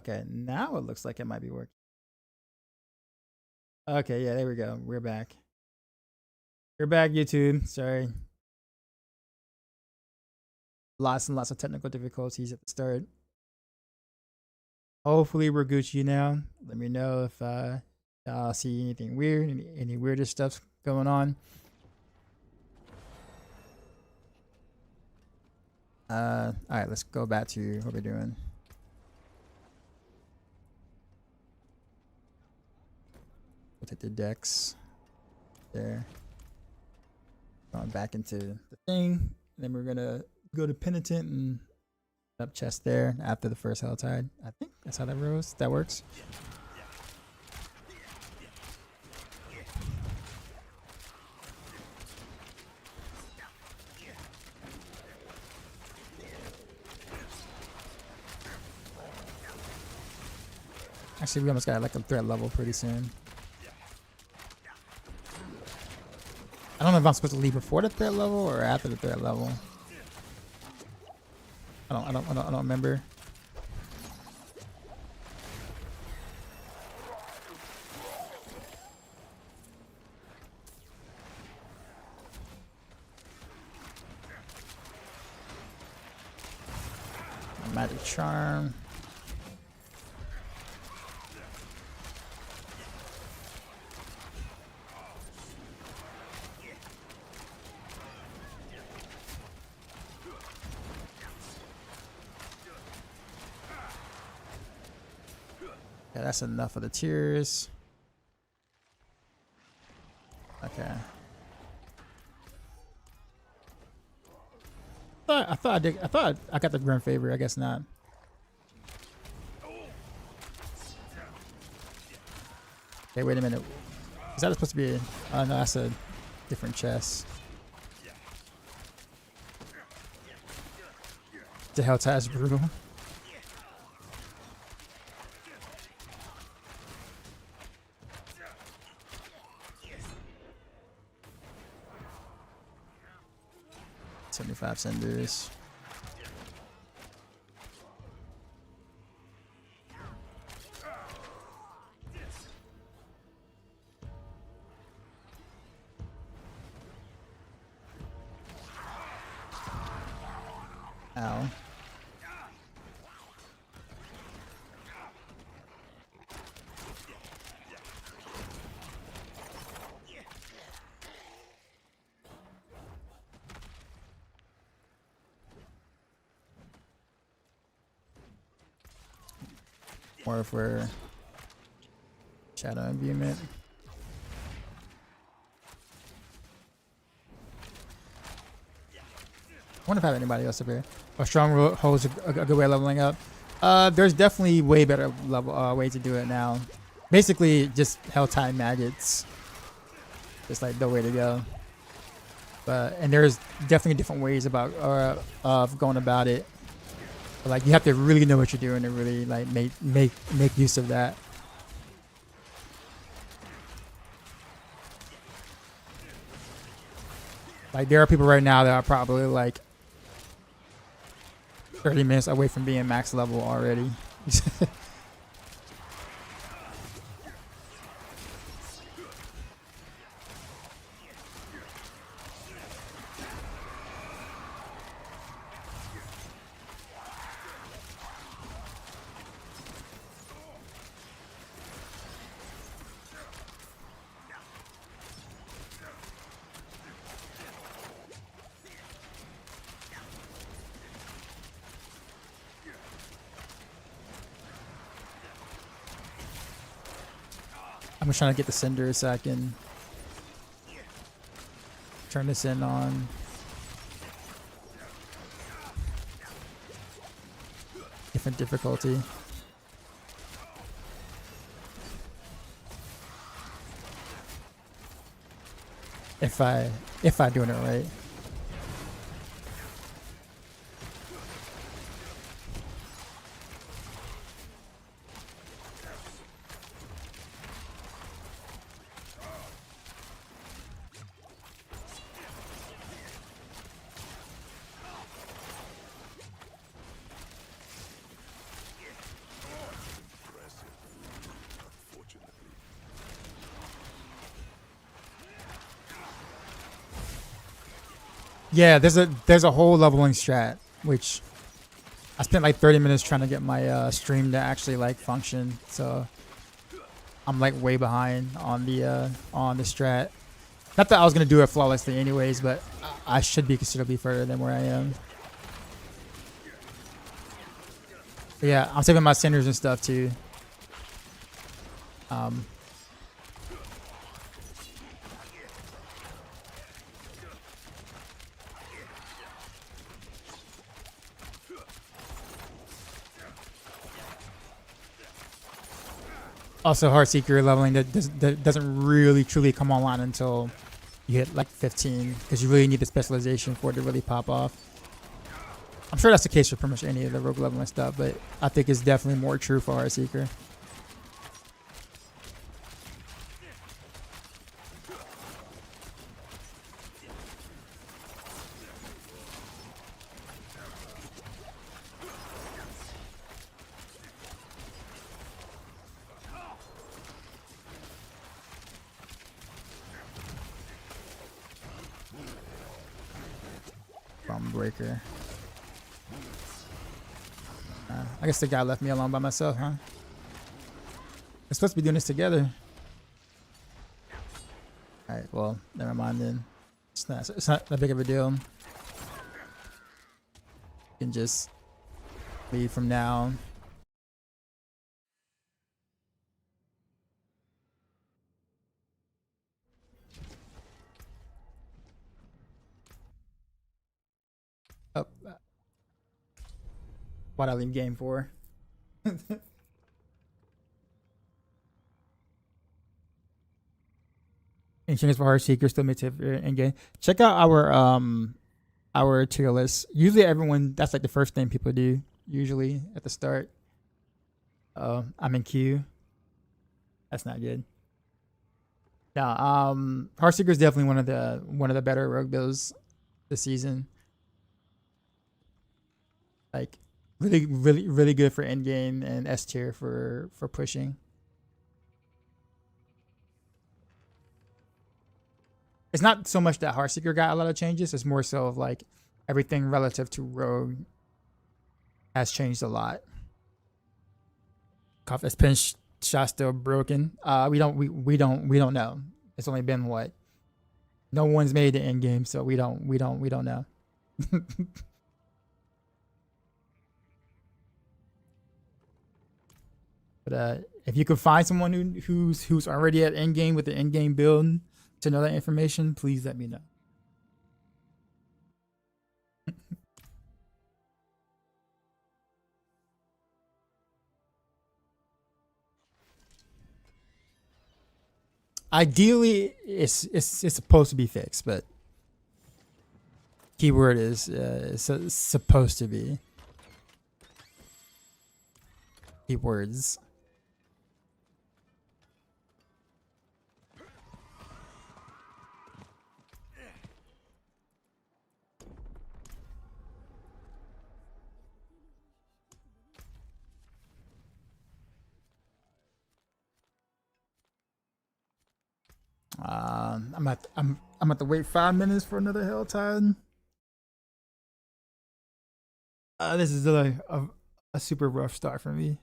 Okay, now it looks like it might be working. Okay, yeah, there we go. We're back. We're back, YouTube. Sorry. Lots and lots of technical difficulties at the start. Hopefully we're Gucci now. Let me know if y'all see anything weird, any weirder stuff going on. All right, let's go back to what we're doing. We'll take the decks there. Going back into the thing. Then we're gonna go to Penitent and up chest there after the first Helltide. I think that's how that goes. That works. Actually, we almost got like a threat level pretty soon. I don't know if I'm supposed to leave before the threat level or after the threat level. I don't remember. Magic charm. Yeah, that's enough of the tears. Okay. I thought I did. I thought I got the Grim Favor. I guess not. Okay, wait a minute. Is that supposed to be? Oh no, that's a different chest. The Helltide is brutal. $75 cinders. Ow. More for shadow imbuement. I wonder if I have anybody else up here. A strong holds a good way of leveling up. There's definitely way better level way to do it now. Basically, just Helltide maggots. Just like the way to go. And there's definitely different ways about of going about it. But like you have to really know what you're doing to really like make use of that. Like there are people right now that are probably like 30 minutes away from being max level already. I'm just trying to get the cinders so I can turn this in on. Different difficulty. If I doing it right. Yeah, there's a whole leveling strat, which I spent like 30 minutes trying to get my stream to actually like function. So I'm like way behind on the strat. Not that I was gonna do it flawlessly anyways, but I should be considerably further than where I am. But yeah, I'm saving my centers and stuff too. Also, Heartseeker leveling that doesn't really truly come online until you hit like 15, because you really need the specialization for it to really pop off. I'm sure that's the case for pretty much any of the rogue leveling stuff, but I think it's definitely more true for Heartseeker. Breaker. I guess the guy left me alone by myself, huh? We're supposed to be doing this together. Alright, well, never mind then. It's not that big of a deal. You can just leave from now. Oh, why'd I leave game for? Insurance for Heartseeker still makes it in game. Check out our tier list. Usually everyone, that's like the first thing people do usually at the start. I'm in queue. That's not good. No, Heartseeker is definitely one of the better rogue builds this season. Like really good for end game and S tier for pushing. It's not so much that Heartseeker got a lot of changes. It's more so of like everything relative to rogue has changed a lot. Coffee's pinch shot still broken. We don't know. It's only been what? No one's made the end game, so we don't know. But if you could find someone who's already at end game with the end game build to know that information, please let me know. Ideally, it's supposed to be fixed, but keyword is supposed to be. Keywords. I'm at to wait 5 minutes for another Helltide. This is a super rough start for me.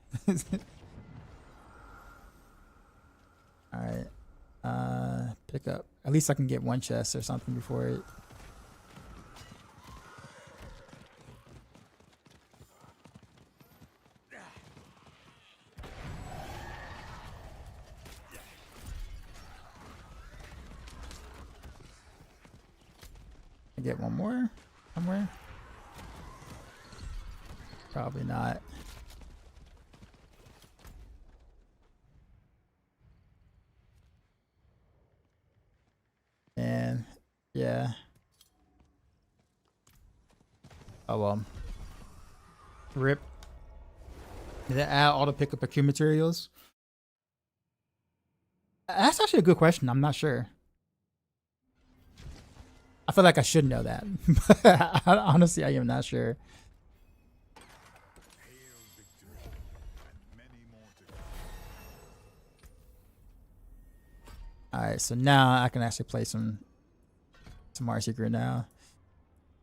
All right. Pick up. At least I can get one chest or something before it. I get one more somewhere. Probably not. And yeah. Oh well. Rip. Did it add all the pickup a queue materials? That's actually a good question. I'm not sure. I feel like I should know that. But honestly, I am not sure. Alright, so now I can actually play some Heartseeker now.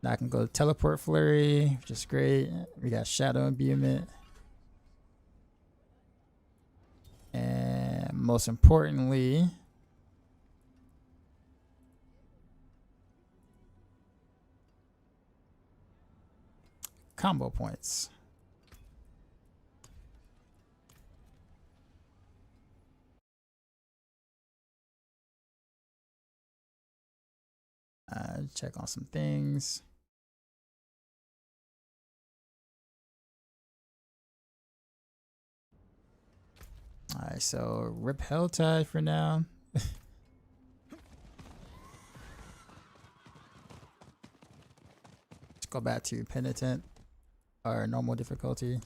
Now I can go teleport flurry, which is great. We got shadow imbuement. And most importantly, combo points. Check on some things. Alright, so rip Helltide for now. Let's go back to Penitent or normal difficulty.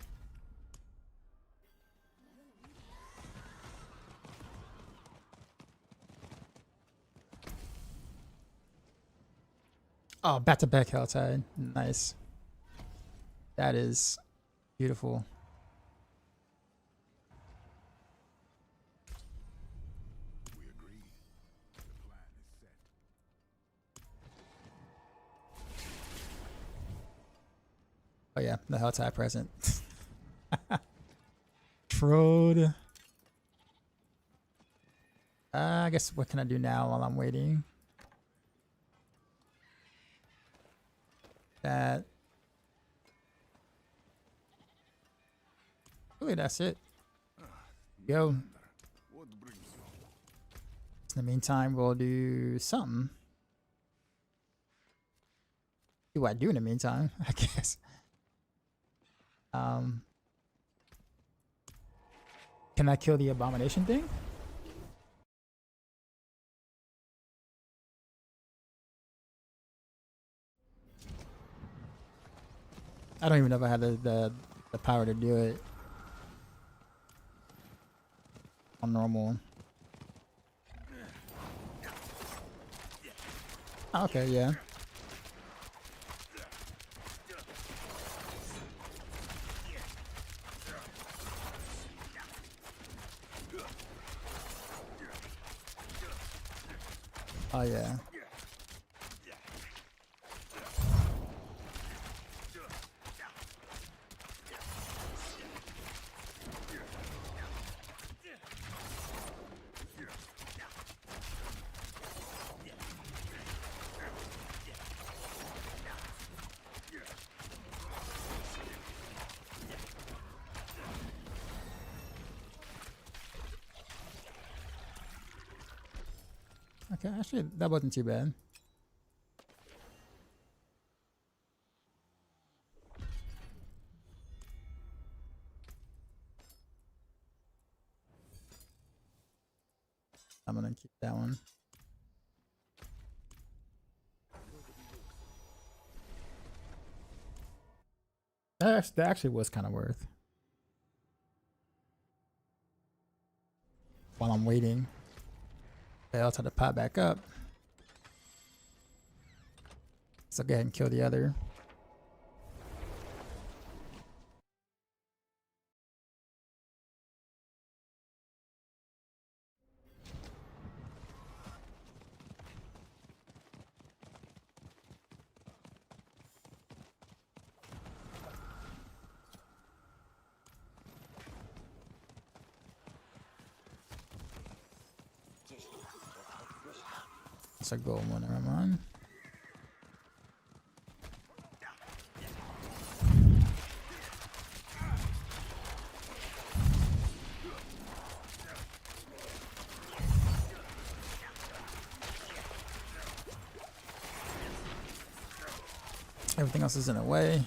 Oh, back-to-back Helltide. Nice. That is beautiful. We agree. The plan is set. Oh yeah, the Helltide present. Trode. I guess what can I do now while I'm waiting? That. Really, that's it. Go. What brings you? In the meantime, we'll do something. See what I do in the meantime, I guess. Can I kill the abomination thing? I don't even know if I had the power to do it on normal. Oh, okay, yeah. Oh yeah. Okay, actually that wasn't too bad. I'm gonna keep that one. That actually was kind of worth. While I'm waiting, I'll try to pop back up. So go ahead and kill the other. It's a gold one, never mind. Everything else is in the way.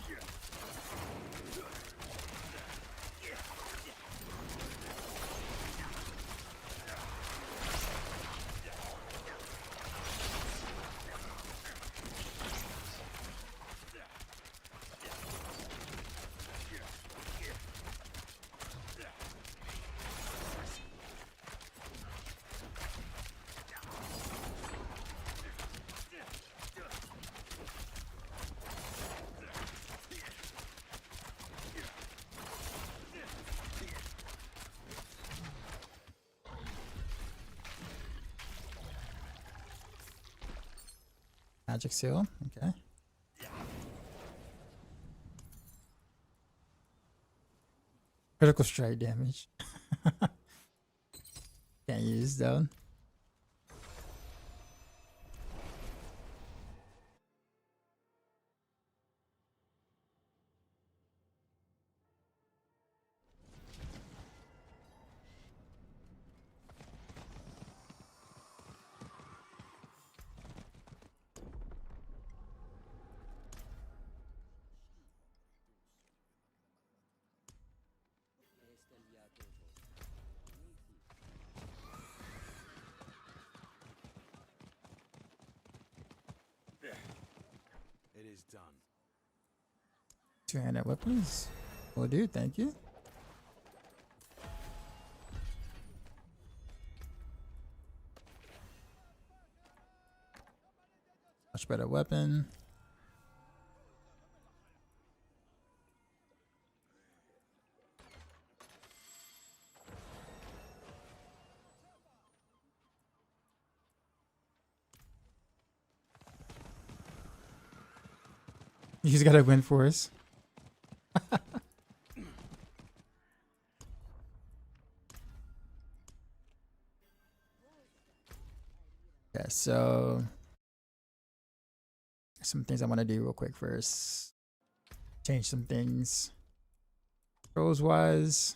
Magic seal, okay. Critical strike damage. Can't use though. It is done. Two-handed weapons. Well, dude, thank you. Much better weapon. You just gotta win for us. Yeah, so some things I want to do real quick first. Change some things. Controls wise.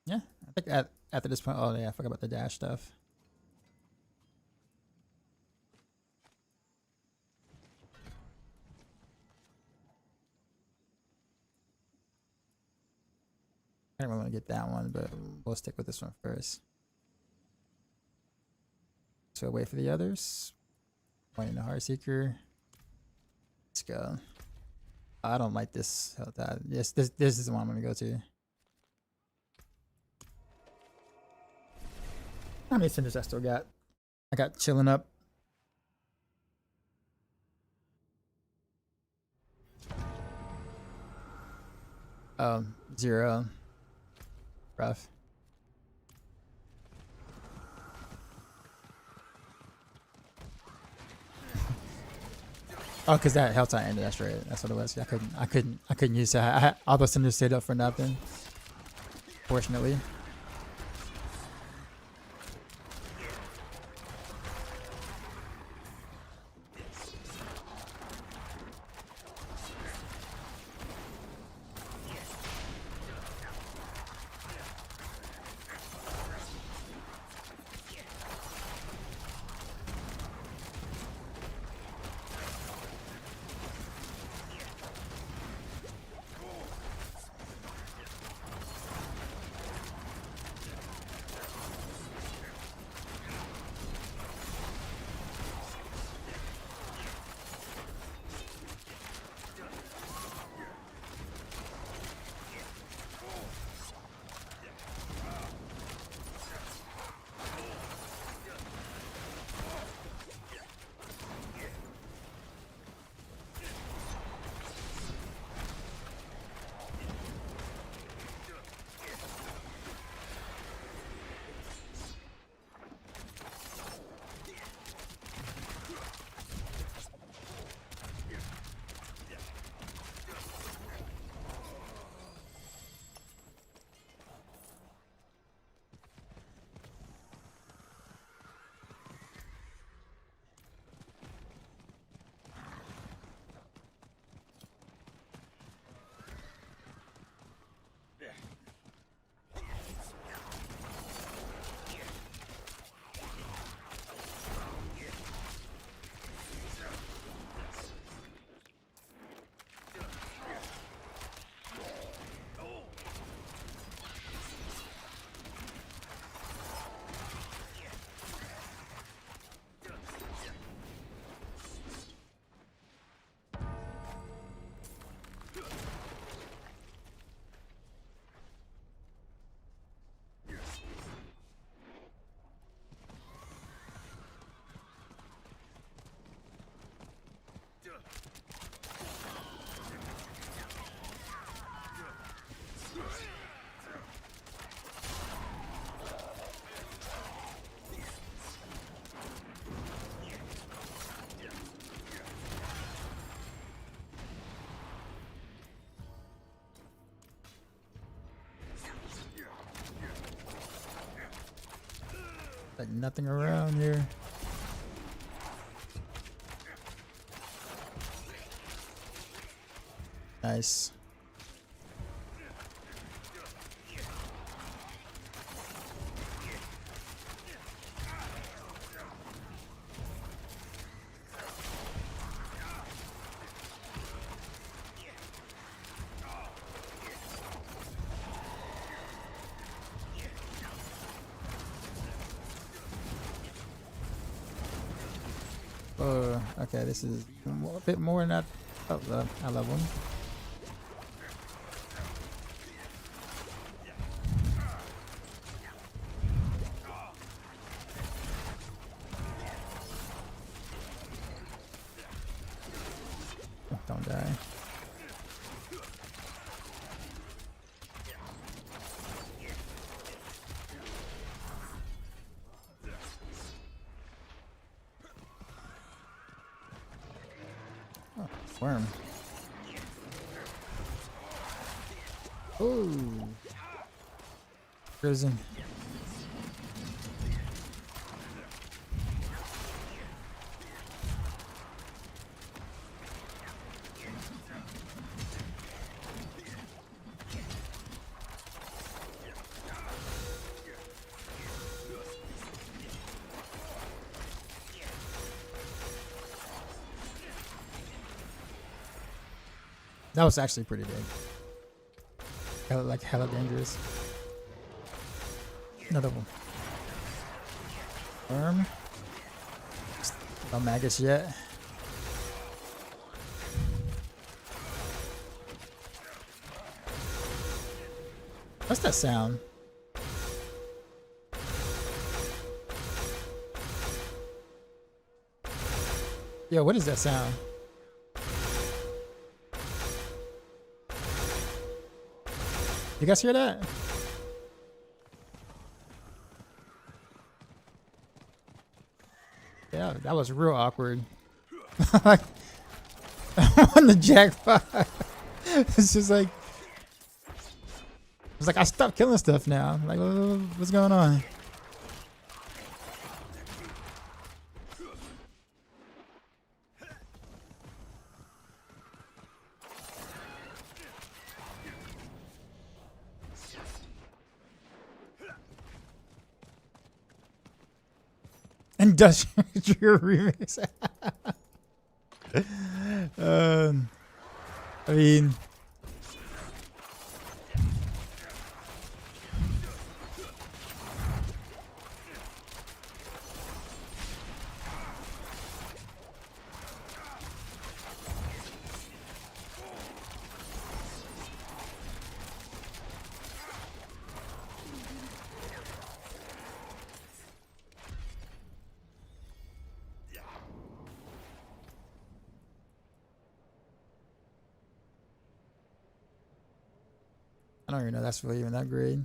Yeah, I think after this point, oh yeah, I forgot about the dash stuff. I don't really want to get that one, but we'll stick with this one first. So wait for the others. Pointing the Heartseeker. Let's go. I don't like this. Yes, this is the one I'm gonna go to. How many cinders I still got? I got chilling up. Zero. Rough. Oh, cause that health time ended. That's right. That's what it was. Yeah, I couldn't use that. All those cinders stayed up for nothing. Fortunately. Like nothing around here. Nice. Oh, okay, this is a bit more than that. Oh, I love one. Oh, don't die. Oh, worm. Oh, prison. That was actually pretty big. Like hella dangerous. Another one. Worm. No maggots yet. What's that sound? Yo, what is that sound? You guys hear that? Yeah, that was real awkward. Like, on the jackpot. It's just like, it's like I stopped killing stuff now. Like, what's going on? Industrial remix. I mean, I don't even know that's really even that great.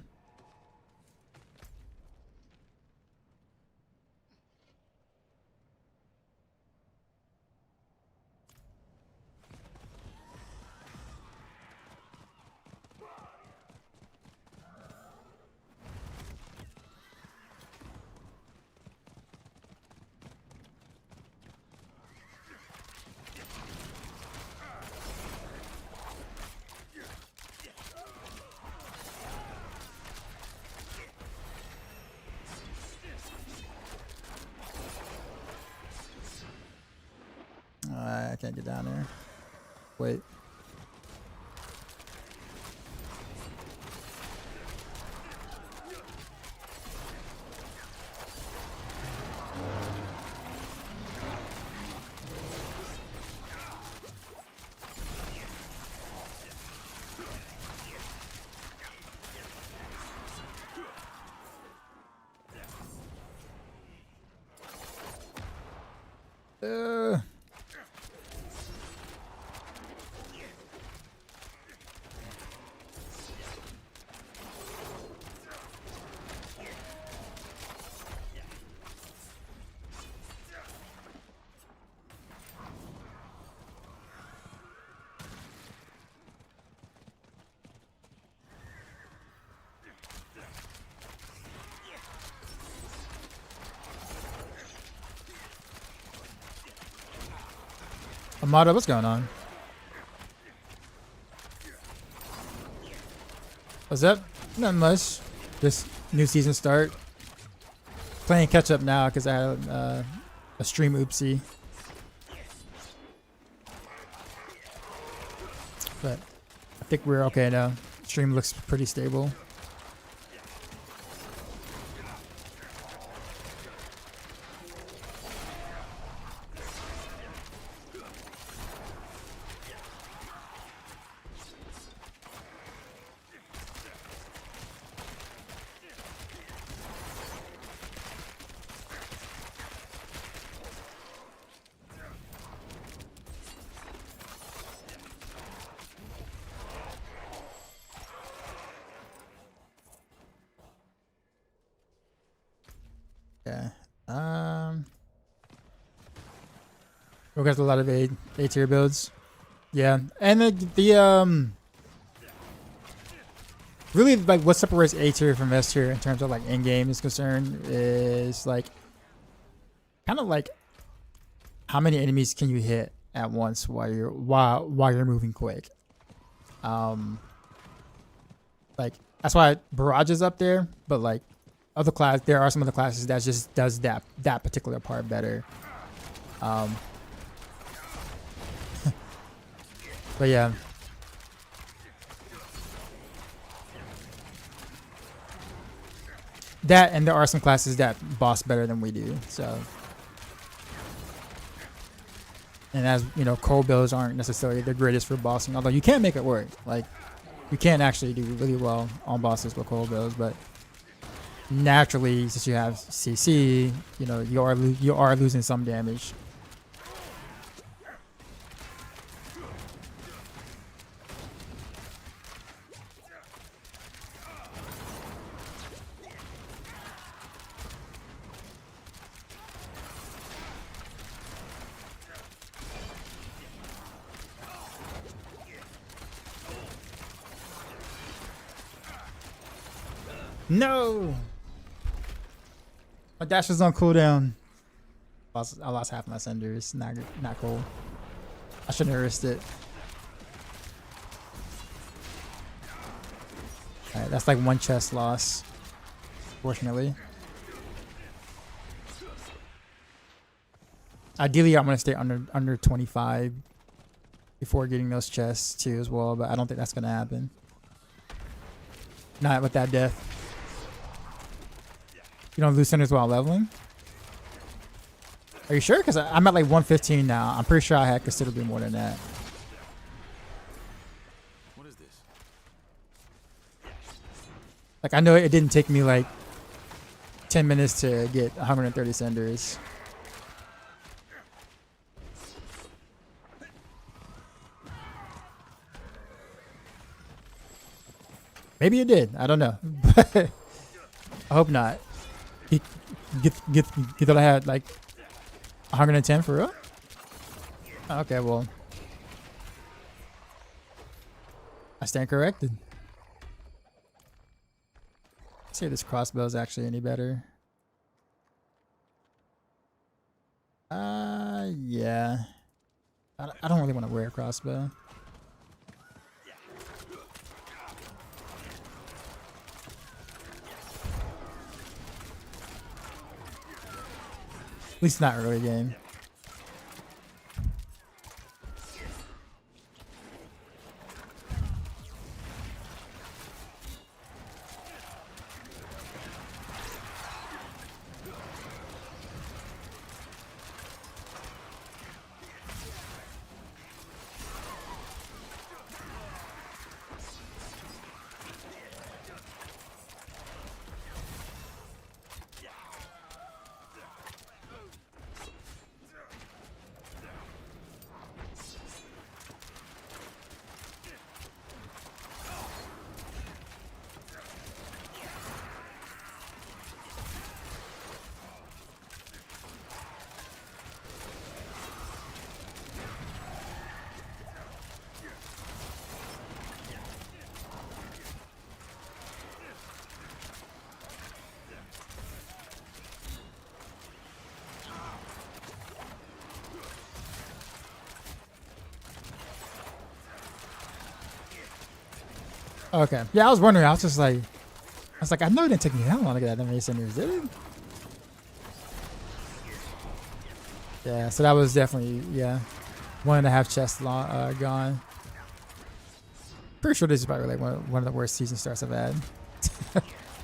I can't get down there. Wait. Uh. Amada, what's going on? What's up? Not much. Just new season start. Playing catch up now because I had a stream oopsie. But I think we're okay now. Stream looks pretty stable. Yeah. We got a lot of A tier builds. Yeah, and really like what separates A tier from S tier in terms of like in game is concerned is like kind of like how many enemies can you hit at once while you're moving quick. Like that's why Barrage is up there, but like there are some other classes that just does that particular part better. But yeah. That, and there are some classes that boss better than we do, so. And as you know, cold builds aren't necessarily the greatest for bossing, although you can make it work. Like, you can actually do really well on bosses with cold builds, but naturally, since you have CC, you know, you are losing some damage. No! My dash was on cooldown. I lost half my cinders. Not cool. I shouldn't have risked it. Alright, that's like one chest loss. Fortunately. Ideally, I'm gonna stay under 25 before getting those chests too as well, but I don't think that's gonna happen. Not with that death. You don't lose centers while leveling? Are you sure? Because I'm at like 115 now. I'm pretty sure I had considerably more than that. What is this? Like, I know it didn't take me like 10 minutes to get 130 cinders. Maybe it did. I don't know. I hope not. You thought I had like 110 for real? Okay, well, I stand corrected. Let's see if this crossbow is actually any better. Yeah. I don't really want to wear a crossbow. At least not early game. Okay. Yeah, I was wondering. I was like, I know it didn't take me that long to get that many cinders, did it? Yeah. So that was definitely 1.5 chests long, gone. Pretty sure this is probably like one of the worst season starts I've had.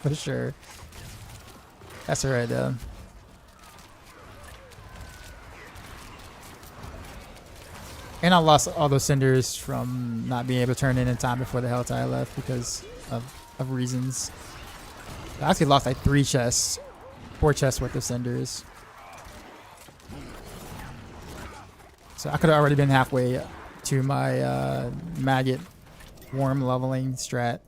For sure. That's alright though. And I lost all those cinders from not being able to turn in time before the Helltide left because of reasons. I actually lost like 4 chests worth of cinders. So I could have already been halfway to my maggot worm leveling strat.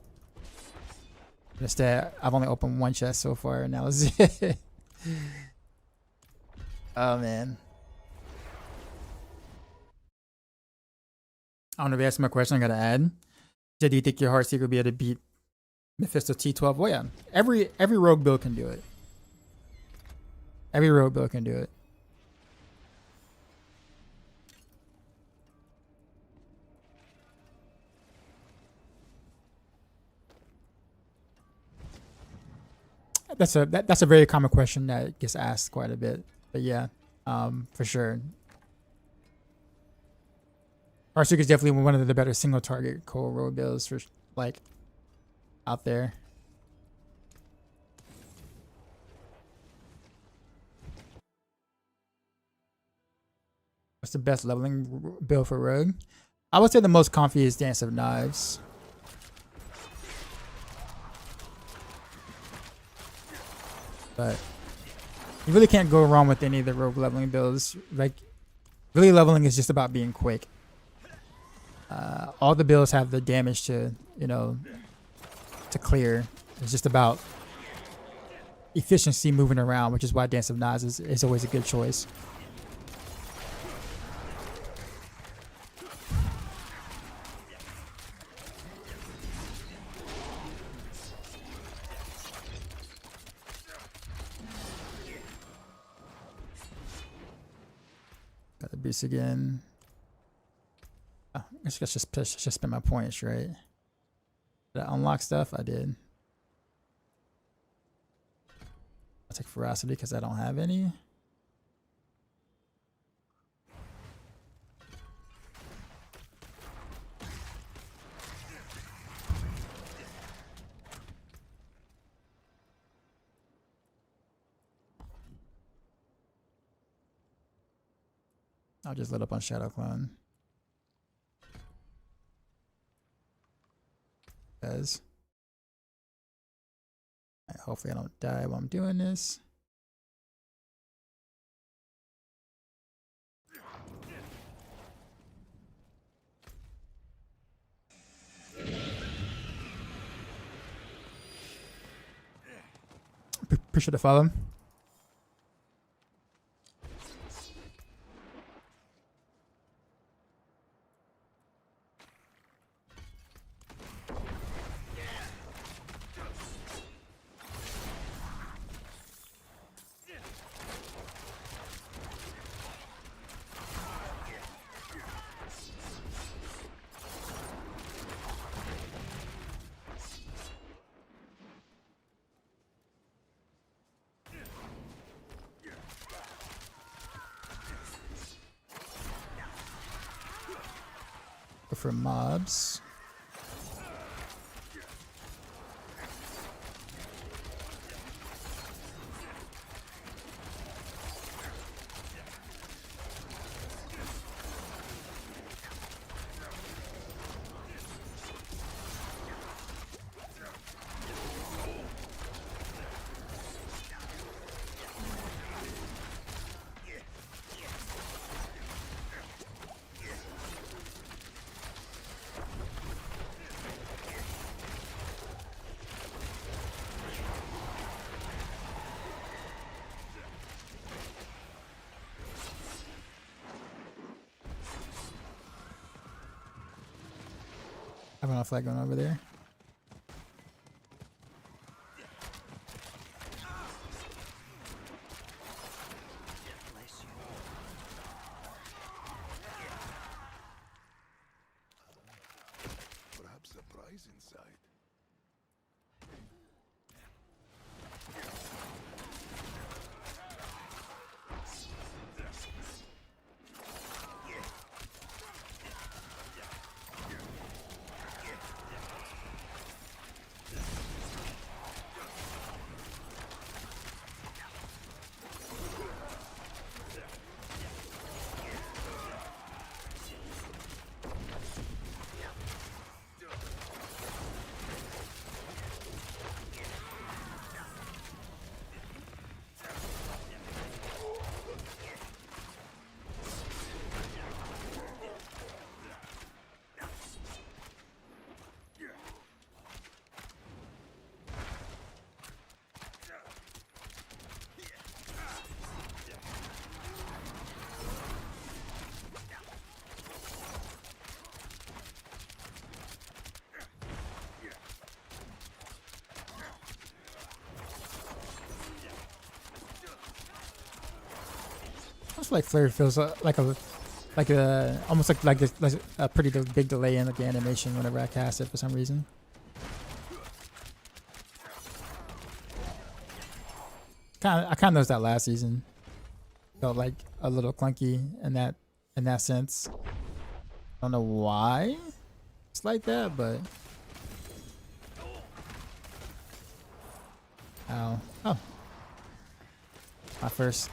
Instead, I've only opened 1 chest so far, and that was it. Oh man. I don't know if you asked my question. I gotta add. Do you think your Heartseeker will be able to beat Mephisto T12? Well, yeah. Every rogue build can do it. Every rogue build can do it. That's a very common question that gets asked quite a bit. But yeah, for sure. Heartseeker is definitely one of the better single target core rogue builds for like out there. What's the best leveling build for rogue? I would say the most comfy is Dance of Knives. But you really can't go wrong with any of the rogue leveling builds. Like, really leveling is just about being quick. All the builds have the damage to, to clear. It's just about efficiency moving around, which is why Dance of Knives is always a good choice. Got the beast again. Oh, I guess I just spend my points, right? Did I unlock stuff? I did. I'll take ferocity because I don't have any. I'll just let up on Shadow Clone. Because hopefully I don't die while I'm doing this. Appreciate the follow. For mobs. I have enough flag going over there. Perhaps a prize inside. feel like flare feels like a almost like a pretty big delay in like the animation whenever I cast it for some reason. I kind of noticed that last season. Felt like a little clunky in that sense. I don't know why it's like that, but ow. Oh, my first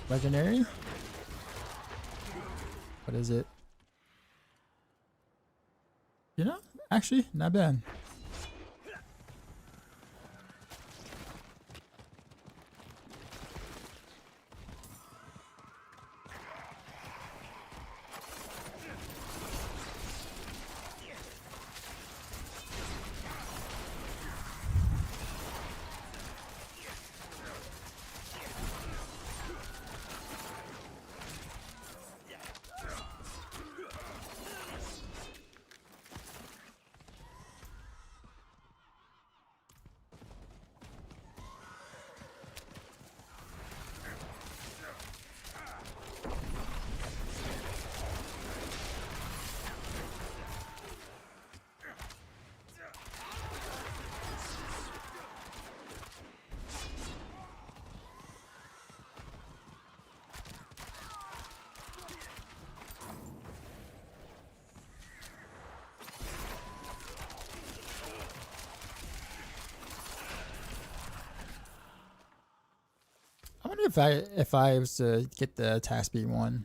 legendary. What is it? You know, actually, not bad. I wonder if I was to get the attack speed one,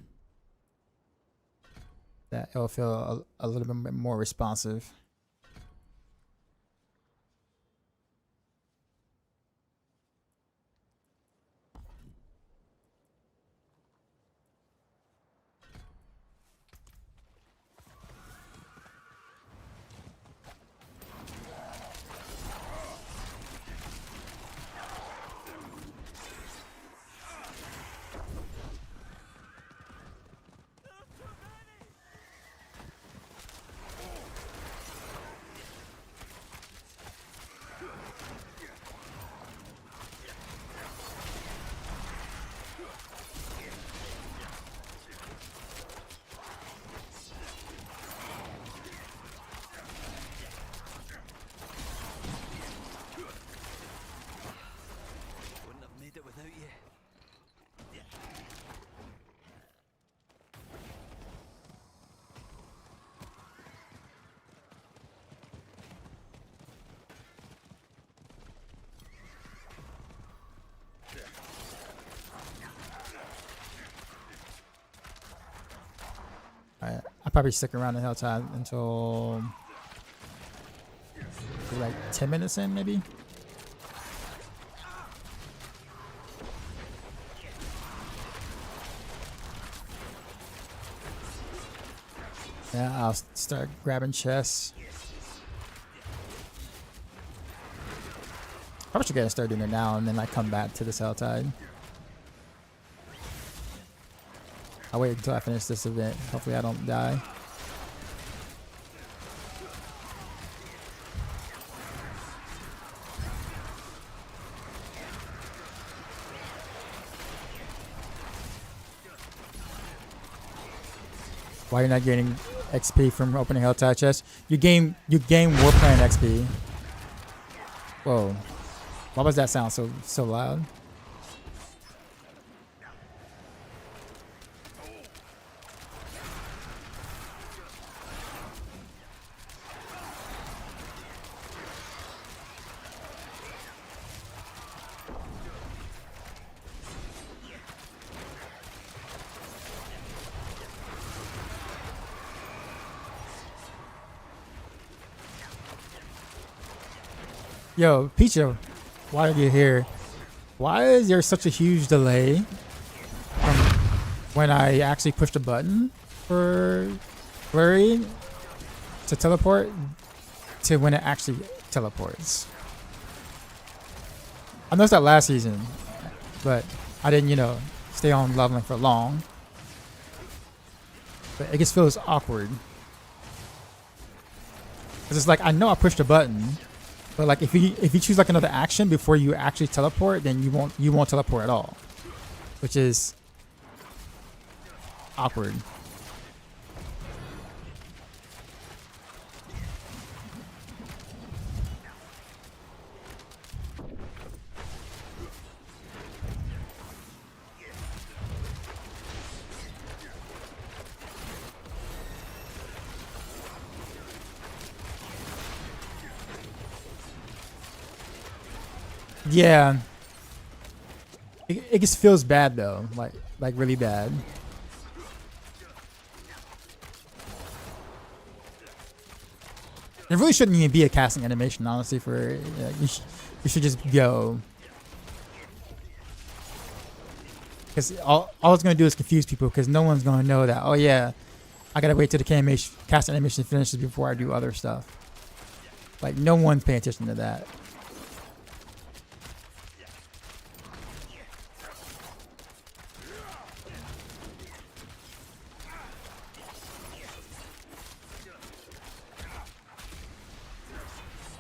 that it'll feel a little bit more responsive. Alright, I'll probably stick around in Helltide until like 10 minutes in, maybe. Yeah, I'll start grabbing chests. Probably should get start doing it now and then like come back to this Helltide. I'll wait until I finish this event. Hopefully I don't die. Why you're not getting XP from opening Helltide chests? You gain Warplan XP. Whoa. Why was that sound so loud? Yo, Picha, why are you here? Why is there such a huge delay from when I actually pushed a button for Flurry to teleport to when it actually teleports? I noticed that last season, but I didn't, stay on leveling for long. But it just feels awkward. Cause it's like I know I pushed a button. But like if you choose like another action before you actually teleport, then you won't teleport at all, which is awkward. Yeah. It just feels bad though, like really bad. It really shouldn't even be a casting animation, honestly. For you should just go, because all it's gonna do is confuse people, because no one's gonna know that. Oh yeah, I gotta wait till the cast animation finishes before I do other stuff. Like no one's paying attention to that.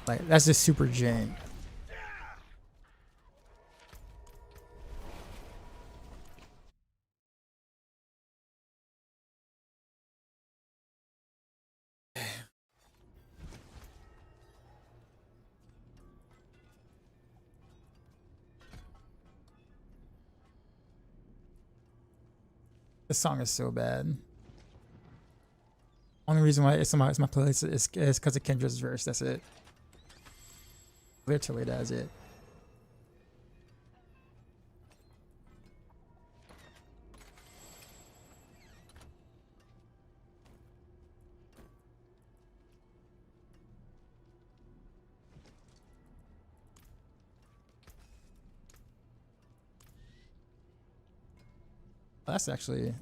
Like that's just super jank. This song is so bad. Only reason why it's on my playlist is because of Kendra's verse. That's it. Literally, that's it. That's actually.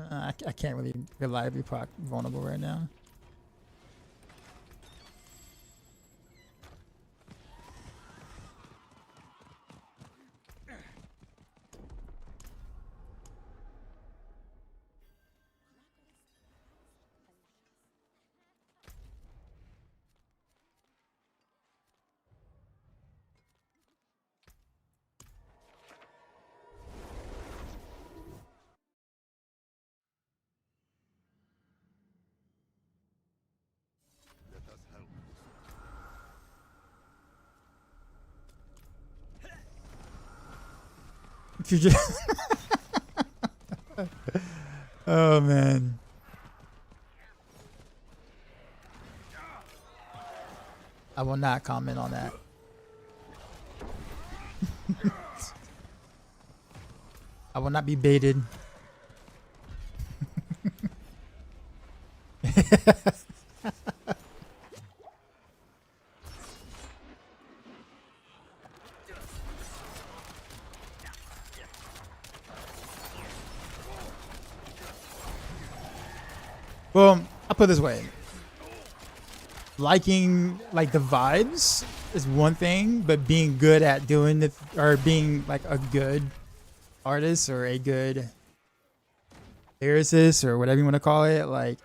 I can't really reliably proc vulnerable right now. If you just oh man. I will not comment on that. I will not be baited. Well, I'll put it this way. Liking like the vibes is one thing, but being good at doing it, or being like a good artist or a good lyricist or whatever you want to call it, like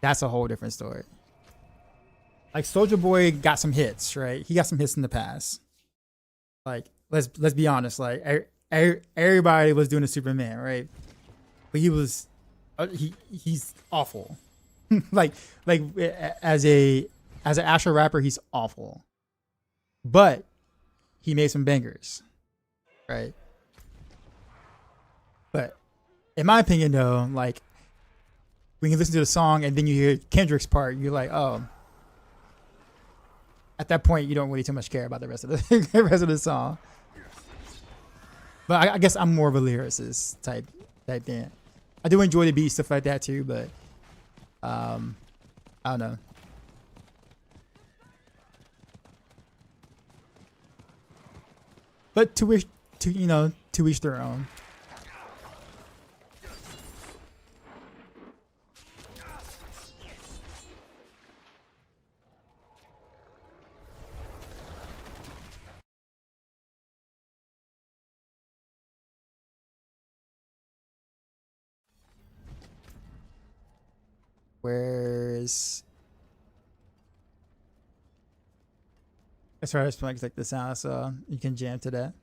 that's a whole different story. Like Soldier Boy got some hits, right? He got some hits in the past. Like let's be honest, like everybody was doing a Superman, right? But he was he's awful. like as an actual rapper, he's awful. But he made some bangers, right? But in my opinion, though, like when you listen to the song and then you hear Kendrick's part, you're like, oh. At that point, you don't really too much care about the rest of the rest of the song. But I guess I'm more of a lyricist type thing. I do enjoy the beat, stuff like that too, but I don't know. But to each their own. Where's as far as like the sound, so you can jam to that.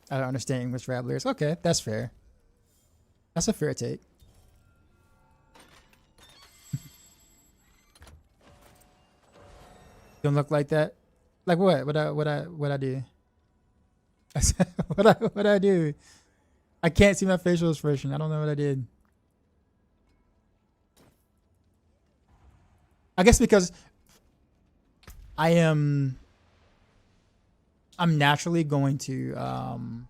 I don't understand English rap lyrics. Okay, that's fair. That's a fair take. Don't look like that. Like what? What I do? What I do? I can't see my facial expression. I don't know what I did. I guess because I'm naturally going to I'm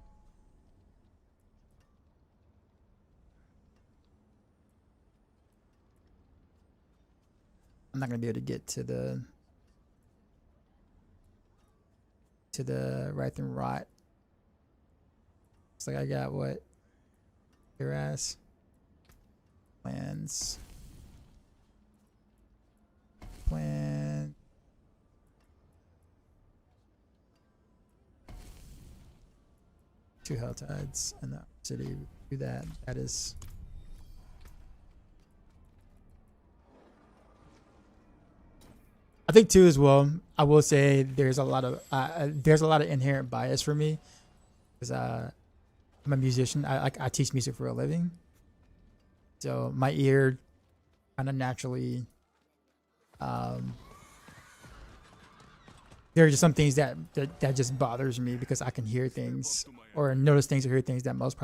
not gonna be able to get to the right and right. It's like I got what? Your ass. Plans. Plan. Two hell tides in the city. Do that. That is. I think too as well. I will say there's a lot of inherent bias for me because I'm a musician. I teach music for a living, so my ear kind of naturally. There are just some things that just bothers me because I can hear things or notice things or hear things that most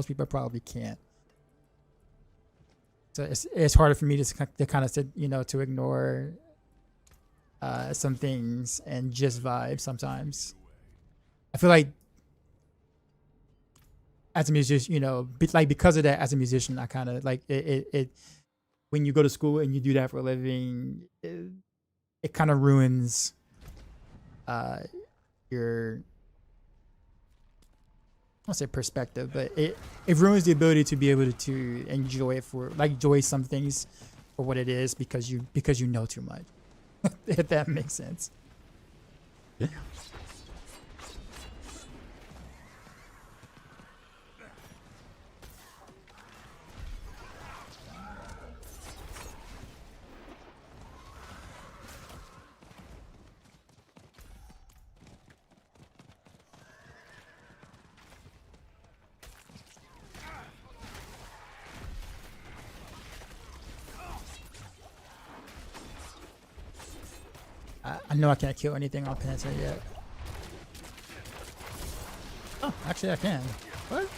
people probably can't. So it's harder for me to kind of sit, to ignore some things and just vibe sometimes. I feel like as a musician, because of that, as a musician, I kind of like it. When you go to school and you do that for a living, it kind of ruins your, I won't say perspective, but it ruins the ability to be able to enjoy some things for what it is because you know too much. If that makes sense. Yeah. I know I can't kill anything on Penitent yet. Oh, actually I can. What?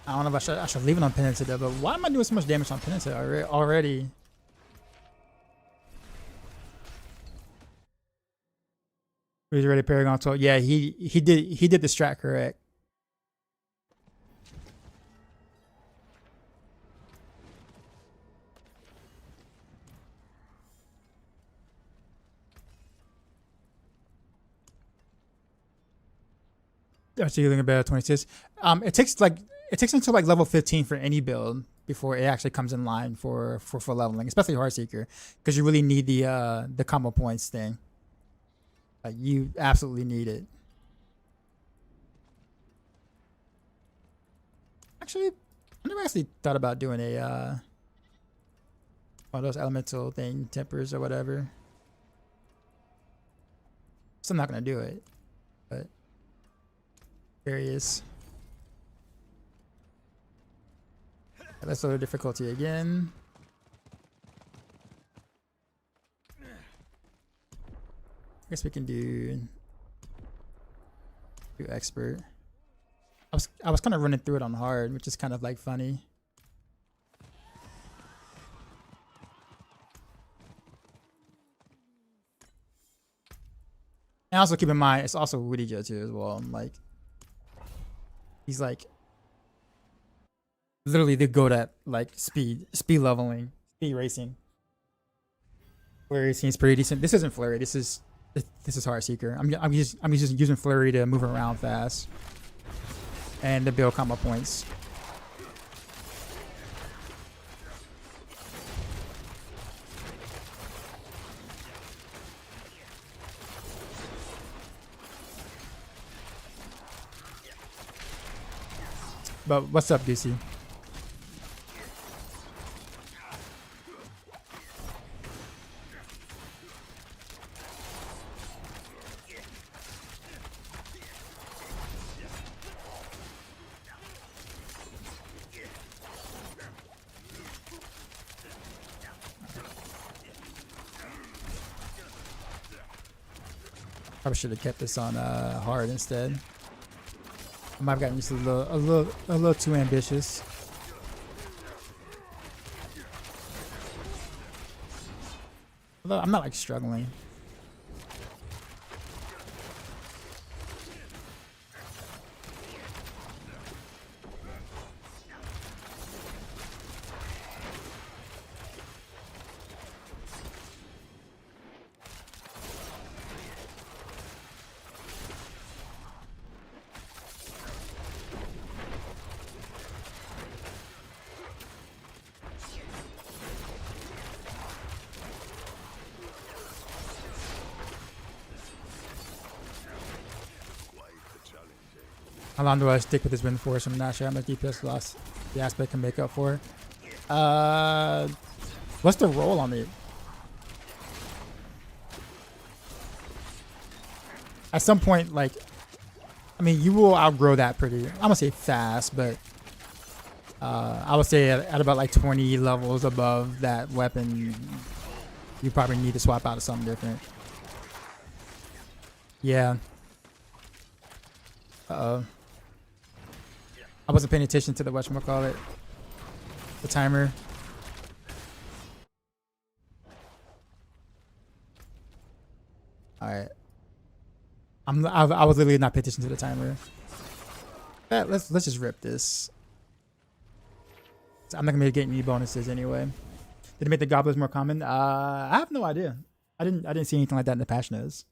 I don't know if I should leave it on Penitent though, but why am I doing so much damage on Penitent already? He's already Paragon 12. Yeah, he did the strat correct. Actually healing about 26. It takes until like level 15 for any build before it actually comes in line for leveling, especially Heartseeker, because you really need the combo points thing. You absolutely need it. Actually, I never actually thought about doing a one of those elemental thing tempers or whatever. So I'm not gonna do it, but there he is. Let's lower difficulty again. I guess we can do expert. I was kind of running through it on hard, which is kind of like funny. And also keep in mind, it's also Woody Joe too as well. Like, he's like literally the goat at like speed leveling, speed racing. Flurry seems pretty decent. This isn't Flurry. This is Heartseeker. I'm just using Flurry to move around fast and to build combo points. But what's up, DC? Probably should have kept this on hard instead. I might have gotten just a little too ambitious. Although I'm not like struggling. How long do I stick with this win force? I'm not sure how much DPS loss the aspect can make up for. What's the roll on it? At some point, like, I mean, you will outgrow that pretty, I'm gonna say fast, but I would say at about like 20 levels above that weapon, you probably need to swap out to something different. Yeah. Uh-oh. I wasn't paying attention to the whatchamacallit, the timer. All right. I was literally not paying attention to the timer. Let's just rip this. I'm not gonna get any bonuses anyway. Did it make the goblins more common? I have no idea. I didn't see anything like that in the patch notes.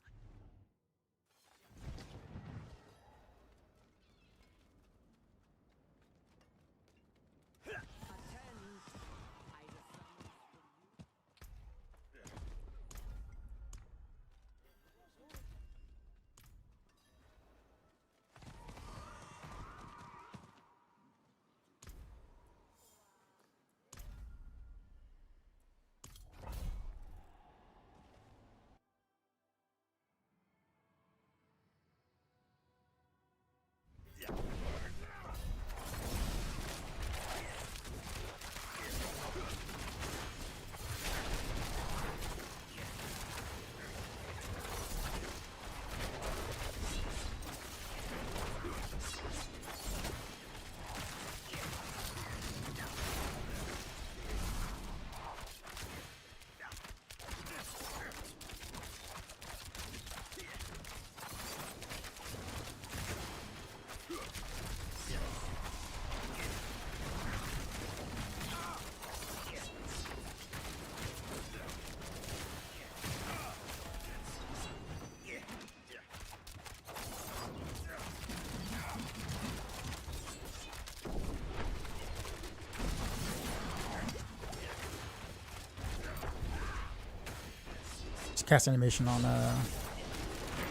Cast animation on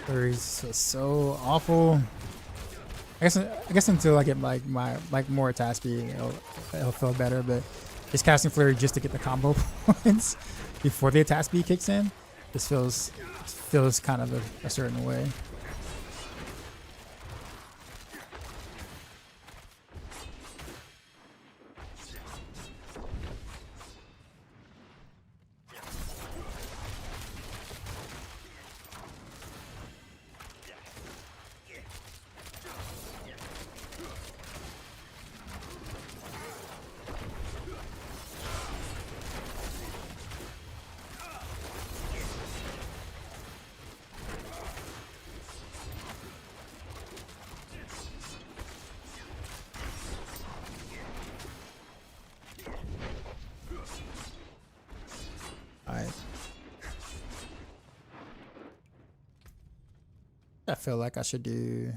flurries is so awful. I guess until I get like my more attack speed, it'll feel better. But just casting flurry just to get the combo points before the attack speed kicks in, this feels kind of a certain way. I feel like I should do.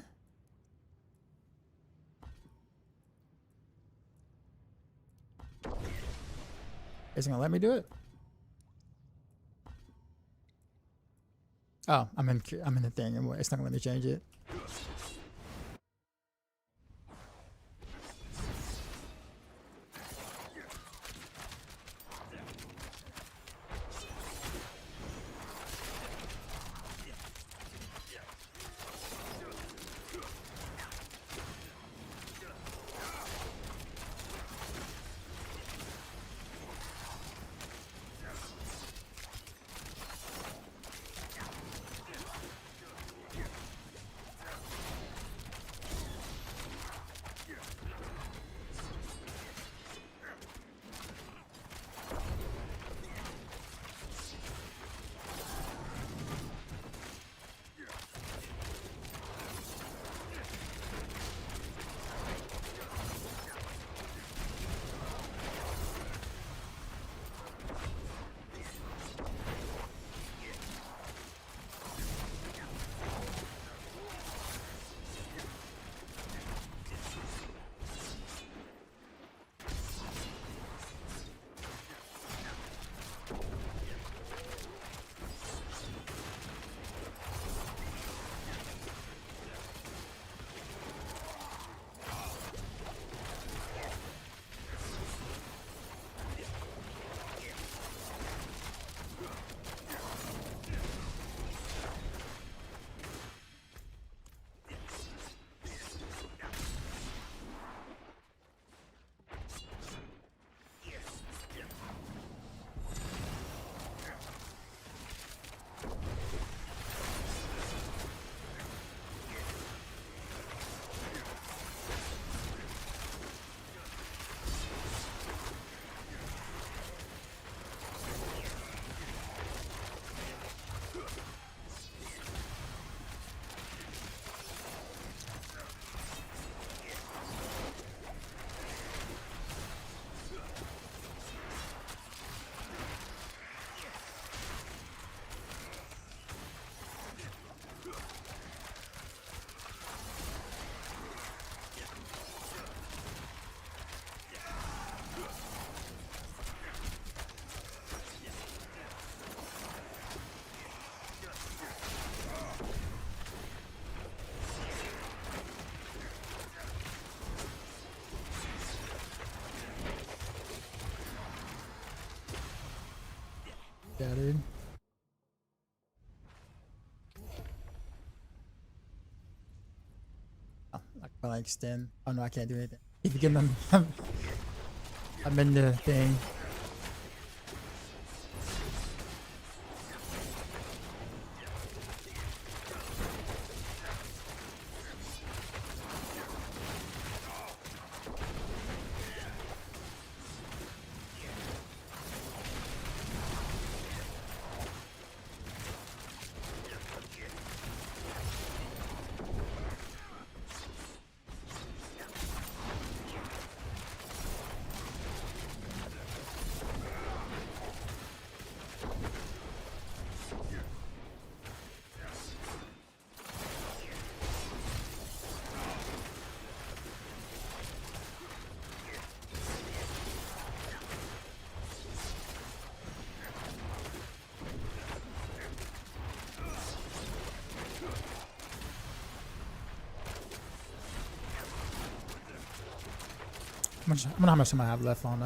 Is it gonna let me do it? Oh, I'm in the thing. It's not gonna let me change it. Scattered. Oh, I can probably extend. Oh no, I can't do anything. Keep getting them. I'm in the thing. I wonder how much time I have left on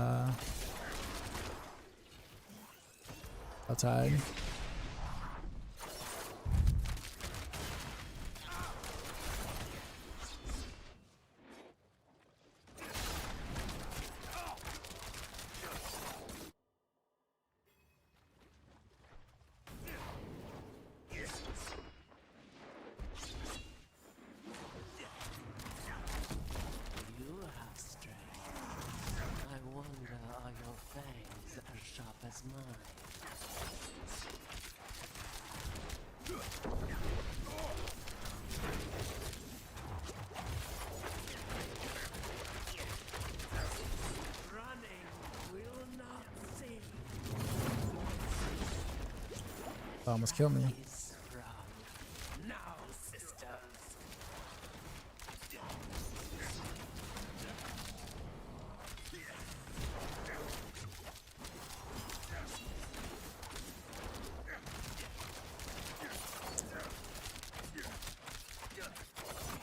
outside. You have strength. I wonder, are your fangs as sharp as mine? Running will not save. Almost killed me. Is sprung. Now, sisters.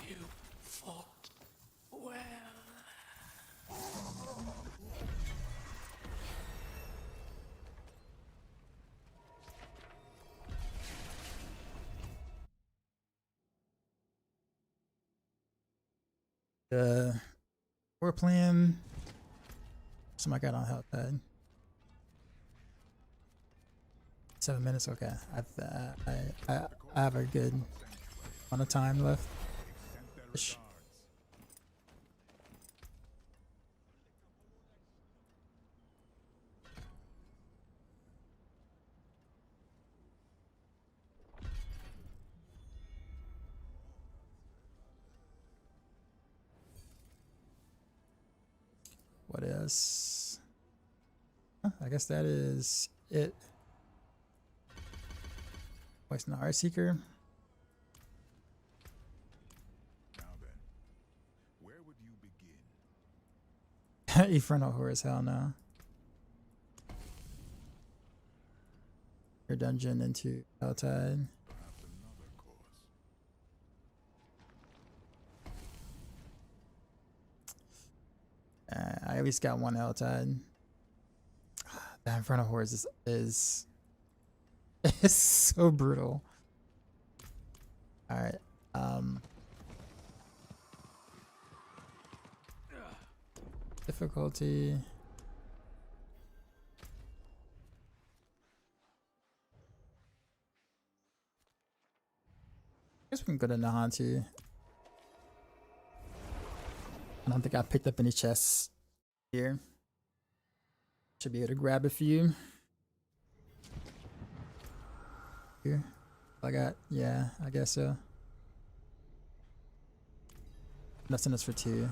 You fought well. We're playing. Somebody got on health pad. 7 minutes. Okay, I have a good amount of time left. Ish. What is? Huh, I guess that is it. What's an Heartseeker? Now then, where would you begin? Infernal Horrors, hell no. Your dungeon into Helltide. Perhaps another course. I at least got one Helltide. That Infernal Horrors is it's so brutal. Alright. Difficulty. I guess we can go to Nahantu. I don't think I picked up any chests here. Should be able to grab a few. Here. I got, yeah, I guess so. That's in us for 2.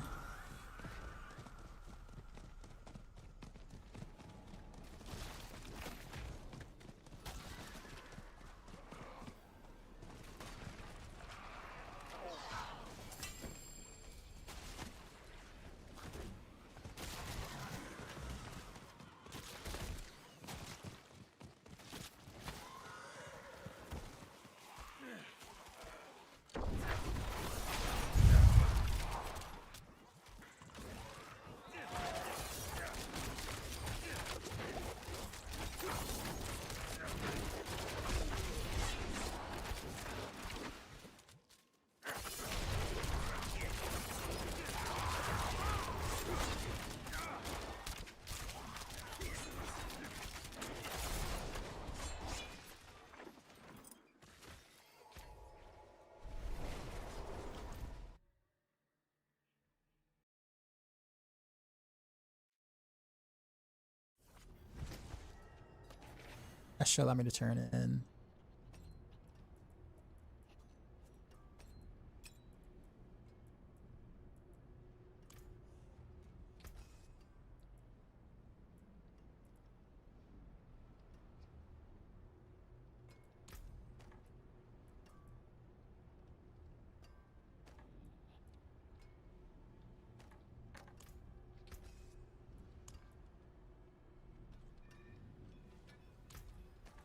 That should allow me to turn it in.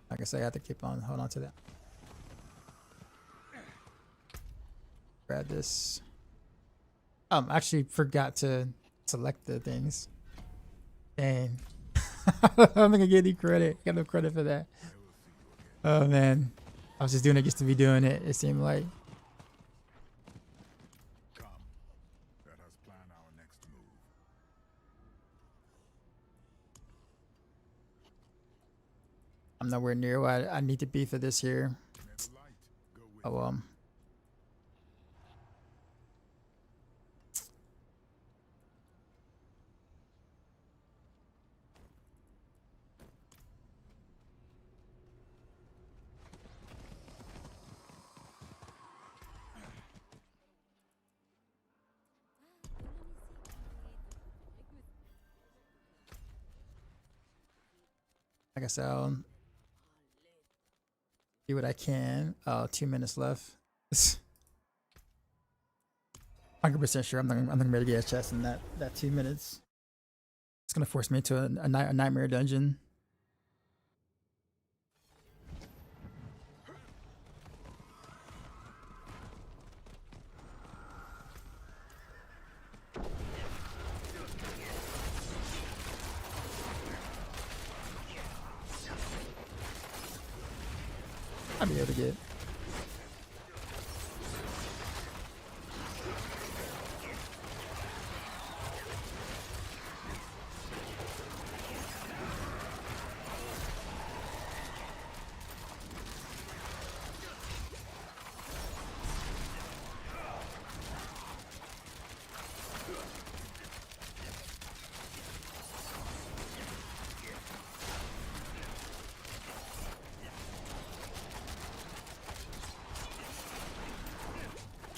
Like I say, I have to keep on hold on to that. Grab this. Actually forgot to select the things. Dang. I'm not gonna get any credit. Got no credit for that. Oh man. I was just doing it just to be doing it, it seemed like. Come. Let us plan our next move. I'm nowhere near what I need to be for this here. Never light. Go with Oh well. Like I said, I'll do what I can. 2 minutes left. 100% sure I'm not gonna be able to get a chest in that 2 minutes. It's gonna force me to a nightmare dungeon. I'll be able to get.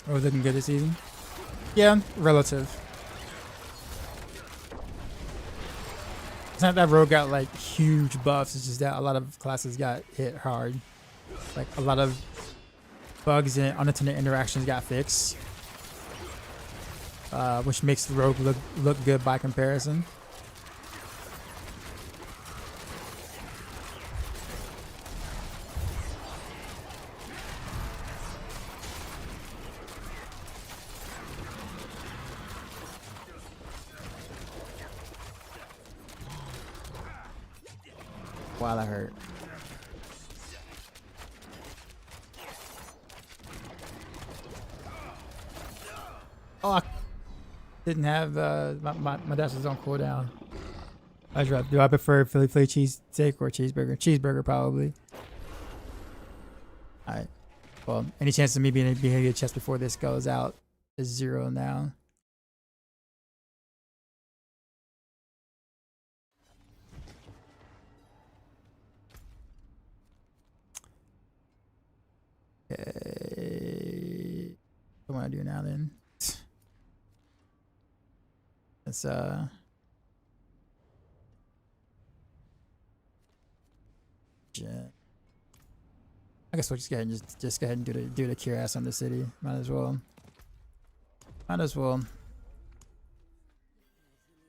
Oh, looking good this season? Yeah, relative. It's not that rogue got like huge buffs, it's just that a lot of classes got hit hard. Like a lot of bugs and unintended interactions got fixed. Which makes the rogue look good by comparison. Wow, that hurt. Oh, I didn't have my dash is on cooldown. Do I prefer Philly flay cheesesteak or cheeseburger? Cheeseburger probably. All right. Well, any chance of me being able to get a chest before this goes out is 0 now. Okay. What do I do now then? It's I guess we'll just go ahead and just go ahead and do the cure ass on the city. Might as well. Might as well.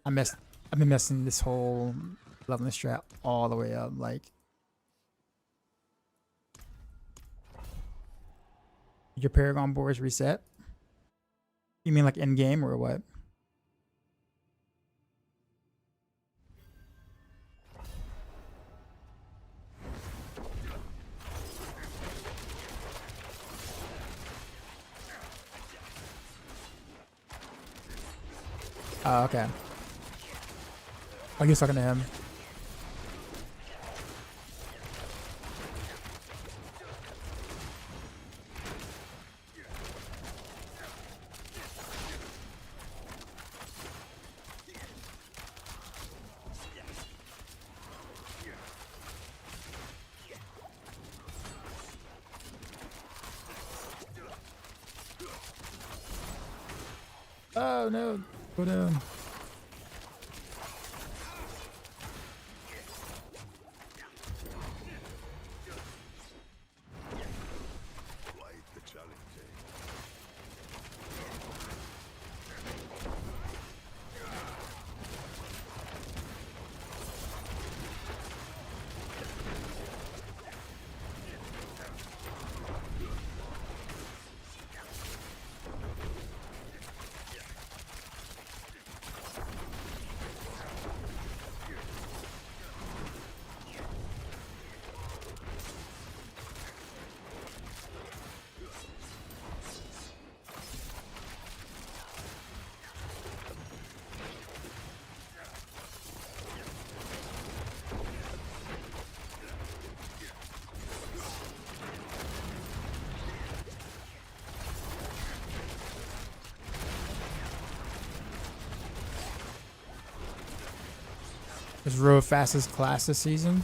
I've been messing this whole leveling strat all the way up, like. Your Paragon boards reset? You mean like in game or what? Oh, okay. Oh, you're talking to him. Oh no, go down. Quite the challenge, eh? Is Row fastest class this season?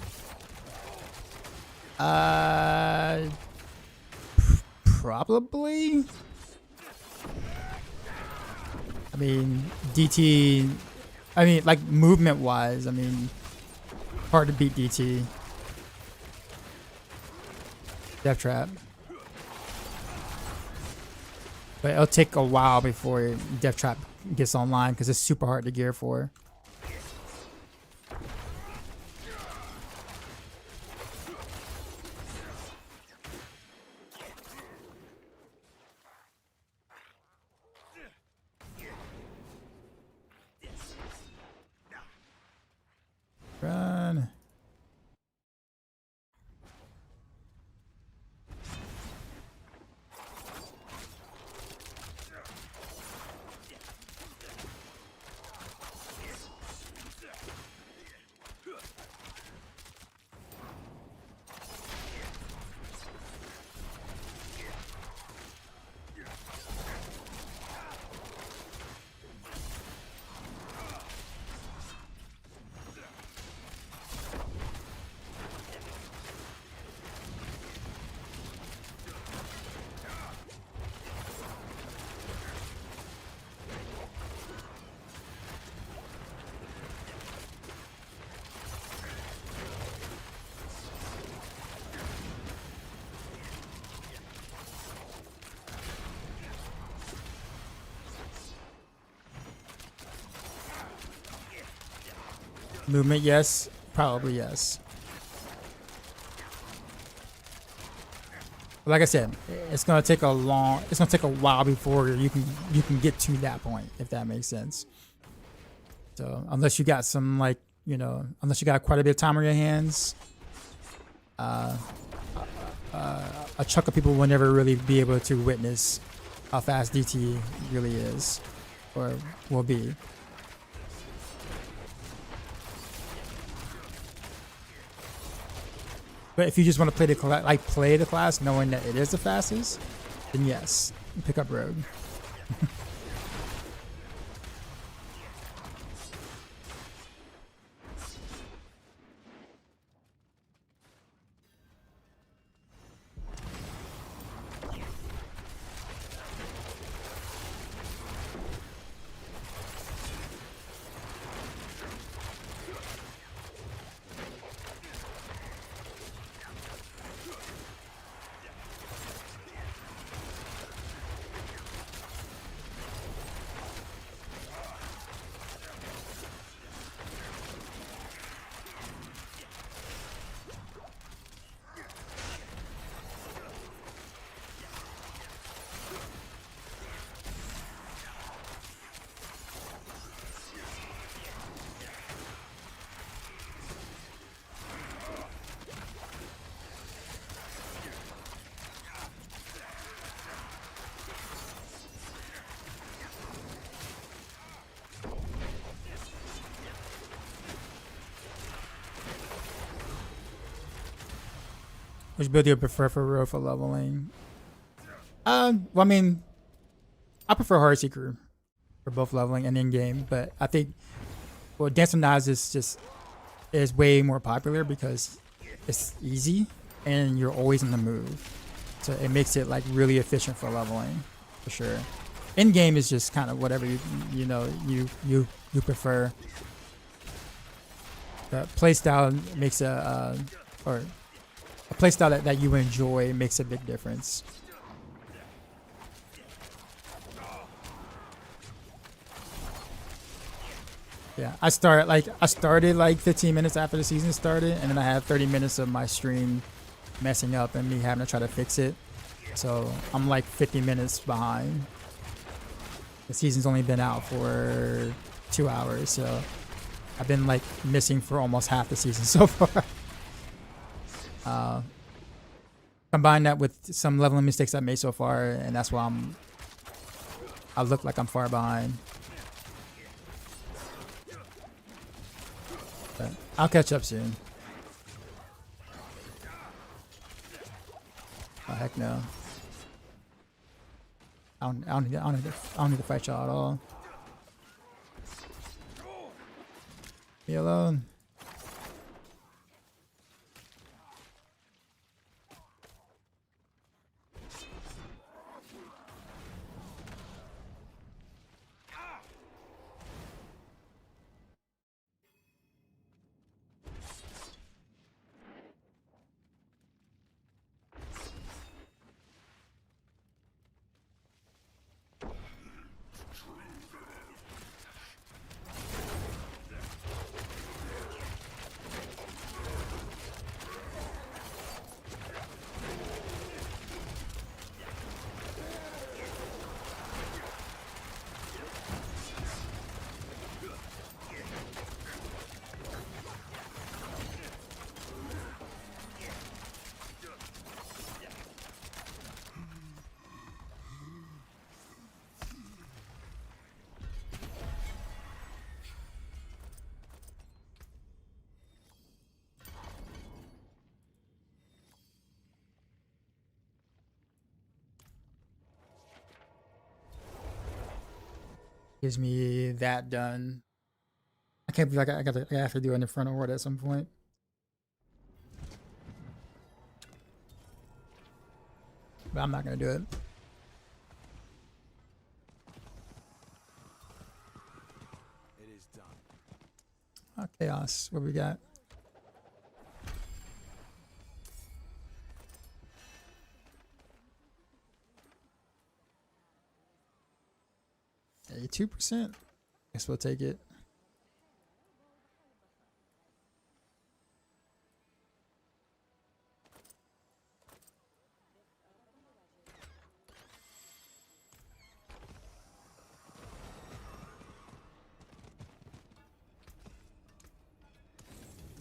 Probably. I mean, DT. I mean, like movement wise, I mean, hard to beat DT. Death Trap. But it'll take a while before Death Trap gets online because it's super hard to gear for. Run. Movement, yes. Probably yes. Like I said, it's gonna take a while before you can get to that point, if that makes sense. So unless you got some unless you got quite a bit of time on your hands, a chunk of people will never really be able to witness how fast DT really is, or will be. But if you just want to play the class knowing that it is the fastest, then yes, pick up Rogue. Which build do you prefer for Rogue for leveling? Well, I mean, I prefer Heartseeker for both leveling and in game, but I think Dance of Knives is way more popular because it's easy and you're always in the move, so it makes it like really efficient for leveling, for sure. In game is just kind of whatever you prefer. The playstyle makes or a playstyle that you enjoy makes a big difference. Yeah, I started like 15 minutes after the season started, and then I had 30 minutes of my stream messing up and me having to try to fix it. So I'm like 50 minutes behind. The season's only been out for 2 hours, so I've been like missing for almost half the season so far. Combine that with some leveling mistakes I made so far, and that's why I look like I'm far behind. But I'll catch up soon. Oh heck no! I don't need to fight y'all at all. Leave me alone. Gives me that done. I can't believe I have to do it in the front order at some point. But I'm not gonna do it. It is done. Oh, chaos. What we got? Hey, 2%. Guess we'll take it.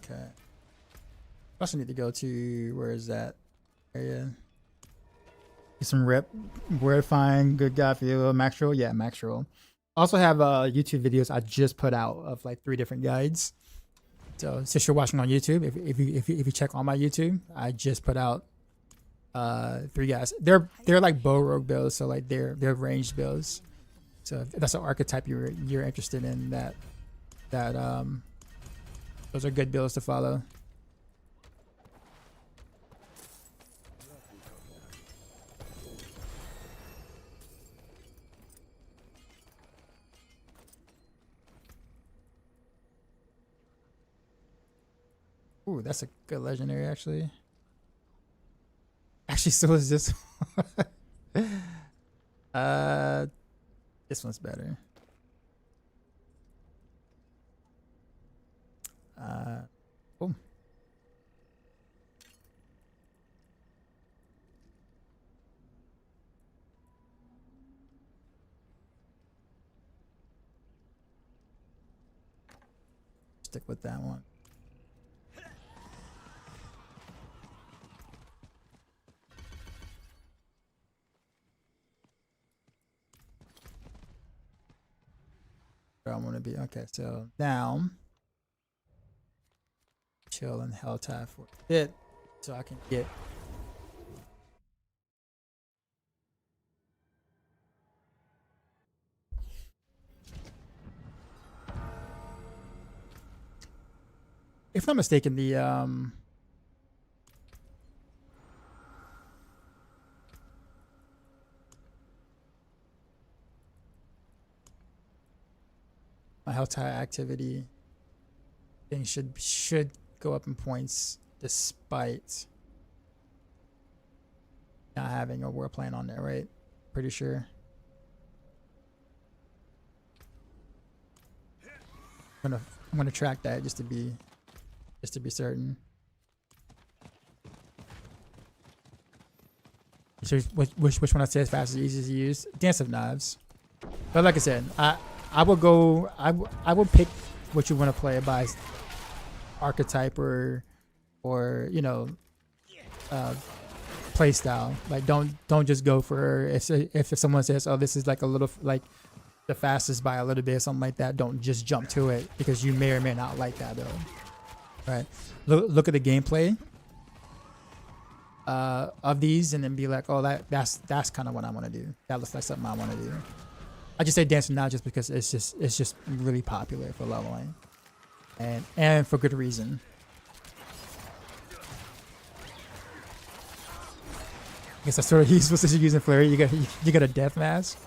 Okay. Also need to go to, where is that area? Get some rep. Where to find good guy for you, max roll? Yeah, max roll. Also have YouTube videos I just put out of like 3 different guides. So since you're watching on YouTube, if you check on my YouTube, I just put out 3 guys. They're like bow rogue builds, so like they're ranged builds. So if that's an archetype you're interested in, that those are good builds to follow. Ooh, that's a good legendary actually. Actually, so is this one. This one's better. Cool. Stick with that one. Where I want to be. Okay, so now chill and hell tap for a bit so I can get if I'm not mistaken, the My health tie activity thing should go up in points despite not having a war plan on there, right? Pretty sure. I'm gonna track that just to be certain. So which one I say is fast and easy to use? Dance of Knives. But like I said, I will go. I will pick what you want to play by archetype or you know play style. Like don't just go for if someone says, oh, this is like a little like the fastest by a little bit or something like that, don't just jump to it because you may or may not like that though. Right? Look at the gameplay of these and then be like, oh, that's kind of what I want to do. That looks like something I want to do. I just say dancing now just because it's just really popular for leveling, and for good reason. I guess that's sort of he's supposed to be using flurry. You got a death mask.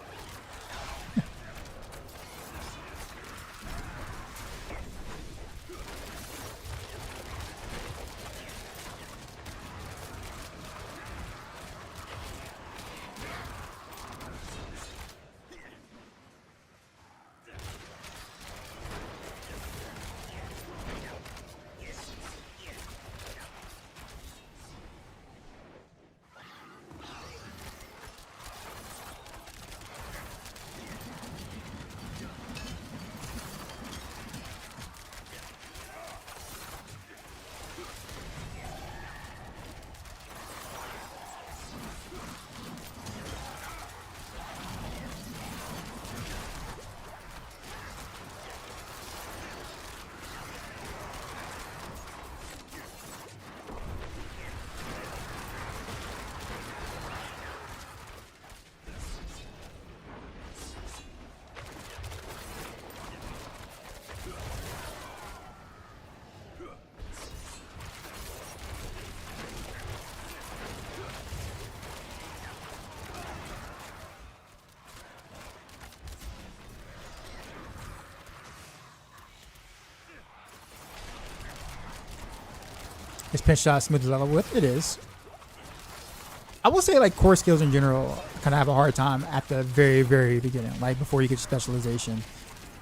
Is pinch shot smooth to level with? It is. I will say like core skills in general kind of have a hard time at the very beginning, like before you get specialization.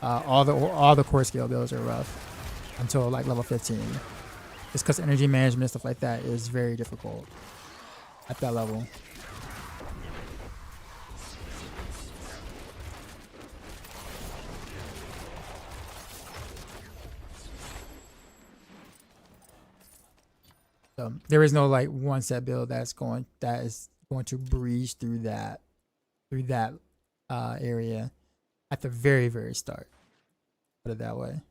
All the core skill builds are rough until like level 15. Just because energy management stuff like that is very difficult at that level. So there is no like one set build that is going to breeze through that area at the very start. Put it that way.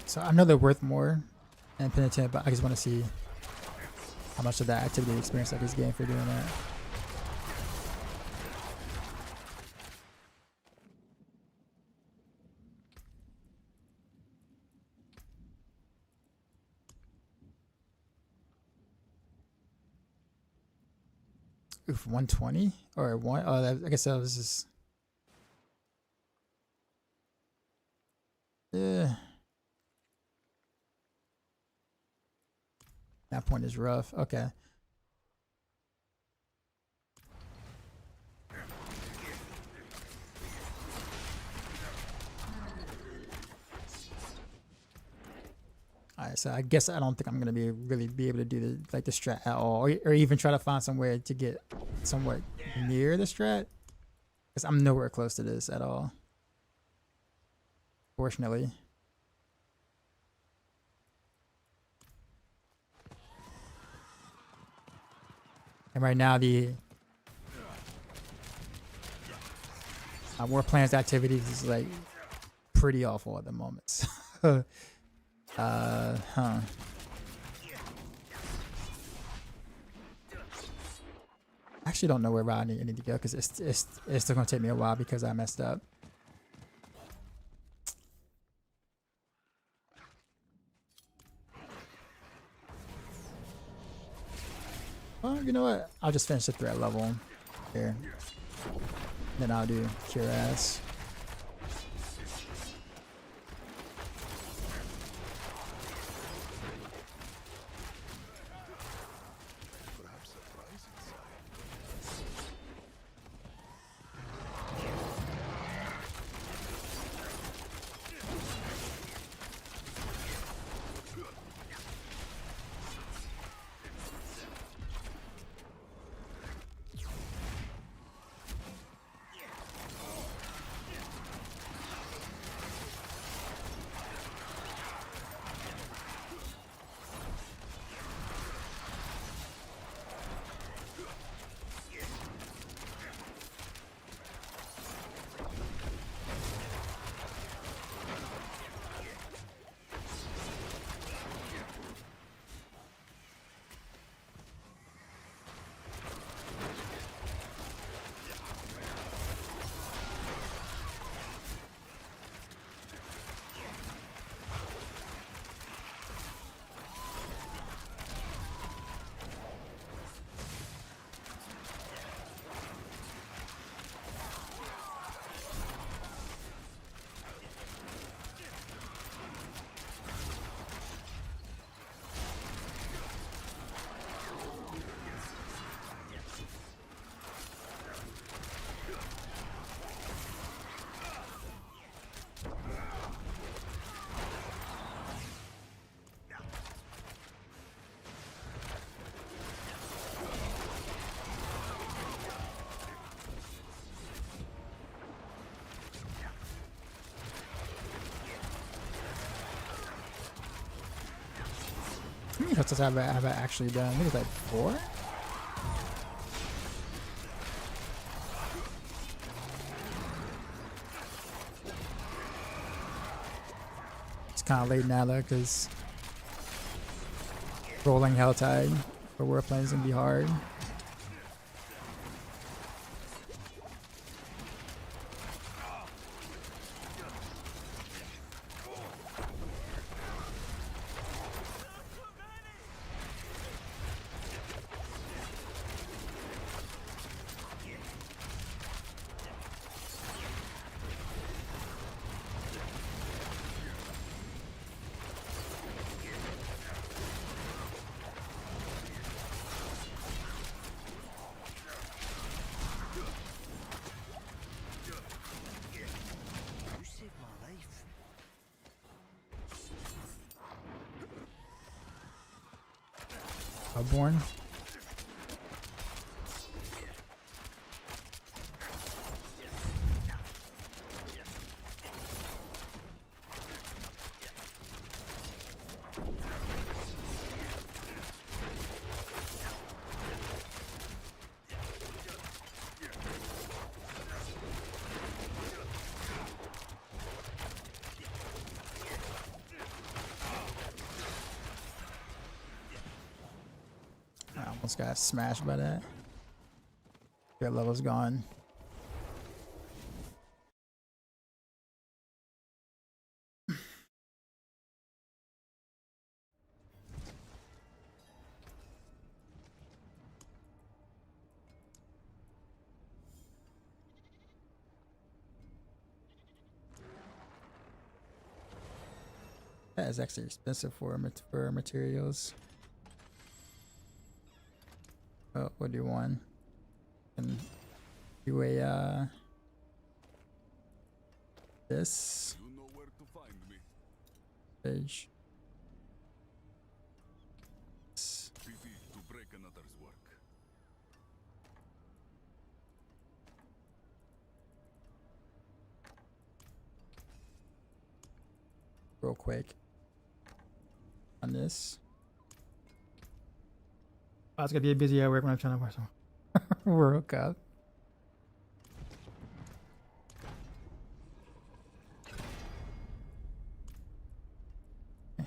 So I know they're worth more and penitent, but I just want to see how much of that activity experience I just gained for doing that. Oof, 120 or one? Oh, I guess that was just. Yeah. That point is rough. Okay. high, so I guess I don't think I'm gonna really be able to do the strat at all, or even try to find somewhere to get somewhat near the strat, because I'm nowhere close to this at all, fortunately. And right now the war plans activities is like pretty awful at the moment. Huh. I actually don't know where I need to go because it's still gonna take me a while because I messed up. Well, you know what? I'll just finish the threat level here. Then I'll do cure ass. Perhaps a prize inside. How many hits have I actually done? I think it's like 4? It's kind of late now though, because rolling Helltide for war planes is gonna be hard. You saved my life. Bloodborne. I almost got smashed by that. Their level's gone. That is actually expensive for materials. Oh, we'll do one. And do a this You know where to find me. page. real quick on this. Oh, it's gonna be busy at work when I'm trying to watch some World Cup. I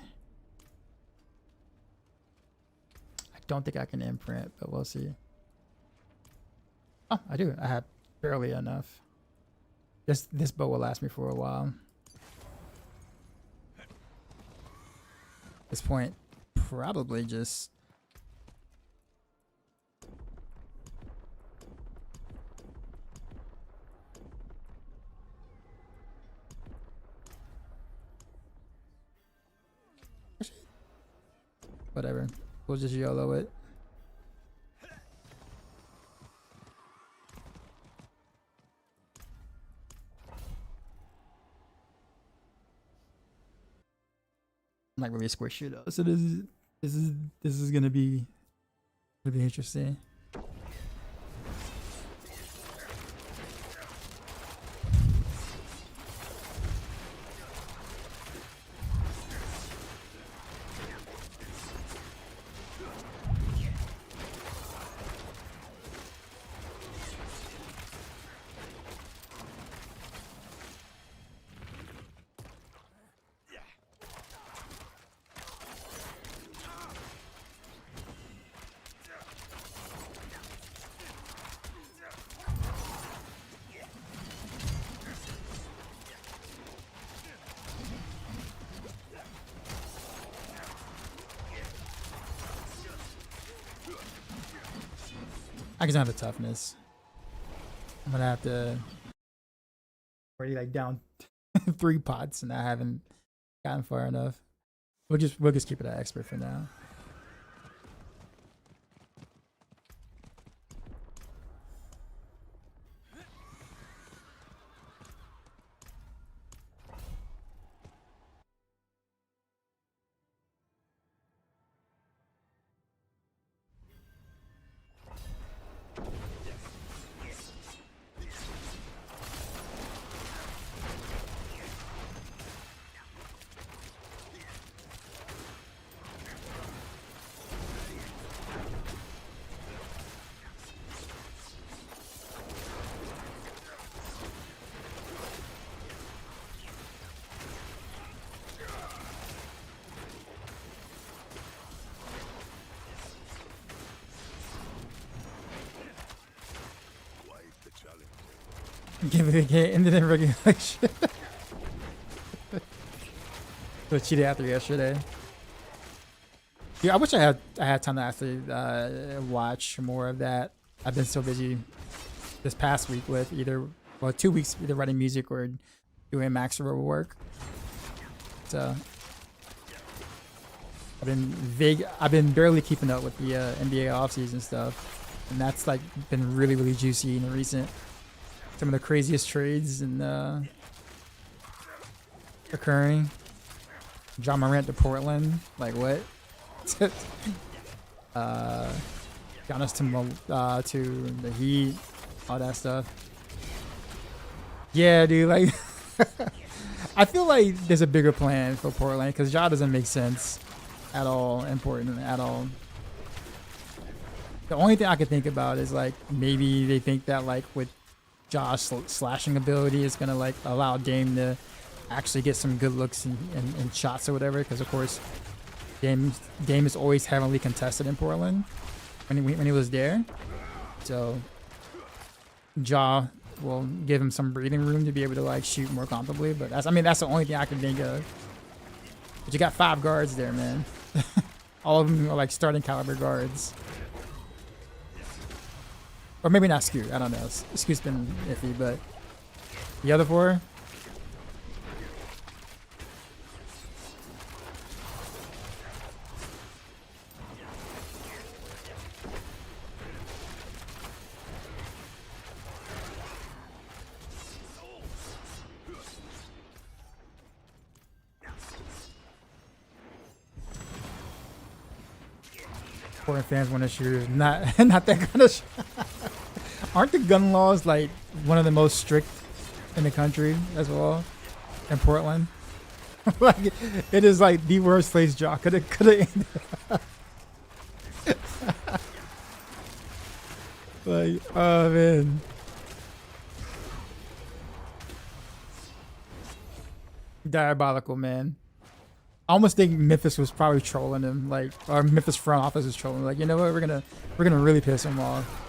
don't think I can imprint, but we'll see. Oh, I do. I have barely enough. This bow will last me for a while. At this point, probably just whatever. We'll just YOLO it. I'm not really squishy though, so this is gonna be interesting. I just don't have the toughness. I'm gonna have to already like down 3 pots and I haven't gotten far enough. We'll just keep it at expert for now. Give it a game and then regulation. So cheated after yesterday. Yeah, I wish I had time to actually watch more of that. I've been so busy this past week with 2 weeks either writing music or doing max row work. So I've been barely keeping up with the NBA offseason stuff, and that's like been really juicy in the recent. Some of the craziest trades and occurring. John Morant to Portland, like what? Giannis to the Heat, all that stuff. Yeah, dude. Like, I feel like there's a bigger plan for Portland because Ja doesn't make sense at all in Portland at all. The only thing I could think about is like maybe they think that like with Josh slashing ability is gonna like allow Dame to actually get some good looks and shots or whatever, because of course Dame is always heavily contested in Portland when he was there, so Ja will give him some breathing room to be able to like shoot more comfortably. But that's the only thing I can think of. But you got 5 guards there, man. All of them are like starting caliber guards. Or maybe not Scoot. I don't know. Scoot's been iffy, but the other 4. Portland fans want to shoot. Not that kind of shot. Aren't the gun laws like one of the most strict in the country as well in Portland? Like it is like the worst place draw. Could have like, oh man. Diabolical, man. I almost think Memphis was probably trolling him, like, or Memphis front office is trolling. Like, you know what? We're gonna really piss him off.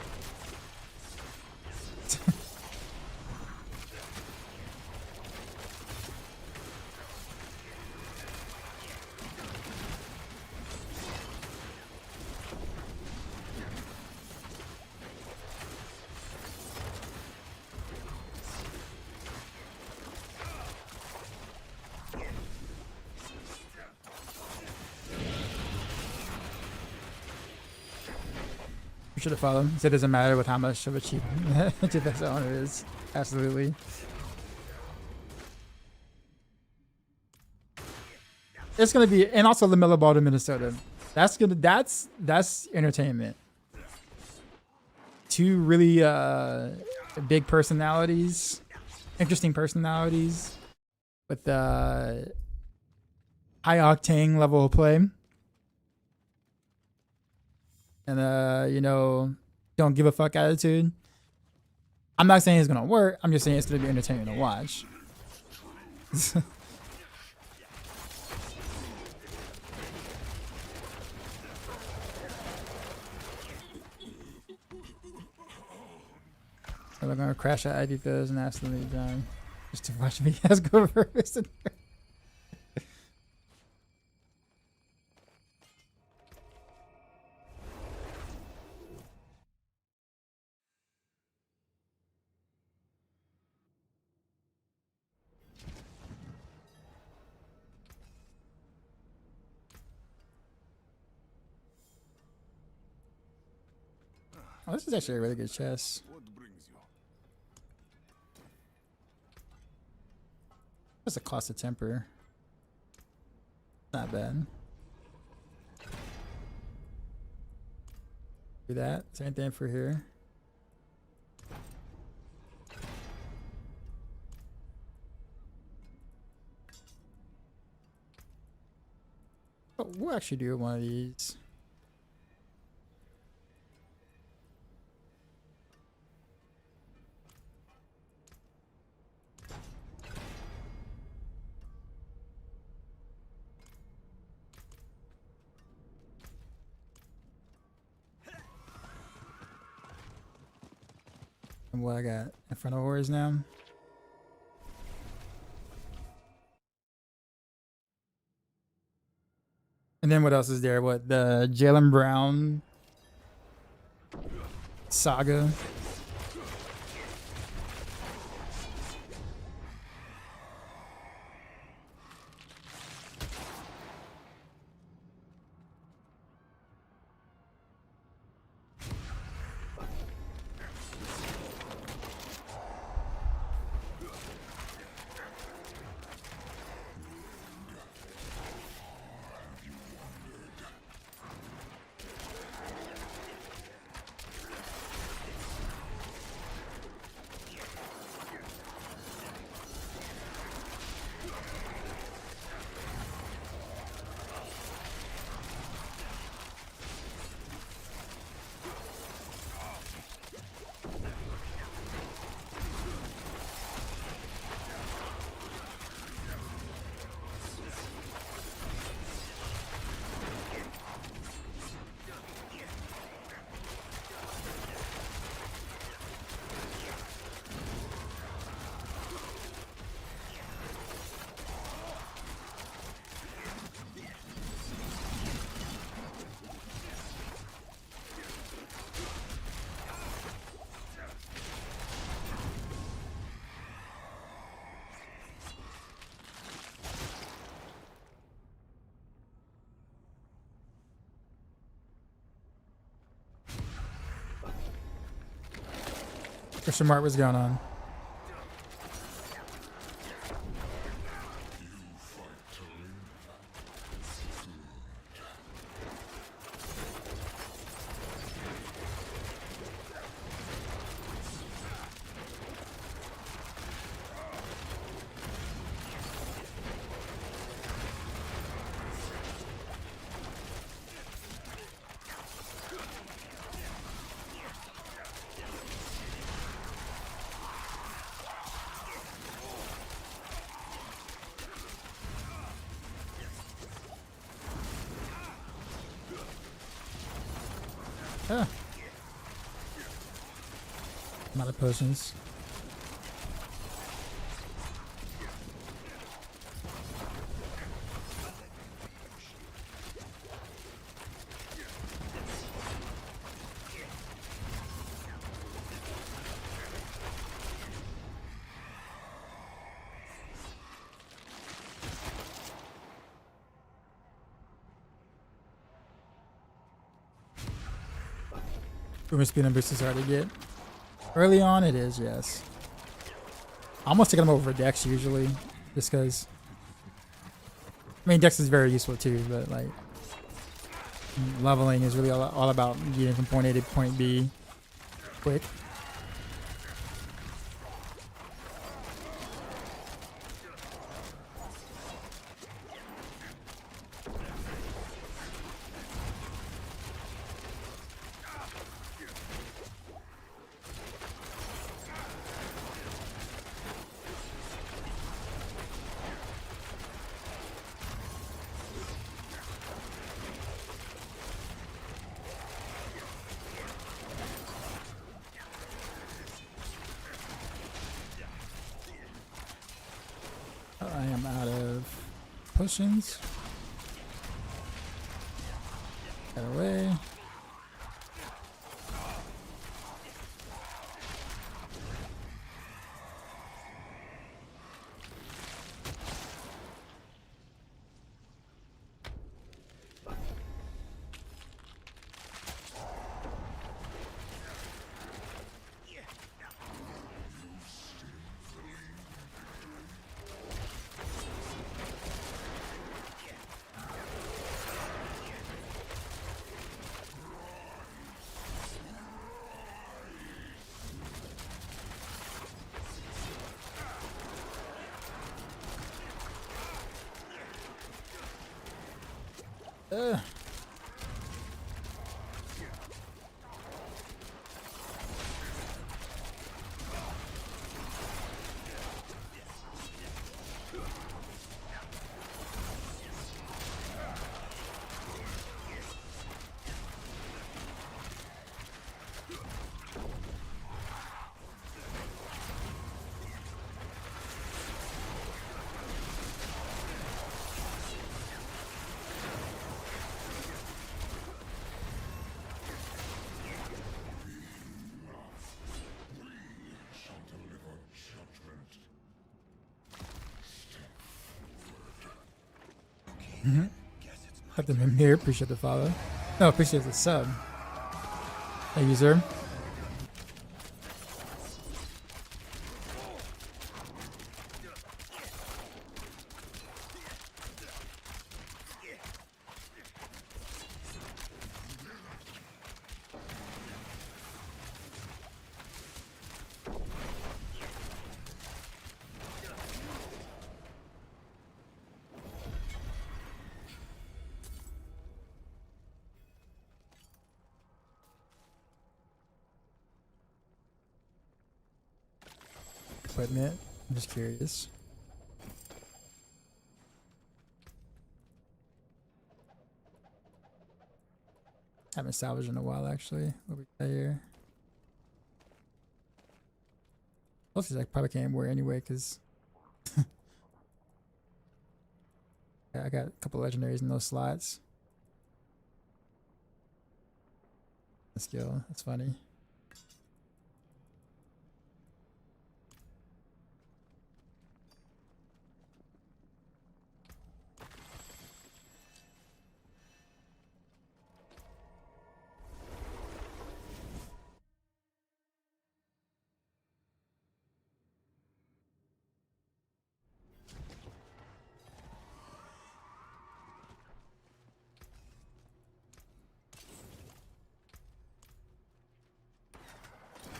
We should have followed him. He said it doesn't matter with how much of a cheap defense owner is. Absolutely. It's gonna be, and also the Miller Ball to Minnesota. That's entertainment. Two really big personalities, interesting personalities with high octane level of play. And you know, don't give a fuck attitude. I'm not saying it's gonna work. I'm just saying it's gonna be entertaining to watch. So they're gonna crash at Ivy Fizz and absolutely done. Just to watch me guys go first. Oh, this is actually a really good chess. What brings you? That's a cost of temper. Not bad. Do that. Same thing for here. Oh, we'll actually do one of these. And what I got in front of Horrors now. And then what else is there? What, the Jalen Brown saga? Christian Mark, what's going on? Ah. I'm out of potions. Movement speed and boost is hard to get. Early on, it is, yes. I almost take them over Dex usually, just because. I mean, Dex is very useful too, but like leveling is really all about getting from point A to point B quick. I am out of potions. Get away. Ugh. Have them in here. Appreciate the follow. No, appreciate the sub. Thank you, sir. Equipment. I'm just curious. Haven't salvaged in a while, actually. What we got here? Most of these I probably can't wear anyway, because I got a couple legendaries in those slots. Skill. That's funny.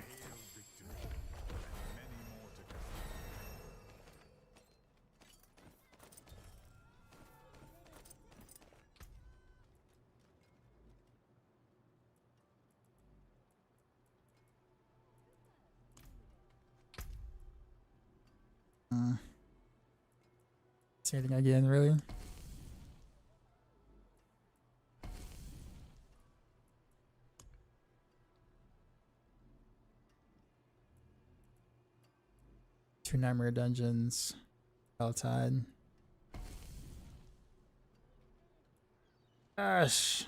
Hail victory. Many more to come. See anything again, really? 2 nightmare dungeons. Helltide. Gosh.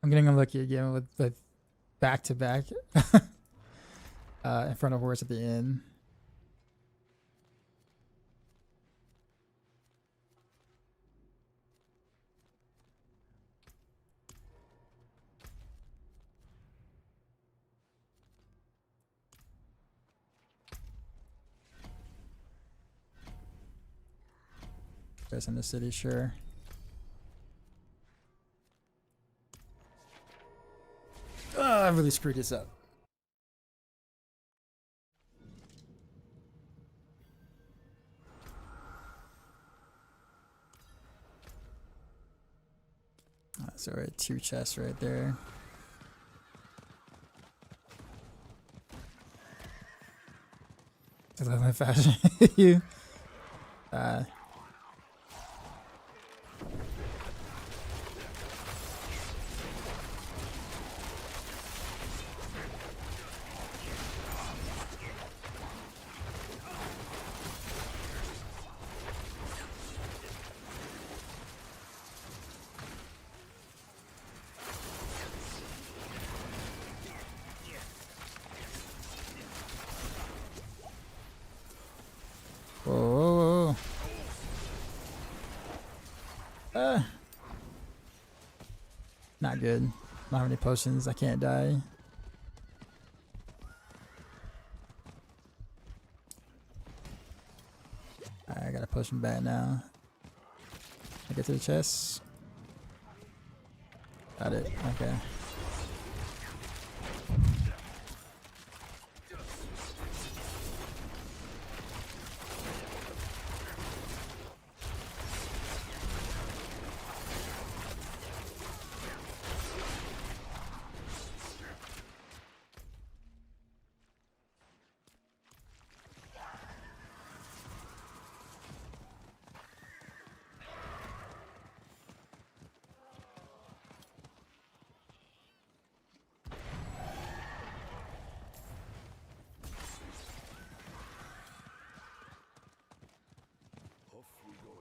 I'm getting unlucky again with the back-to-back in front of horse at the end. Guys in the city, sure. I really screwed this up. That's alright, 2 chests right there. I love my fashion. You. Whoa, whoa, whoa. Not good. Not have any potions. I can't die. I got a potion back now. I get to the chest. Got it. Okay. Off we go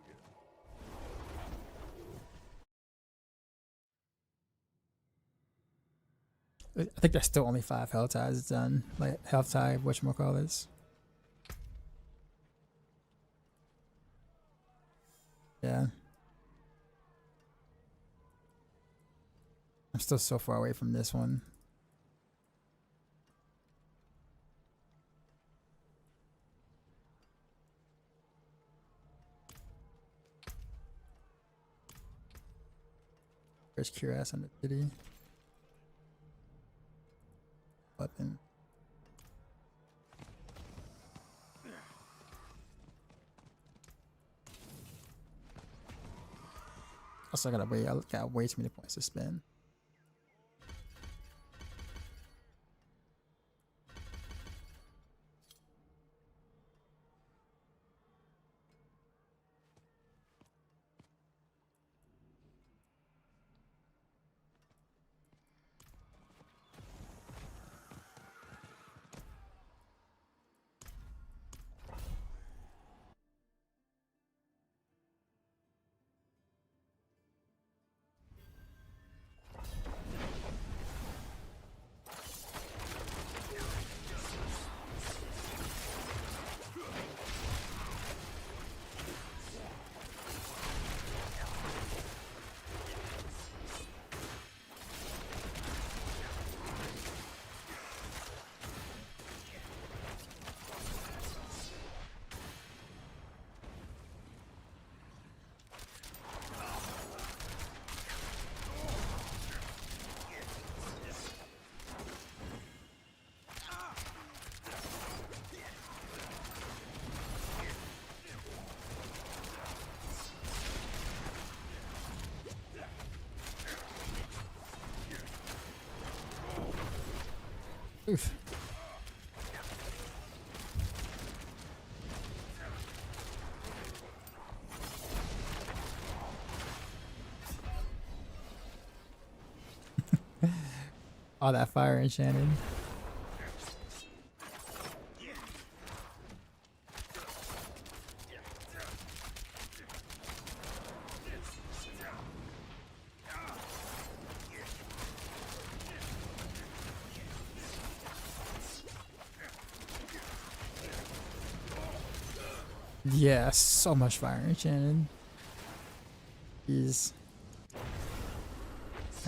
again. I think there's still only 5 health ties done. Like health tie, whatchamacallits. Yeah. I'm still so far away from this one. There's Cuirass on the city. Weapon. Also, I got way too many points to spend. Oof. All that fire enchanted. Yeah, so much fire enchanted. Jeez.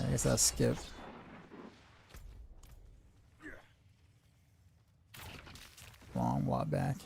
I guess I'll skip. Long walk back.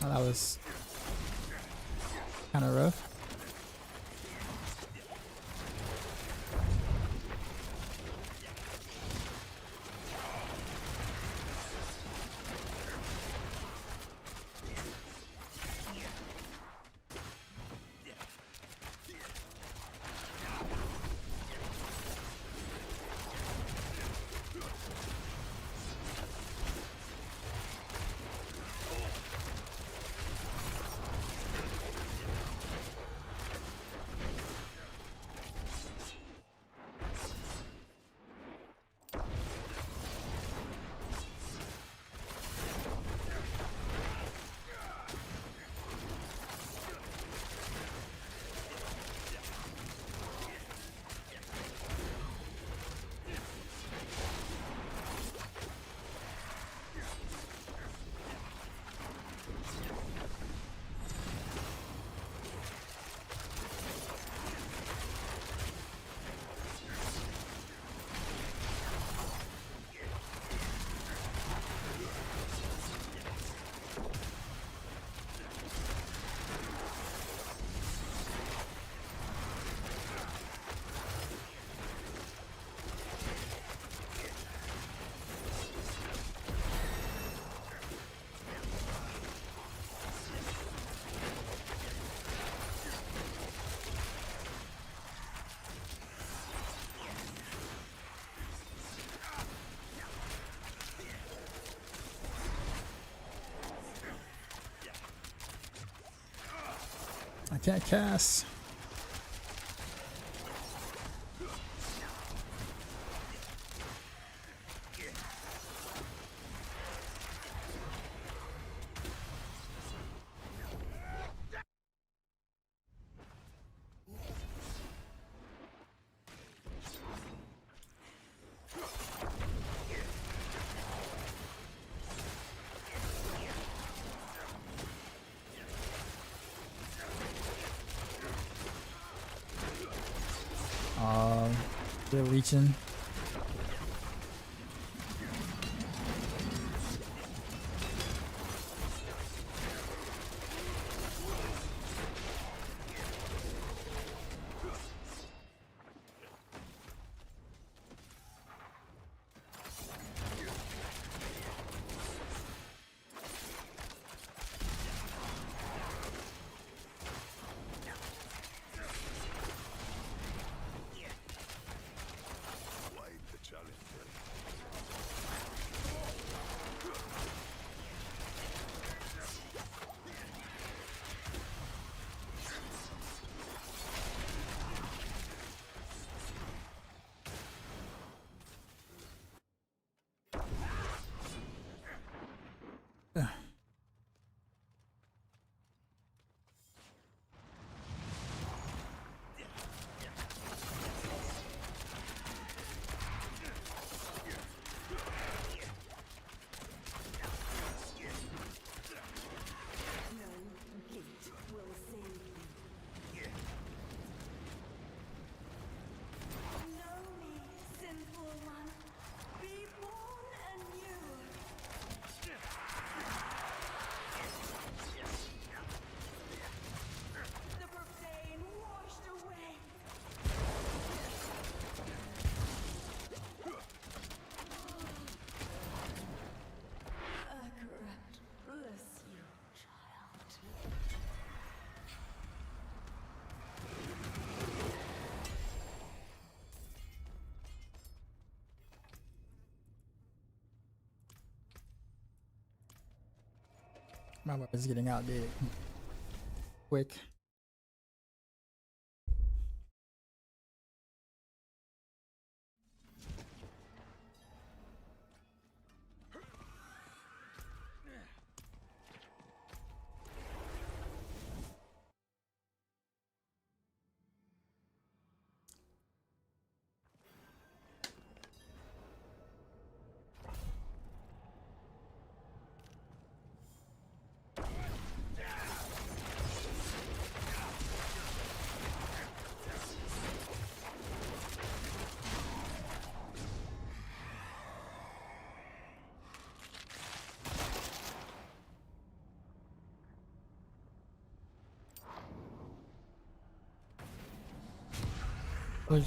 Oh, that was kind of rough. I can't cast. They're reaching. My weapon's getting outdated quick.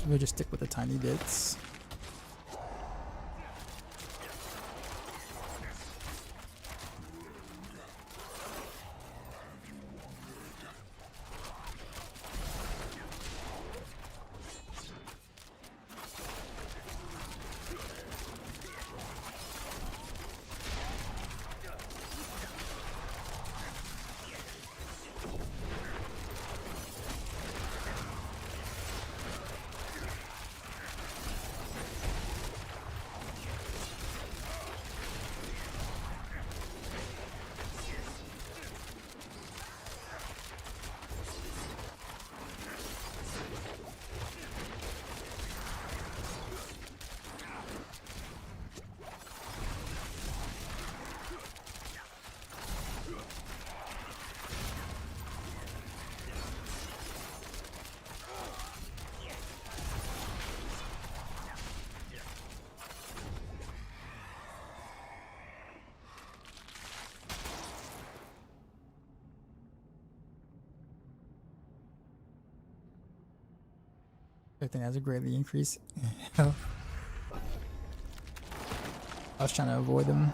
We'll just stick with the tiny bits. I think that's a greatly increased health. I was trying to avoid them.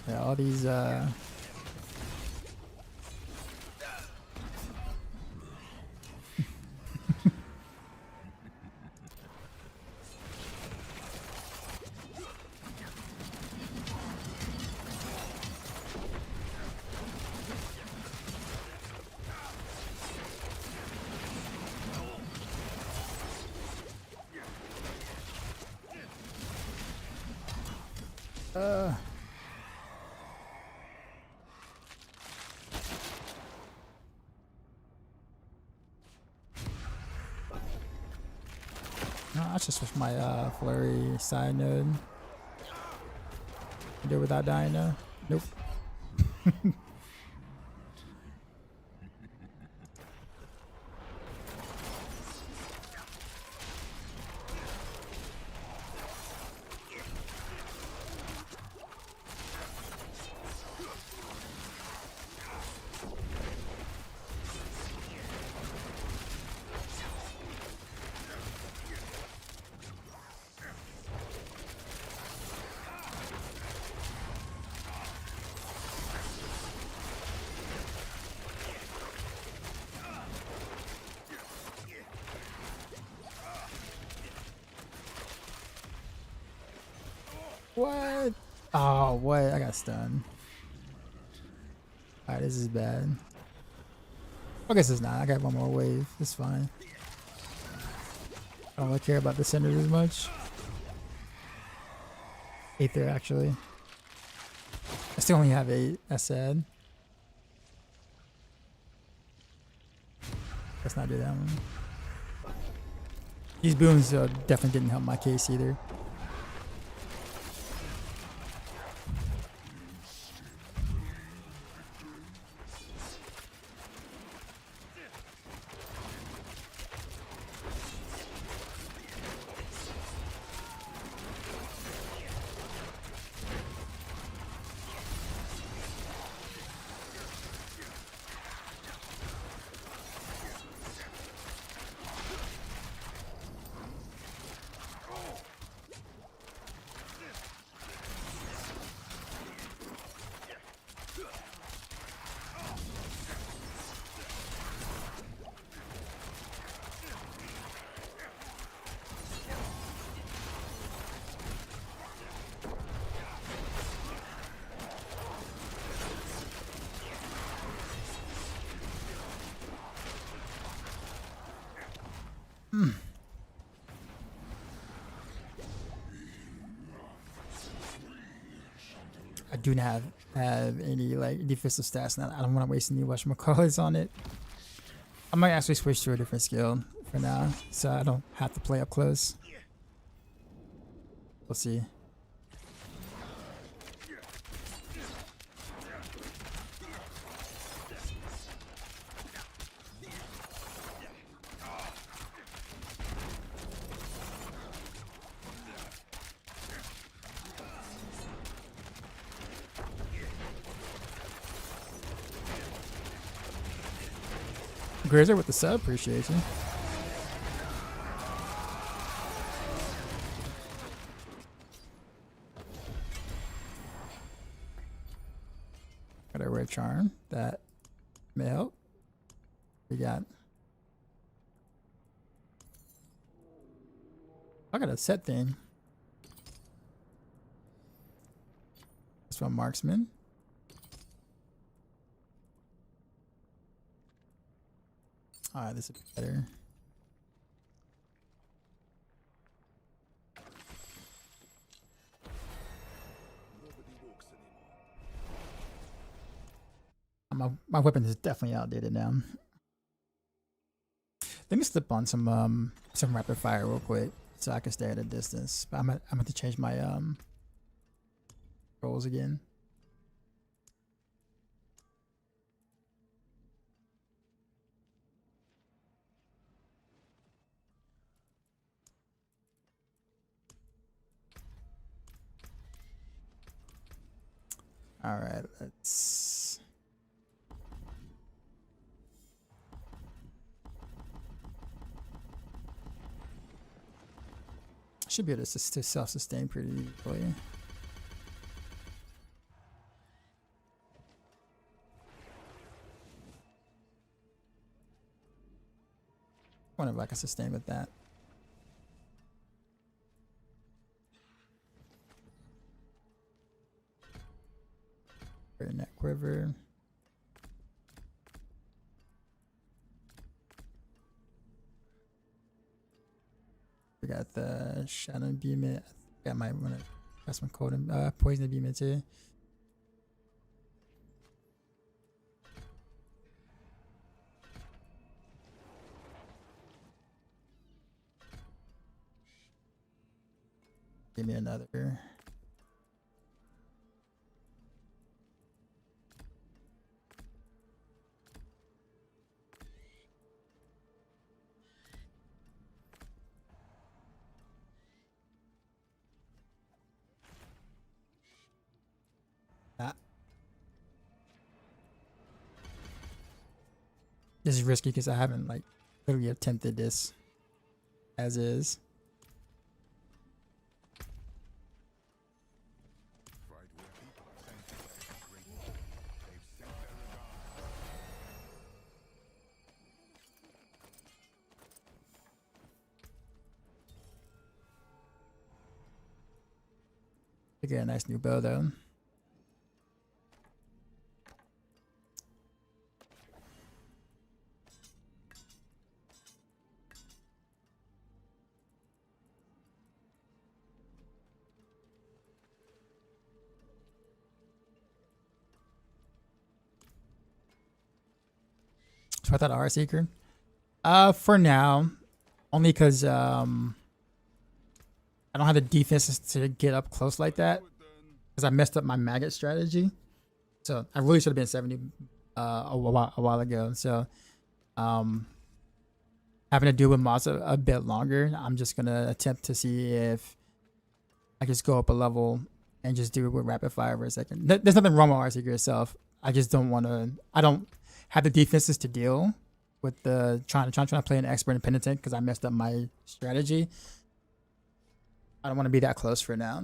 Yeah, all these no, I should switch my flurry side node. Do it without dying though. Nope. What? Oh, what? I got stunned. Alright, this is bad. I guess it's not. I got one more wave. It's fine. I don't really care about the centers as much. Aether, actually. I still only have 8. That's sad. Let's not do that one. These boons definitely didn't help my case either. I do not have any like defensive stats now. I don't want to waste any whatchamacallits on it. I might actually switch to a different skill for now, so I don't have to play up close. We'll see. Grazer with the sub, appreciate you. Got a rare charm that may help. We got. I got a set thing. This one marksman. Alright, this is better. My weapon is definitely outdated now. Let me slip on some rapid fire real quick so I can stay at a distance. But I'm going to change my rolls again. All right, let's. Should be able to self-sustain pretty easily. Wonder if I can sustain with that. Neck quiver. We got the shadow beam it. I might want to got some cold and poison beam it too. Give me another. This is risky because I haven't like literally attempted this as is. I get a nice new bow though. So I thought Heartseeker. For now, only because I don't have the defenses to get up close like that, because I messed up my maggot strategy. So I really should have been 70 a while ago. So having to deal with mods a bit longer, I'm just gonna attempt to see if I just go up a level and just do it with rapid fire for a second. There's nothing wrong with Heartseeker itself. I just don't want to. I don't have the defenses to deal with the trying to play an expert and penitent because I messed up my strategy. I don't want to be that close for now.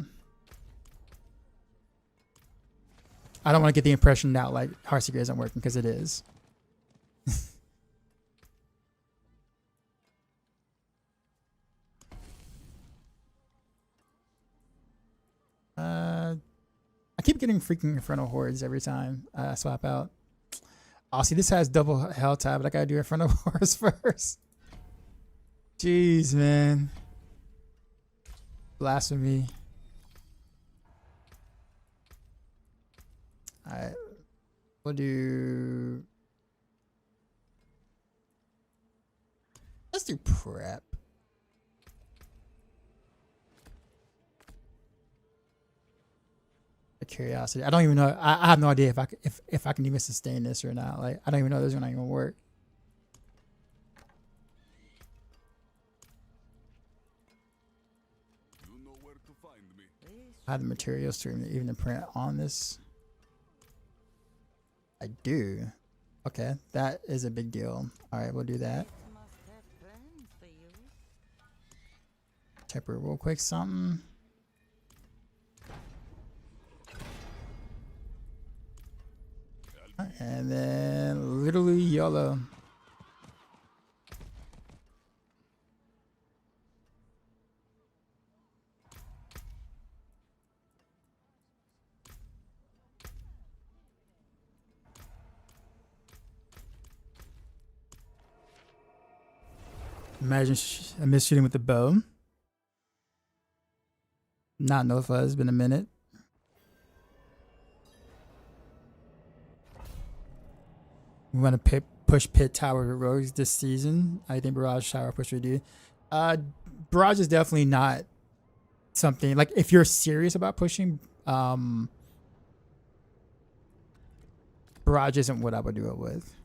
I don't want to get the impression now like Heartseeker isn't working, because it is. I keep getting freaking Infernal Hordes every time I swap out. Oh, see, this has double hell tab, but I gotta do Infernal Hordes first. Jeez, man. Blasphemy. Alright. We'll do... Let's do prep. A curiosity. I don't even know. I have no idea if I can even sustain this or not. Like, I don't even know if this is gonna even work. You know where to find me. I have the materials to even print on this. I do. Okay, that is a big deal. All right, we'll do that. Must have plans for you. Temper real quick something. And then literally YOLO. Imagine I miss shooting with the bow. Not no fuzz. It's been a minute. We want to push Pit Tower to Rogues this season. I think Barrage Tower push we do. Barrage is definitely not something like if you're serious about pushing. Barrage isn't what I would do it with.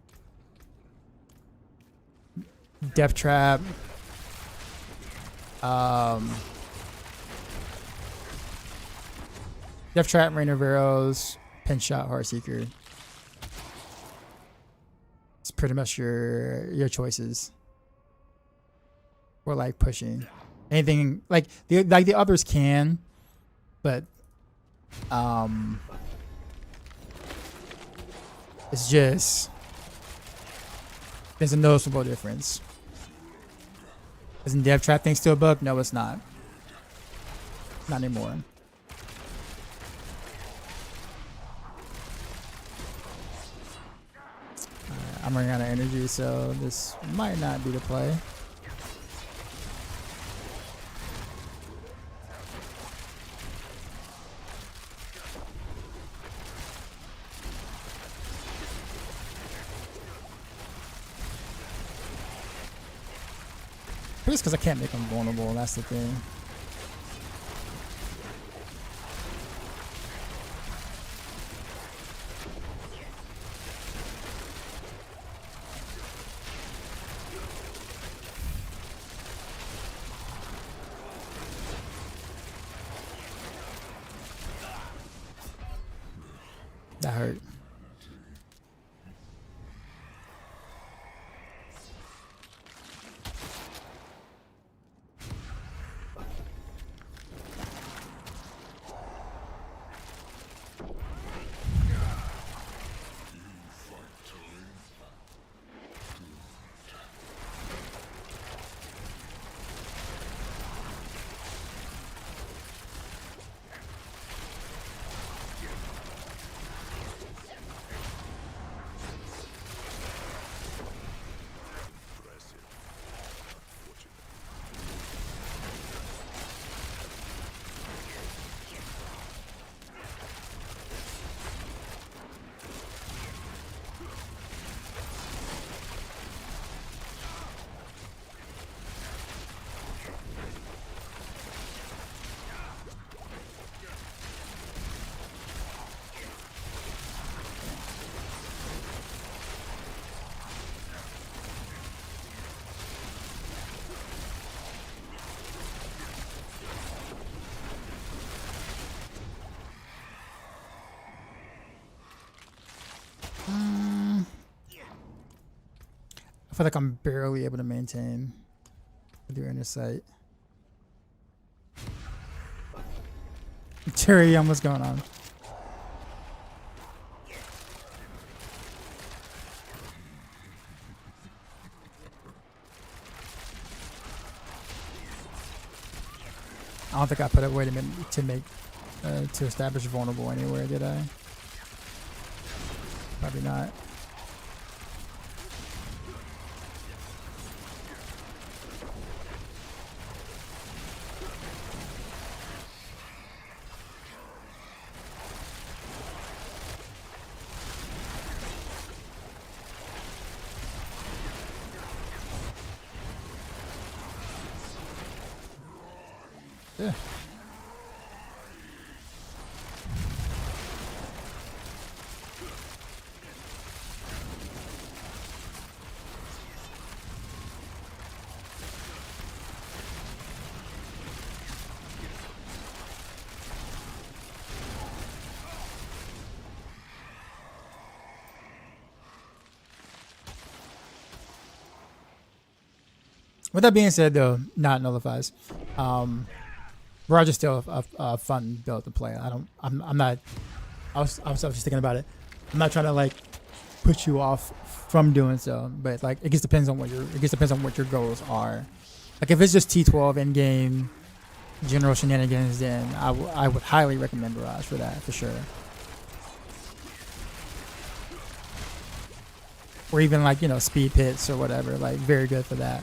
Death Trap. Death Trap, Rain of Arrows, Pin Shot, Heartseeker. It's pretty much your choices. Or like pushing. Anything like the others can, but it's just there's a noticeable difference. Isn't Death Trap thing still a bug? No, it's not. Not anymore. I'm running out of energy, so this might not be the play. But it's because I can't make them vulnerable, that's the thing. That hurt. I feel like I'm barely able to maintain with your inner sight. Terry, what's going on? I don't think I put a way to establish vulnerable anywhere, did I? Probably not. Yeah. With that being said, though, not nullifies. Barrage is still a fun build to play. I'm not. I was just thinking about it. I'm not trying to like put you off from doing so, but like it just depends on what your goals are. Like if it's just T12 in game general shenanigans, then I would highly recommend Barrage for that for sure. Or even like speed pits or whatever. Like very good for that.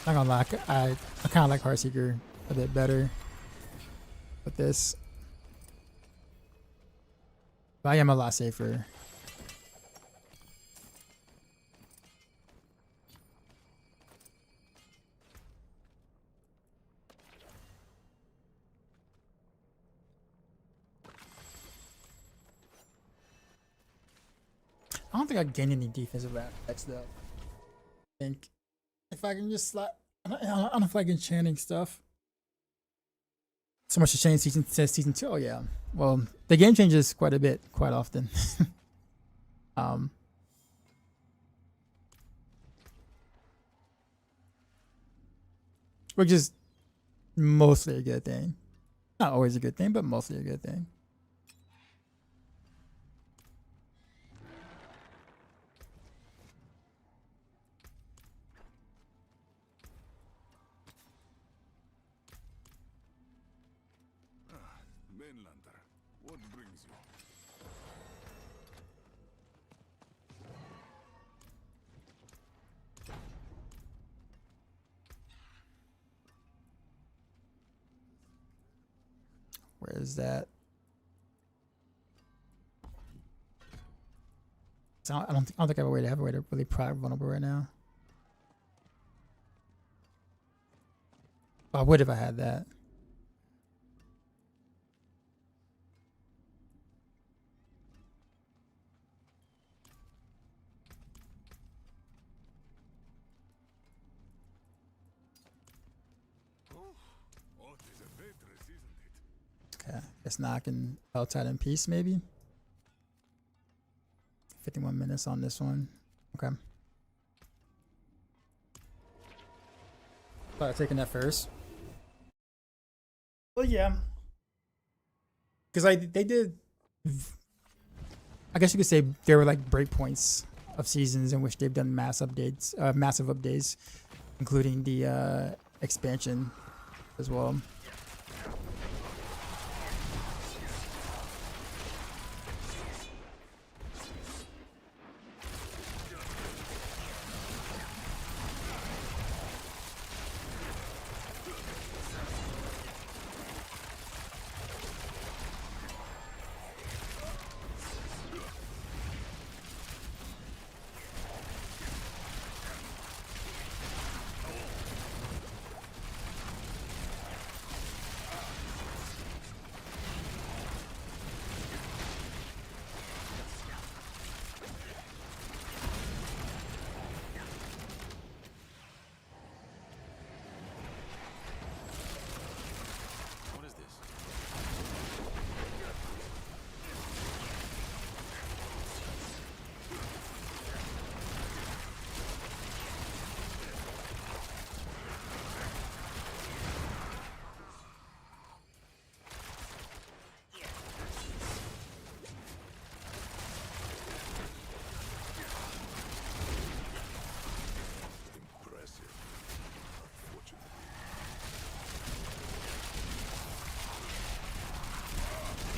Not gonna lie, I kind of like Heartseeker a bit better with this, but I am a lot safer. I don't think I gained any defensive aspects though. I think if I can just slap, I don't know if I can chanting stuff. So much to change season 2. Oh yeah. Well, the game changes quite a bit, quite often. Which is mostly a good thing. Not always a good thing, but mostly a good thing. Mainlander, what brings you? Where is that? So I don't think I have a way to really pry vulnerable right now. I would if I had that. Oh, it is a Beatrice, isn't it? Okay, guess now I can outside in peace maybe. 51 minutes on this one. Okay. Thought I'd taken that first. Well, yeah. Because they did. I guess you could say there were like breakpoints of seasons in which they've done massive updates, including the expansion as well.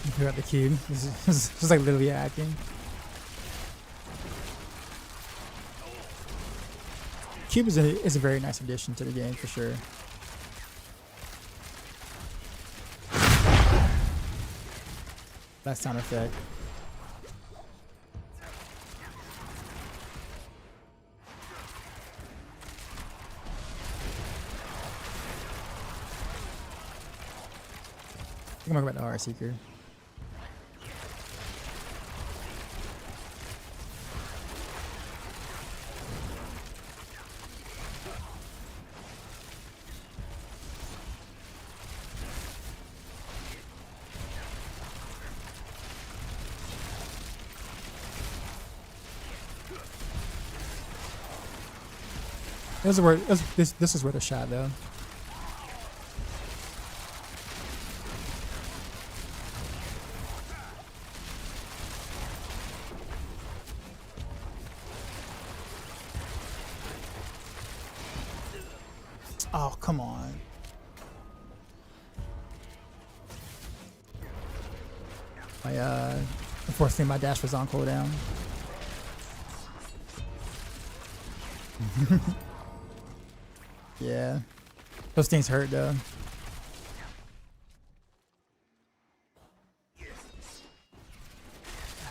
You got the cube. This is like literally hacking. Cube is a very nice addition to the game for sure. That sound effect. I'm gonna go back to Heartseeker. This is where this is where the shot though. Oh, come on. Unfortunately my dash was on cooldown. Yeah. Those things hurt though.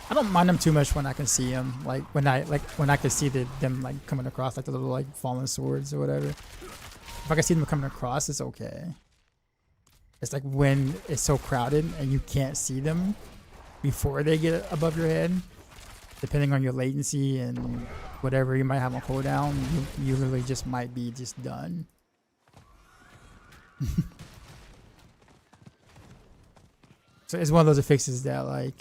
I don't mind them too much when I can see them. Like when I can see them like coming across like the little like fallen swords or whatever. If I can see them coming across, it's okay. It's like when it's so crowded and you can't see them before they get above your head, depending on your latency and whatever you might have on cooldown, you literally just might be just done. So it's one of those fixes that like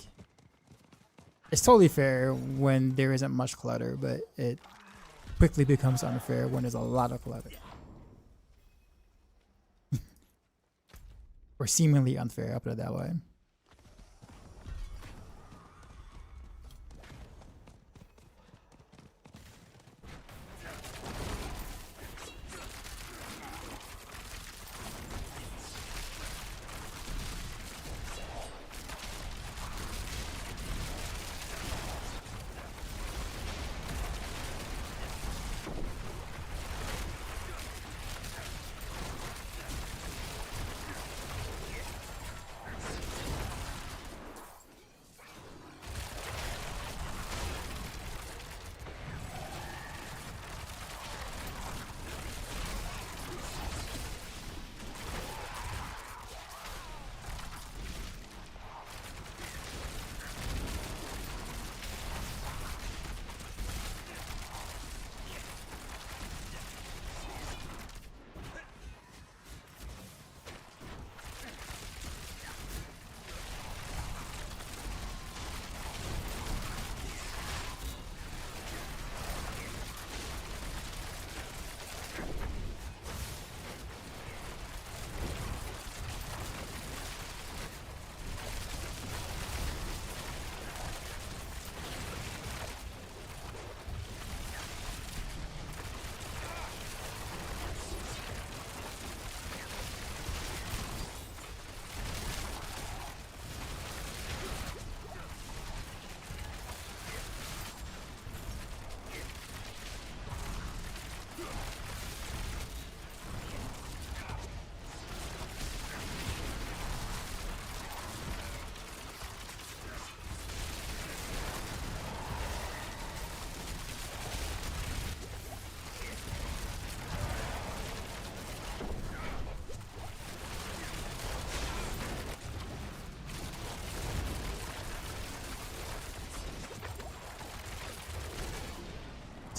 it's totally fair when there isn't much clutter, but it quickly becomes unfair when there's a lot of clutter. Or seemingly unfair, I'll put it that way.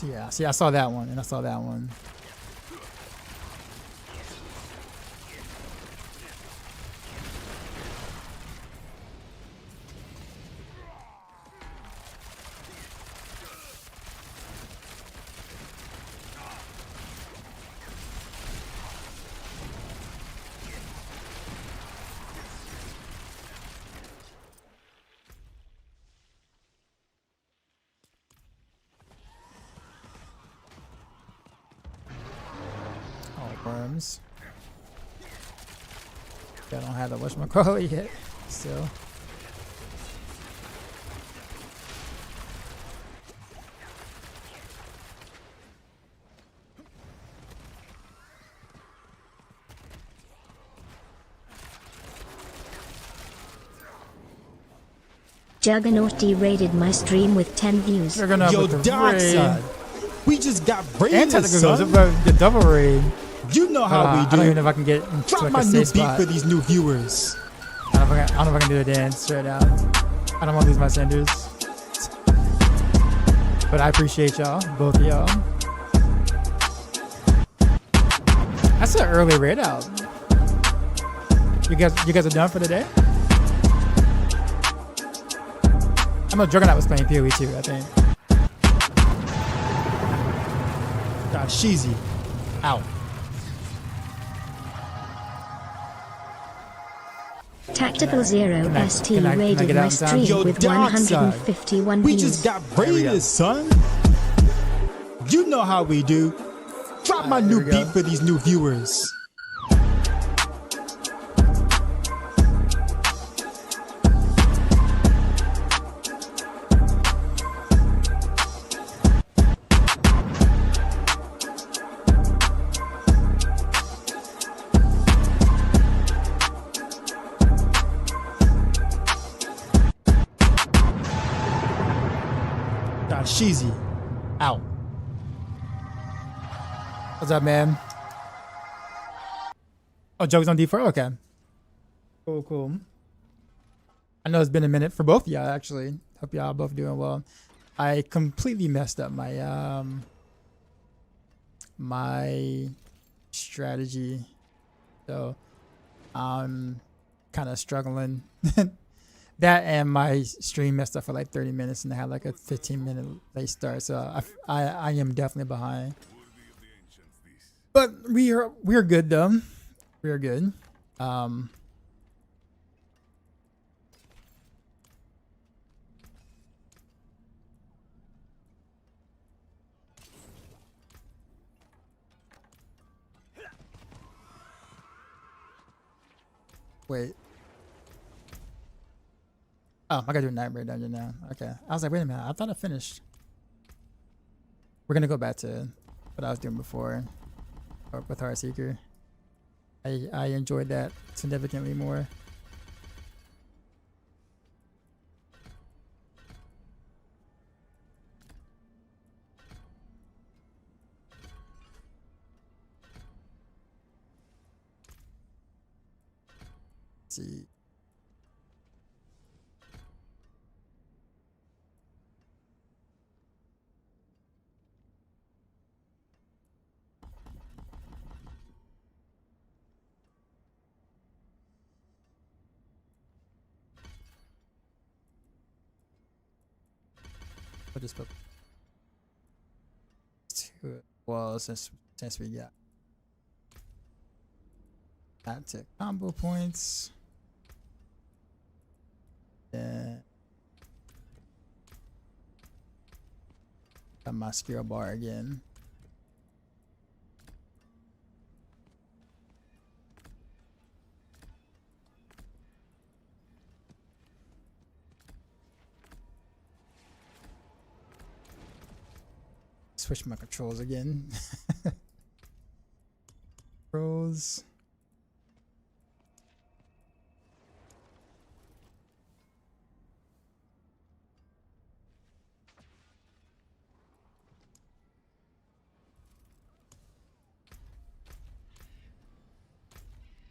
Yeah, see, I saw that one, and I saw that one. Worms. I don't have the whatchamacallit yet, still. Juggernaut raided my stream with 10 views. They're gonna Yo, with the dark raid. side. We just got And raided, technical goals, son. the double raid. You know how I we don't even do. know if I can get into Drop like my a new safe beat spot. for these new viewers. I don't know if I can do a dance right now. I don't want to lose my senders. But I appreciate y'all, both of y'all. That's an early raid out. You guys are done for the day? I know Juggernaut was playing PoE too, I think. God, Sheezy. Ow. Tactical Zero Can I- ST can I raided get my out in time? stream Yo, with dark side. 151 We views. just got we go. raided, son. You know how we do. Drop my Alright, new here we go. beat for these new viewers. God, Sheezy. Ow. What's up, man? Oh, Joke's on D4? Okay. Cool, cool. I know it's been a minute for both of y'all, actually. Hope y'all both doing well. I completely messed up my my strategy. So I'm kind of struggling. That and my stream messed up for like 30 minutes and I had like a 15-minute late start. So I am definitely behind. But we're good though. We're good. Wait. Oh, I gotta do a Nightmare Dungeon now. Okay. I was like, wait a minute. I thought I finished. We're gonna go back to what I was doing before with Heartseeker. I enjoyed that significantly more. Let's see. I'll just put two. Well, since we got that to combo points, then got my skill bar again. Switch my controls again. Controls.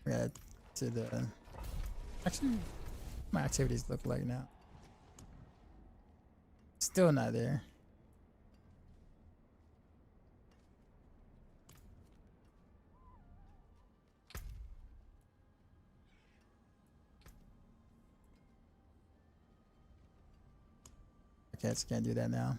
Yeah, to the actually my activities look like now. Still not there. Okay, so can't do that now.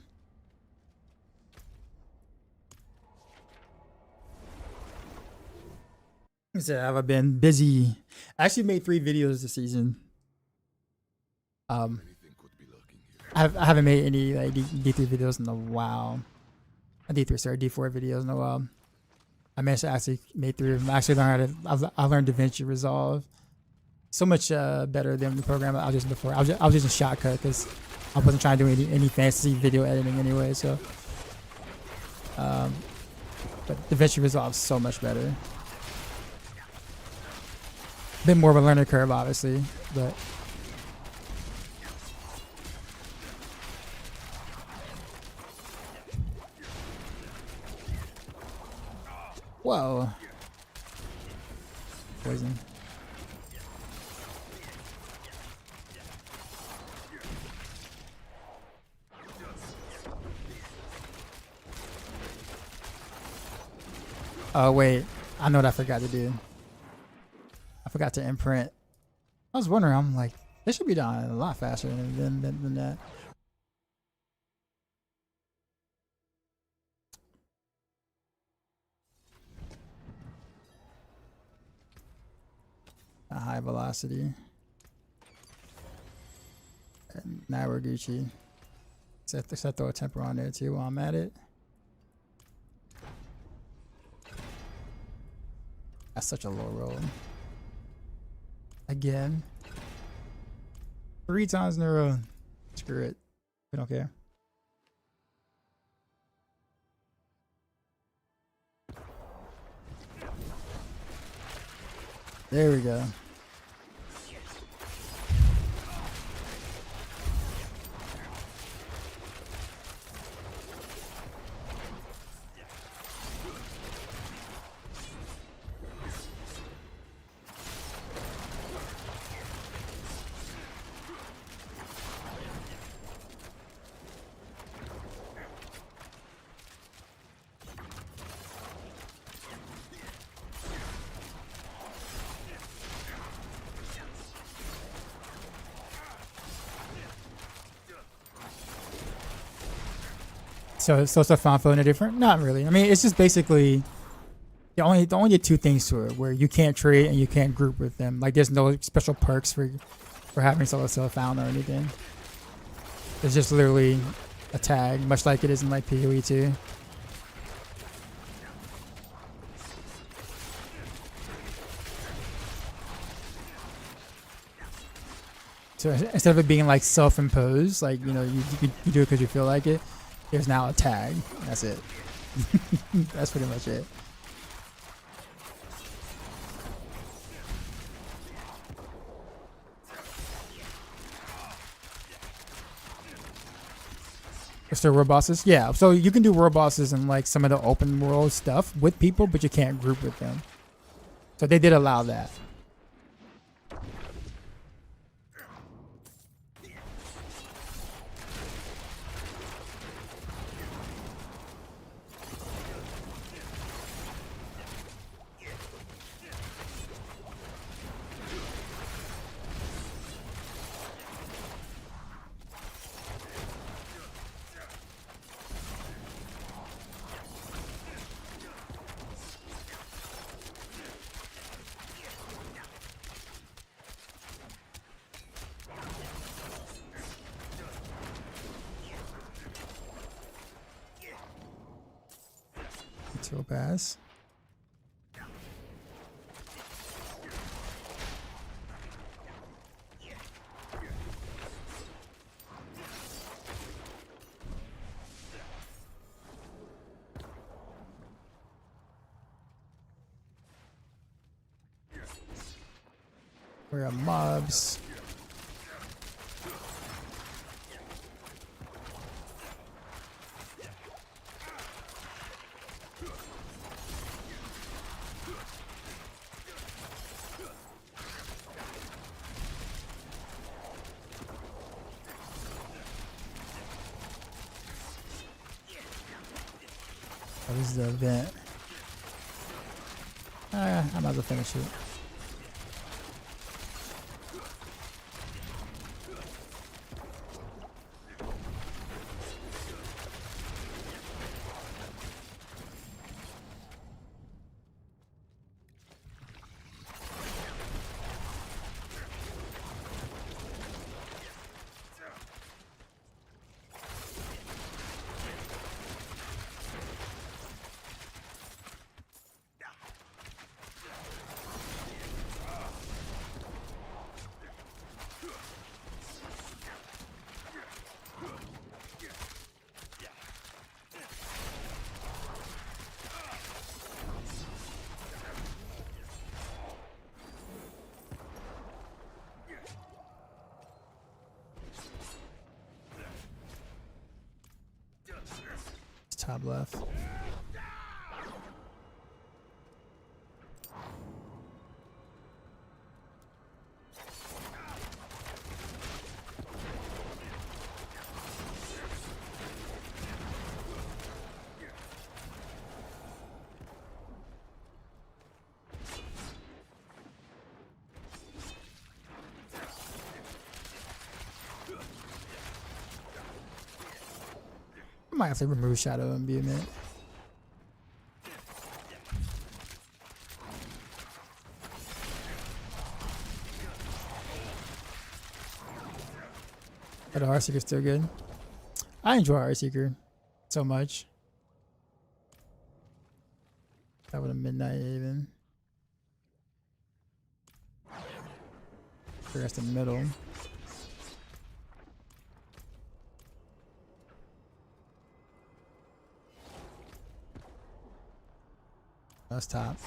I said, have I been busy? I actually made 3 videos this season. Anything could be lurking here. I haven't made any like D3 videos in a while. D4 videos in a while. I managed to actually make 3 of them. I actually learned I learned DaVinci Resolve. So much better than the program I was using before. I was using Shotcut because I wasn't trying to do any fancy video editing anyway. So, but DaVinci Resolve is so much better. Bit more of a learning curve, obviously, but Whoa. Poison. Oh wait, I know what I forgot to do. I forgot to imprint. I was wondering, I'm like, they should be done a lot faster than that. A high velocity. And now we're Gucci. Set throw a temper on there too while I'm at it. That's such a low roll. Again. 3 times in a row. Screw it. We don't care. There we go. So it's a found any different? Not really. I mean, it's just basically the only 2 things to it where you can't trade and you can't group with them. Like there's no special perks for having solo self found or anything. It's just literally a tag, much like it is in like PoE 2. So instead of it being like self-imposed, like you know you do it because you feel like it. There's now a tag. That's it. That's pretty much it. Is there world bosses? Yeah. So you can do world bosses and like some of the open world stuff with people, but you can't group with them. So they did allow that. Too bad. We're mobs. Oh, this is the event. I might as well finish it. Top left. might actually remove Shadow Imbuement. But the Heartseeker's still good. I enjoy Heartseeker so much. That would have Midnight even. That's the middle. That's top.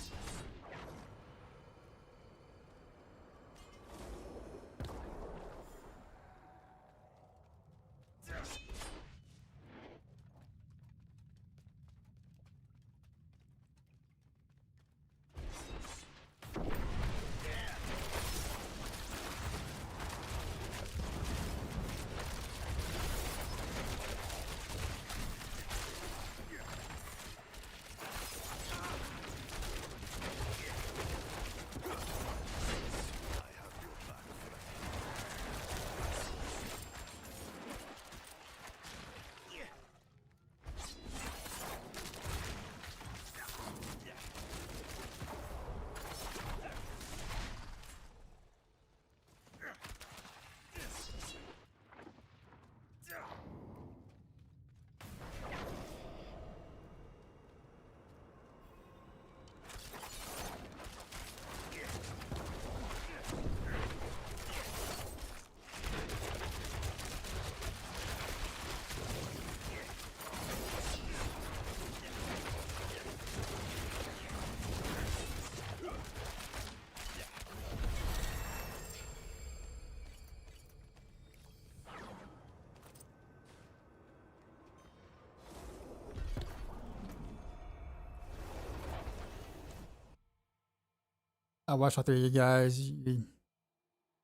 I watched all three of you guys. You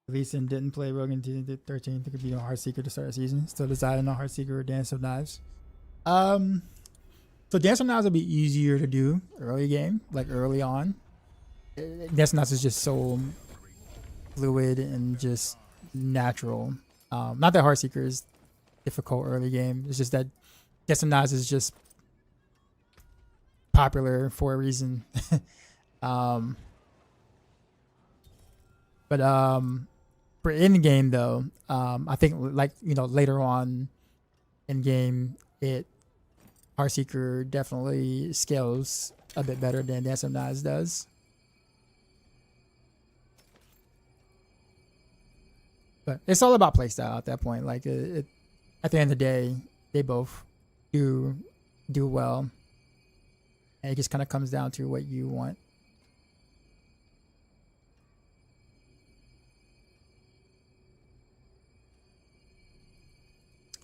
released and didn't play Rogue in 13. Think of you on Heartseeker to start the season. Still deciding on Heartseeker or Dance of Knives. So Dance of Knives will be easier to do early game, like early on. Dance of Knives is just so fluid and just natural. Not that Heartseeker is difficult early game. It's just that Dance of Knives is just popular for a reason. But for in game though, I think like later on in game, Heartseeker definitely scales a bit better than Dance of Knives does. But it's all about playstyle at that point. Like at the end of the day, they both do well, and it just kind of comes down to what you want.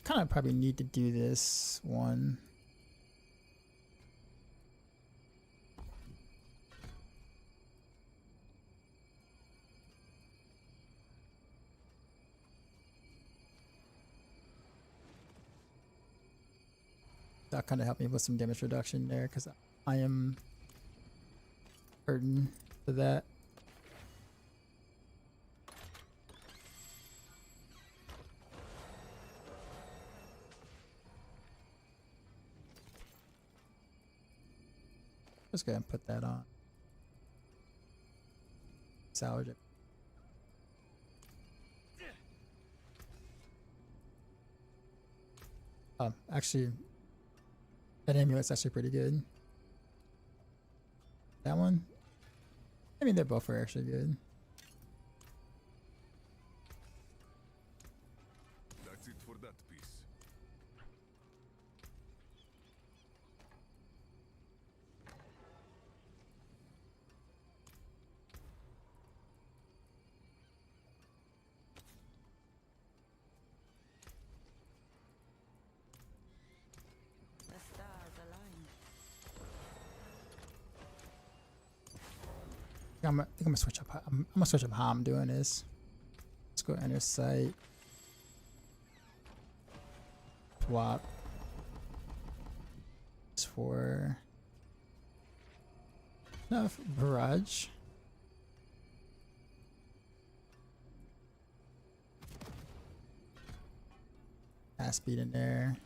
Kind of probably need to do this one. That kind of helped me with some damage reduction there because I am hurting for that. Let's go ahead and put that on. Salvage it. Actually, that amulet's actually pretty good. That one? I mean, they're both are actually good. That's it for that piece. The stars align. I think I'm gonna switch up. I'm gonna switch up how I'm doing this. Let's go enter site. Swap. It's for no barrage. Fast speed in there.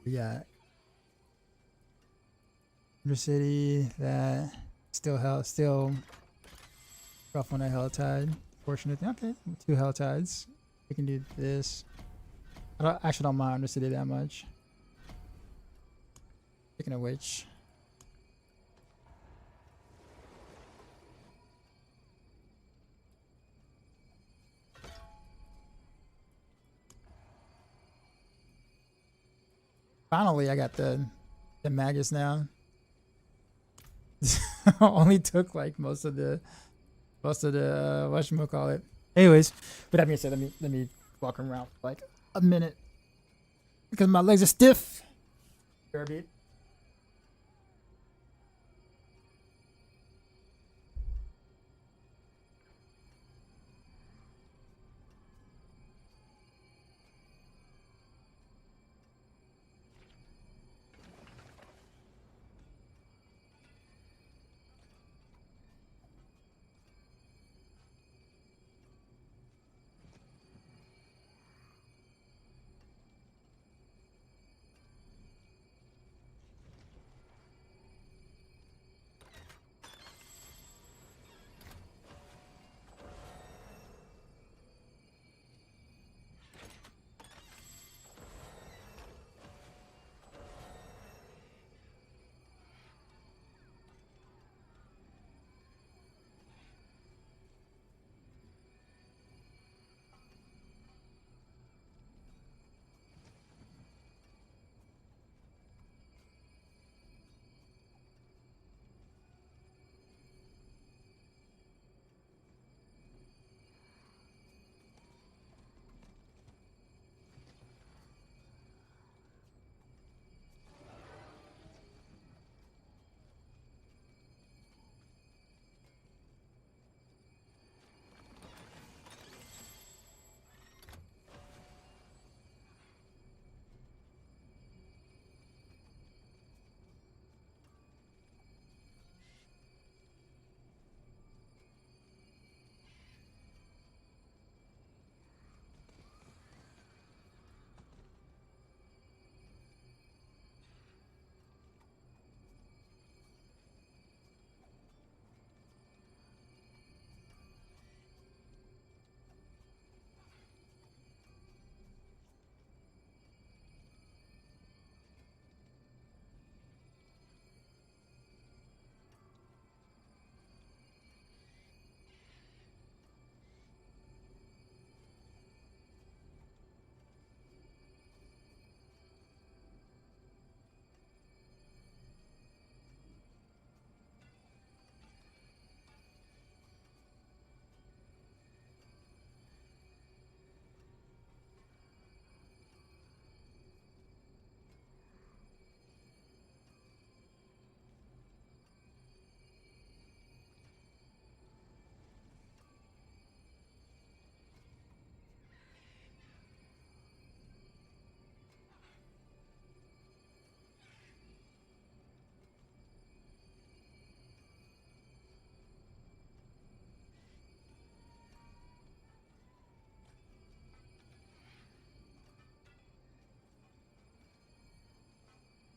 We got Undercity that still rough on a Helltide. Fortunate. Okay, 2 Helltides. We can do this. I actually don't mind Undercity that much. Speaking of which. Finally, I got the Magus now. Only took like most of the whatchamacallit. Anyways, with that being said, let me walk around for like a minute because my legs are stiff. Beat.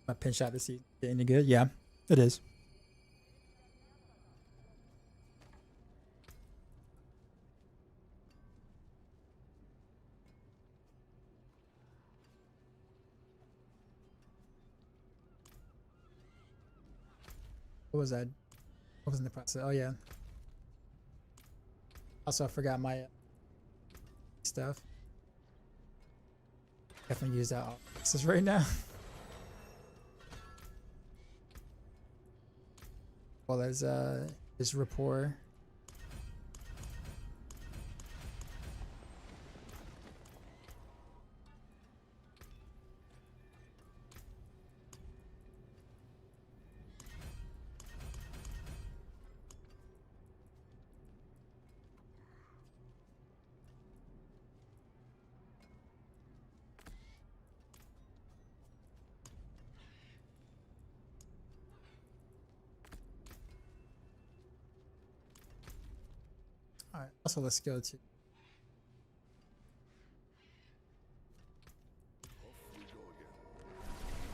My pin shot this season any good? Yeah, it is. What was that? What was in the process? Oh yeah. Also, I forgot my stuff. Definitely use that offices right now. Well as his rapport. All right. Also, let's go to. Off we go again.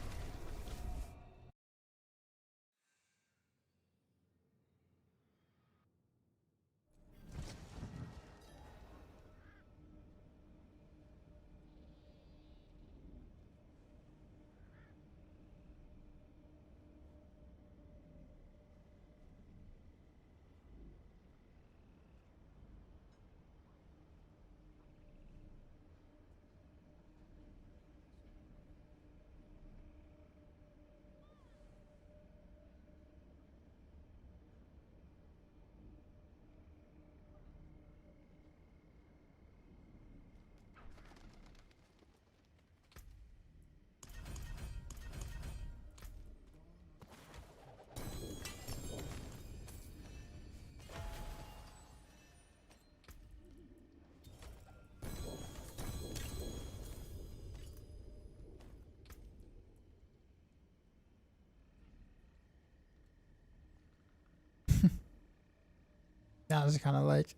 Now it's kind of like,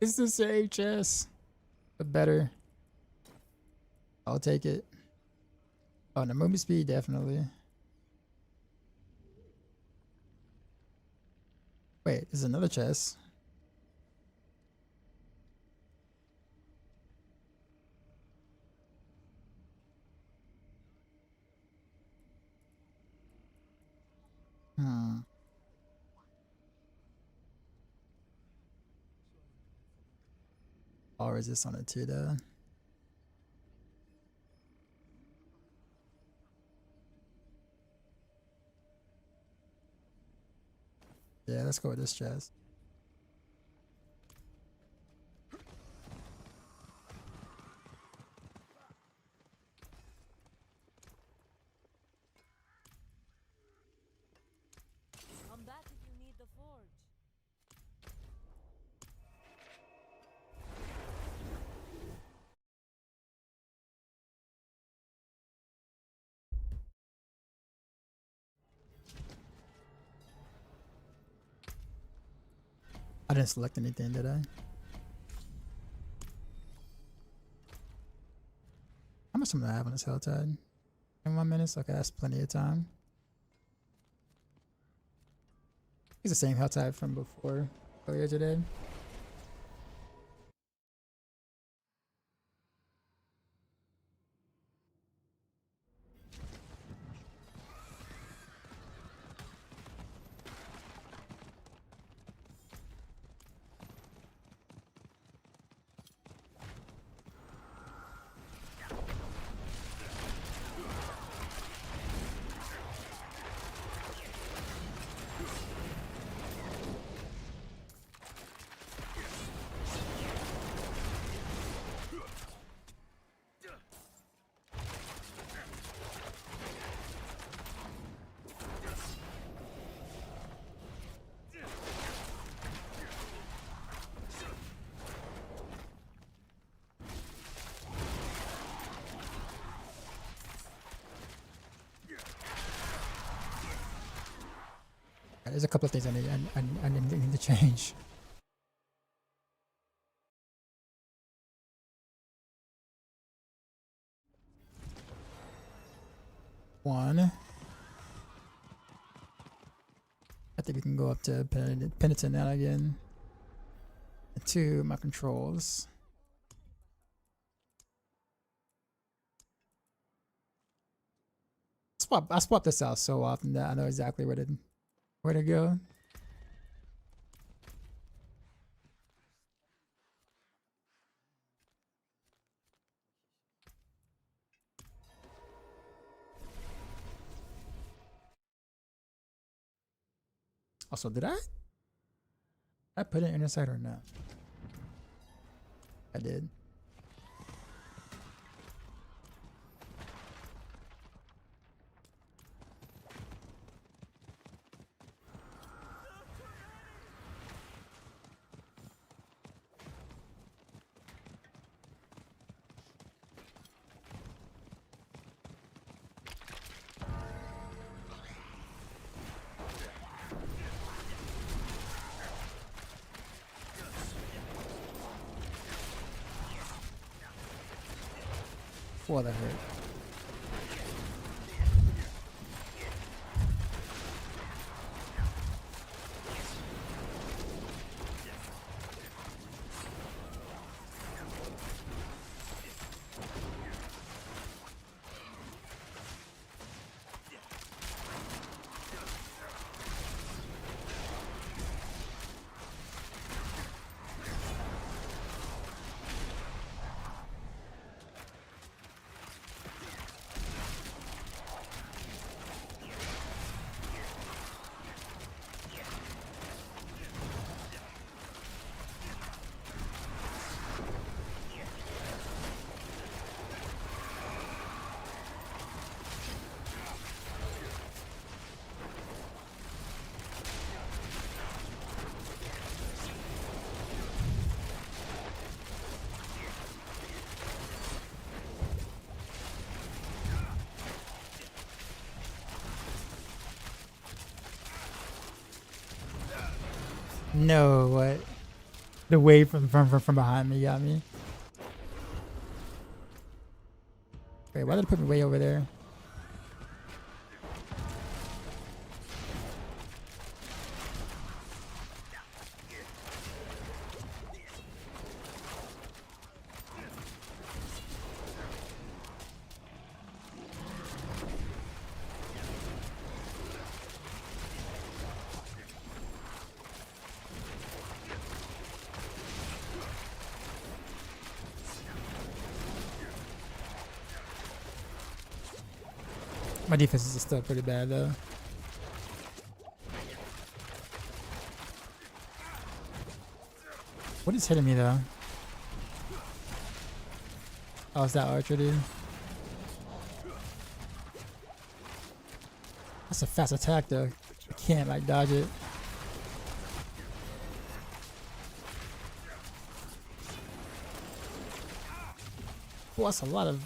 it's the same chest, but better. I'll take it. Oh, the movement speed, definitely. Wait, there's another chest. Hmm. Or is this on it too, though? Yeah, let's go with this chest. Come back if you need the forge. I didn't select anything, did I? How much time do I have on this health tide? 21 minutes? Okay, that's plenty of time. It's the same health tide from before, earlier today. There's a couple of things I need to change. One, I think we can go up to Penitent now again. And two, my controls. I swap this out so often that I know exactly where to go. Also, did I put it inside or not? I did. Boy, that hurt. No, what? The wave from behind me got me. Wait, why did it put me way over there? My defense is still pretty bad though. What is hitting me though? Oh, it's that archer dude. That's a fast attack though. I can't like dodge it. Oh, that's a lot of.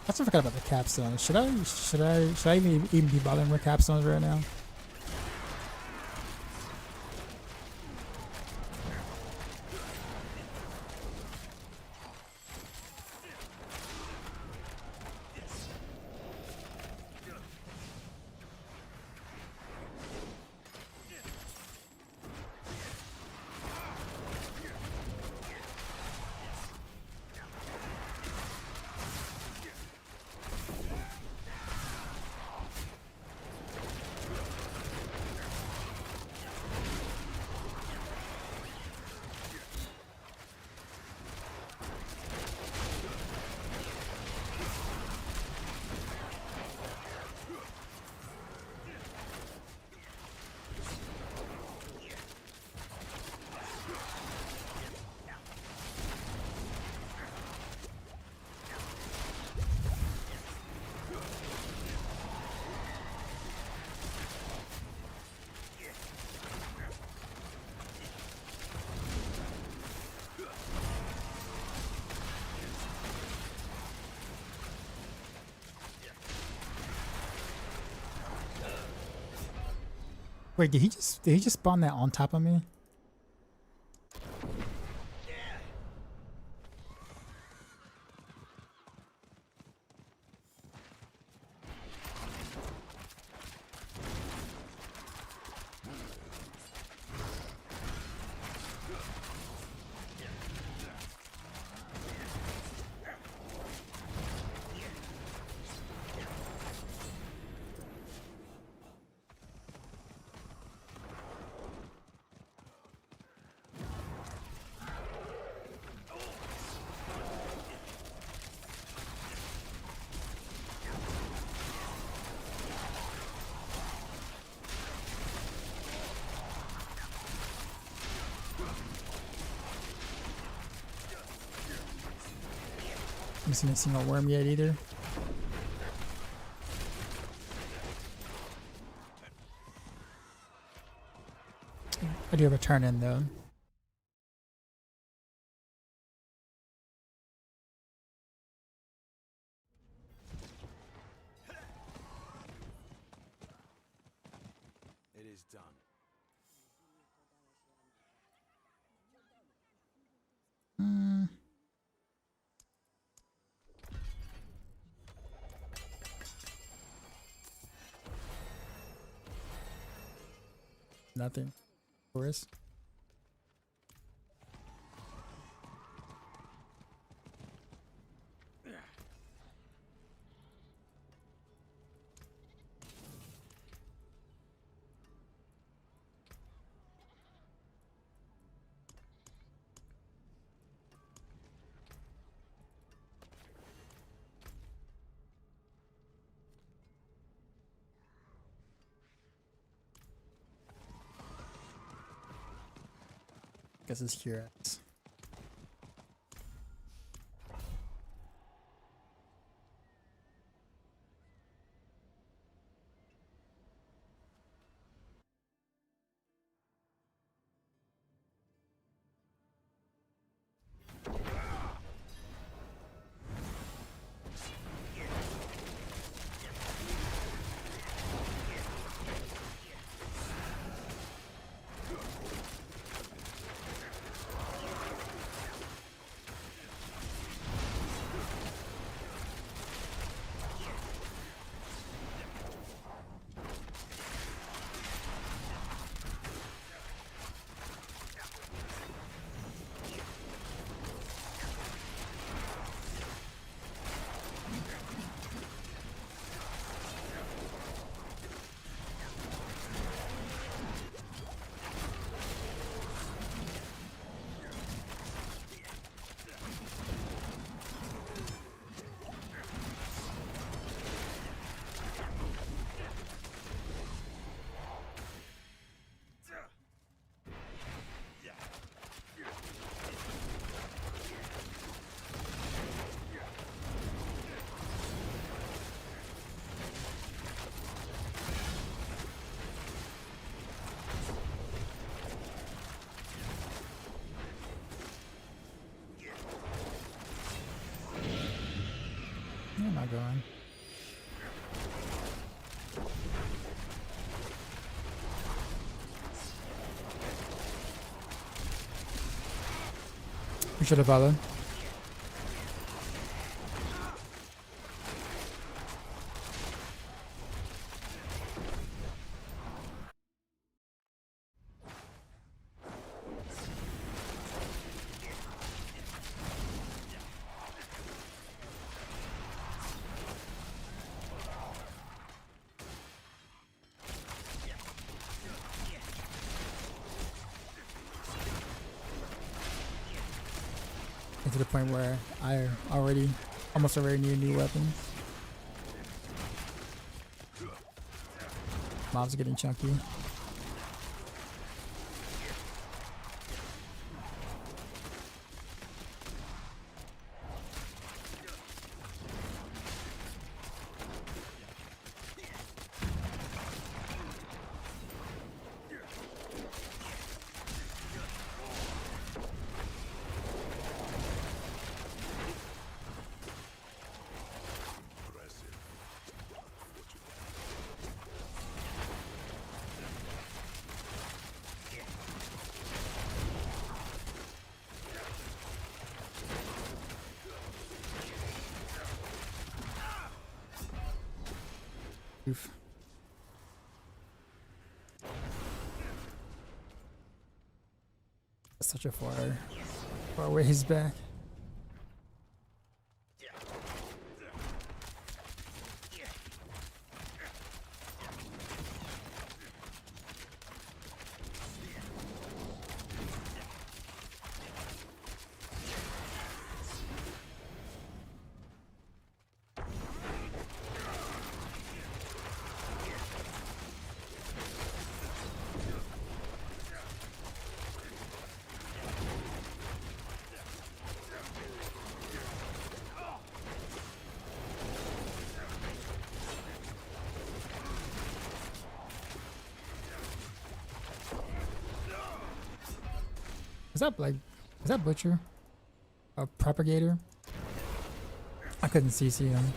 I still forgot about the capstone. Should I even be bothering with capstones right now? Wait, did he just spawn that on top of me? I'm just not seeing a worm yet either. I do have a turn in though. It is done. Nothing. Of course. Guess it's curious. Where am I going? We should have followed. To the point where I almost already need a new weapon. Mobs are getting chunky. Oof. That's such a far ways back. Is that Butcher? A Propagator? I couldn't CC him.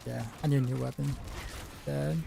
Yeah, I need a new weapon. Dead.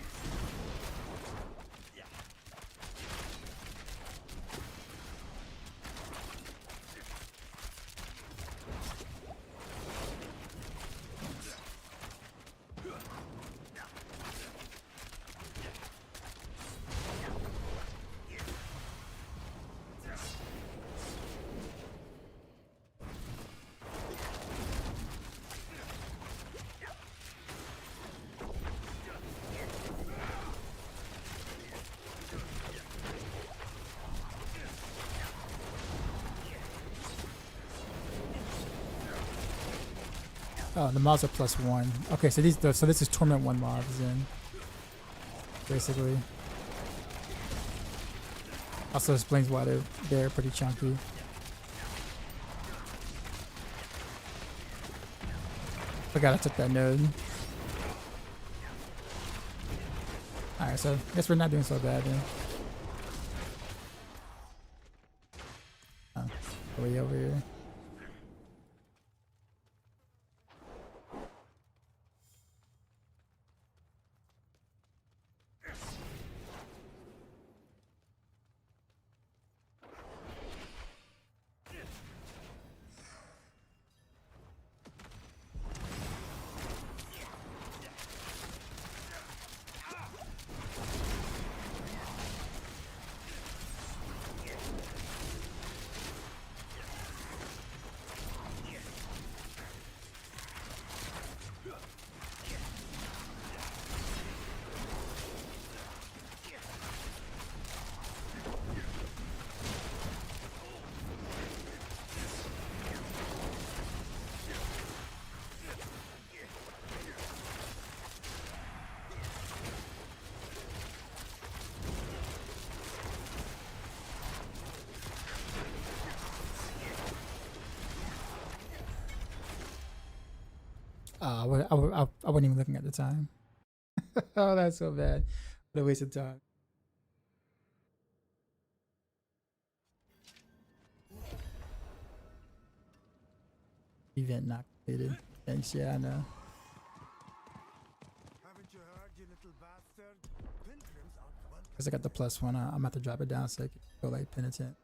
Oh, the mobs are +1. Okay, so this is Torment 1 mobs then. Basically. Also explains why they're pretty chunky. Forgot I took that node. Alright, so I guess we're not doing so bad then. Oh, way over here. I wasn't even looking at the time. Oh, that's so bad. What a waste of time. Event not completed. Thanks, yeah, I know. Haven't you heard, you little bastard? Pilgrims aren't welcome. Because I got the +1, I'm about to drop it down so I can go like penitent.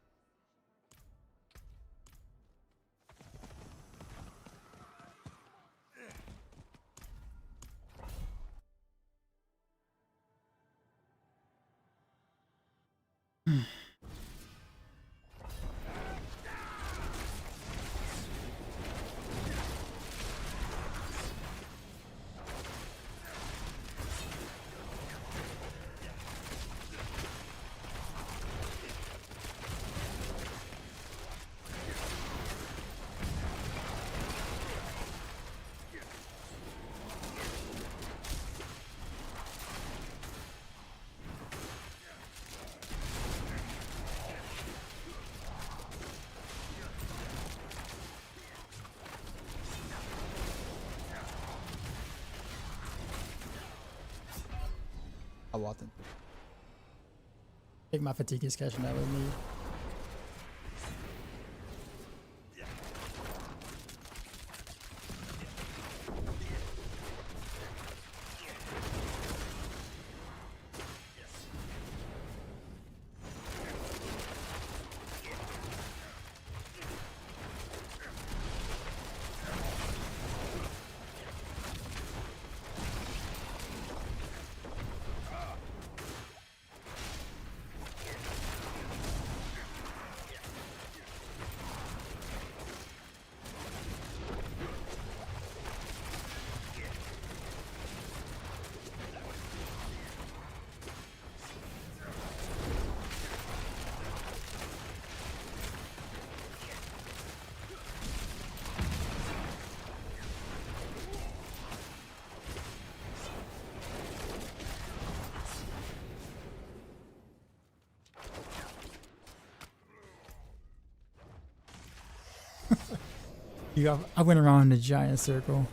I walked in. I think my fatigue is catching up with me. I went around in a giant circle.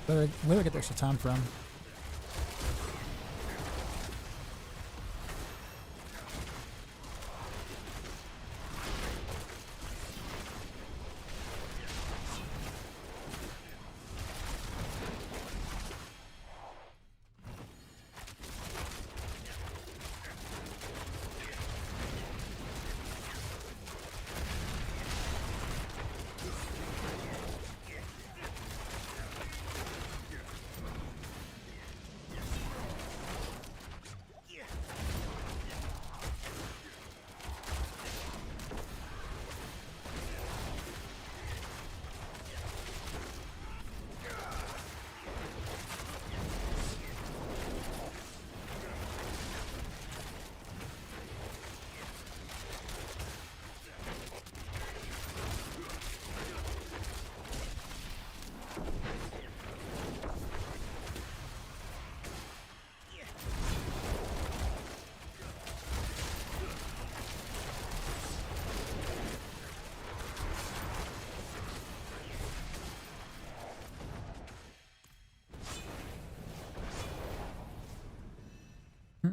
Where do I get the extra time from?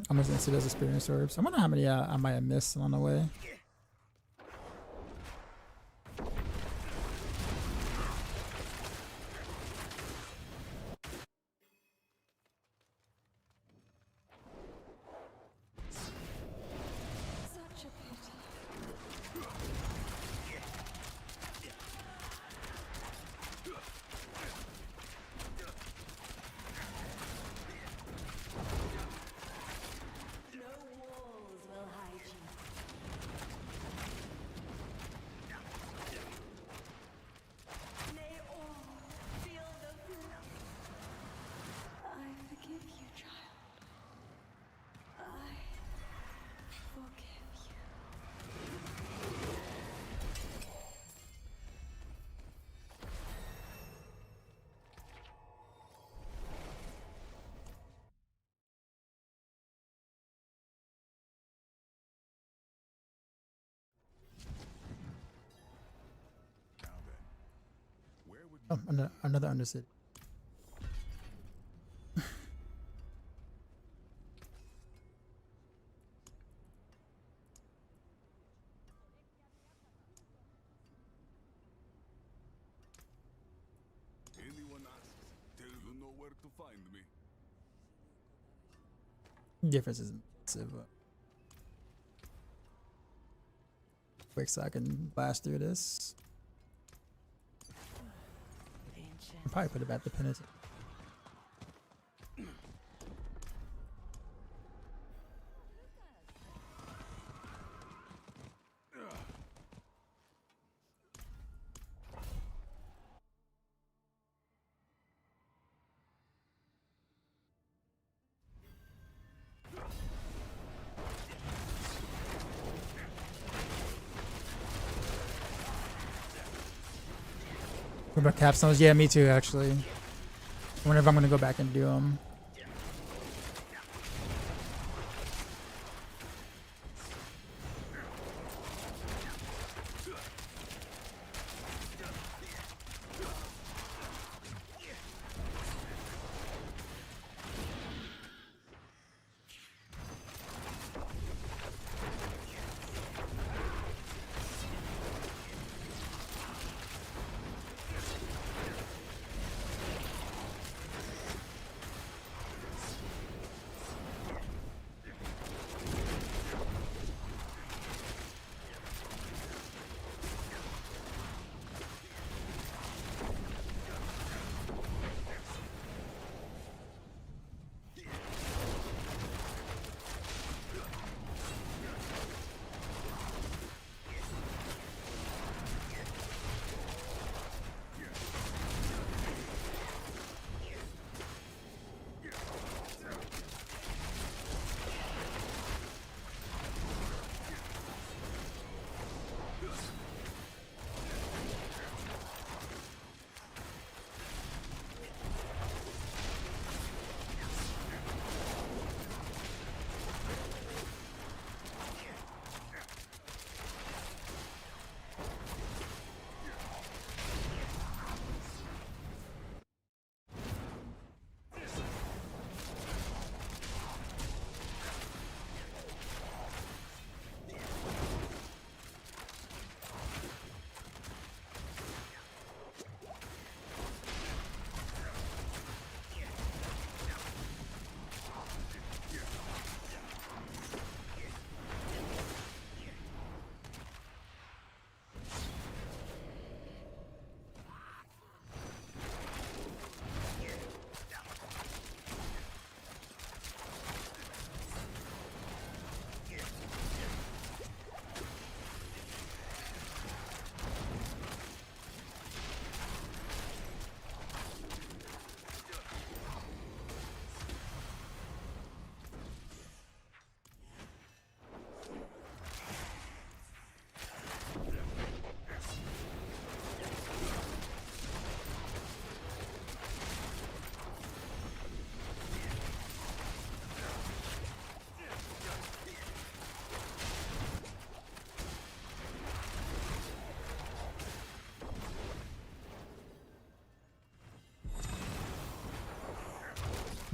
I'm just gonna see those experience orbs. I wonder how many I might have missed along the way. Such a pity. No walls will hide you. May all feel the blood. I forgive you, child. I forgive you. Now then, where would Oh, another undercity. anyone asks, tell you know where where to find me. Difference is massive. Quick, so I can blast through this. I'll probably put it back to penitent. What about capstones? Yeah, me too, actually. I wonder if I'm gonna go back and do them.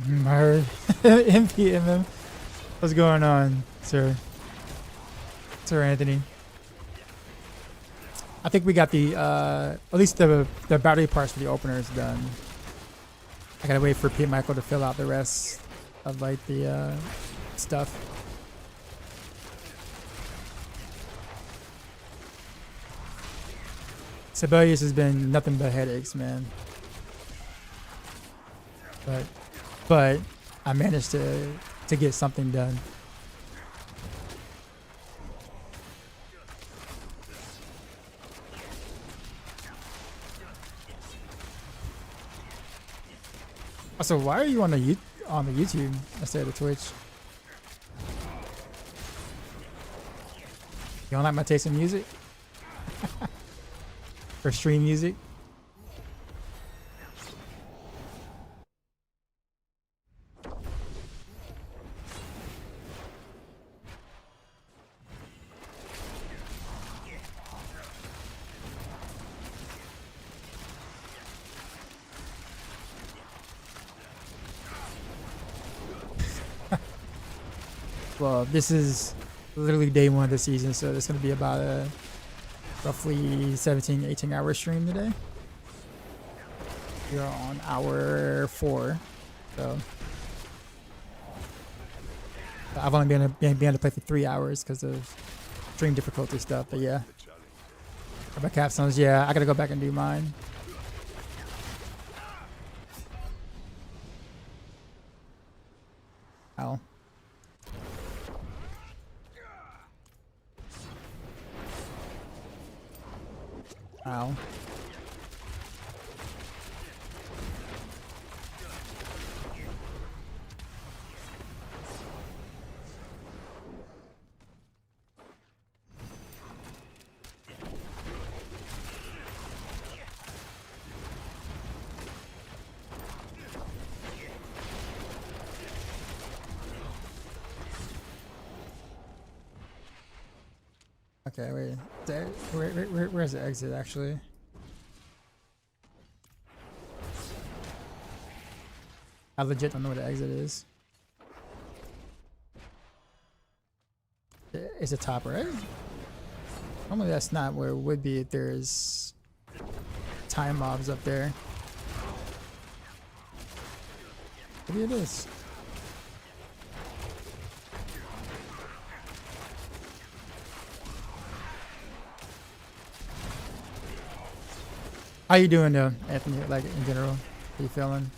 I heard MPMM. What's going on, sir? Sir Anthony. I think we got the at least the battery parts for the openers done. I gotta wait for Pete Michael to fill out the rest of like the stuff. Sibelius has been nothing but headaches, man. But I managed to get something done. Also, why are you on the YouTube instead of the Twitch? You don't like my taste in music? Or stream music? Well, this is literally day one of the season, so it's going to be about a roughly 17-18 hour stream today. We're on hour 4, so I've only been able to play for 3 hours because of stream difficulty stuff. But yeah, about capstones, yeah, I gotta go back and do mine. Ow. Ow. Okay, wait. Where's the exit actually? I legit don't know where the exit is. It's the top, right? Normally that's not where it would be if there's time mobs up there. Maybe it is. How you doing though, Anthony? Like in general, how you feeling?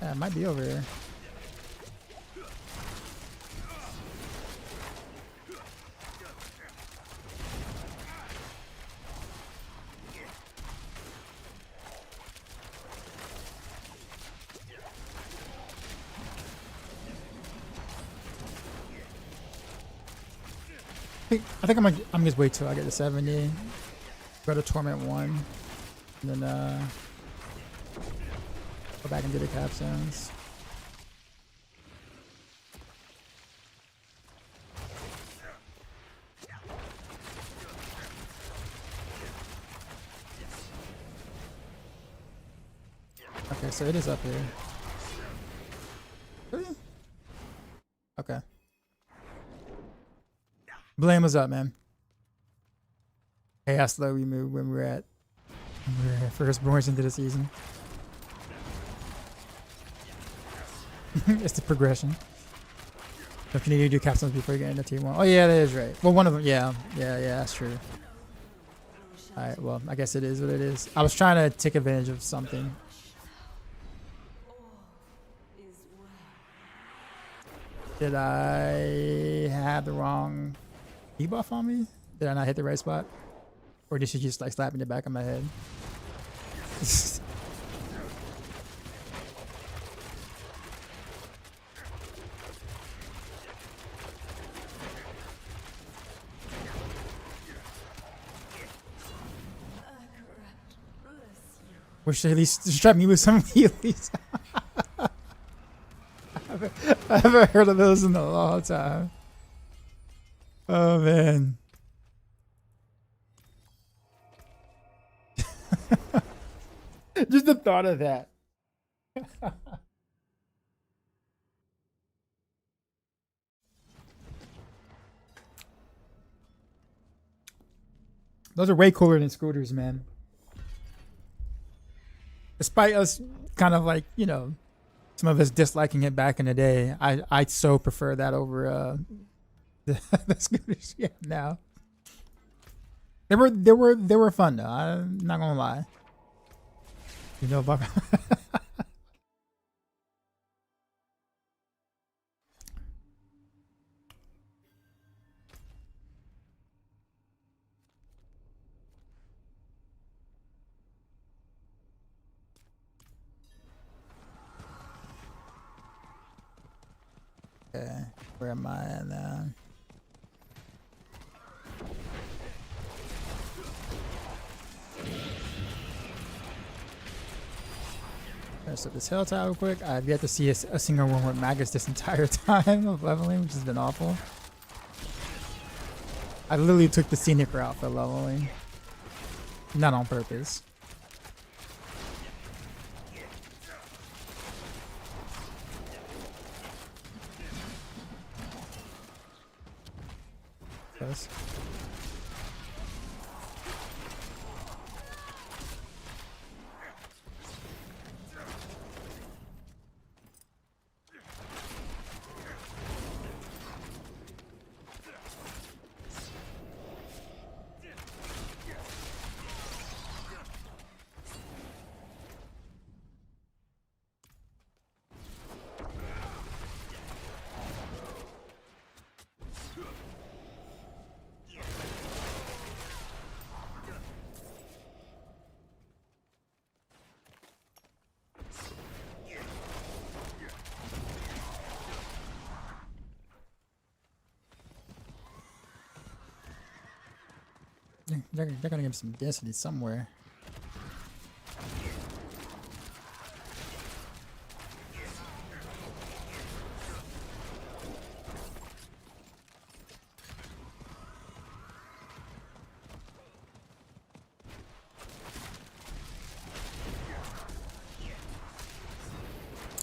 Yeah, it might be over here. I think I'm just wait till I get to 70. Go to Torment 1. And then go back and do the capstones. Okay, so it is up here. Really? Okay. Blame was up, man. Hey, how slow we moved when we were at first boards into the season. It's the progression. Don't you need to do capstones before you get into T1? Oh yeah, that is right. Well, one of them, yeah, that's true. Alright, well, I guess it is what it is. I was trying to take advantage of something. Did I have the wrong debuff on me? Did I not hit the right spot? Or did she just like slap me in the back of my head? Wish they at least strap me with some healies. I haven't heard of those in a long time. Oh man. Just the thought of that. Those are way cooler than scooters, man. Despite us kind of like, you know, some of us disliking it back in the day, I so prefer that over the scooters we have now. They were fun though. I'm not gonna lie. You know about okay, where am I at now? Let's up this hill tile real quick. I've yet to see a single one with maggots this entire time of leveling, which has been awful. I literally took the scenic route for leveling. Not on purpose. Yes. they're gonna give some density somewhere.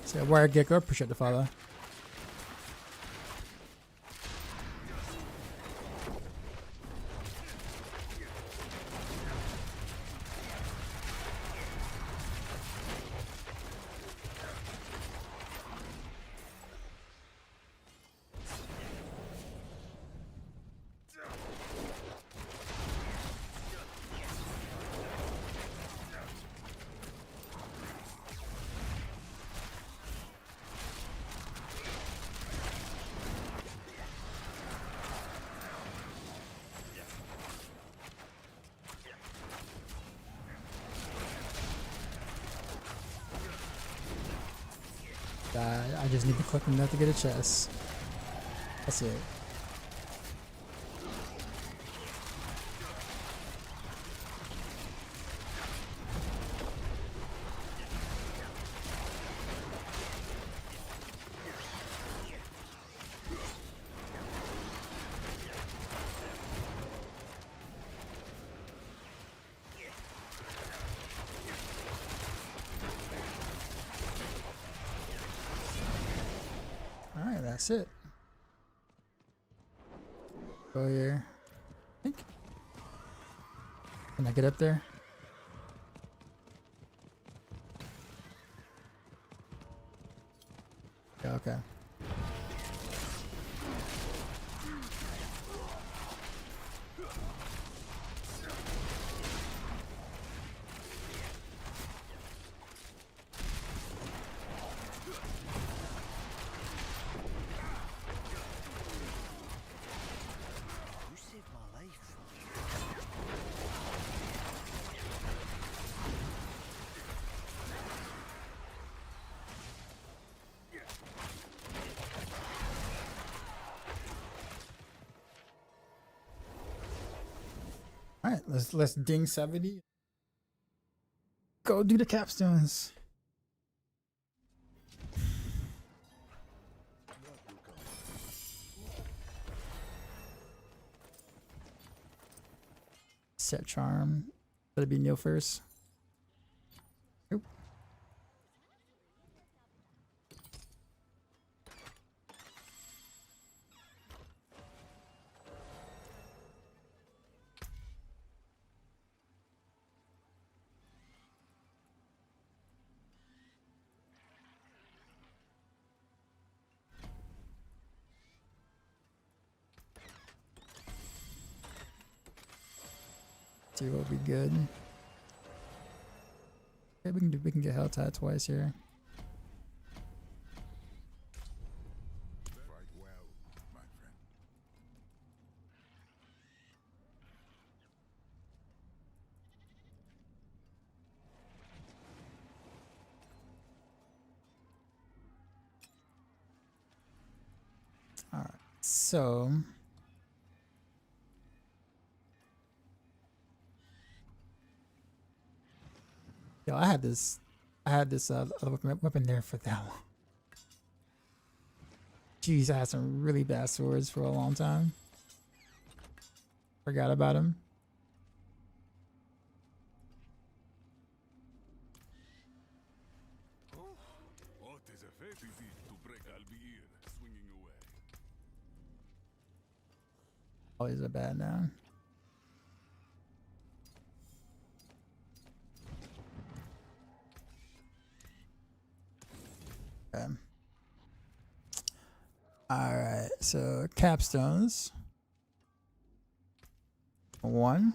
So Wire Gecko, appreciate the follow. I just need to click enough to get a chest. That's it. Alright, that's it. Go here. I think. Can I get up there? Yeah, okay. You saved my life. All right, let's ding 70. Go do the capstones. Set charm. That'd be Neil first. Nope. See what would be good. Okay, we can get hell tied twice here. Fight well, my friend. All right, so yo, I had this other weapon there for that long. Jeez, I had some really bad swords for a long time. Forgot about him. What is a faith is it to break Albier, swinging away? All these are bad now. Okay. All right, so capstones. 1.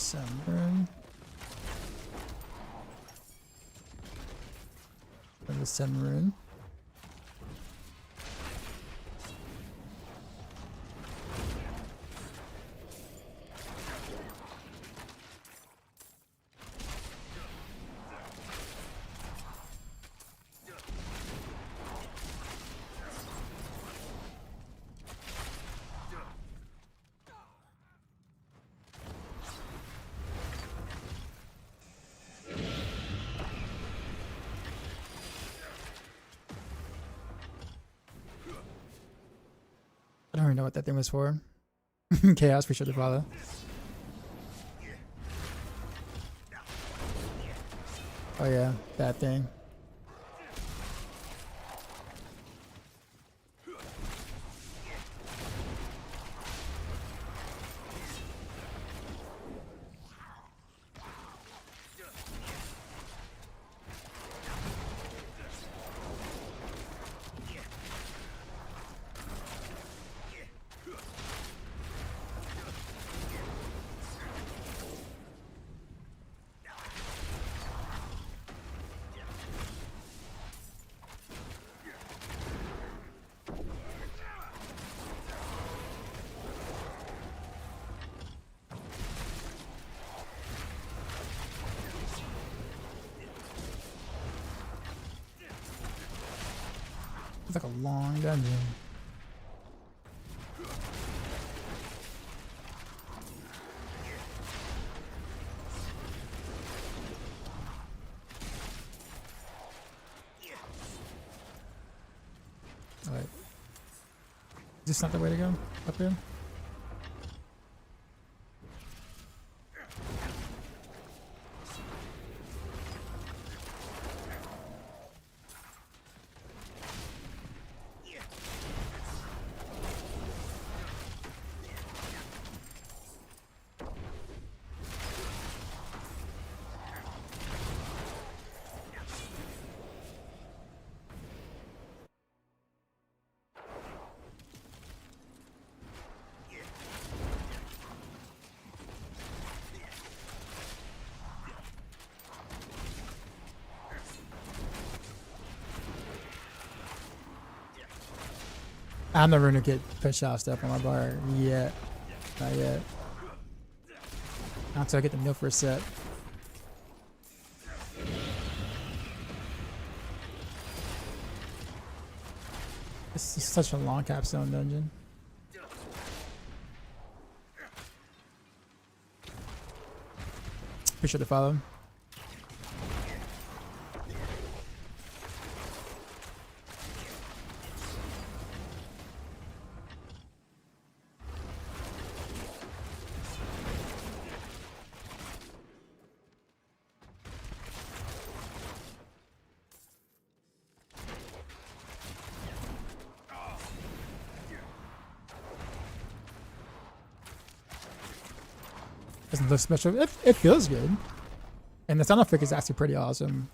Sunburn. And the Sun Rune. I don't even know what that thing was for. Chaos, for sure to follow. Oh yeah, that thing. It's like a long dungeon. Alright. Is this not the way to go? Up here? I'm never gonna get push off stuff on my bar yet. Not yet. Until I get the mill for a set. This is such a long capstone dungeon. Be sure to follow him. Doesn't look special. It feels good. And the sound effect is actually pretty awesome.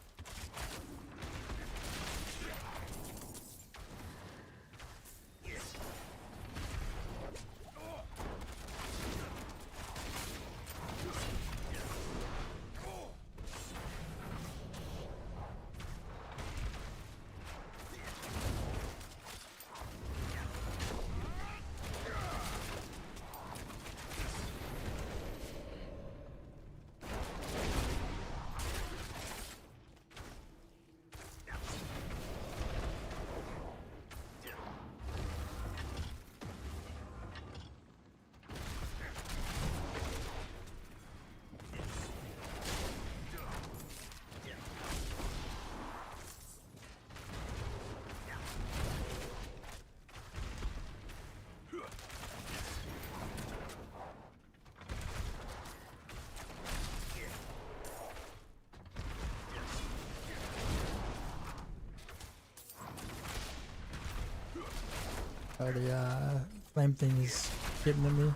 Oh, the flame thing is getting at me.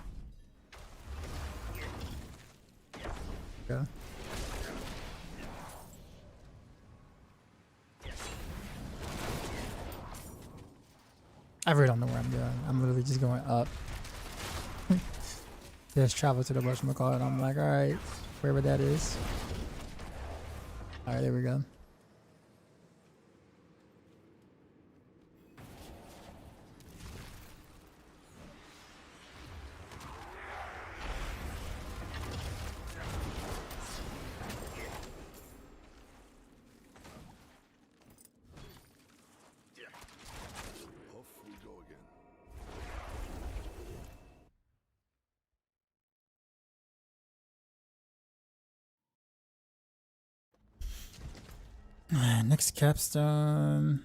Yeah. I really don't know where I'm going. I'm literally just going up. There's travel to the whatchamacallit. I'm like, alright, wherever that is. Alright, there we go. Off we go again. Next capstone.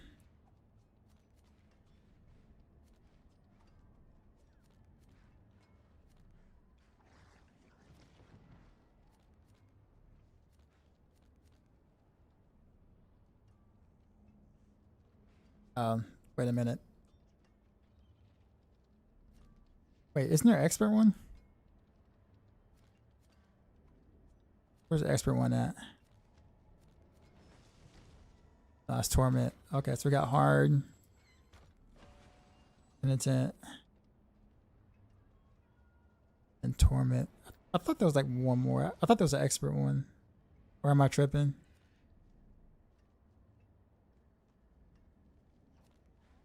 Wait a minute. Wait, isn't there an expert one? Where's the expert one at? Last torment. Okay, so we got hard. Penitent. And torment. I thought there was like one more. I thought there was an expert one. Or am I tripping?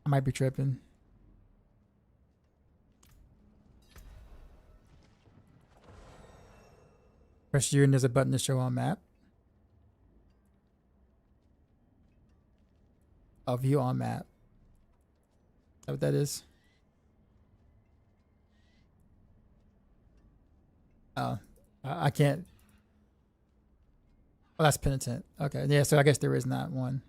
I might be tripping. Press U and there's a button to show on map. Oh, view on map. Is that what that is? Oh, I can't. Oh, that's penitent. Okay, yeah, so I guess there is not one.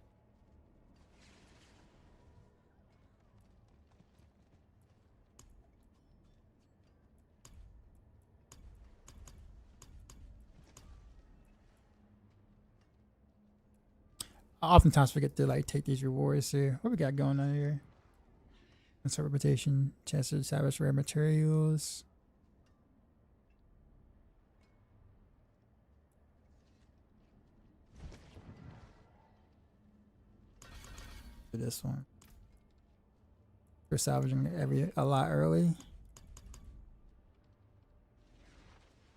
I oftentimes forget to like take these rewards here. What we got going on here? Interpretation, chance to establish rare materials. Do this one. We're salvaging a lot early.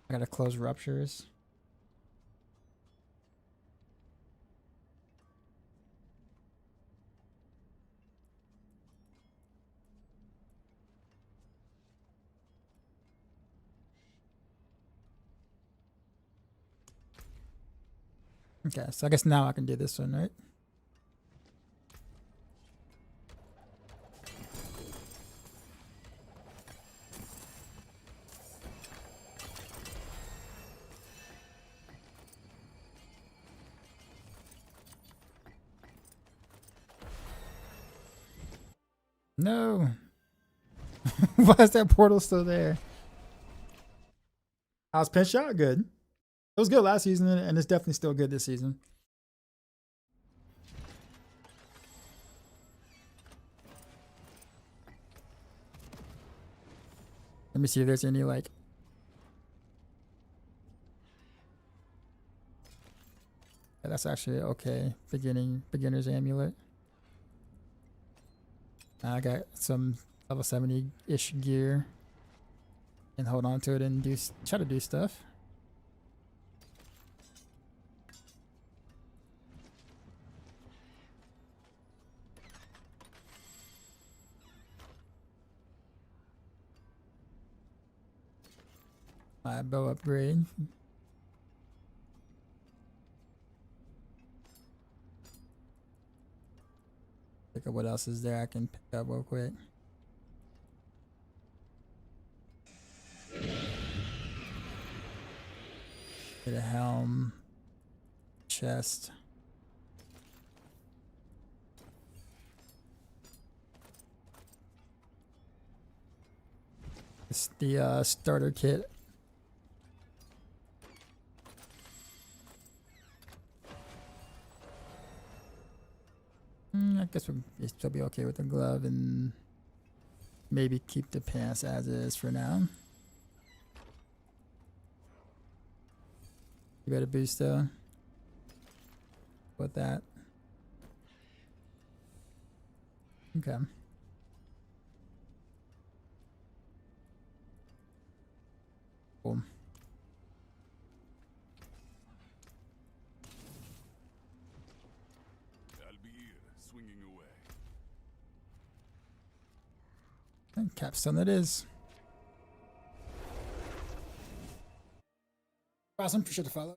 I gotta close ruptures. Okay, so I guess now I can do this one, right? No. Why is that portal still there? How's Pinch Shot? Good. It was good last season, and it's definitely still good this season. Let me see if there's any like. Yeah, that's actually okay. Beginner's amulet. I got some level 70-ish gear, and hold on to it and try to do stuff. My bow upgrade. Look at what else is there I can pick up real quick. Get a helm. Chest. It's the starter kit. I guess we'll still be okay with the glove and maybe keep the pants as is for now. You got a boost though. With that. Okay. Cool. I'll be here, swinging away. And capstone that is. Awesome. Appreciate the follow.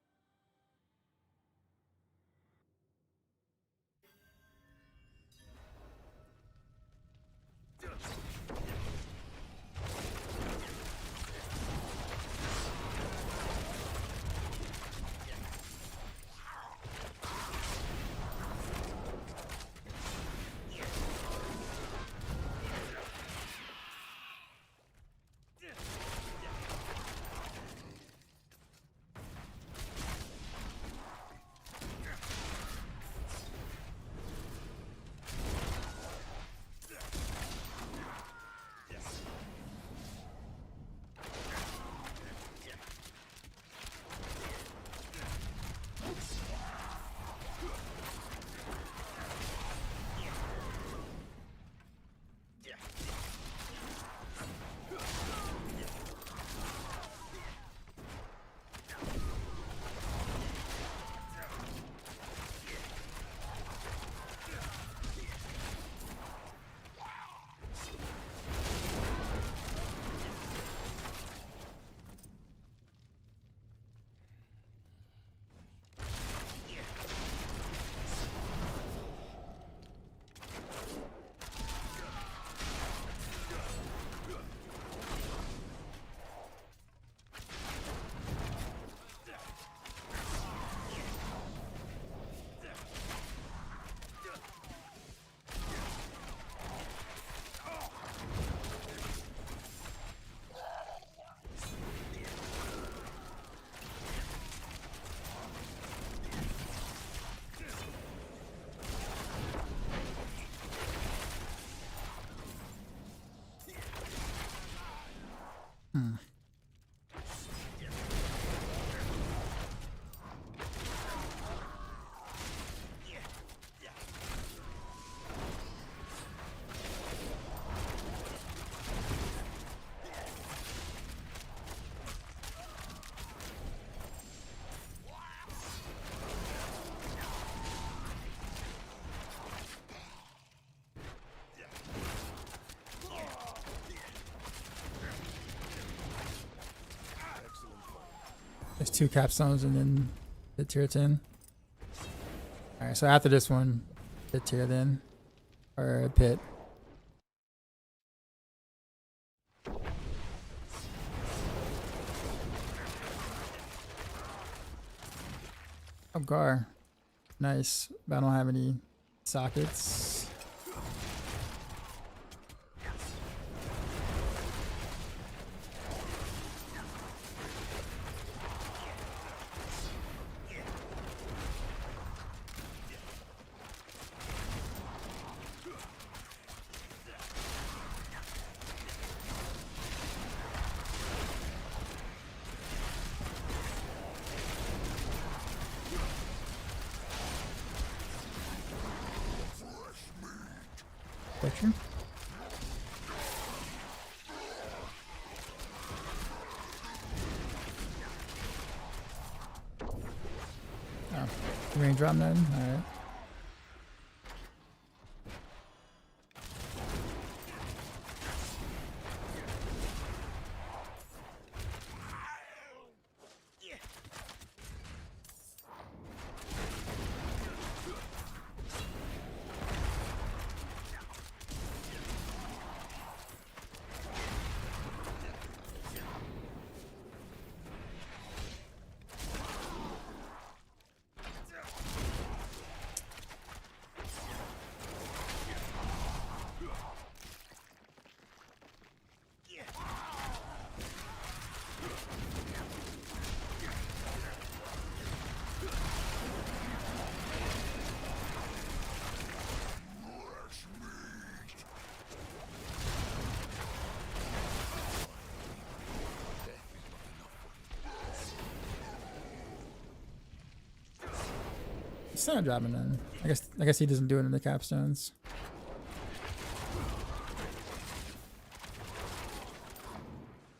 There's 2 capstones and then the tier 10. Alright, so after this one, the tier then. Or pit. Oh, Gar. Nice. But I don't have any sockets. Butcher. Oh, raindrop none? Alright. It's not dropping none. I guess he doesn't do it in the capstones.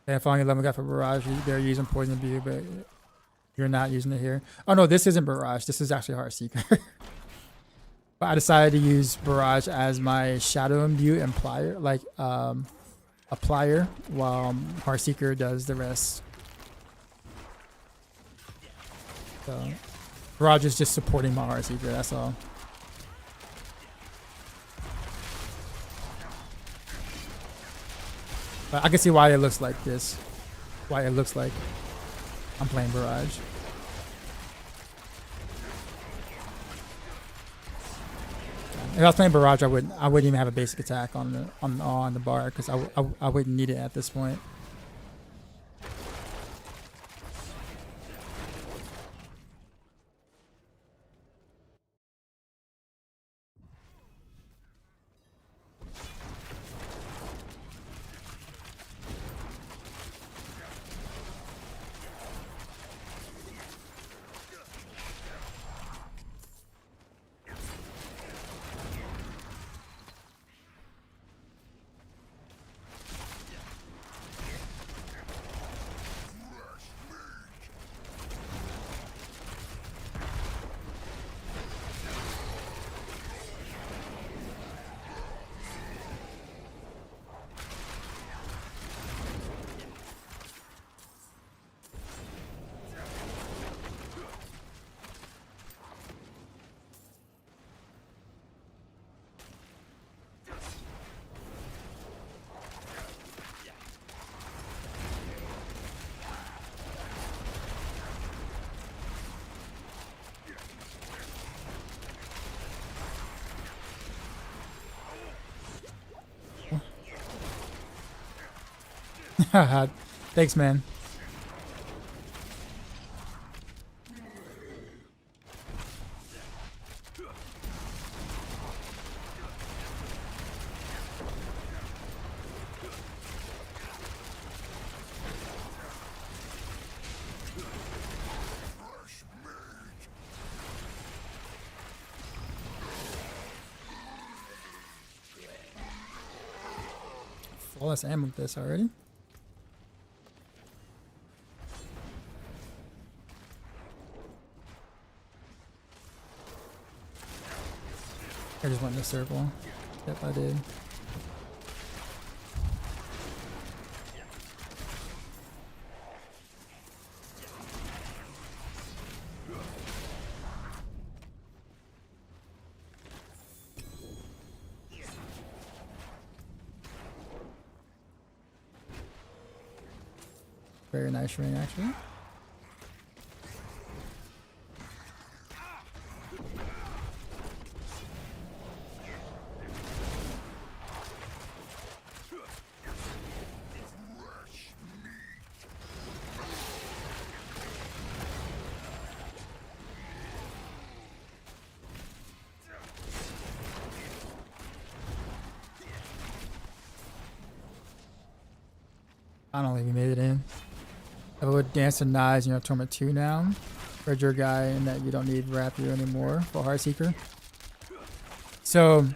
Yeah, following 11 got for Barrage. They're using Poison View, but you're not using it here. Oh no, this isn't Barrage. This is actually Heartseeker. But I decided to use Barrage as my Shadow Imbue implier, like applier, while Heartseeker does the rest. So Barrage is just supporting my Heartseeker. That's all. But I can see why it looks like this. Why it looks like I'm playing Barrage. If I was playing Barrage, I wouldn't even have a basic attack on the bar because I wouldn't need it at this point. Thanks, man. Flawless aim with this already. I just went in a circle. Yep, I did. Very nice ring, actually. I don't think we made it in. I would dance and knives, you know, Torment 2 now. Heard your guy and that you don't need Raptor anymore for Heartseeker. So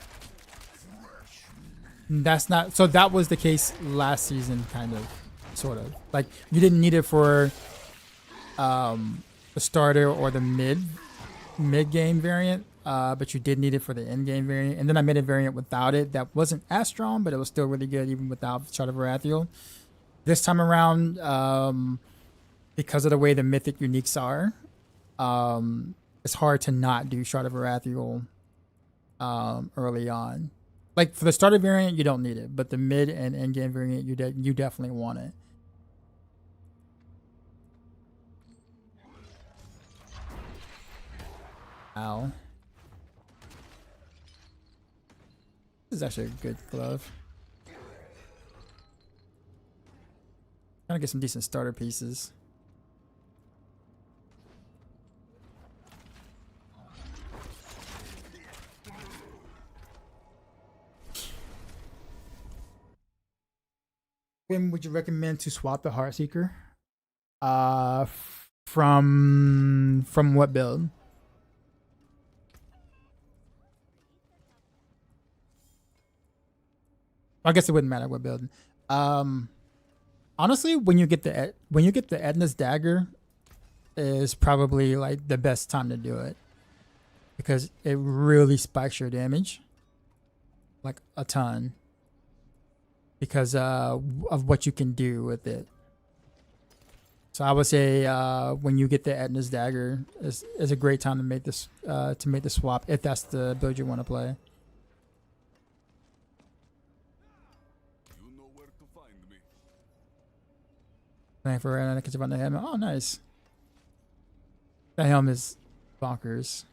that's not, so that was the case last season, kind of, sort of. Like you didn't need it for the starter or the mid game variant, but you did need it for the end game variant. And then I made a variant without it that wasn't as strong, but it was still really good even without Shard of Varathiel. This time around, because of the way the mythic uniques are, it's hard to not do Shard of Varathiel early on. Like for the starter variant, you don't need it, but the mid and end game variant, you definitely want it. Ow. This is actually a good glove. Trying to get some decent starter pieces. When would you recommend to swap the Heartseeker? From what build? I guess it wouldn't matter what build. Honestly, when you get the Edna's dagger, is probably like the best time to do it because it really spikes your damage, like a ton, because of what you can do with it. So I would say when you get the Edna's dagger is a great time to make this the swap if that's the build you want to play. You know where to find me. Playing for an about the helmet. Oh, nice. That helm is bonkers.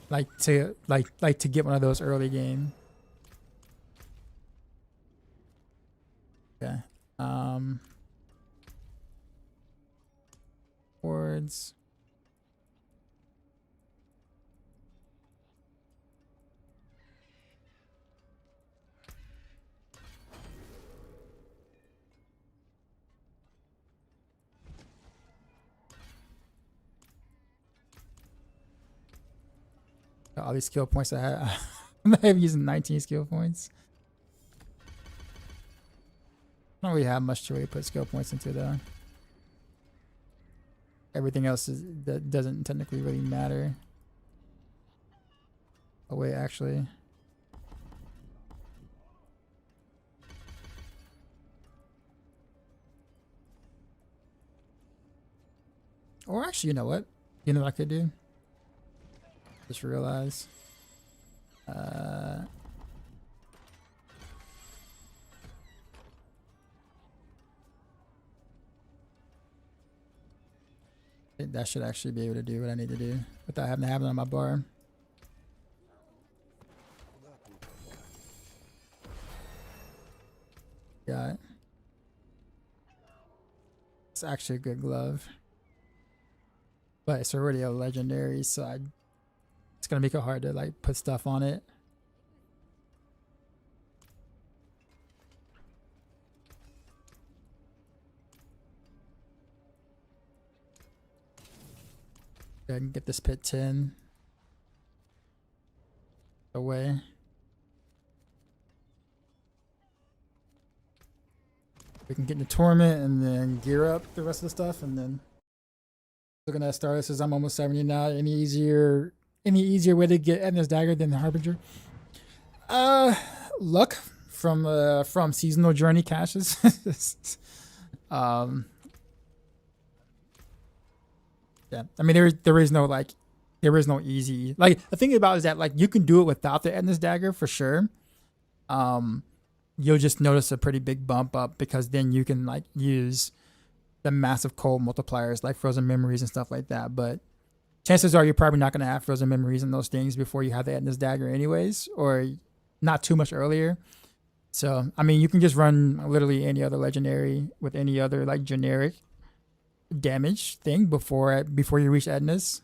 Like to get one of those early game. Okay. Words. All these skill points I have. I'm using 19 skill points. I don't really have much to really put skill points into though. Everything else that doesn't technically really matter. Oh wait, actually. Or actually, you know what? You know what I could do? Just realized. I think that should actually be able to do what I need to do without having to have it on my bar. Got it. It's actually a good glove. But it's already a legendary, so it's gonna make it hard to like put stuff on it. Go ahead and get this pit 10 away. We can get in the tournament and then gear up the rest of the stuff, and then looking at Starless says I'm almost 70 now. Any easier way to get Edna's dagger than the Harbinger? Luck from seasonal journey caches. Yeah, I mean there is no easy, like the thing about it is that like you can do it without the Edna's dagger for sure. You'll just notice a pretty big bump up because then you can like use the massive cold multipliers like frozen memories and stuff like that. But chances are you're probably not going to have frozen memories and those things before you have the Edna's dagger anyways, or not too much earlier. So I mean you can just run literally any other legendary with any other like generic damage thing before you reach Edna's.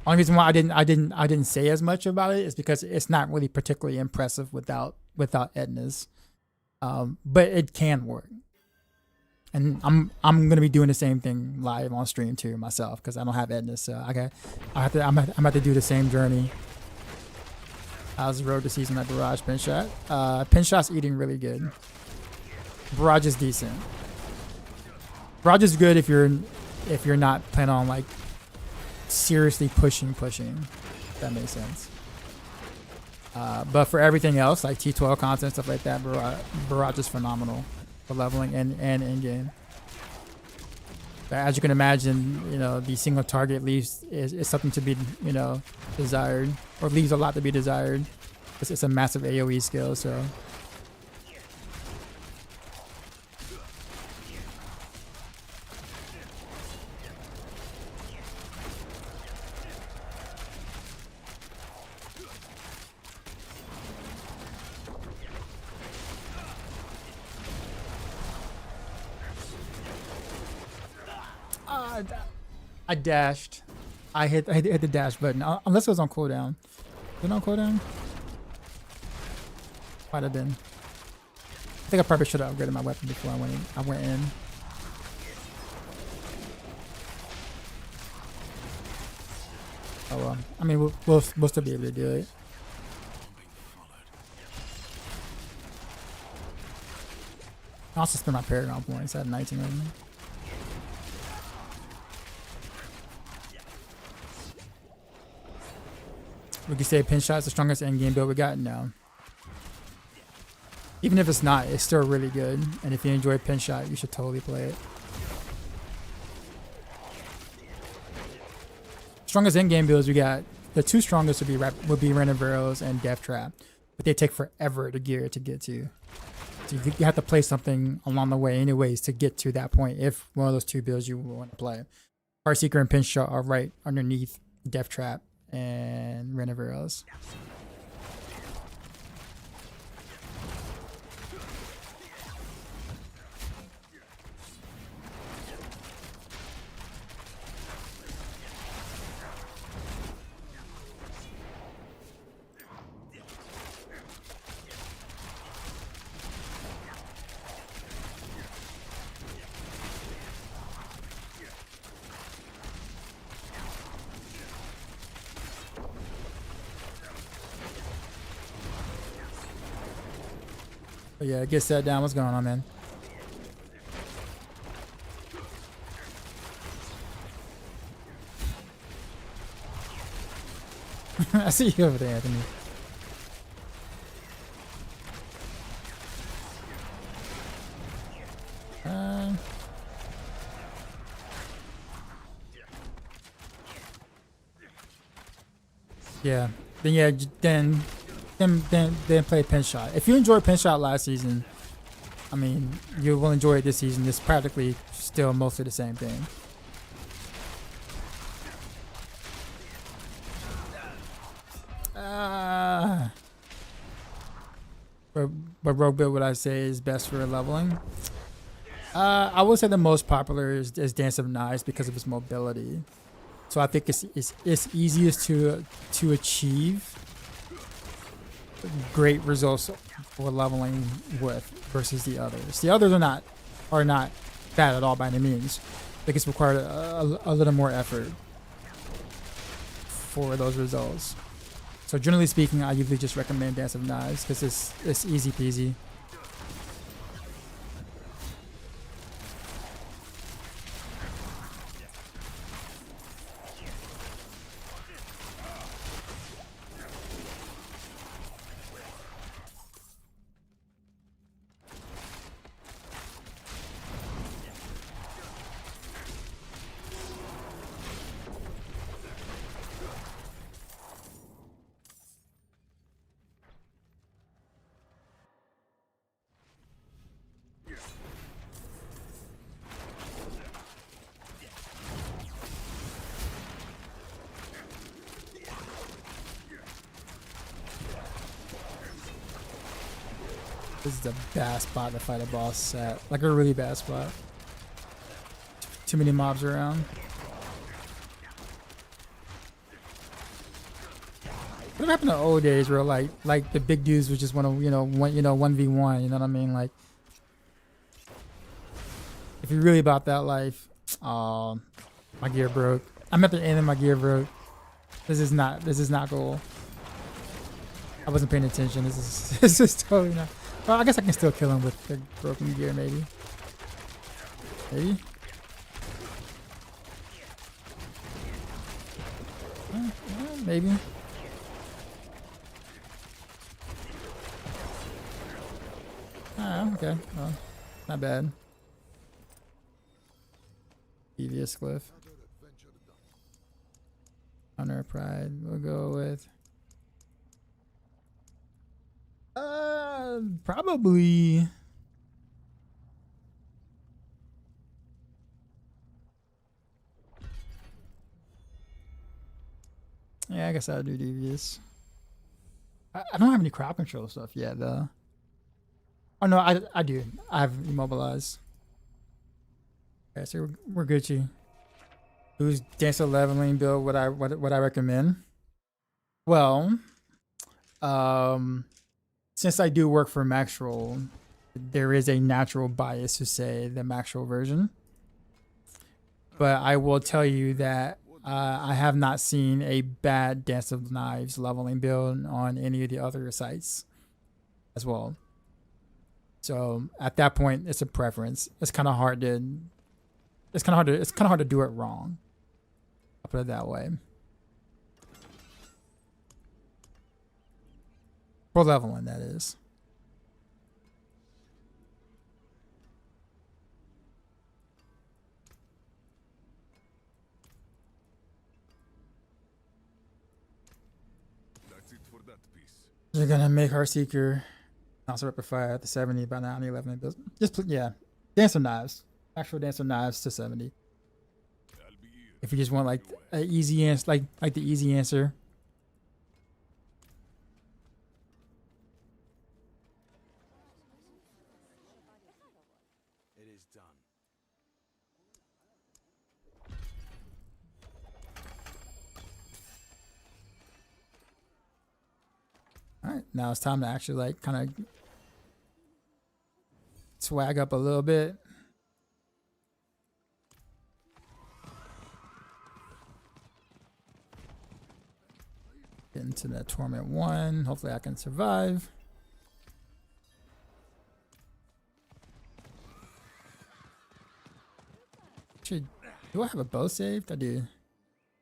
Only reason why I didn't say as much about it is because it's not really particularly impressive without Edna's, but it can work. And I'm gonna be doing the same thing live on stream too myself because I don't have Edna's, so I'm about to do the same journey. How's the road to season at Barrage Pin Shot? Pin Shot's eating really good. Barrage is decent. Barrage is good if you're not planning on like seriously pushing. If that makes sense. But for everything else, like T12 content, stuff like that, Barrage is phenomenal for leveling and in game. But as you can imagine, you know, the single target is something to be, you know, desired, or leaves a lot to be desired. It's a massive AoE skill, so. I dashed. I hit the dash button. Unless it was on cooldown. Was it on cooldown? Might have been. I think I probably should have upgraded my weapon before I went in. Oh well. I mean, we'll still be able to do it. I also spend my Paragon points at 19 right now. Would you say Pin Shot is the strongest endgame build we got? No. Even if it's not, it's still really good. And if you enjoy Pin Shot, you should totally play it. Strongest endgame builds we got, the two strongest would be Rain of Arrows and Death Trap. But they take forever to gear to get to. So you have to play something along the way anyways to get to that point if one of those two builds you want to play. Heartseeker and Pin Shot are right underneath Death Trap and Rain of Arrows. But yeah, get set down. What's going on, man? I see you over there, Anthony. Yeah. Then yeah, then play Pin Shot. If you enjoyed Pin Shot last season, I mean, you will enjoy it this season. It's practically still mostly the same thing. But Rogue Build, what I say is best for leveling. I would say the most popular is Dance of Knives because of its mobility. So I think it's easiest to achieve great results for leveling with versus the others. The others are not bad at all by any means. I think it's required a little more effort for those results. So generally speaking, I usually just recommend Dance of Knives because it's easy peasy. This is a bad spot to fight a boss at. Like a really bad spot. Too many mobs around. What happened to old days where like the big dudes would just want to, 1v1, you know what I mean? Like if you're really about that life, my gear broke. I'm at the end and my gear broke. This is not cool. I wasn't paying attention. This is totally not. Well, I guess I can still kill him with the broken gear, maybe. Maybe? Maybe. Ah, okay. Well, not bad. Devious Cliff. Honor Pride. We'll go with... probably... Yeah, I guess I'll do Devious. I don't have any crowd control stuff yet, though. Oh, no, I do. I have Immobilize. Okay, so we're Gucci. Who's Dancer Leveling build what I recommend? Well, since I do work for Maxroll, there is a natural bias to say the Maxroll version. But I will tell you that I have not seen a bad Dance of Knives leveling build on any of the other sites as well. So at that point, it's a preference. It's kind of hard to. It's kind of hard to. It's kind of hard to do it wrong. I'll put it that way. For leveling, that is. That's it for that piece. You're gonna make Heartseeker also rep fire at the 70 by now on the 11. Just put, yeah, Dance of Knives, actual Dance of Knives to 70. I'll be here. If you just want like an easy answer, like the easy answer. It is done. All right, now it's time to actually like kind of swag up a little bit. Get into that Torment 1. Hopefully I can survive. Actually, do I have a bow saved? I do.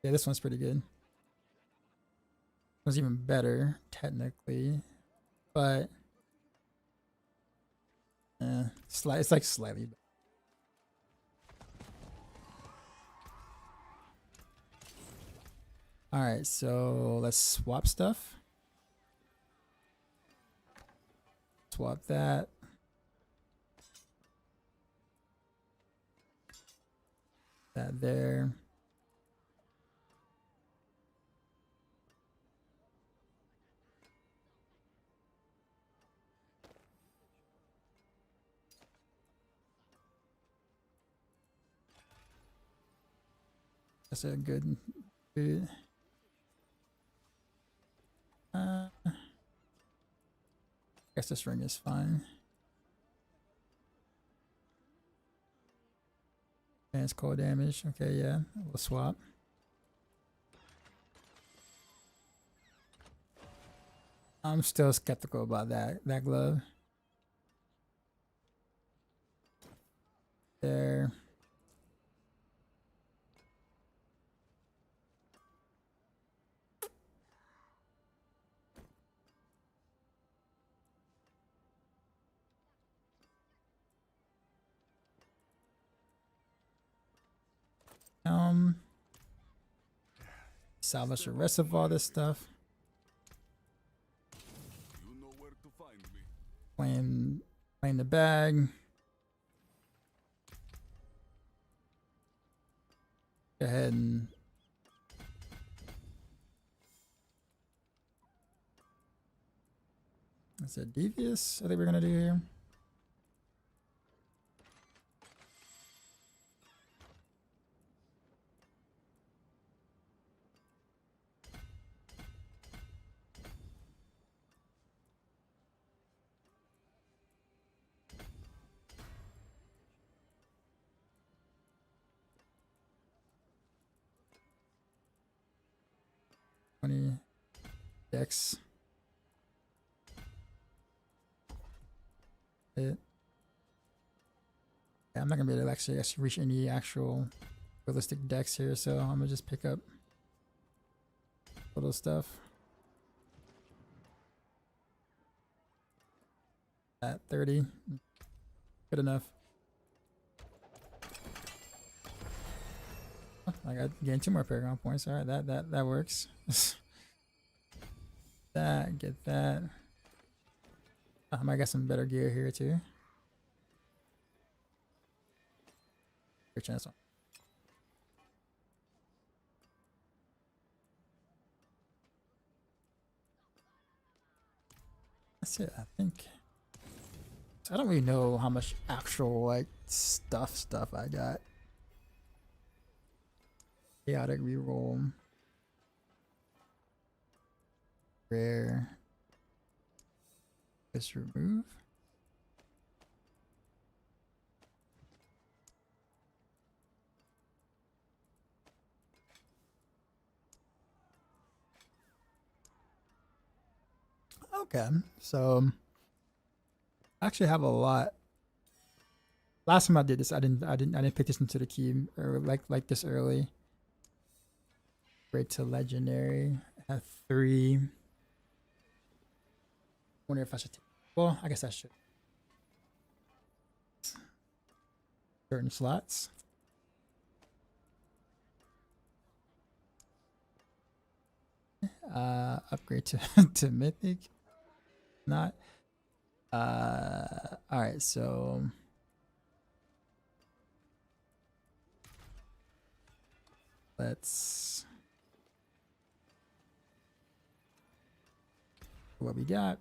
Yeah, this one's pretty good. Was even better technically, but it's like slightly better. All right, so let's swap stuff. Swap that. That there. That's a good. I guess this ring is fine. Advanced cold damage. Okay, yeah, we'll swap. I'm still skeptical about that glove. There. Salvage the rest of all this stuff. You know where to find me. Playing the bag. Go ahead and is it devious? I think we're gonna do here. Dex. It. Yeah, I'm not gonna be able to actually reach any actual realistic decks here, so I'm gonna just pick up little stuff. At 30, good enough. Oh, I got gained 2 more Paragon points. All right, that works. That, get that. I might get some better gear here too. Your chance on. That's it, I think. So I don't really know how much actual like stuff I got. Chaotic reroll. Rare. Just remove. Okay, so I actually have a lot. Last time I did this, I didn't pick this into the key or like this early. Great to legendary. I have 3. Wonder if I should take. Well, I guess I should. Certain slots. Upgrade to to mythic. Not. All right. So let's. What we got?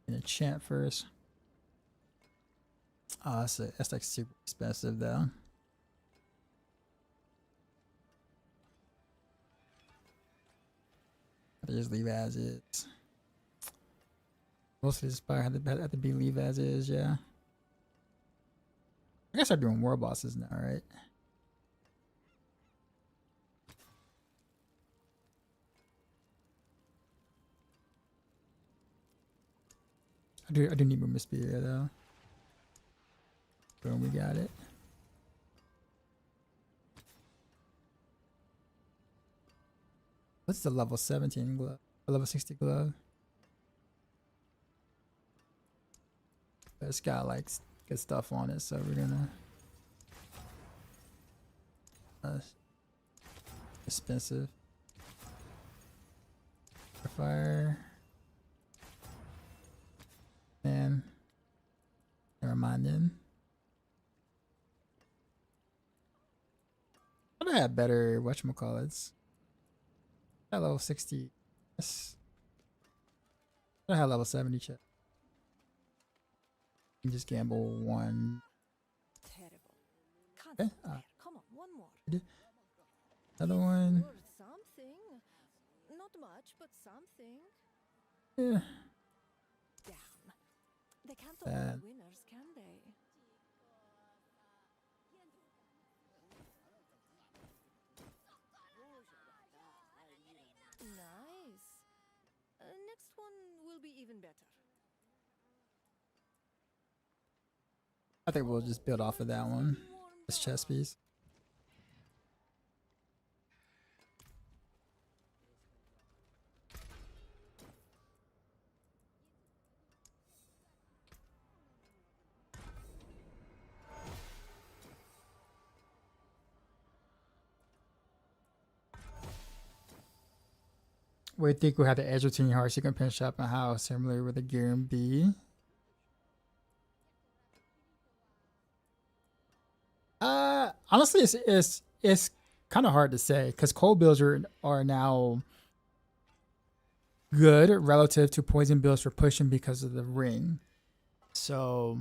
An enchant first. Oh, that's like super expensive though. I just leave as is. Most of this probably have to be leave as is, yeah. I guess I'm doing war bosses now, right? I do need more Spear though. Boom, we got it. What's the level 17 glove? The level 60 glove? It's got like good stuff on it, so we're gonna expensive. Fire. And never mind then. I had better whatchamacallits. At level 60. Yes. I had level 70 check. You can just gamble 1. Terrible. Can't Okay. stop there. Come on, one more. Another one. Worth something. Not much, but something. Yeah. Damn. They can't all Bad. be winners, can they? Nice. Next one will be even better. I think we'll just build off of that one. This chess piece. We think we have the edge between Heartseeker and Pin Shop and how similar with the Gear and B. Honestly, it's kind of hard to say because cold builds are now good relative to poison builds for pushing because of the ring. So,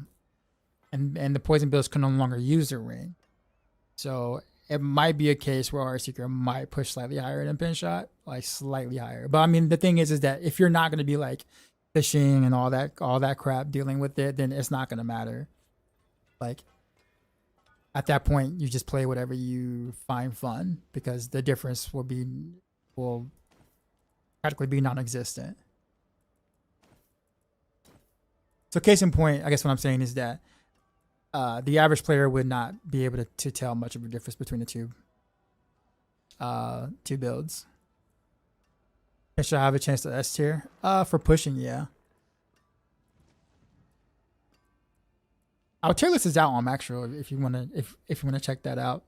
and the poison builds can no longer use the ring. So it might be a case where Heartseeker might push slightly higher than Pin Shot, like slightly higher. But I mean, the thing is that if you're not going to be like fishing and all that crap dealing with it, then it's not going to matter. Like at that point, you just play whatever you find fun because the difference will practically be non-existent. So case in point, I guess what I'm saying is that the average player would not be able to tell much of a difference between the two builds. And should I have a chance to S tier? For pushing, yeah. Our tier list is out on Maxro if you wanna check that out.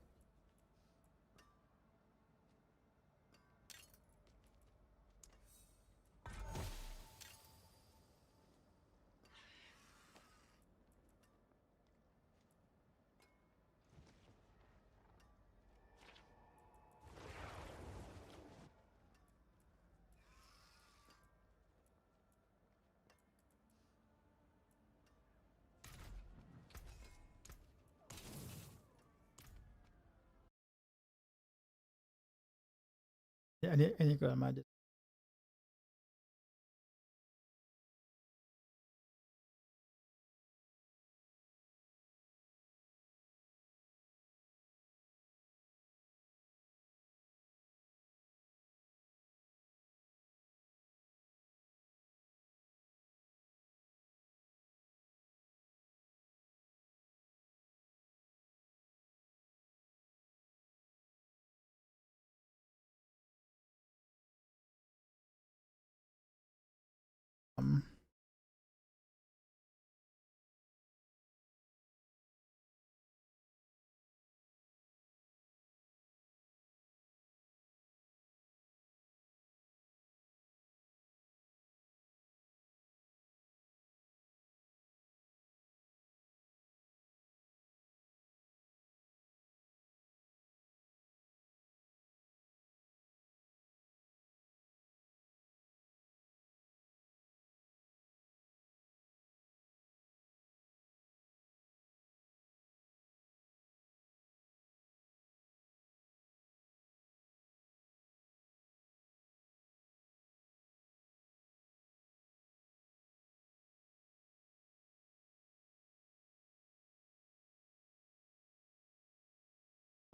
Yeah, I need to go to my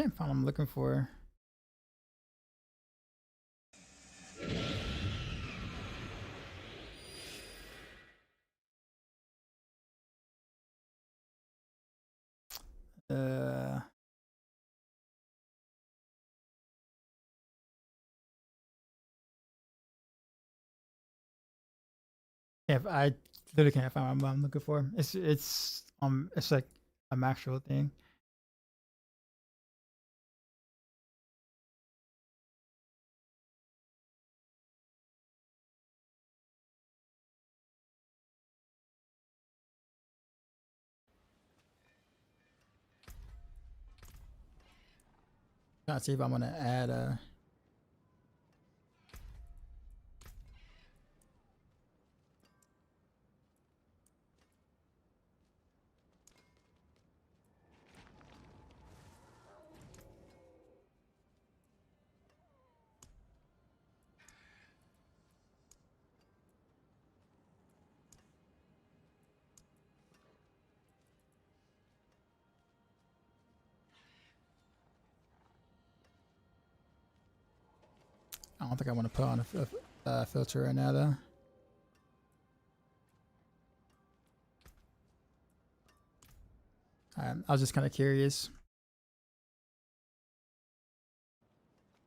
Can't find what I'm looking for. Uh, if I literally can't find what I'm looking for. It's like a actual thing. Trying to see if I'm gonna add a. I don't think I want to put on a filter right now though. I was just kind of curious.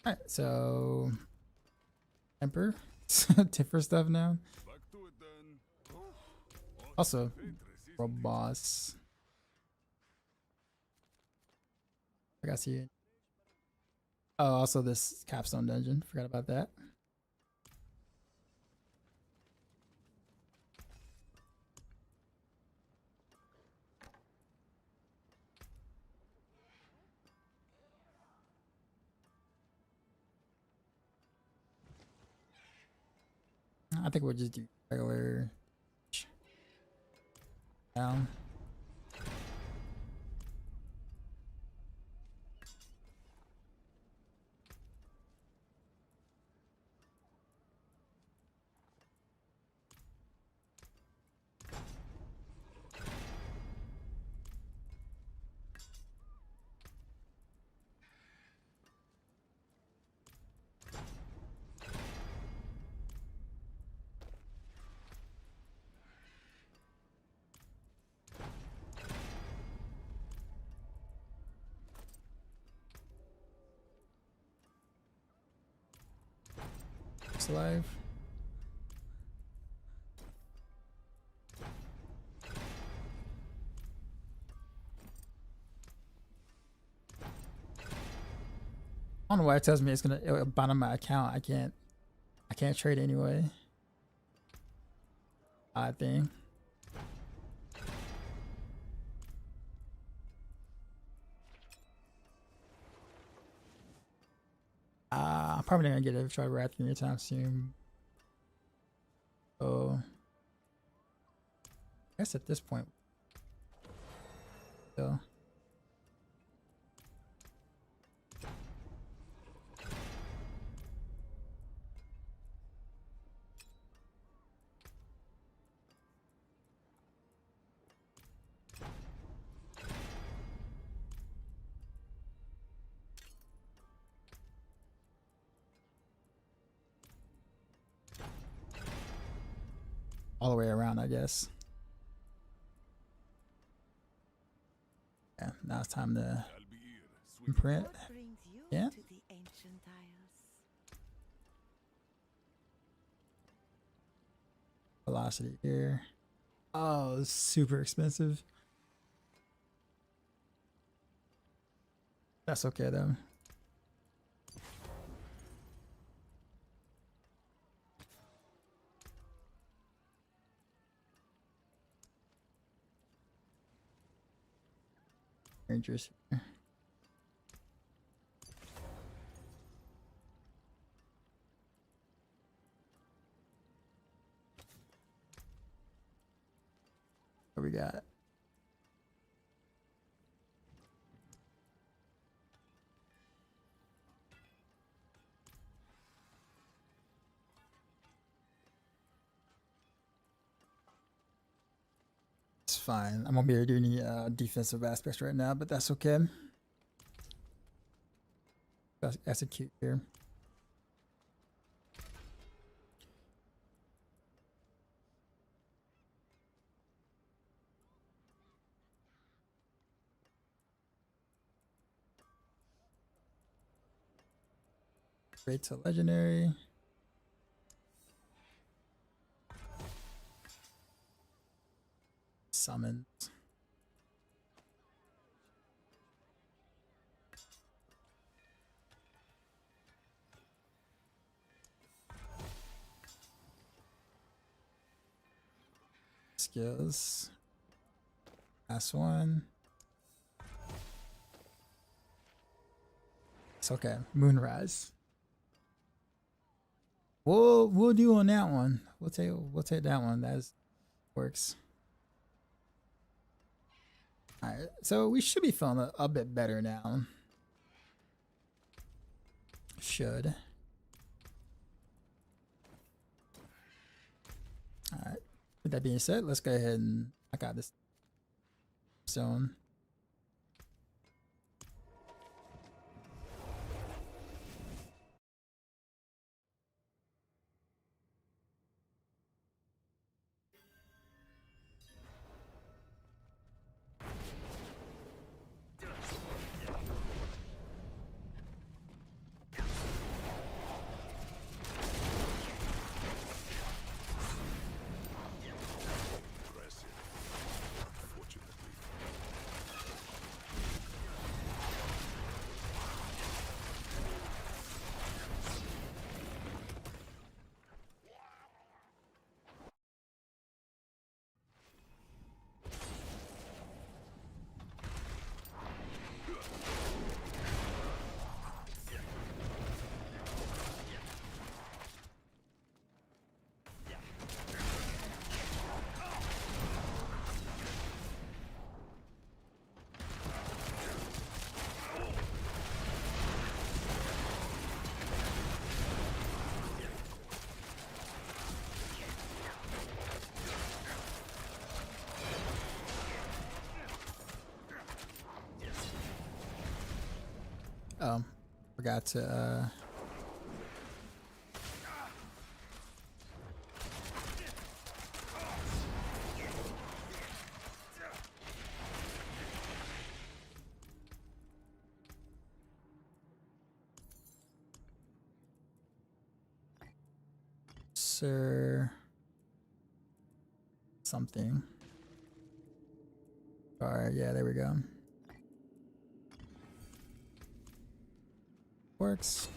Alright, so temper, different stuff now. Back to it then. Also, boss. I got you. Oh, also this capstone dungeon. Forgot about that. I think we'll just do regular down. It's alive. I don't know why it tells me it'll ban on my account. I can't trade anyway. Odd thing. I'm probably not gonna get a try rat anytime soon. So I guess at this point, so all the way around, I guess. Yeah, now it's time to I'll be here. Swing imprint. What brings you Yeah. to the ancient isles? Velocity here. Oh, it's super expensive. That's okay though. Rangers here. What we got? It's fine. I'm gonna be able to do any defensive aspects right now, but that's okay. execute here. Great to legendary. Summons. Skills. Last one. It's okay. Moonrise. We'll do on that one. We'll take that one. That works. Alright, so we should be feeling a bit better now. Should. Alright. With that being said, let's go ahead and I got this zone. Forgot to Sir something. Alright, yeah, there we go. Works.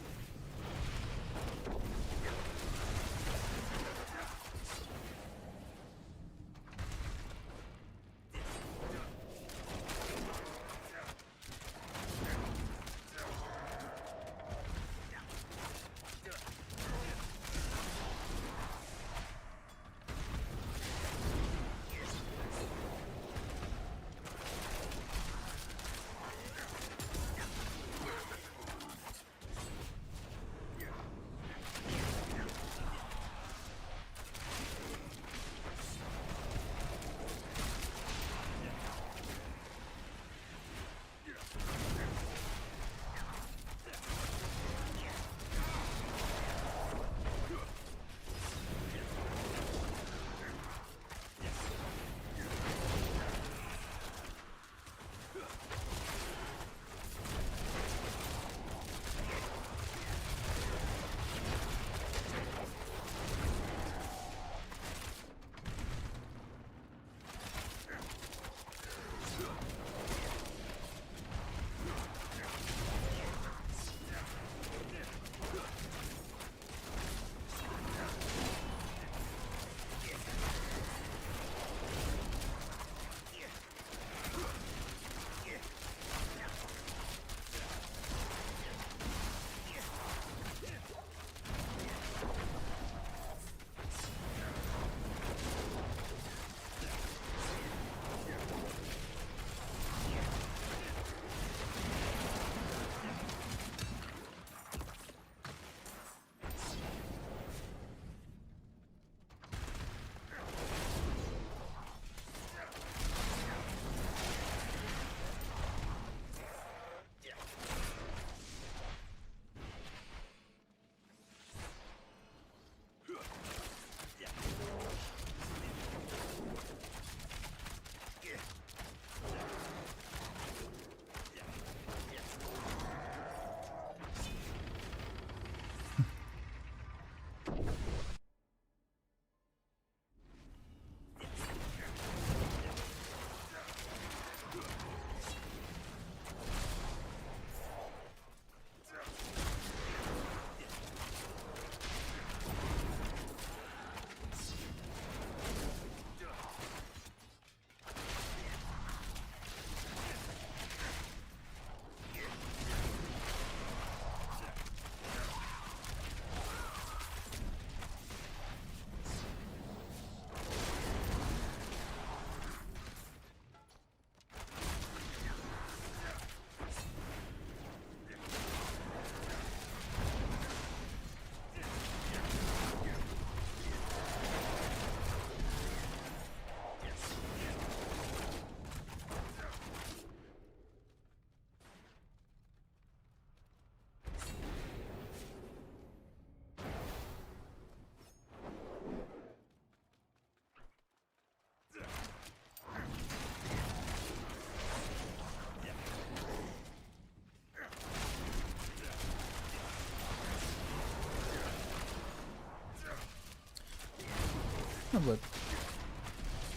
gonna look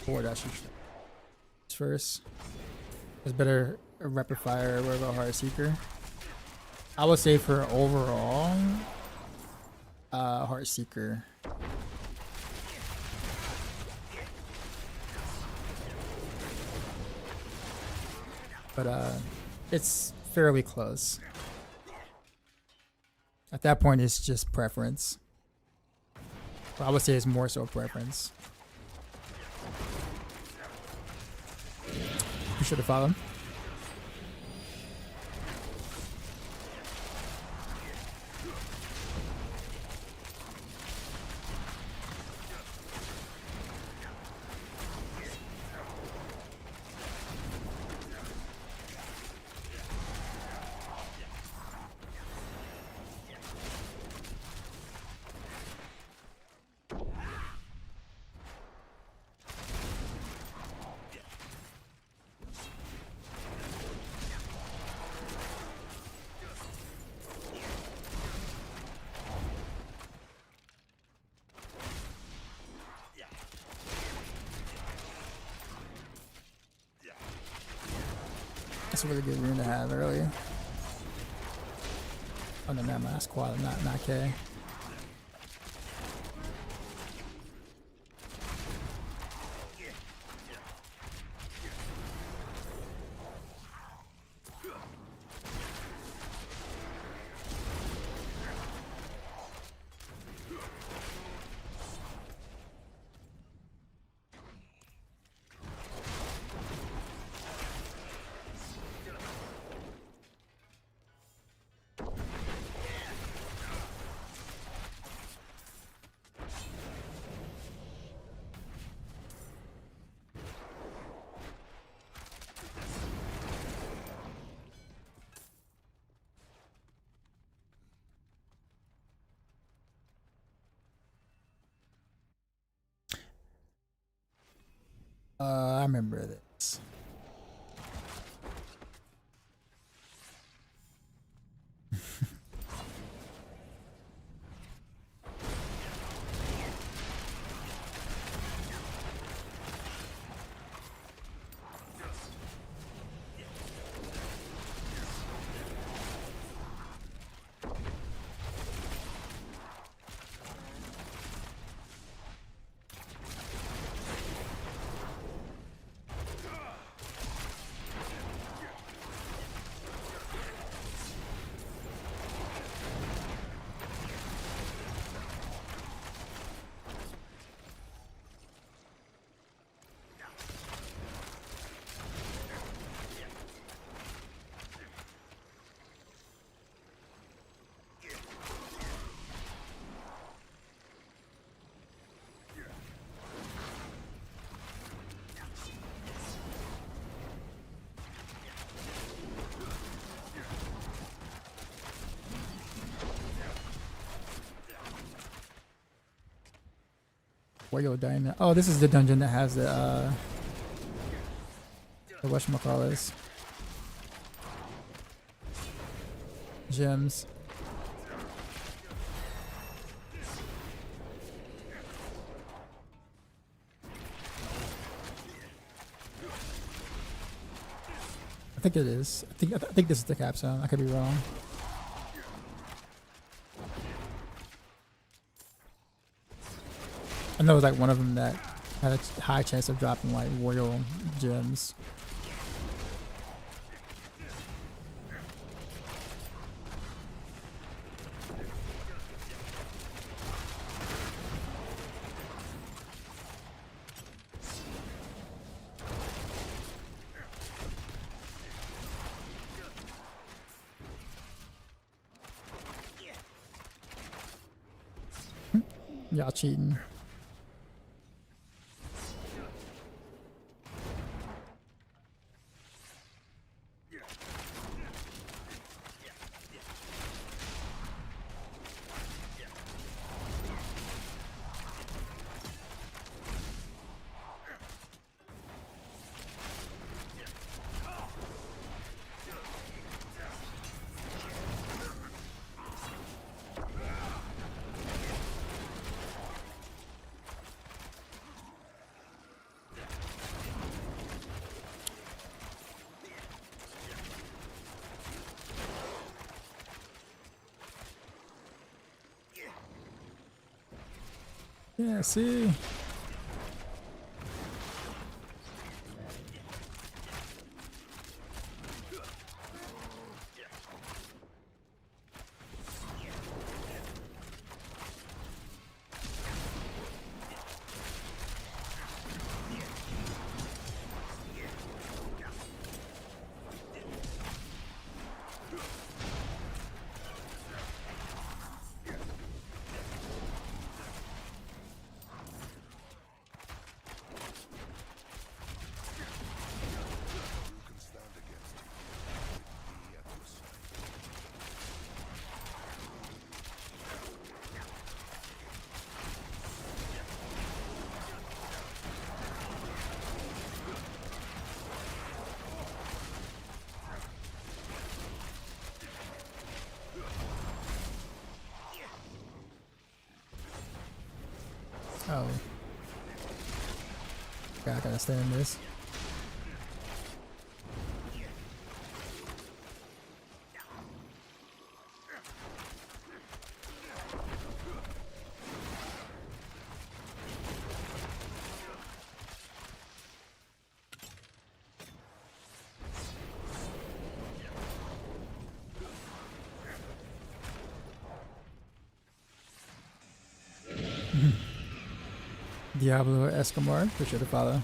forward actually first. There's better rapid fire. What about Heartseeker? I would say for overall, Heartseeker. But it's fairly close. At that point, it's just preference. But I would say it's more so preference. You should have followed him. That's a really good rune to have earlier. Oh no, man, that's quad, not K. I remember this. Warrior Diamond. Oh, this is the dungeon that has the whatchamacallit, gems. I think it is. I think this is the capstone. I could be wrong. I know it was like one of them that had a high chance of dropping like royal gems. Y'all cheating. Yeah, see. Oh. God, I gotta stay in this. Diablo Escamar, for sure to follow.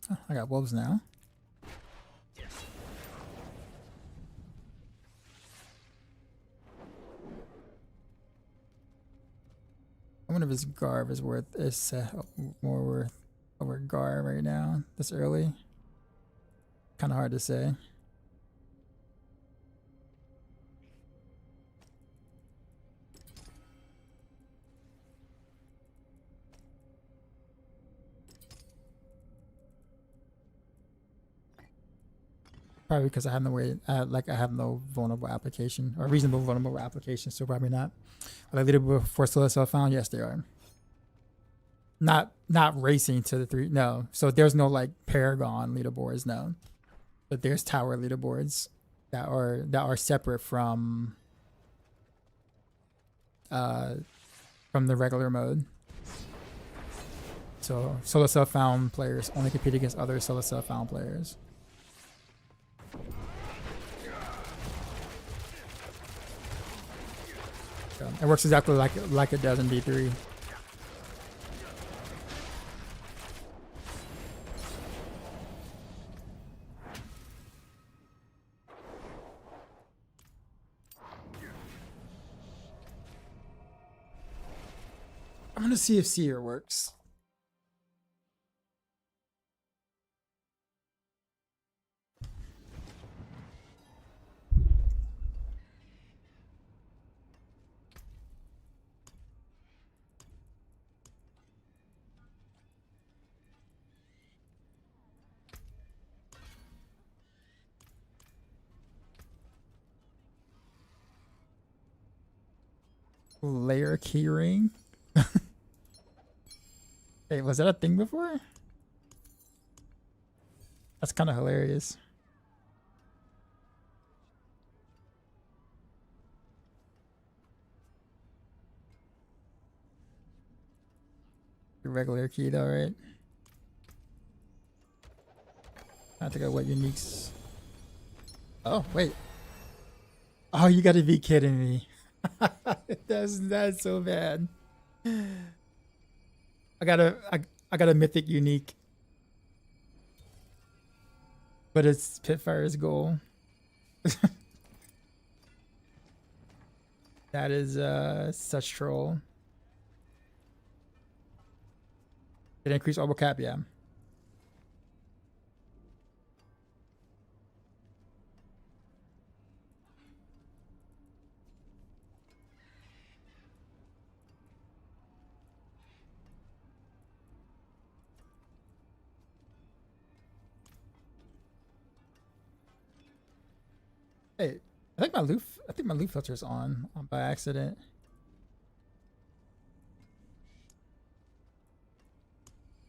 Oh, I got wolves now. I wonder if his Garb is worth more worth over Garb right now this early. Kind of hard to say. Probably because I have no way, I have no vulnerable application or reasonable vulnerable application, so probably not. Are they leaderboard for SSF found? Yes, they are. Not racing to the 3. No, so there's no like Paragon leaderboards. No, but there's tower leaderboards that are separate from the regular mode. So solo self found players only compete against other solo self found players. So it works exactly like it does in D3. I'm gonna see if Seer works. Layer keyring. Hey, was that a thing before? That's kind of hilarious. The regular key though, right? I have to go what uniques. Oh, wait. Oh, you gotta be kidding me. that's so bad. I got a mythic unique. But it's Pitfire's goal. That is such troll. It increased orbital cap, yeah. Hey, I think my loop filter is on by accident.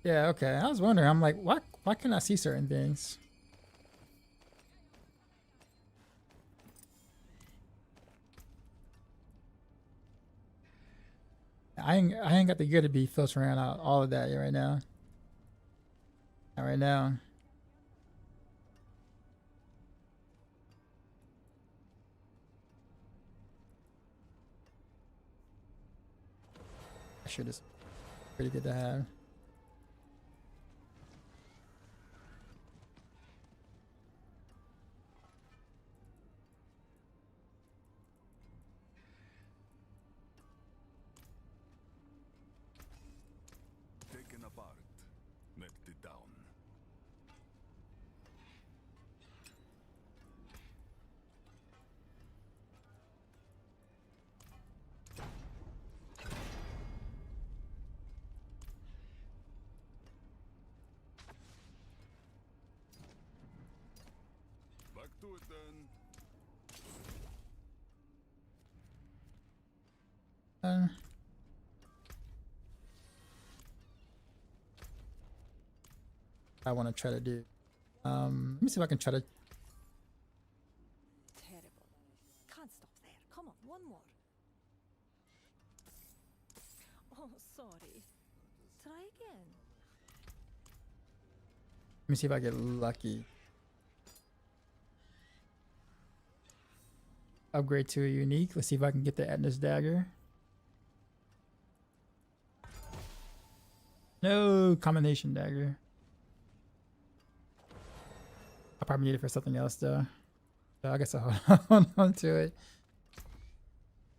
Yeah, okay. I was wondering. I'm like, why can I see certain things? I ain't got the gear to be filtering out all of that right now. Not right now. I should is pretty good to have. Taken apart. Melted down. Back to it then. I want to try to do. Let me see if I can try to. Terrible. Can't stop there. Come on, one more. Oh, sorry. Try again. Let me see if I get lucky. Upgrade to a unique. Let's see if I can get the Etna's dagger. No combination dagger. I probably need it for something else though. So I guess I'll hold on to it.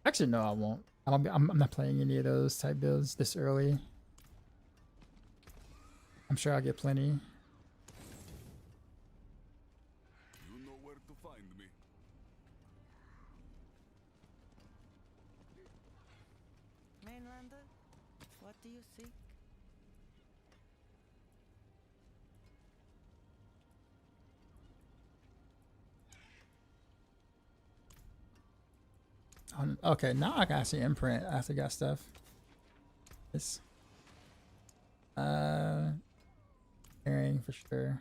Actually, no, I won't. I'm not playing any of those type builds this early. I'm sure I'll get plenty. You know where to find me. Mainlander, what do you seek? Okay, now I can actually imprint after I got stuff. This carrying for sure.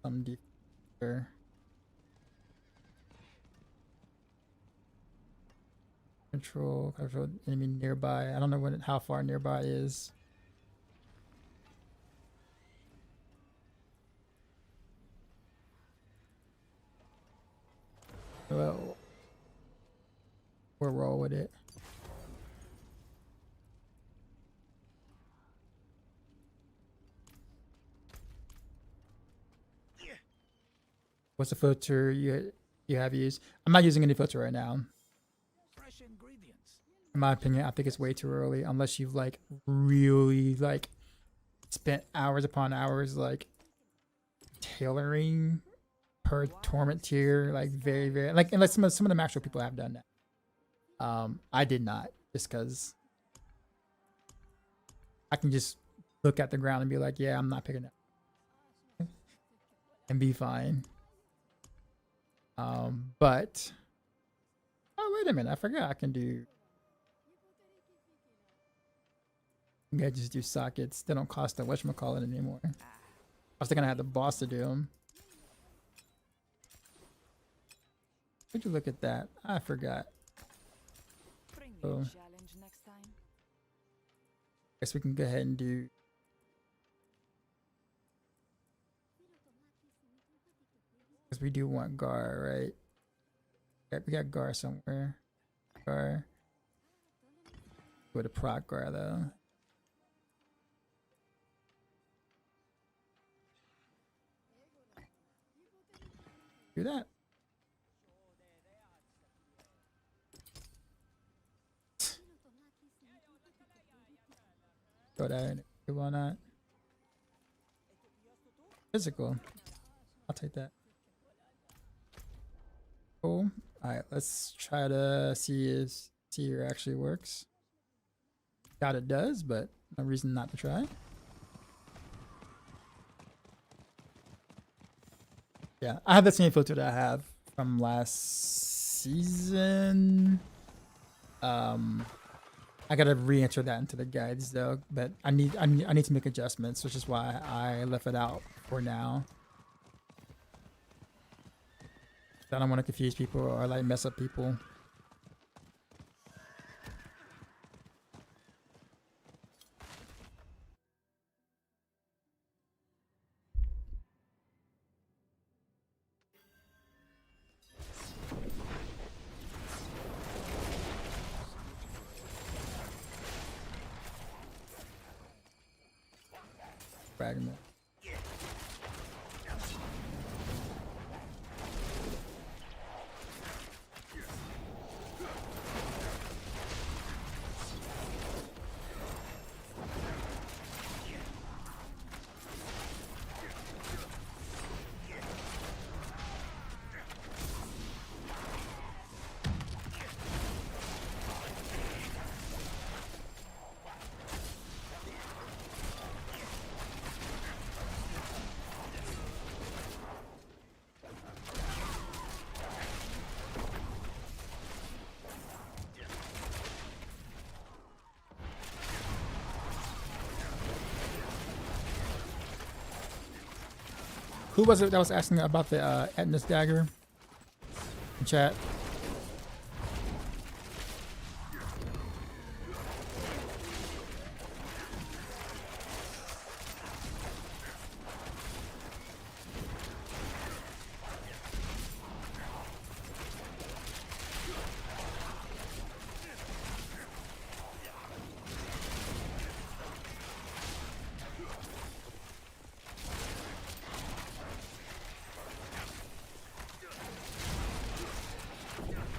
Some deep sure. Control enemy nearby. I don't know how far nearby is. Well, we'll roll with it. What's the filter you have used? I'm not using any filter right now. Fresh ingredients. In my opinion, I think it's way too early unless you've like really like spent hours upon hours like tailoring per torment tier, like very like, unless some of the actual people have done that. I did not, just because I can just look at the ground and be like, yeah, I'm not picking that and be fine. But oh, wait a minute, I forgot I can do. I just do sockets. They don't cost the whatchamacallit anymore. I was thinking I had the boss to do them. Would you look at that? I forgot. Bring me Oh. a challenge next time. Guess we can go ahead and do. Because we do want Gar, right? Yeah, we got Gar somewhere. Gar. With a proc Gar though. Do that. Throw that in. Why not? Physical. I'll take that. Cool. Alright, let's try to see if Seer actually works. Doubt it does, but no reason not to try. Yeah, I have the same filter that I have from last season. I gotta re-enter that into the guides though, but I need to make adjustments, which is why I left it out for now. I don't want to confuse people or like mess up people. Fragment. Who was it that was asking about the Etna's dagger in chat?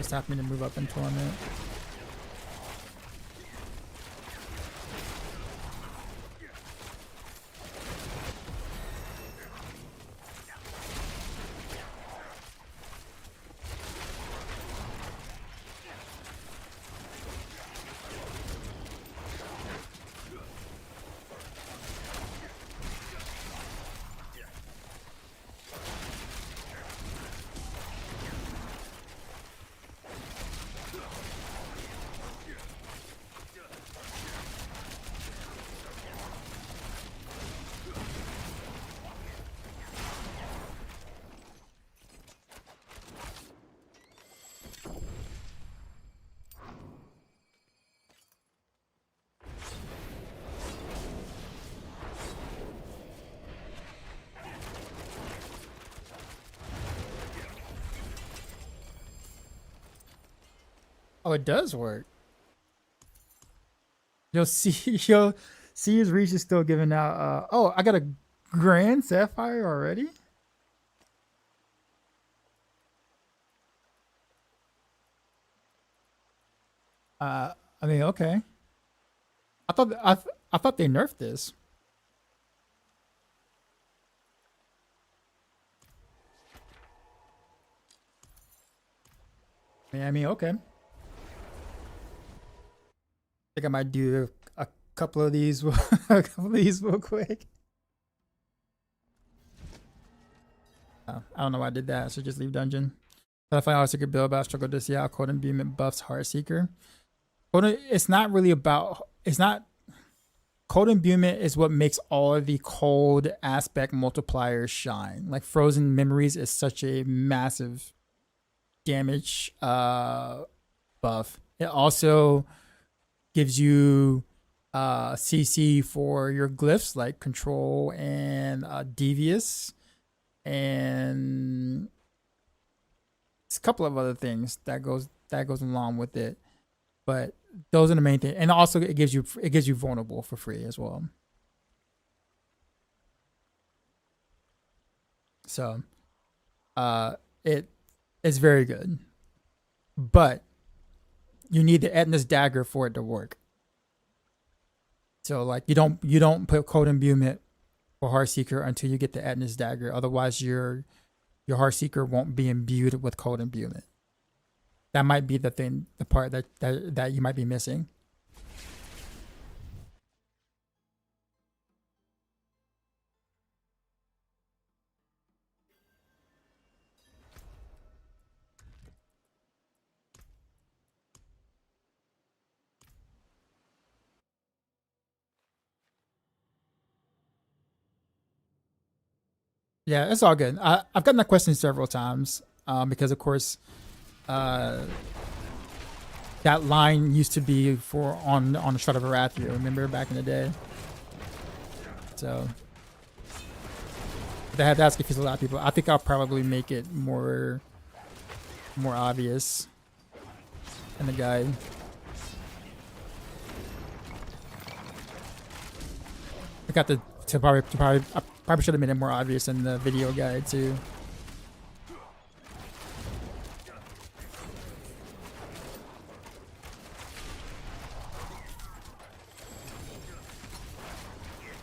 Stop me to move up in tournament. Oh, it does work. You'll see, you'll see his reach is still giving out. Oh, I got a Grand Sapphire already? I mean, okay. I thought they nerfed this. I mean, okay. I think I might do a couple of these, a couple of these real quick. I don't know why I did that. I should just leave dungeon. But I find Heartseeker build, but I struggle to see how Cold Imbuement buffs Heartseeker. It's not really about. It's not. Cold Imbuement is what makes all of the cold aspect multipliers shine. Like Frozen Memories is such a massive damage buff. It also gives you CC for your glyphs like Control and Devious, and it's a couple of other things that goes along with it. But those are the main things, and also it gives you Vulnerable for free as well. So it's very good, but you need the Etna's dagger for it to work. So like you don't put code imbuement for Heartseeker until you get the Etna's dagger. Otherwise, your Heartseeker won't be imbued with code imbuement. That might be the thing, the part that you might be missing. Yeah, it's all good. I've gotten that question several times because, of course, uh, that line used to be for on the Shroud of Arathia. Remember back in the day? So that's confused a lot of people. I think I'll probably make it more obvious in the guide. I got I probably should have made it more obvious in the video guide too.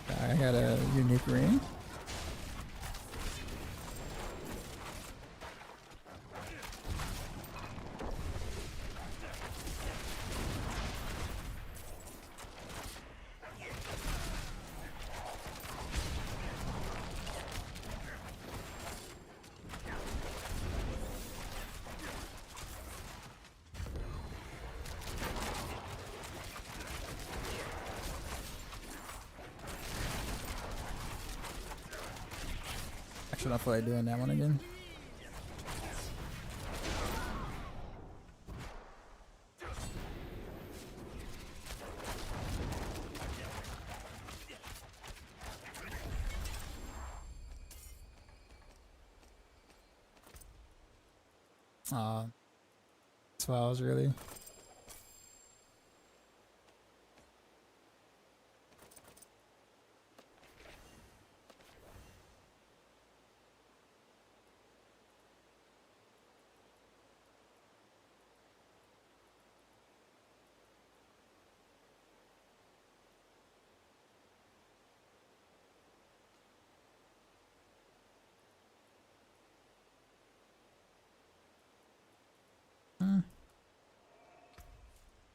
I got a unique ring. Actually, I feel like doing that one again. That's what I was really.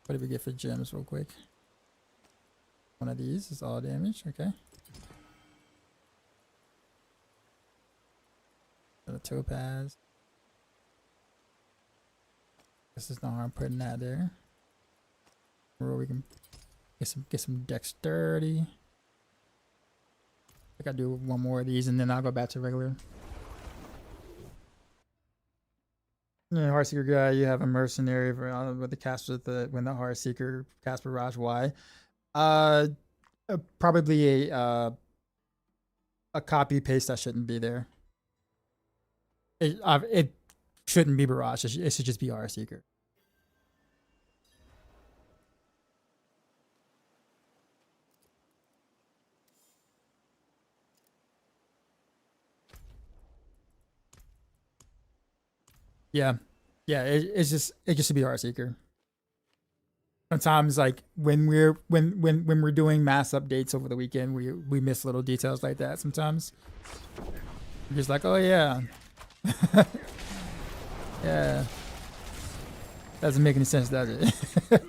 What did we get for gems real quick? One of these is all damage, okay. Got a topaz. This is no harm putting that there. Where we can get some dexterity. I think I'll do one more of these and then I'll go back to regular. Yeah, Heartseeker guy, you have a mercenary for, with the cast with the when the Heartseeker cast Barrage Y. Probably a copy paste that shouldn't be there. It shouldn't be Barrage. It should just be Heartseeker. Yeah, yeah. It just should be Heartseeker. Sometimes, like when we're doing mass updates over the weekend, we miss little details like that. Sometimes, we're just like, oh yeah, yeah. Doesn't make any sense, does it?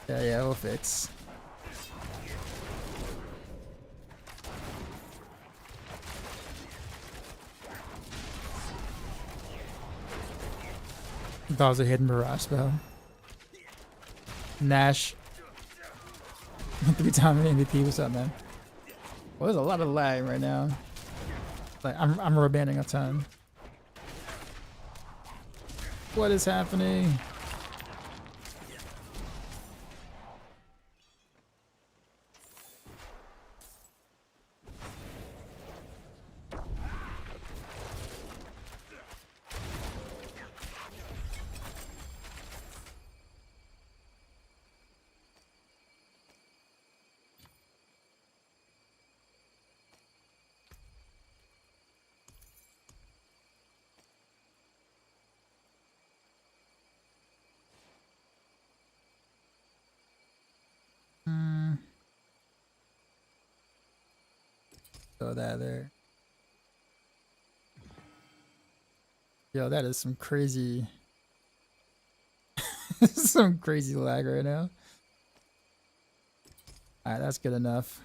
Yeah, we'll fix. That was a hidden barrage spell. Nash. 3-time MVP. What's up, man? Well, there's a lot of lag right now. Like I'm rubanding a ton. What is happening? Throw that there. Yo, that is some crazy, some crazy lag right now. All right, that's good enough.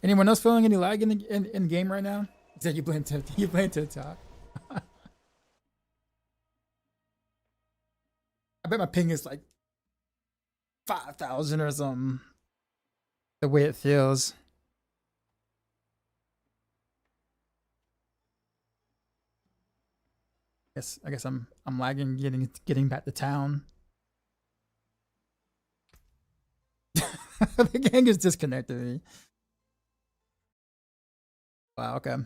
Anyone else feeling any lag in the in game right now? He said you blame TikTok. I bet my ping is like 5,000 or something. The way it feels. I guess I'm lagging getting back to town. The gang is disconnected me. Wow, okay.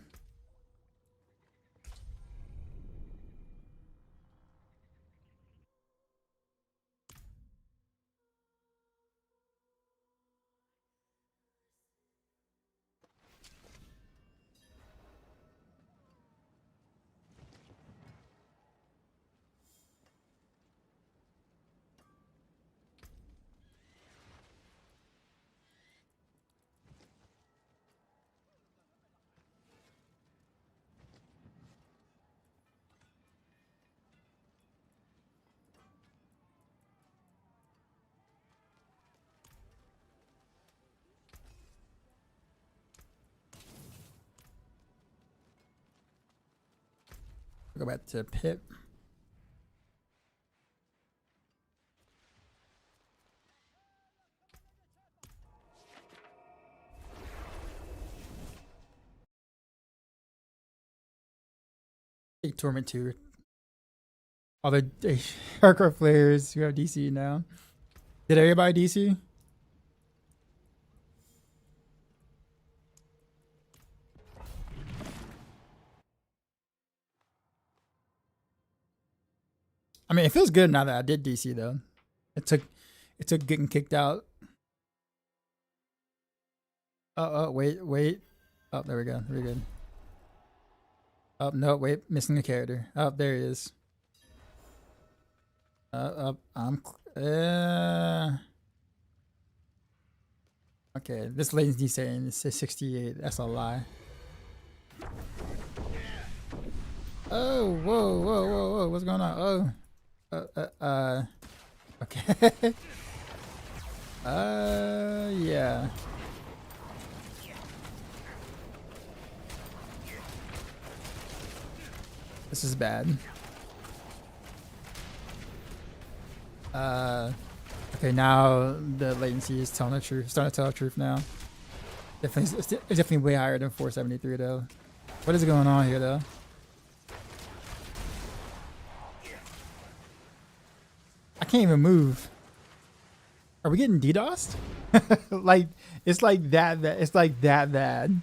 Go back to pit. Torment 2. All the hardcore players who have DC now. Did everybody DC? I mean, it feels good now that I did DC though. It took getting kicked out. Oh, wait. Oh, there we go. Very good. Oh, no, wait, missing a character. Oh, there he is. Okay, this latency saying it says 68. That's a lie. Oh, whoa. What's going on? Oh. Okay. Yeah. This is bad. Okay, now the latency is telling the truth. Starting to tell the truth now. Definitely, it's definitely way higher than 473 though. What is going on here though? I can't even move. Are we getting DDoSed? Like it's like that. It's like that bad.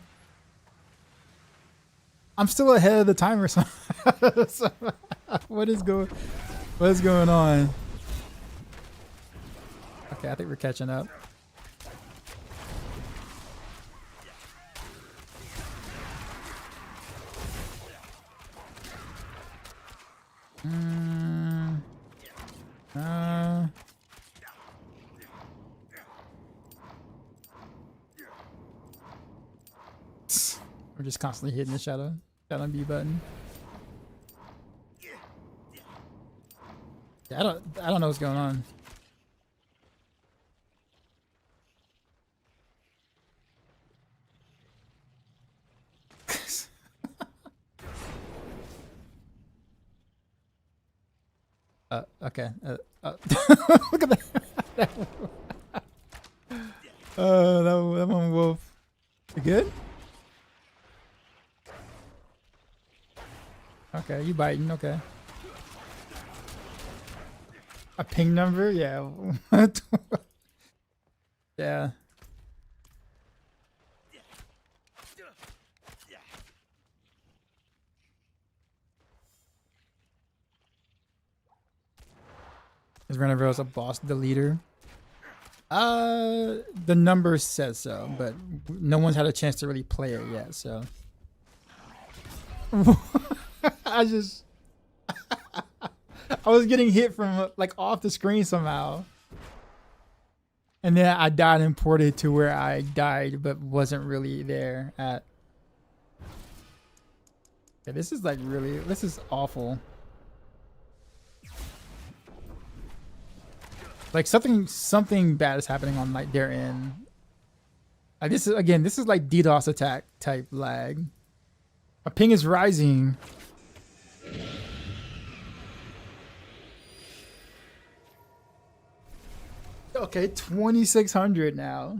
I'm still ahead of the timer. So what is going on? Okay, I think we're catching up. We're just constantly hitting the shadow B button. Yeah, I don't know what's going on. Okay. Look at that. That one wolf. You good? Okay, you biting, okay. A ping number? Yeah. Yeah. Is Renoville's a boss, the leader? The number says so, but no one's had a chance to really play it yet, so. I was getting hit from like off the screen somehow. And then I died and ported to where I died but wasn't really there at. Yeah, this is like really, this is awful. Like something bad is happening on like their end. This is again, this is like DDoS attack type lag. My ping is rising. Okay, 2600 now.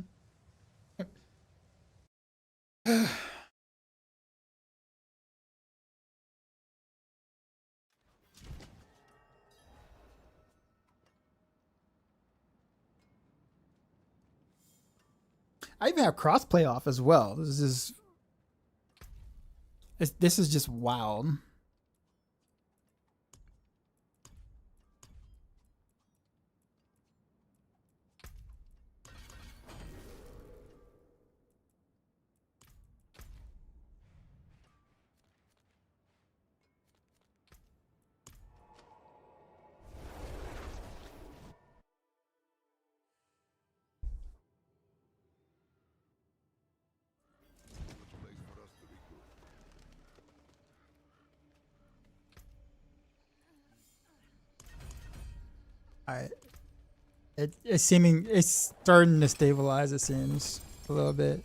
I even have crossplay off as well. This is just wild. Alright. It's starting to stabilize, it seems, a little bit.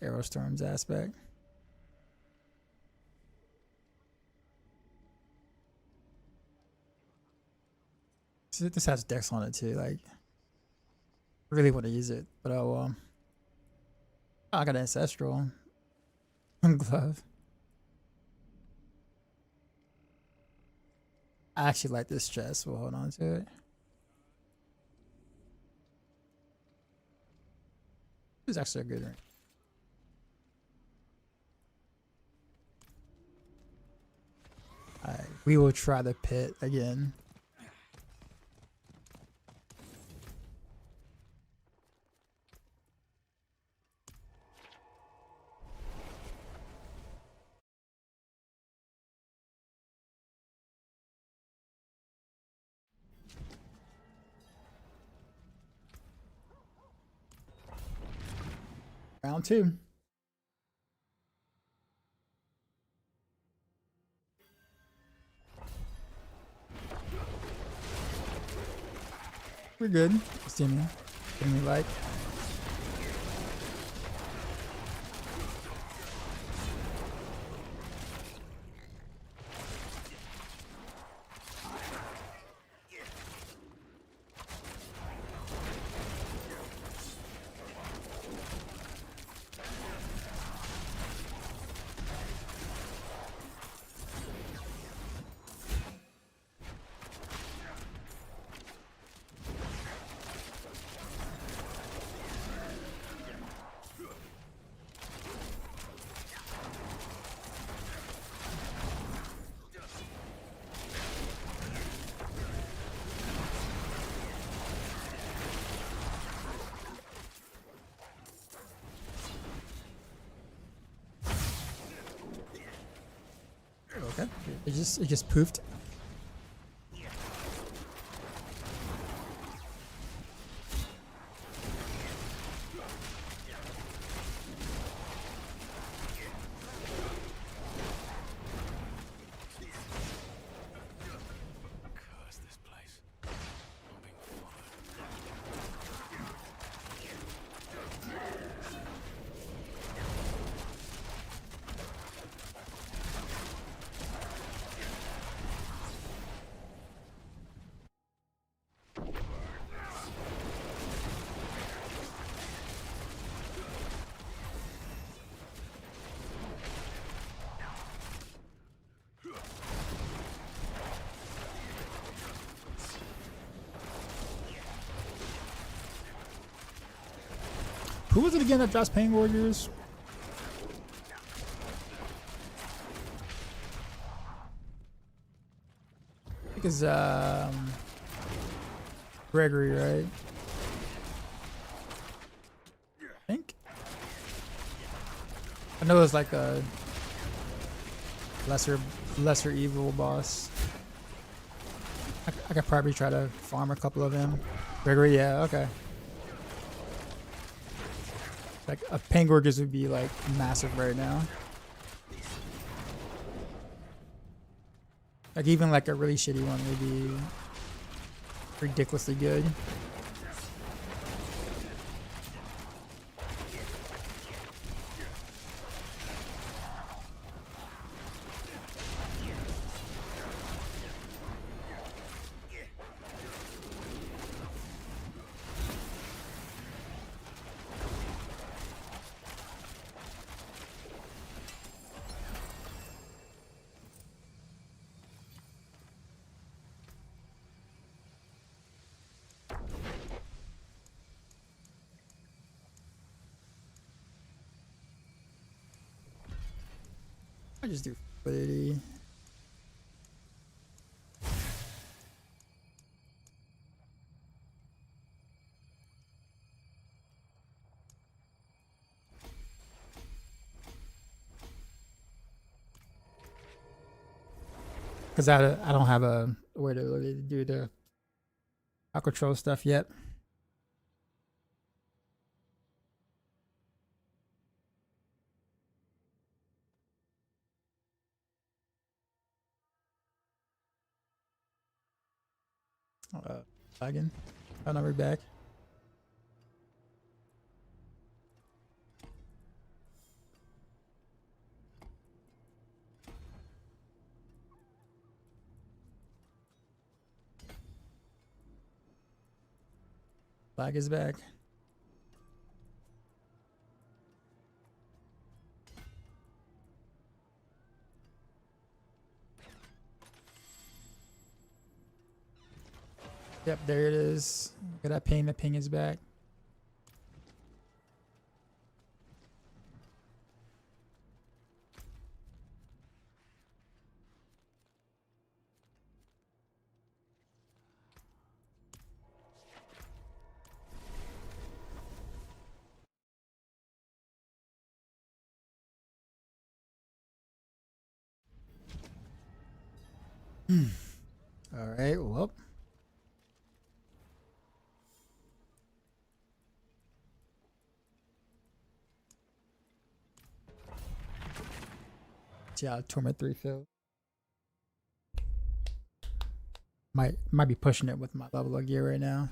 Aerostorm's aspect. This has Dex on it too, like I really want to use it, but oh, I got an ancestral glove. I actually like this chest. We'll hold on to it. It's actually a good ring. Alright, we will try the pit again. Round 2. We're good. See me. Give me like. Okay. It just poofed. Curse this place. I'm being followed. Who was it again that drops Pain Warriors? I think it's Gregory, right? I think. I know it's like a lesser evil boss. I could probably try to farm a couple of them. Gregory, yeah, okay. Like a Pangorgus would be like massive right now. Like even like a really shitty one would be ridiculously good. I just do fluidity. Because I don't have a way to really do the out control stuff yet. Lagging. Oh no, we're back. Flag is back. Yep, there it is. Look at that ping. The ping is back. All right, well. See how Torment 3 feels. Might be pushing it with my level of gear right now.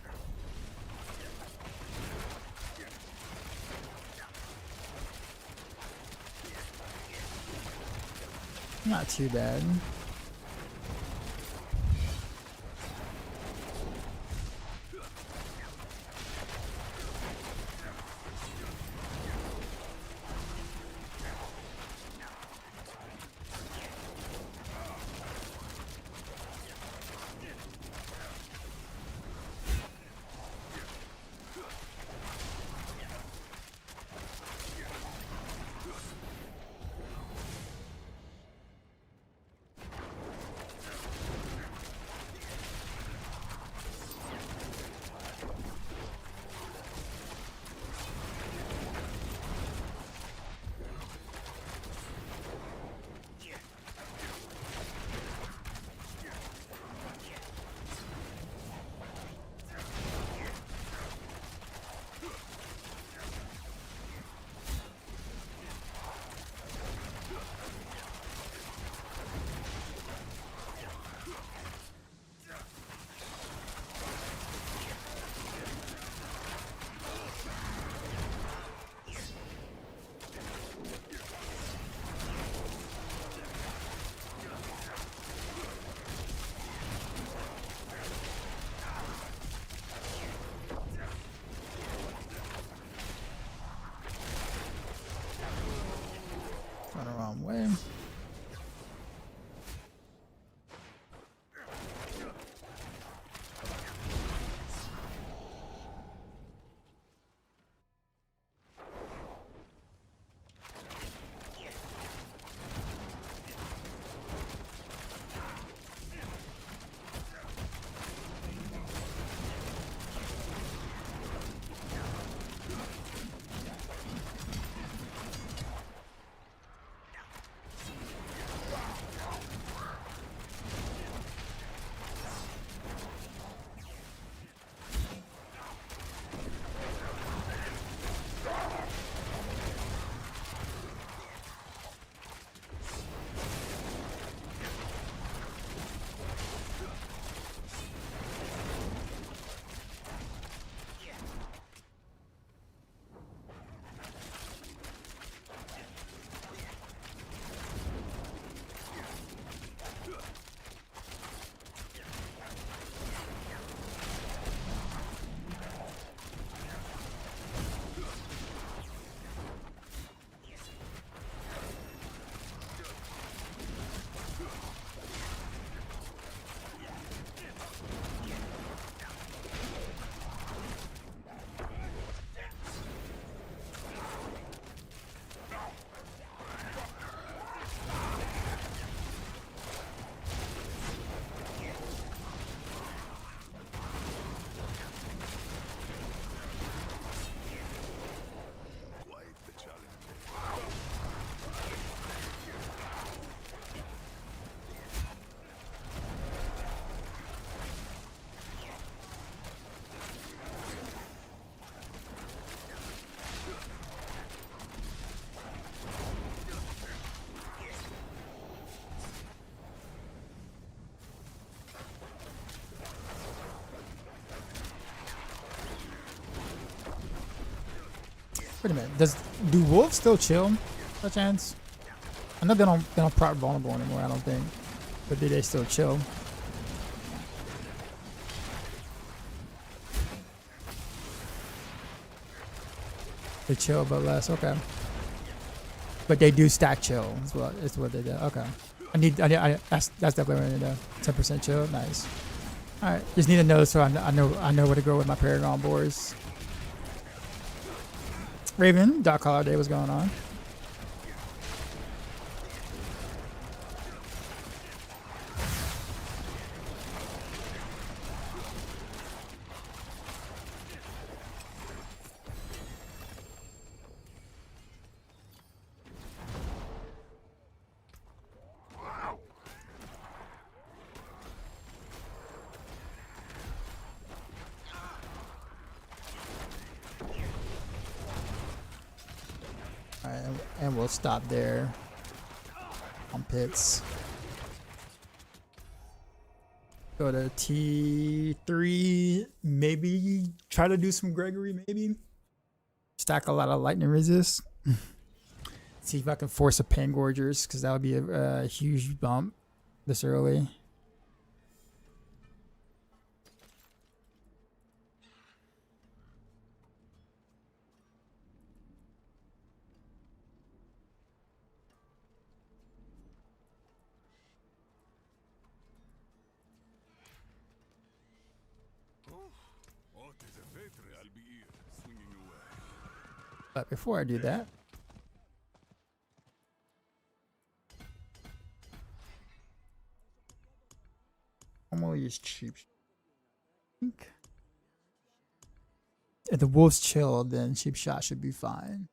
Not too bad. Wait a minute. Do wolves still chill? By chance? I know they don't prop vulnerable anymore. I don't think. But do they still chill? They chill, but less. Okay. But they do stack chill. Is what they do. Okay. That's definitely what I need to do. 10% chill. Nice. All right. Just need to know so I know where to go with my Paragon boars. Raven, Dark Collar Day, what's going on? Alright, and we'll stop there on pits. Go to T3, maybe try to do some Gregory, maybe. Stack a lot of lightning resist. See if I can force a Pangorgers, because that would be a huge bump this early. But before I do that, I'm gonna use cheap. If the wolves chill, then cheap shot should be fine.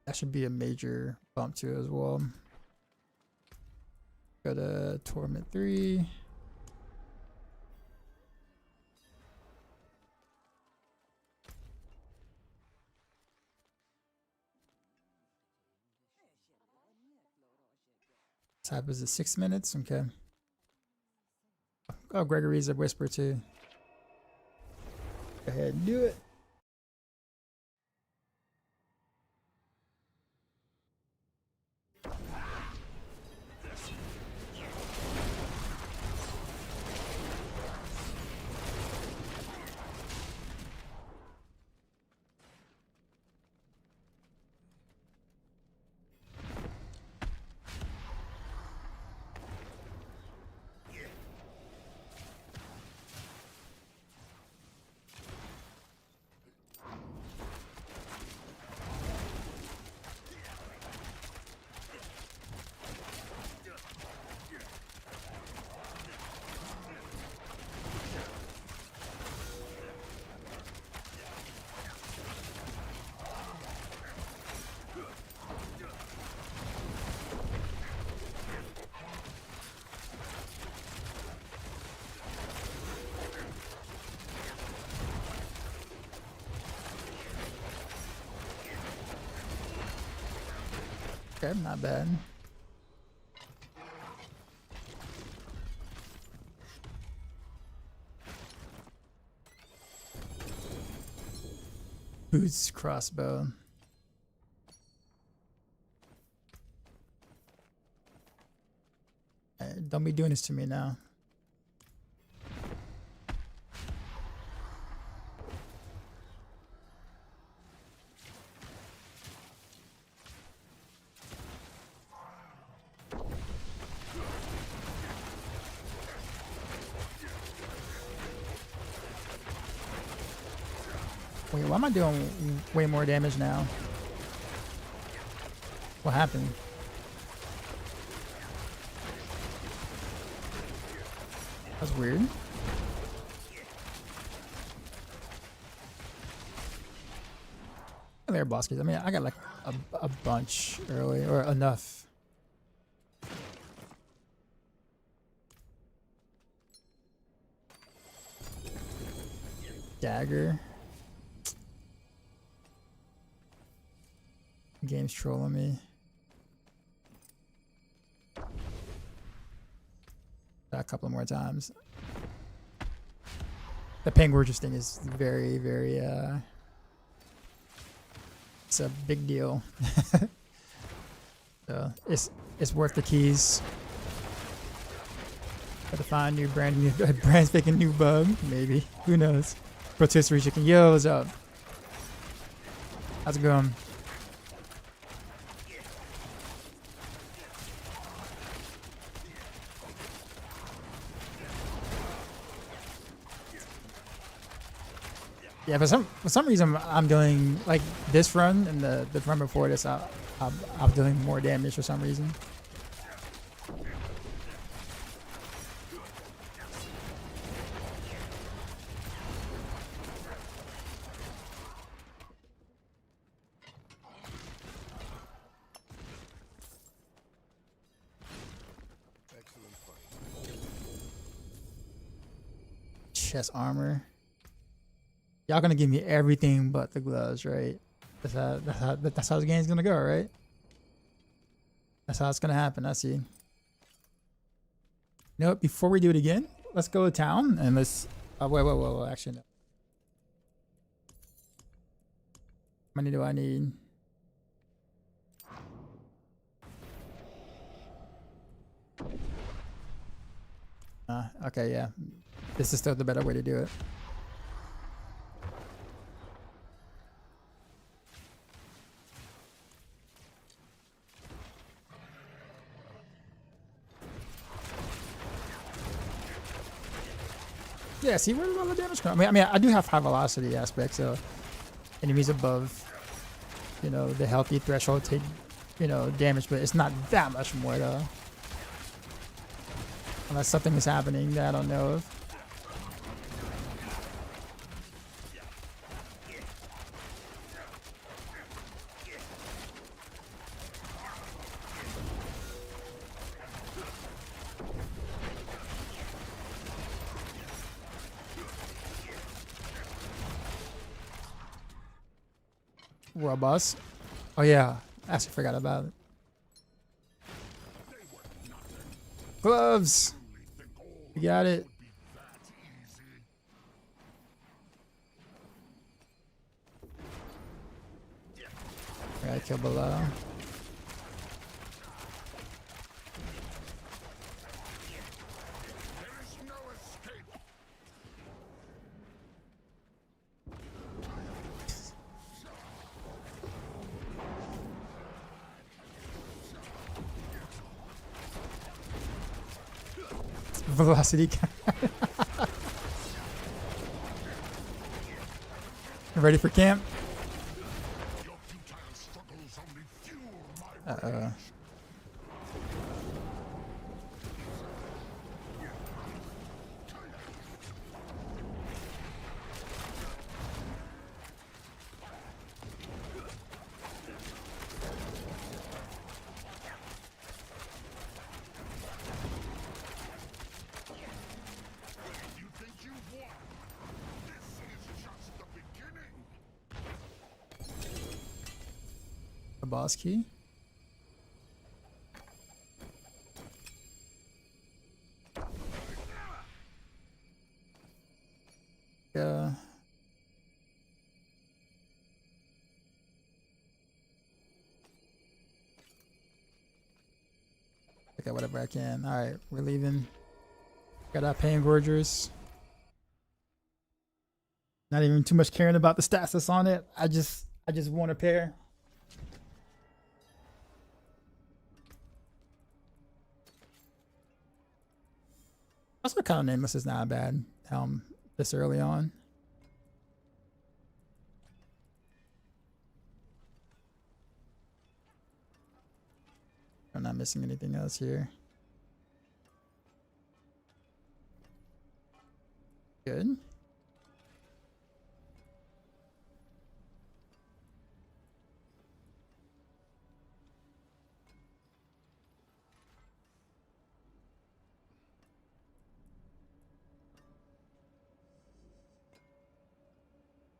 That should be a major bump too as well. Go to Torment 3. Type is it 6 minutes? Okay. Oh, Gregory's a whisper too. Go ahead and do it. Okay, not bad. Boots crossbow. Hey, don't be doing this to me now. Wait, why am I doing way more damage now? What happened? That's weird. There are boss keys. I mean, I got like a bunch early, or enough. Dagger. Game's trolling me. A couple more times. The Penguin thing is very, very, it's a big deal. So it's worth the keys. Got to find new brand spanking new bug, maybe. Who knows? Rotisserie chicken. Yo, what's up? How's it going? Yeah, for some reason I'm doing like this run and the run before this. I'm doing more damage for some reason. Chest armor. Y'all gonna give me everything but the gloves, right? That's how the game's gonna go, right? That's how it's gonna happen. I see. You know what? Before we do it again, let's go to town and let's. Wait. Actually, no. How many do I need? Okay, yeah. This is still the better way to do it. Yeah, see where all the damage comes. I mean, I do have high velocity aspect, so enemies above, you know, the healthy threshold take, you know, damage, but it's not that much more though. Unless something is happening that I don't know of. World boss. Oh yeah, I actually forgot about it. Gloves. We got it. I gotta kill below. Velocity. Ready for camp? Uh-oh. A boss key? Yeah. Okay, whatever I can. Alright, we're leaving. Got our pain gorgers. Not even too much caring about the stats that's on it. I just want a pair. Also, kind of nameless is not bad. This early on. I'm not missing anything else here. Good.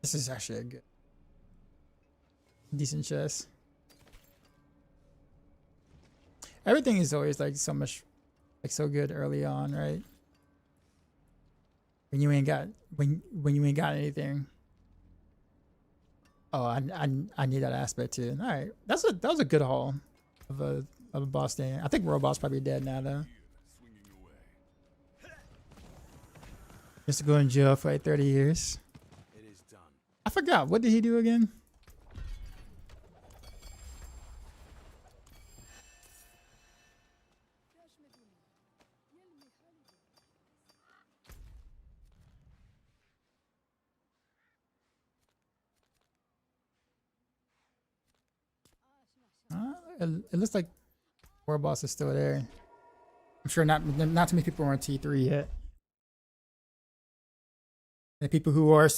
This is actually a good, decent chest. Everything is always like so much, like so good early on, right? When you ain't got when you ain't got anything. Oh, I need that aspect too. All right, that was a good haul of a boss thing. I think Robot's probably dead now though. Just to go in jail for like 30 years. It is done. I forgot, what did he do again? It looks like War Boss is still there. I'm sure not too many people are on T3 yet. The people who are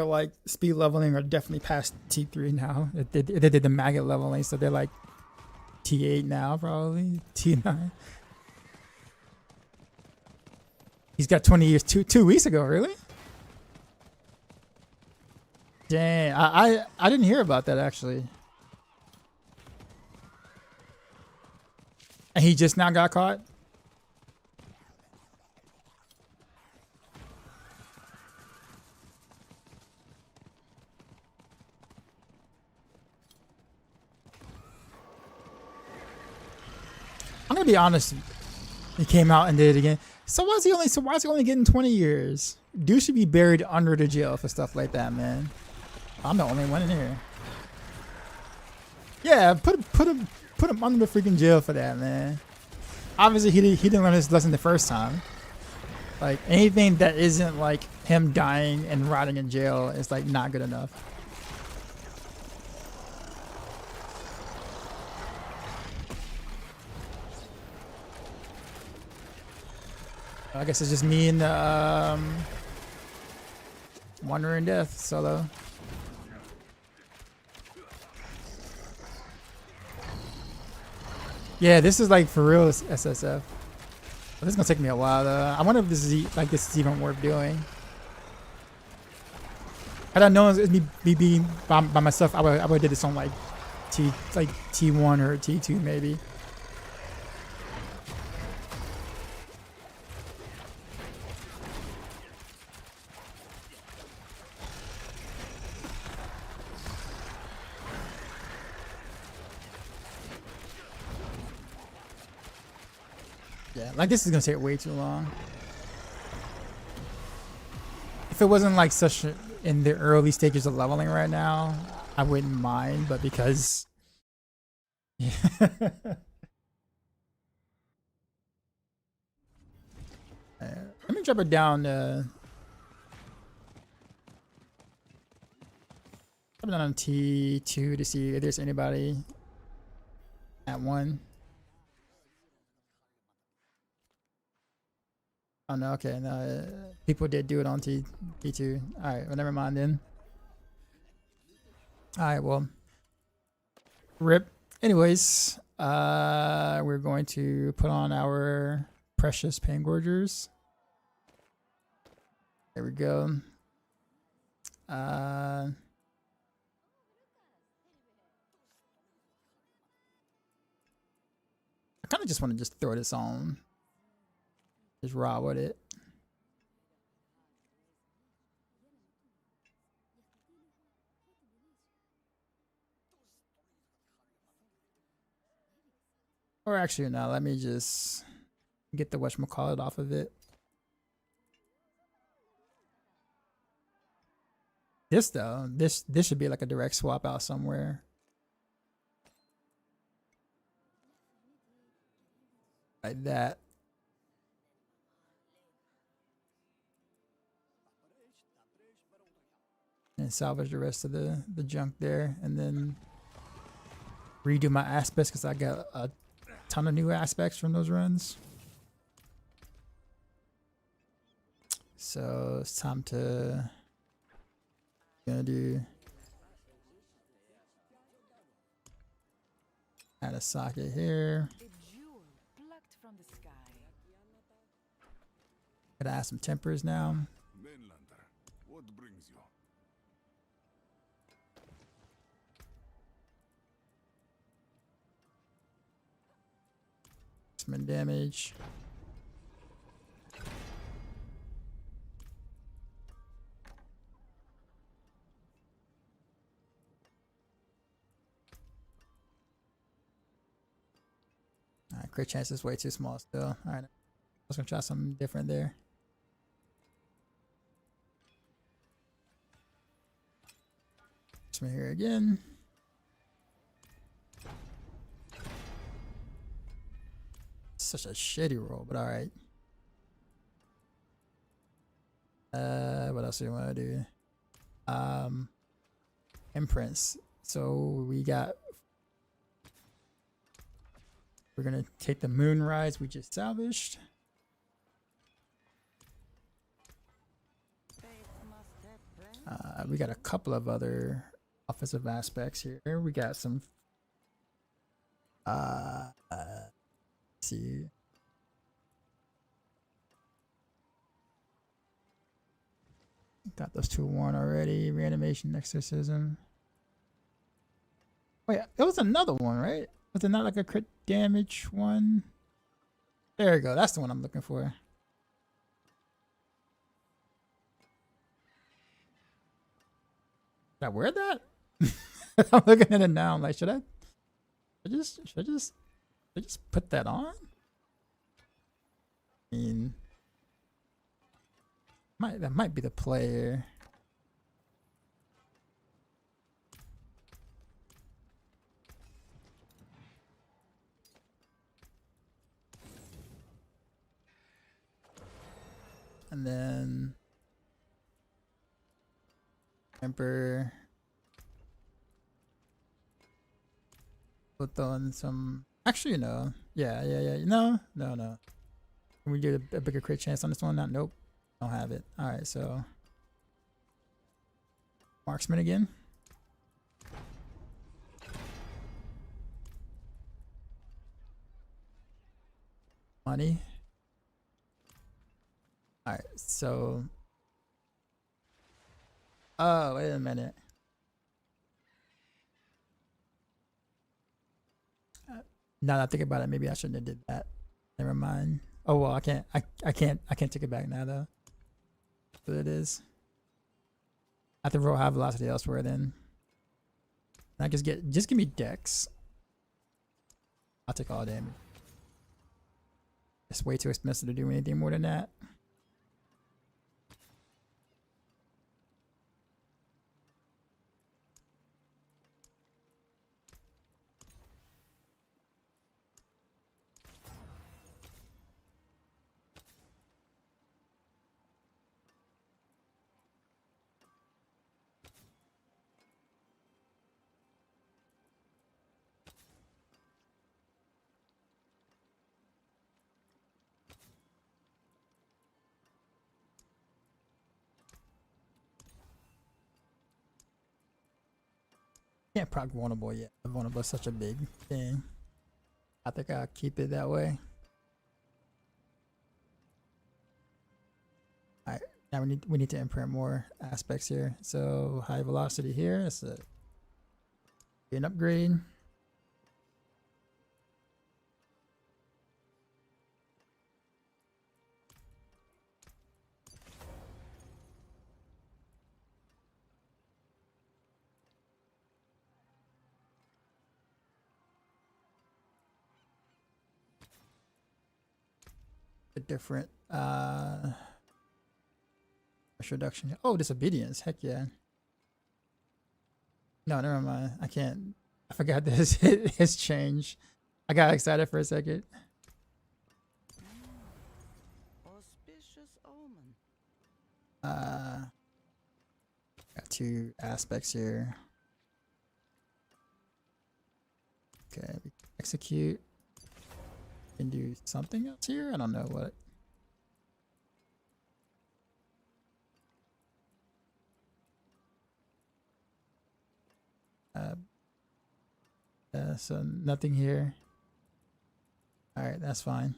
like speed leveling are definitely past T3 now. They did the maggot leveling, so they're like T8 now, probably T9. He's got 20 years 2 weeks ago, really? Dang, I didn't hear about that actually. And he just now got caught? I'm gonna be honest. He came out and did it again. So why is he only getting 20 years? Dude should be buried under the jail for stuff like that, man. I'm the only one in here. Yeah, put him under the freaking jail for that, man. Obviously he didn't learn his lesson the first time. Like anything that isn't like him dying and rotting in jail is like not good enough. I guess it's just me and the Wandering Death solo. Yeah, this is like for real SSF. But this is gonna take me a while though. I wonder if this is even worth doing. Had I known it was me being by myself, I would have did this on like T1 or T2 maybe. Yeah, like this is gonna take way too long. If it wasn't like such in the early stages of leveling right now, I wouldn't mind, but because yeah. Let me drop it down on T2 to see if there's anybody at 1. Oh no, okay, no, people did do it on T2. Alright, well never mind then. Alright, well. RIP. Anyways, we're going to put on our precious pain gorgers. There we go. I kind of just want to just throw this on. Just raw with it. Or actually, no, let me just get the whatchamacallit off of it. This though, this should be like a direct swap out somewhere. Like that. And salvage the rest of the junk there, and then redo my aspects because I got a ton of new aspects from those runs. So it's time to gonna do add a socket here. A jewel plucked from the sky. Gotta add some tempers now. Mainlander, what brings you? Some damage. Alright, crit chance is way too small still. Alright, I was gonna try something different there. Swing here again. Such a shitty roll, but alright. What else do you want to do? Imprints. So we're gonna take the Moonrise we just salvaged. Fate must have planned. We got a couple of other offensive aspects here. We got some let's see. Got those two worn already. Reanimation, exorcism. Wait, it was another one, right? Was it not like a crit damage one? There we go. That's the one I'm looking for. Did I wear that? I'm looking at it now. I'm like, should I just put that on? I mean, that might be the player. And then Emperor. Put on some. Actually, no. Yeah. No. Can we do a bigger crit chance on this one? Not. Nope. Don't have it. All right. So marksman again. Money. All right. So. Oh, wait a minute. Now that I think about it, maybe I shouldn't have did that. Never mind. Oh well, I can't take it back now though. But it is. I have to roll high velocity elsewhere then. And I just give me dex. I'll take all damage. It's way too expensive to do anything more than that. Can't proc vulnerable yet. Vulnerable is such a big thing. I think I'll keep it that way. Alright, now we need to imprint more aspects here. So high velocity here. It's an upgrade. Different reduction. Oh, disobedience. Heck yeah. No, never mind. I can't. I forgot this. His change. I got excited for a second. Auspicious omen. Got two aspects here. Okay, execute. Can do something else here? I don't know what. So nothing here. All right, that's fine.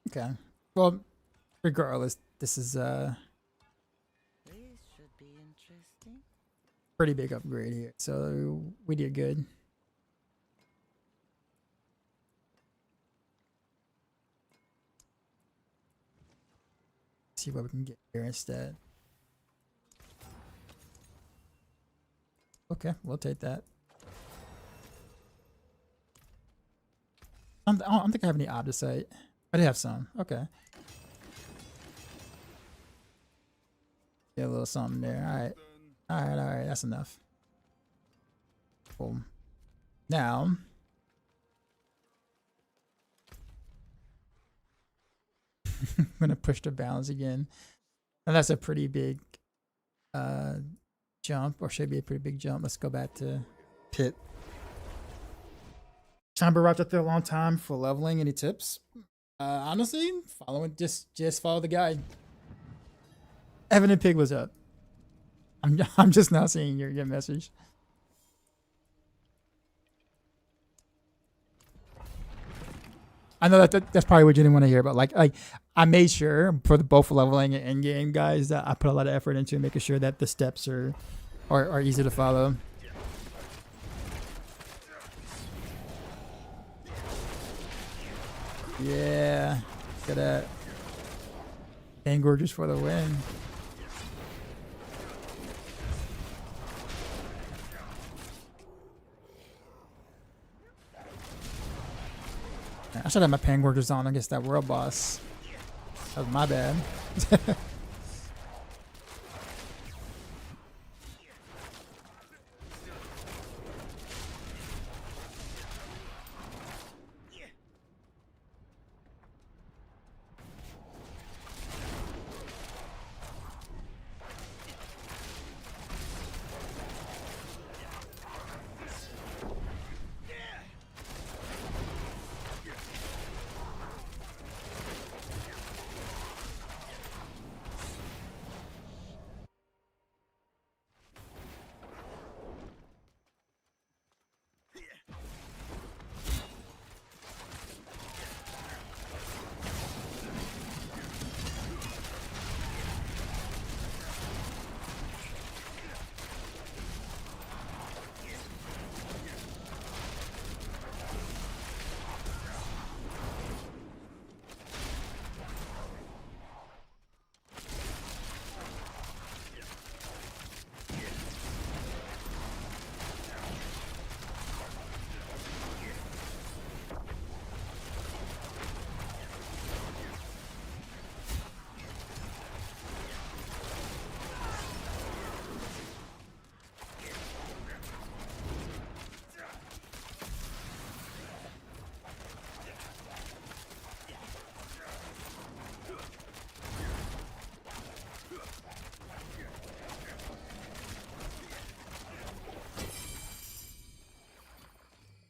Okay. Well, regardless, this is a This should be interesting. pretty big upgrade here. So we did good. See what we can get here instead. Okay, we'll take that. I don't think I have any Odyssey. I do have some. Okay. Get a little something there. All right. All right. All right. That's enough. Cool. Now. I'm going to push the balance again. And that's a pretty big jump, or should be a pretty big jump. Let's go back to pit. Chamber route after a long time for leveling. Any tips? Honestly, just follow the guide. Evan and Pig was up. I'm just now seeing your message. I know that's probably what you didn't want to hear, but like I made sure for the both leveling and end game guys that I put a lot of effort into making sure that the steps are easy to follow. Yeah, look at that. And gorgeous for the win. I should have my Pangorgers on against that world boss. That was my bad.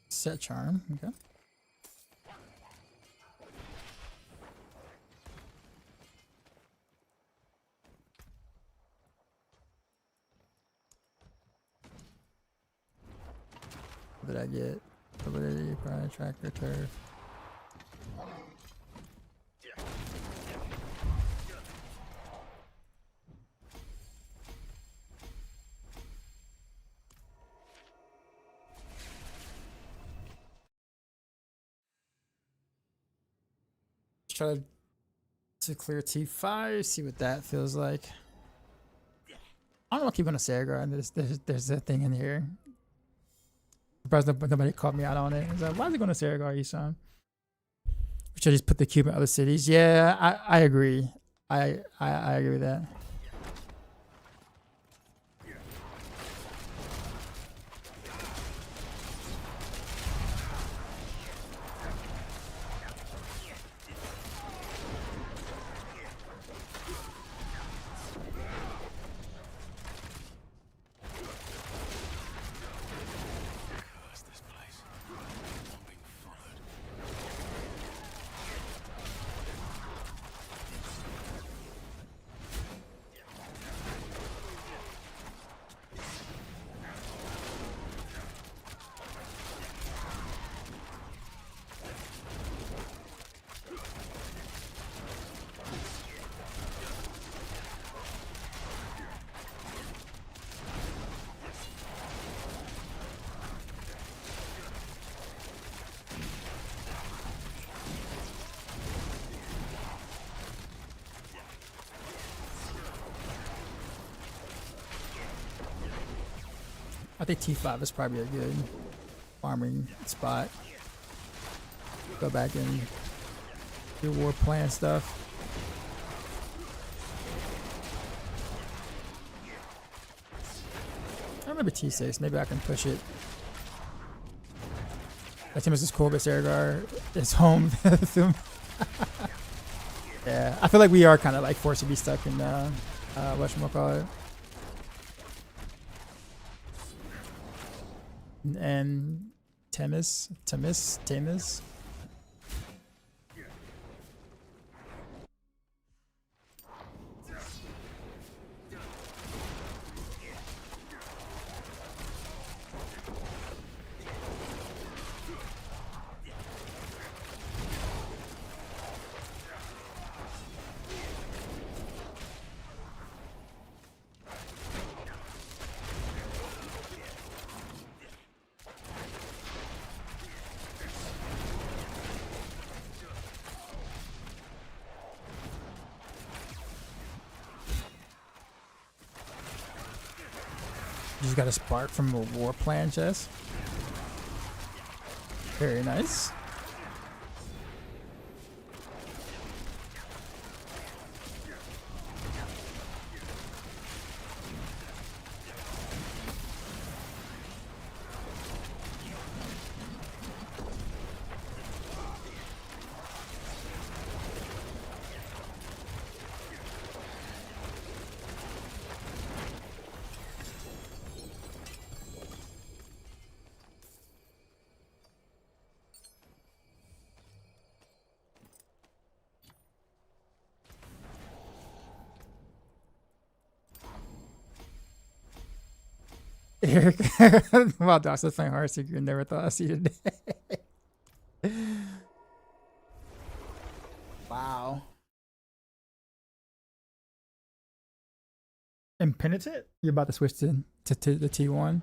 Set charm, okay. What did I get? Ability, prime tracker, turf. Try to clear T5, see what that feels like. I don't know what keep on a Saragar. There's a thing in here. Surprised nobody called me out on it. It's like, why is it going to Saragar, Isan? Should I just put the cube in other cities? Yeah, I agree. I agree with that. I think T5 is probably a good farming spot. Go back and do war plan stuff. Or maybe T6. Maybe I can push it. That team is just cool, but Sergar is home. Yeah, I feel like we are kind of like forced to be stuck in whatchamacallit. And Temis. You just got a spark from a war plan chest. Very nice. Eric, wow, Dawson's playing Heartseeker. Never thought I'd see it today. Wow. Impenitent? You're about to switch to the T1.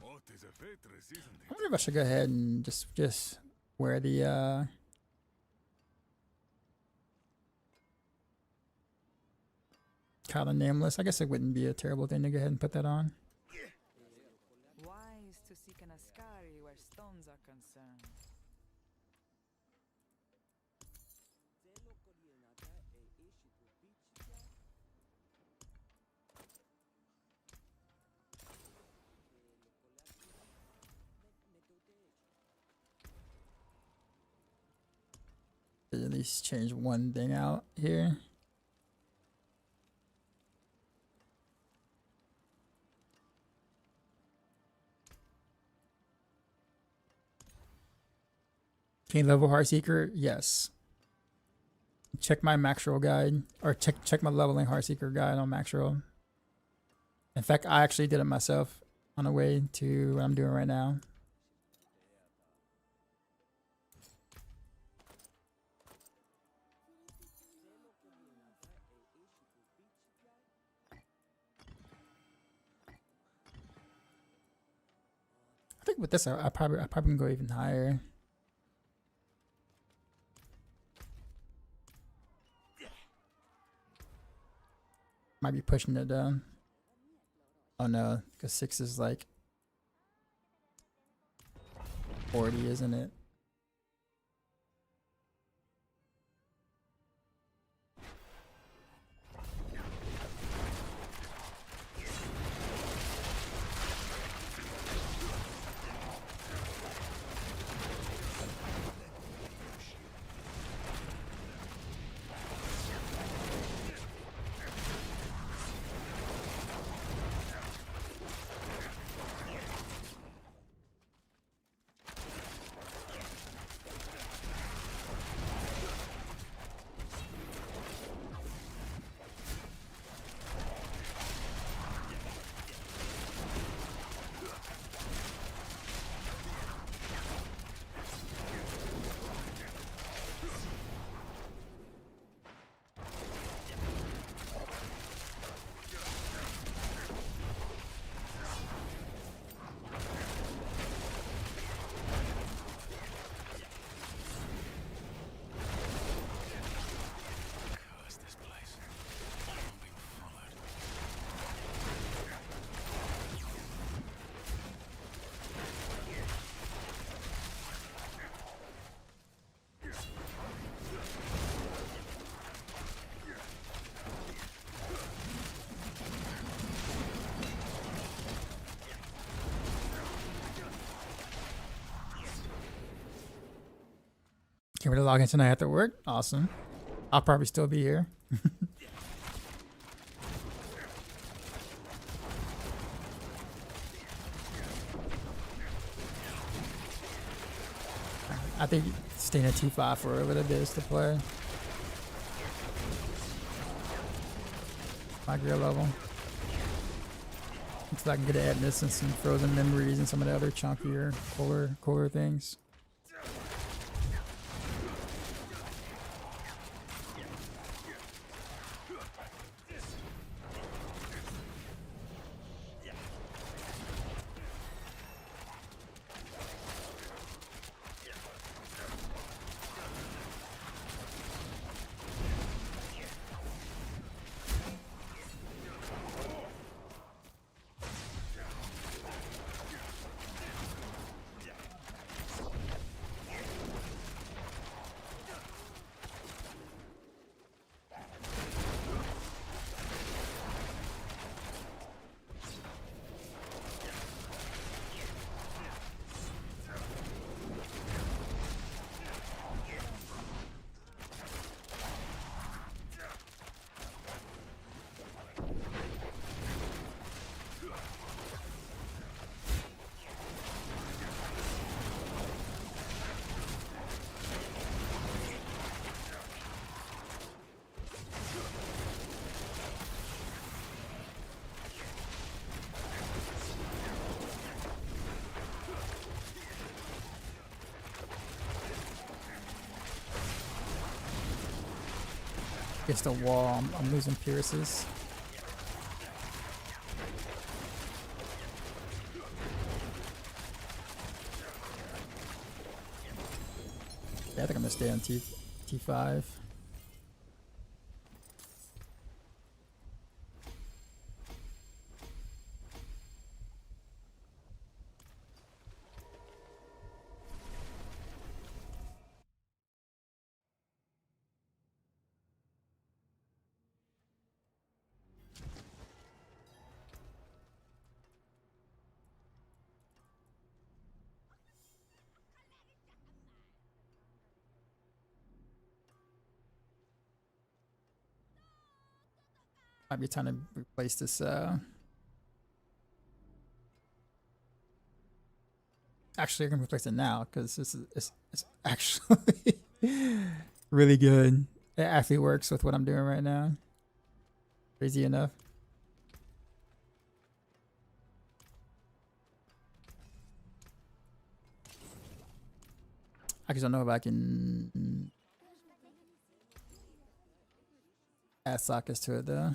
What is a Fetress, isn't I it? wonder if I should go ahead and just wear the kind of nameless. I guess it wouldn't be a terrible thing to go ahead and put that on. Wise to seek an Ascari where stones are concerned. At least change one thing out here. Can you level Heartseeker? Yes. Check my max roll guide, or check my leveling Heartseeker guide on max roll. In fact, I actually did it myself on the way to what I'm doing right now. I think with this, I probably can go even higher. Might be pushing it down. Oh no, because 6 is like 40, isn't it? Can we log in tonight after work? Awesome. I'll probably still be here. I think staying at 2.5 for a little bit is to play. My gear level. Until I can get at this and some frozen memories and some of the other chunkier, cooler things. Against the wall, I'm losing pierces. Yeah, I think I'm gonna stay on T5. Might be time to replace this. Actually, I can replace it now because this is it's actually really good. It actually works with what I'm doing right now. Crazy enough. I just don't know if I can add sockets to it though.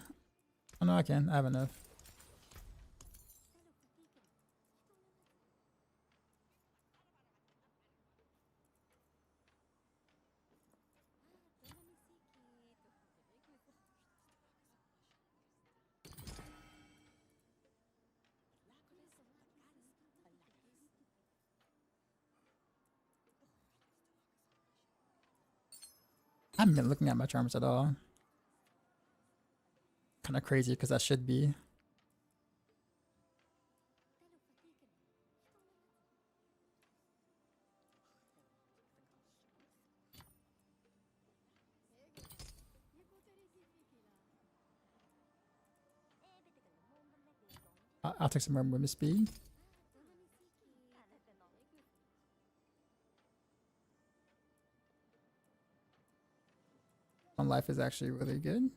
Oh no, I can. I have enough. I haven't been looking at my charms at all. Kind of crazy because I should be. I'll take some more movement speed. On life is actually really good.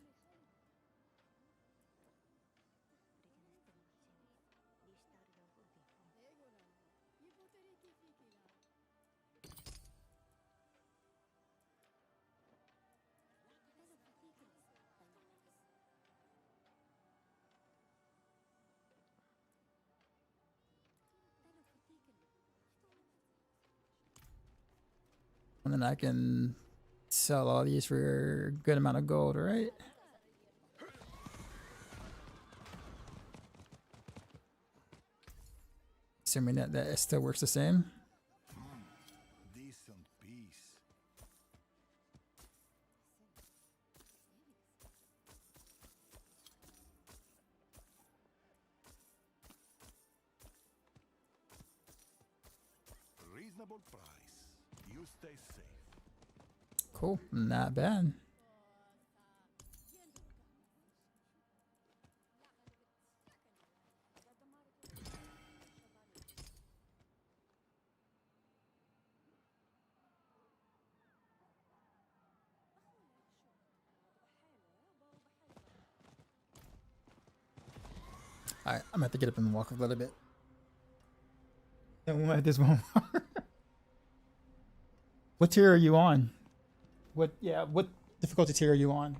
And then I can sell all these for a good amount of gold, right? Assuming that it still works the same. Decent piece. Reasonable price. You stay safe. Cool. Not bad. Alright, I'm gonna have to get up and walk a little bit. And we'll have this one. What tier are you on? What difficulty tier are you on?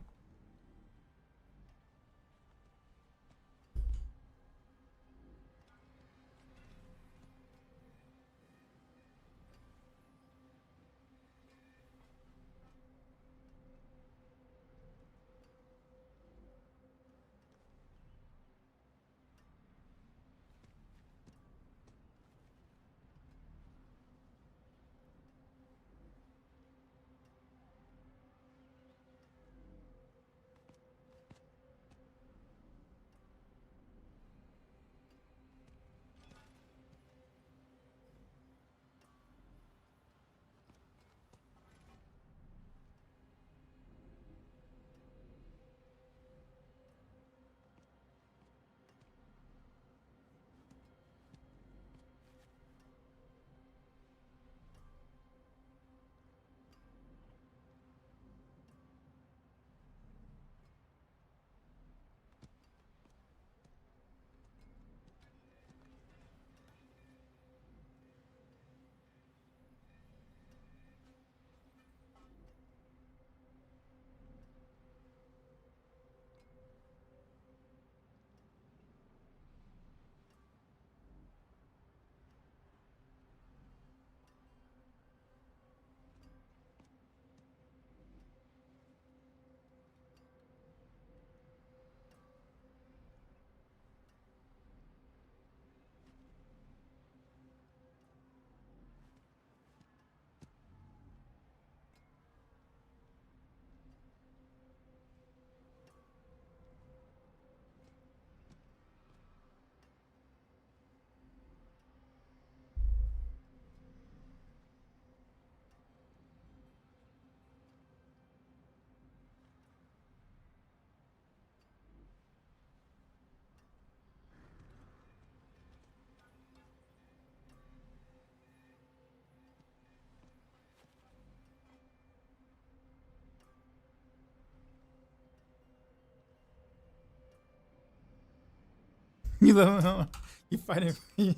You love you fighting. I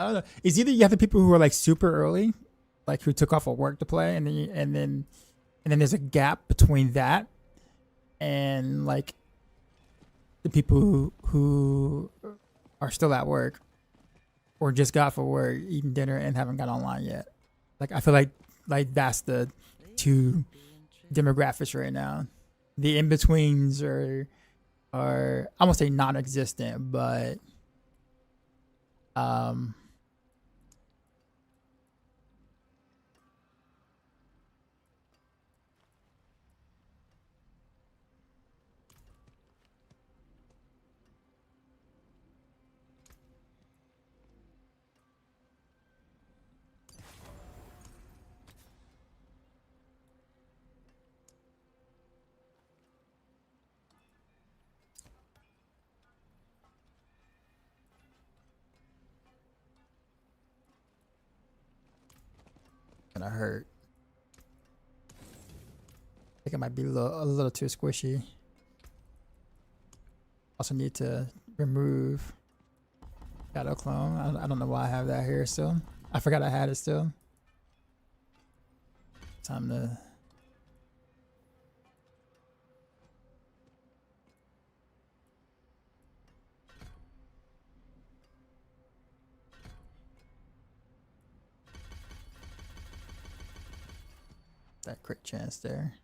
don't know. It's either you have the people who are like super early, like who took off of work to play, and then there's a gap between that and like the people who are still at work or just got for work, eating dinner, and haven't got online yet. Like I feel like that's the two demographics right now. The in betweens are I won't say non-existent, but gonna hurt. I think it might be a little too squishy. Also need to remove shadow clone. I don't know why I have that here still. I forgot I had it still. Time to that crit chance there.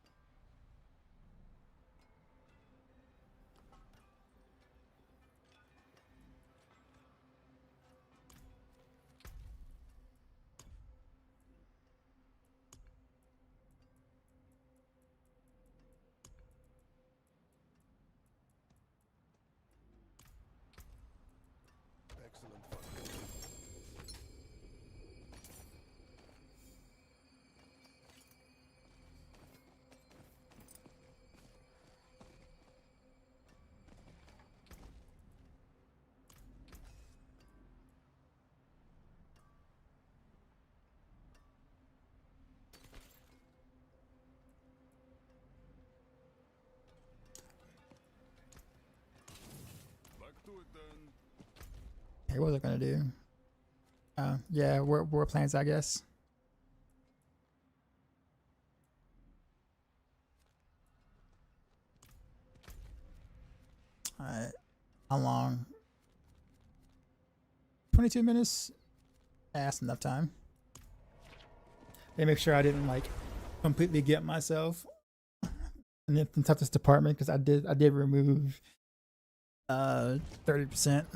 Do it then. Hey, what was I gonna do? Yeah, war plans, I guess. Alright. How long? 22 minutes? That's enough time. They make sure I didn't like completely get myself in the toughest department because I did remove 30%.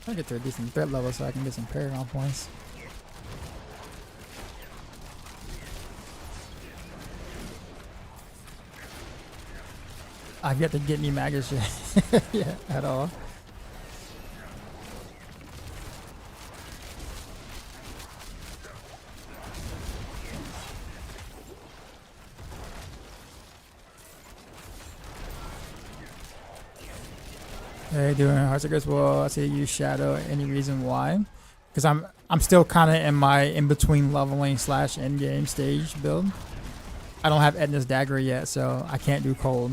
I'll get to a decent threat level so I can get some Paragon points. I've yet to get any maggots yet. Yeah, at all. Hey, doing Heartseeker as well. I say use Shadow. Any reason why? Because I'm still kind of in my in between leveling / end game stage build. I don't have Edna's dagger yet, so I can't do cold.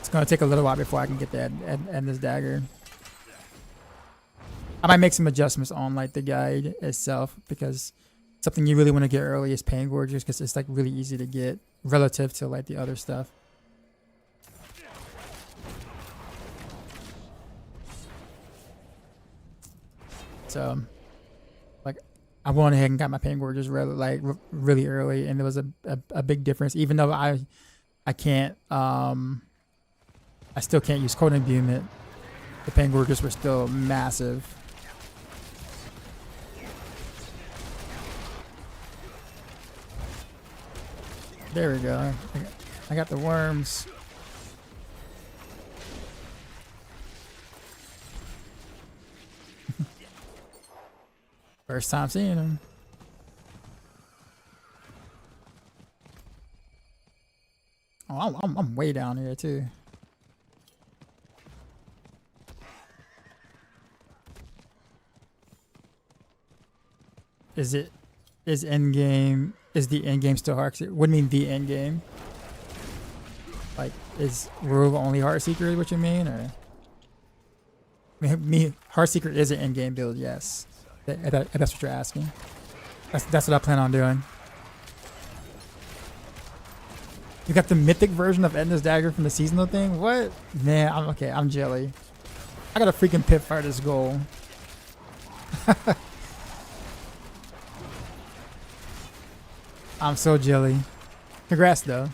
It's gonna take a little while before I can get the Edna's dagger. I might make some adjustments on like the guide itself, because something you really want to get early is Pain Gorgers, because it's like really easy to get relative to like the other stuff. So, like, I went ahead and got my Pain Gorgers really early, and there was a big difference. Even though I can't I still can't use Cold Imbuement. The Pain Gorgers were still massive. There we go. I got the worms. First time seeing them. Oh, I'm way down here too. Is the end game still Heartseeker? What do you mean the end game? Like, is Rogue only Heartseeker? What you mean, or me? Heartseeker is an end game build, yes. That's what you're asking. That's what I plan on doing. You got the mythic version of Edna's dagger from the seasonal thing? What? Man, I'm okay. I'm jelly. I got a freaking pit fighter's goal. I'm so jelly. Congrats, though.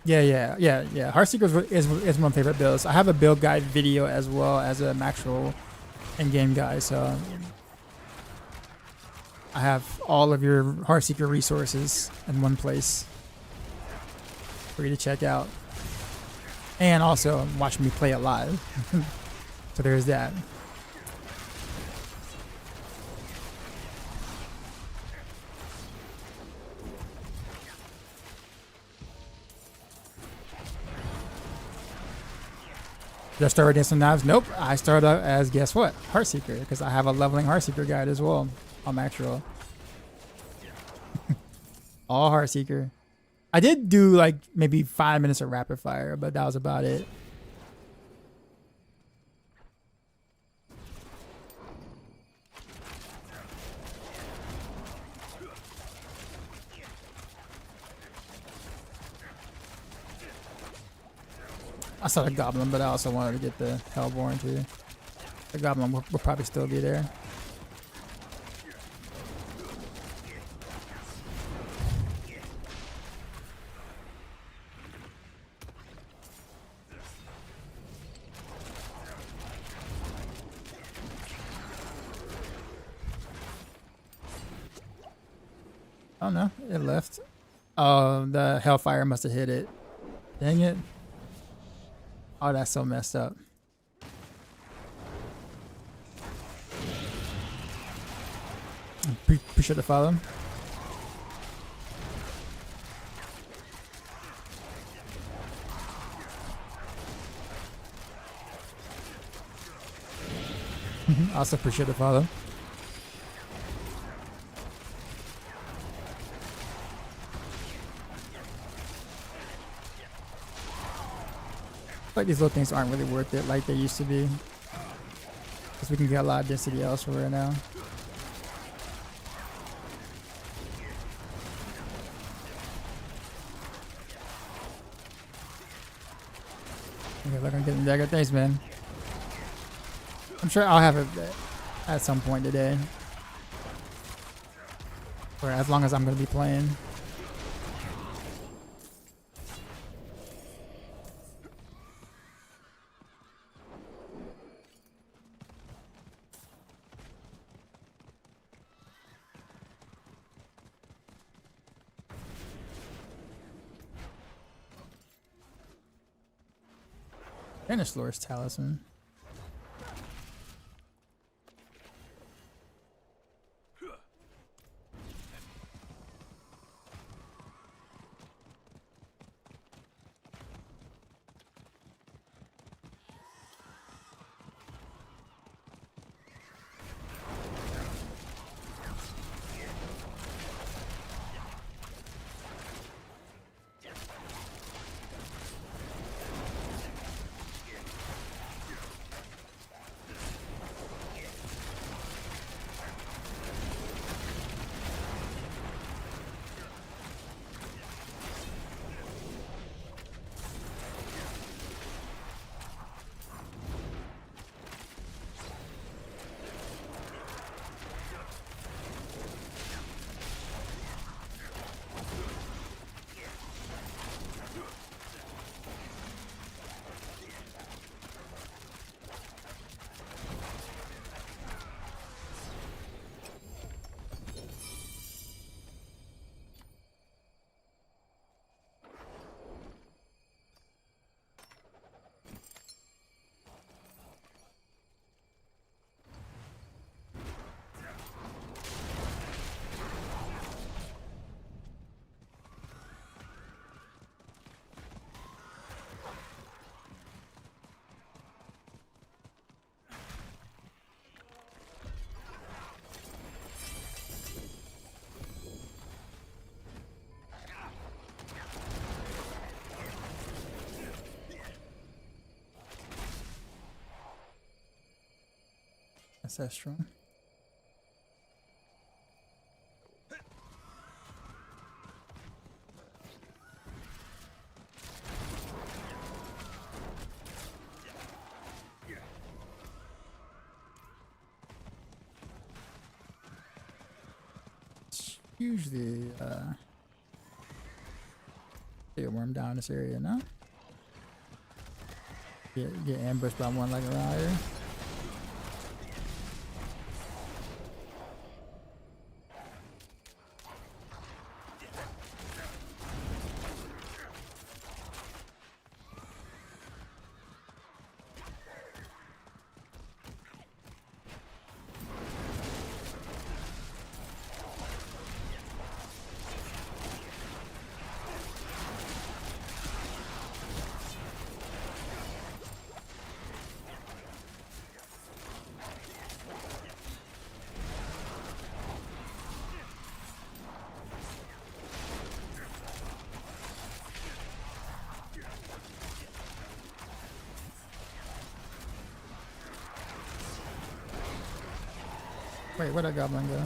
Yeah. Heartseeker is one of my favorite builds. I have a build guide video as well as an actual in-game guide, so I have all of your Heartseeker resources in one place for you to check out, and also watch me play it live. So there's that. Did I start with Dancing Knives? Nope. I started out as, guess what? Heartseeker, because I have a leveling Heartseeker guide as well on Maxroll. All Heartseeker. I did do like maybe 5 minutes of rapid fire, but that was about it. I saw the Goblin, but I also wanted to get the Hellborn too. The Goblin will probably still be there. Oh no, it left. Oh, the Hellfire must have hit it. Dang it. Oh, that's so messed up. Appreciate the follow. Also appreciate the follow. Like these little things aren't really worth it like they used to be, because we can get a lot of density elsewhere now. Okay, look, I'm getting dagger. Thanks, man. I'm sure I'll have it at some point today, or as long as I'm going to be playing. Venusaur's Talisman. That's strong. Usually, get a worm down this area, no? Get ambushed by one like around here. Wait, where'd that goblin go?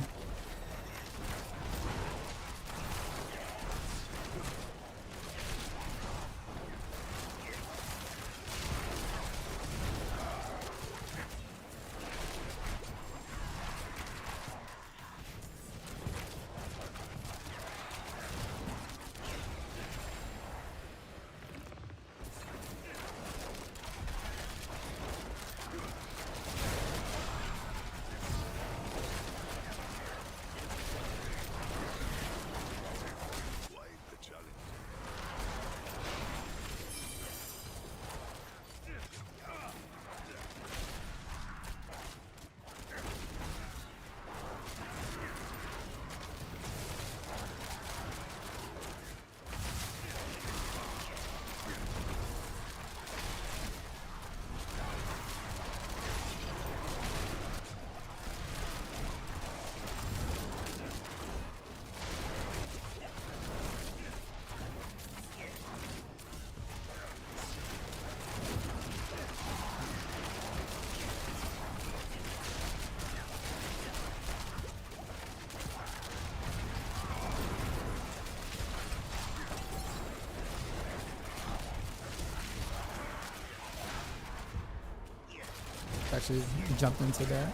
Actually jumped into that.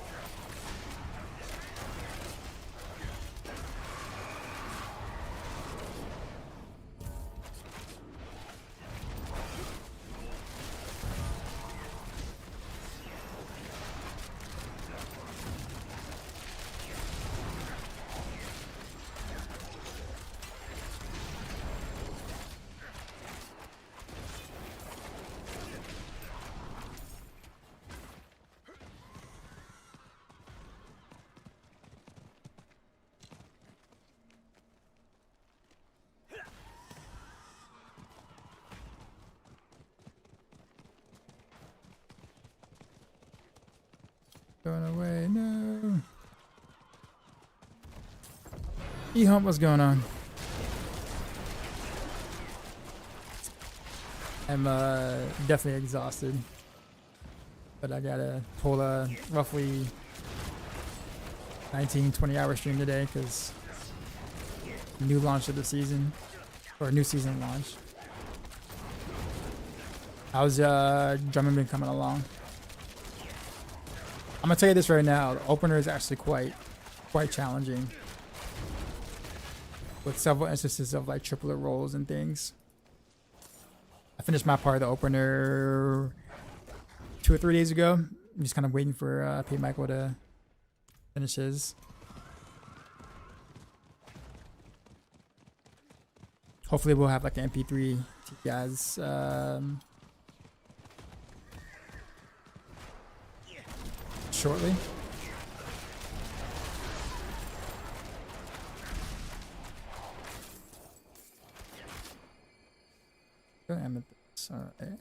Going away, no. E-Hump, what's going on? I'm definitely exhausted. But I gotta pull a roughly 19-20 hour stream today because new launch of the season. Or new season launch. How's drumming been coming along? I'm gonna tell you this right now. The opener is actually quite challenging, with several instances of like triplet rolls and things. I finished my part of the opener 2 or 3 days ago. I'm just kind of waiting for P. Michael to finish his. Hopefully we'll have like an MP3 to you guys shortly. Amethyst, alright.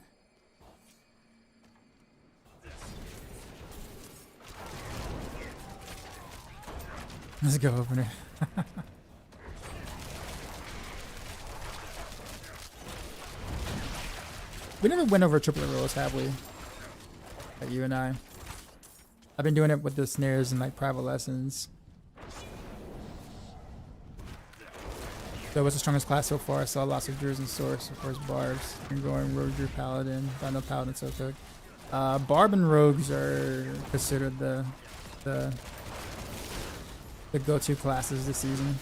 Let's go, opener. We never went over triplet rolls, have we? Like you and I. I've been doing it with the snares and like private lessons. So what's the strongest class so far? I saw lots of Druids and Swords, of course Barbs. I'm going Rogue, Druid, Paladin. I know Paladin's so good. Barb and Rogues are considered the go-to classes this season.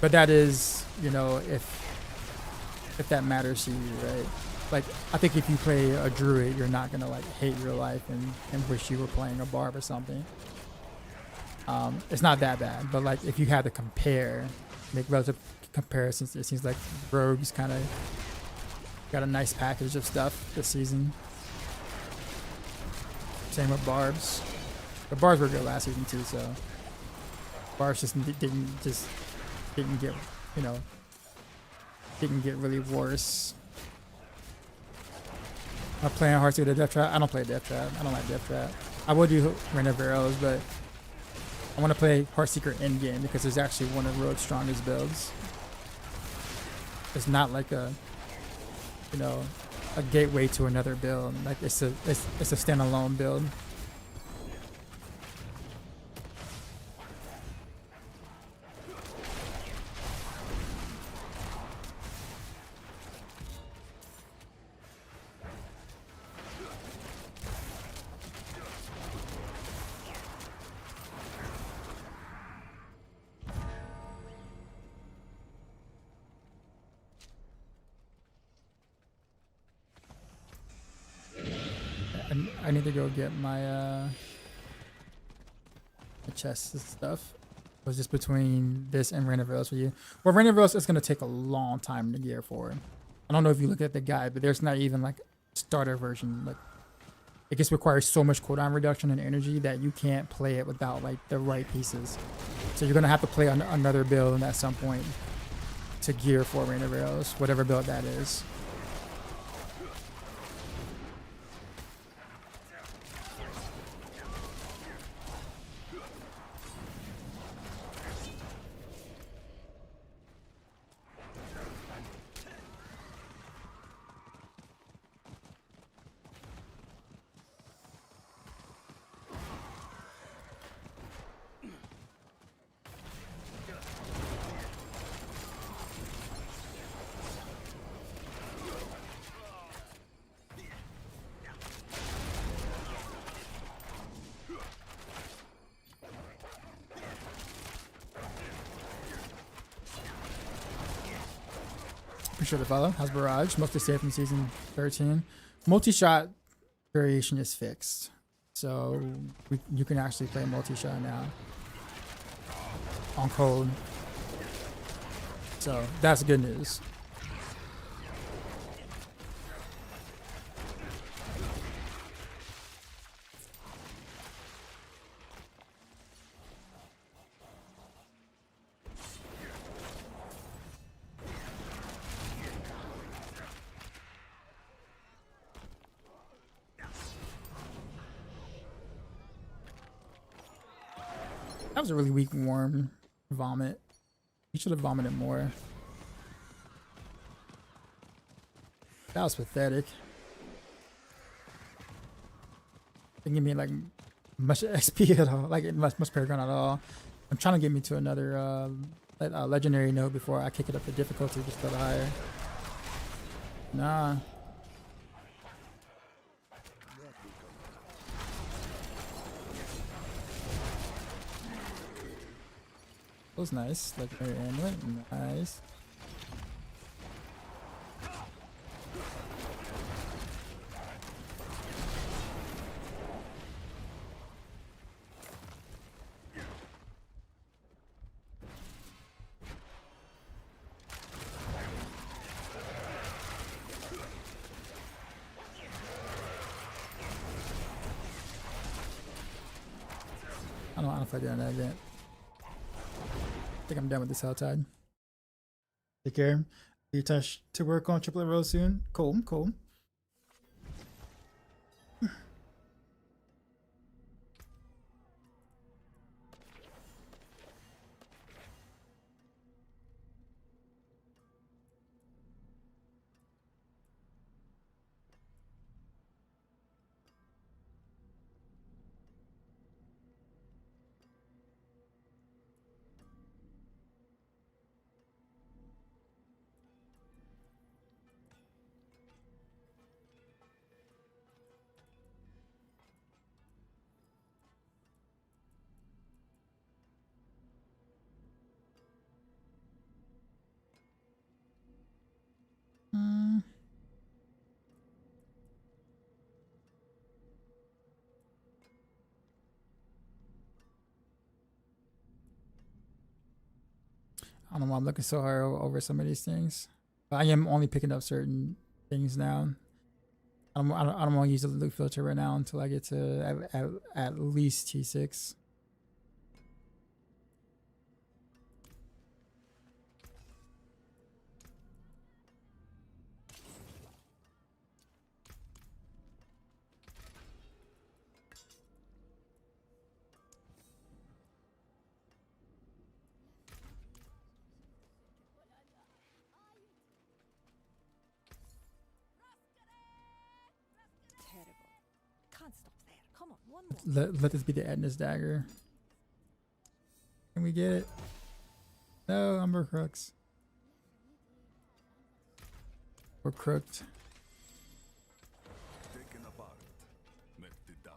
But that is, you know, if that matters to you, right? Like, I think if you play a Druid, you're not gonna like hate your life and wish you were playing a Barb or something. It's not that bad, but like if you had to compare, make relative comparisons, it seems like Rogues kind of got a nice package of stuff this season. Same with Barbs. But Barbs were good last season too, so Barbs just didn't get, you know, didn't get really worse. I'm playing Heartseeker the Death Trap. I don't play Death Trap. I don't like Death Trap. I would do Rain of Arrows, but I want to play Heartseeker endgame because it's actually one of Rogue's strongest builds. It's not like a, you know, a gateway to another build. Like it's a standalone build. I need to go get my chest and stuff. It was just between this and Rain of Arrows for you. Well, Rain of Arrows is going to take a long time to gear for. I don't know if you look at the guide, but there's not even like starter version. Like it just requires so much cooldown reduction and energy that you can't play it without like the right pieces. So you're going to have to play on another build at some point to gear for Rain of Arrows, whatever build that is. Appreciate the follow. How's Barrage? Mostly safe from season 13. Multi-shot variation is fixed. So you can actually play multi-shot now on cold. So that's good news. That was a really weak warm vomit. You should have vomited more. That was pathetic. Didn't give me like much XP at all, like much Paragon at all. I'm trying to get me to another legendary node before I kick it up the difficulty just a little higher. Nah. That was nice. Legendary amulet, nice. I don't know if I did on that event. I think I'm done with this Helltide. Take care. You touch to work on triplet row soon. Cool, cool. I don't know why I'm looking so hard over some of these things. But I am only picking up certain things now. I don't want to use the loot filter right now until I get to at least T6. Terrible. Can't stop there. Come on, one more. Let this be the Edna's dagger. Can we get it? No, Umber Crooks. We're crooked. Taken apart. Melted down.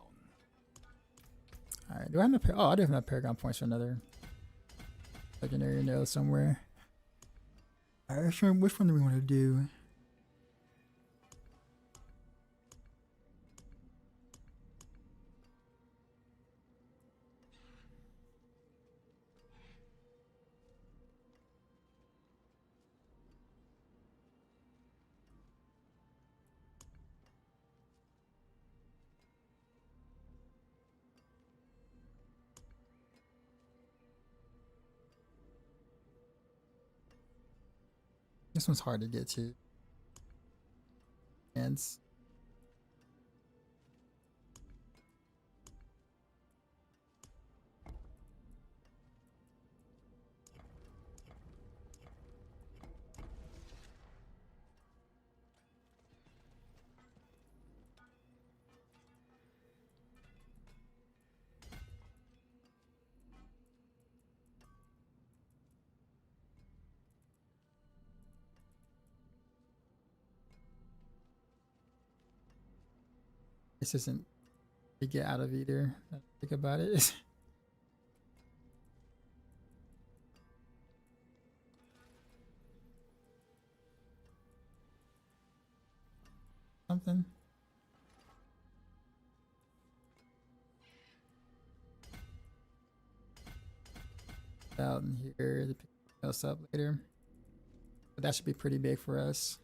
Alright, do I have enough? Oh, I do have enough Paragon points for another legendary node somewhere. Alright, sure. Which one do we want to do? This one's hard to get to. And this isn't to get out of either. Think about it. Something. Out in here to pick else up later. But that should be pretty big for us.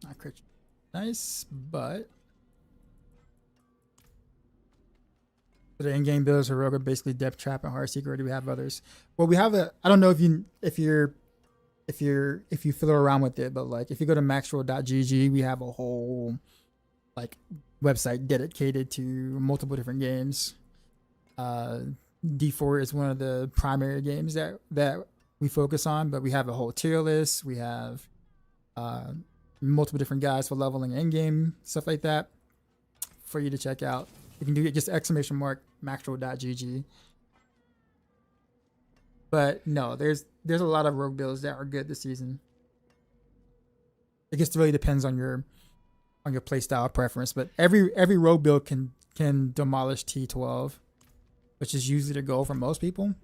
Not crit. Nice, but The in-game builds for Rogue are basically Depth Trap and Heartseeker. Or do we have others? Well, we have a. I don't know if you fiddle around with it, but like if you go to maxroll.gg, we have a whole like website dedicated to multiple different games. D4 is one of the primary games that we focus on, but we have a whole tier list. We have multiple different guides for leveling in-game, stuff like that for you to check out. You can do it just ! maxroll.gg. But no, there's a lot of rogue builds that are good this season. It just really depends on your playstyle preference, but every rogue build can demolish T12, which is usually the goal for most people.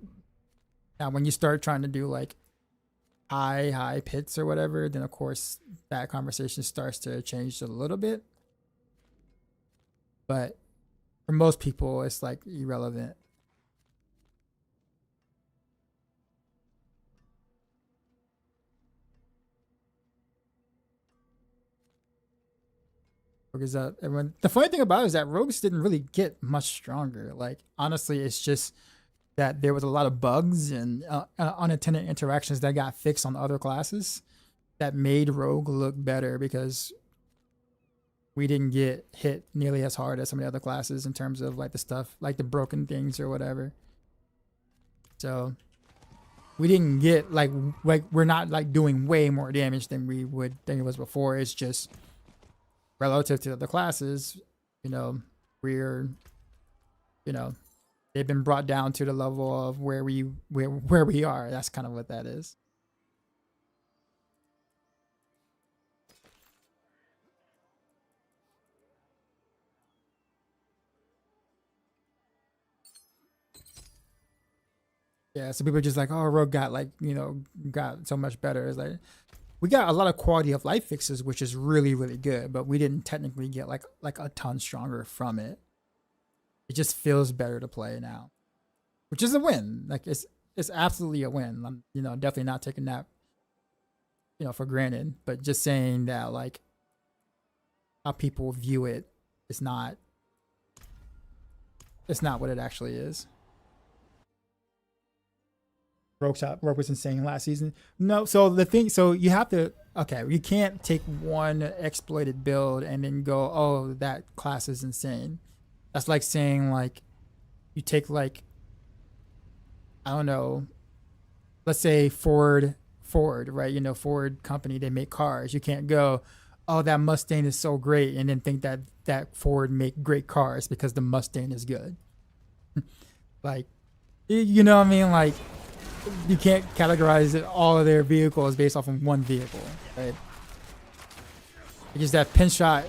Now, when you start trying to do like high pits or whatever, then of course that conversation starts to change a little bit. But for most people, it's like irrelevant. Because everyone, the funny thing about it is that rogues didn't really get much stronger. Like honestly, it's just that there was a lot of bugs and unintended interactions that got fixed on other classes that made rogue look better, because we didn't get hit nearly as hard as some of the other classes in terms of like the stuff, like the broken things or whatever. So we didn't get like we're not like doing way more damage than it was before. It's just relative to other classes, we're, they've been brought down to the level of where we are. That's kind of what that is. Yeah, so people are just like, oh, Rogue got got so much better. It's like, we got a lot of quality of life fixes, which is really, really good, but we didn't technically get like a ton stronger from it. It just feels better to play now, which is a win. Like it's absolutely a win. I'm definitely not taking that for granted, but just saying that like how people view it is not what it actually is. Rogue was insane last season. No, so you have to, you can't take one exploited build and then go, oh, that class is insane. That's like saying like you take like, I don't know, let's say Ford, right? Ford company, they make cars. You can't go, oh, that Mustang is so great, and then think that Ford make great cars because the Mustang is good. Like, you know what I mean? Like, you can't categorize all of their vehicles based off of one vehicle, right? It's just that pin shot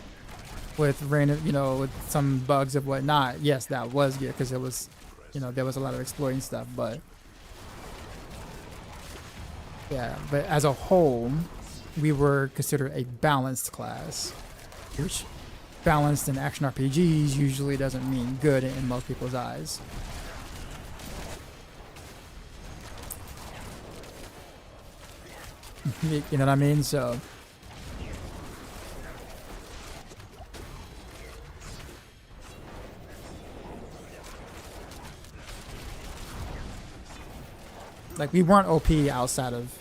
with random, with some bugs and whatnot. Yes, that was good because it was, there was a lot of exploiting stuff, but yeah, but as a whole, we were considered a balanced class, which balanced in action RPGs usually doesn't mean good in most people's eyes. You know what I mean? So like we weren't OP outside of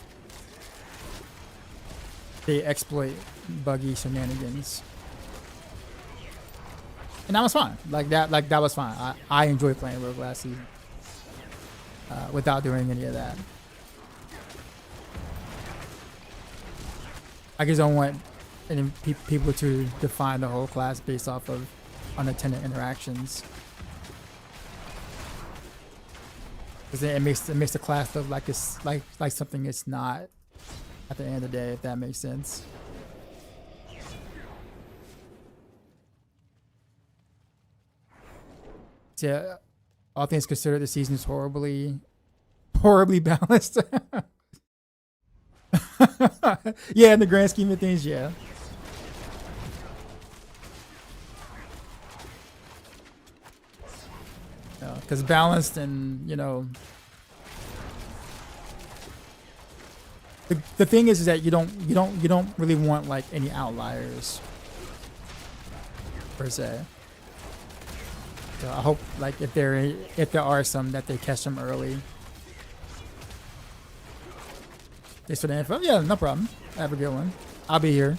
the exploit buggy shenanigans, and that was fine. That was fine. I enjoyed playing Rogue last season without doing any of that. I just don't want people to define the whole class based off of unintended interactions, because it makes the class look like it's like something it's not at the end of the day, if that makes sense. Yeah, all things considered, the season is horribly balanced. Yeah, in the grand scheme of things, yeah. Because balanced and, the thing is that you don't really want like any outliers per se. So I hope like if there are some that they catch them early. Thanks for the info. Yeah, no problem. Have a good one. I'll be here.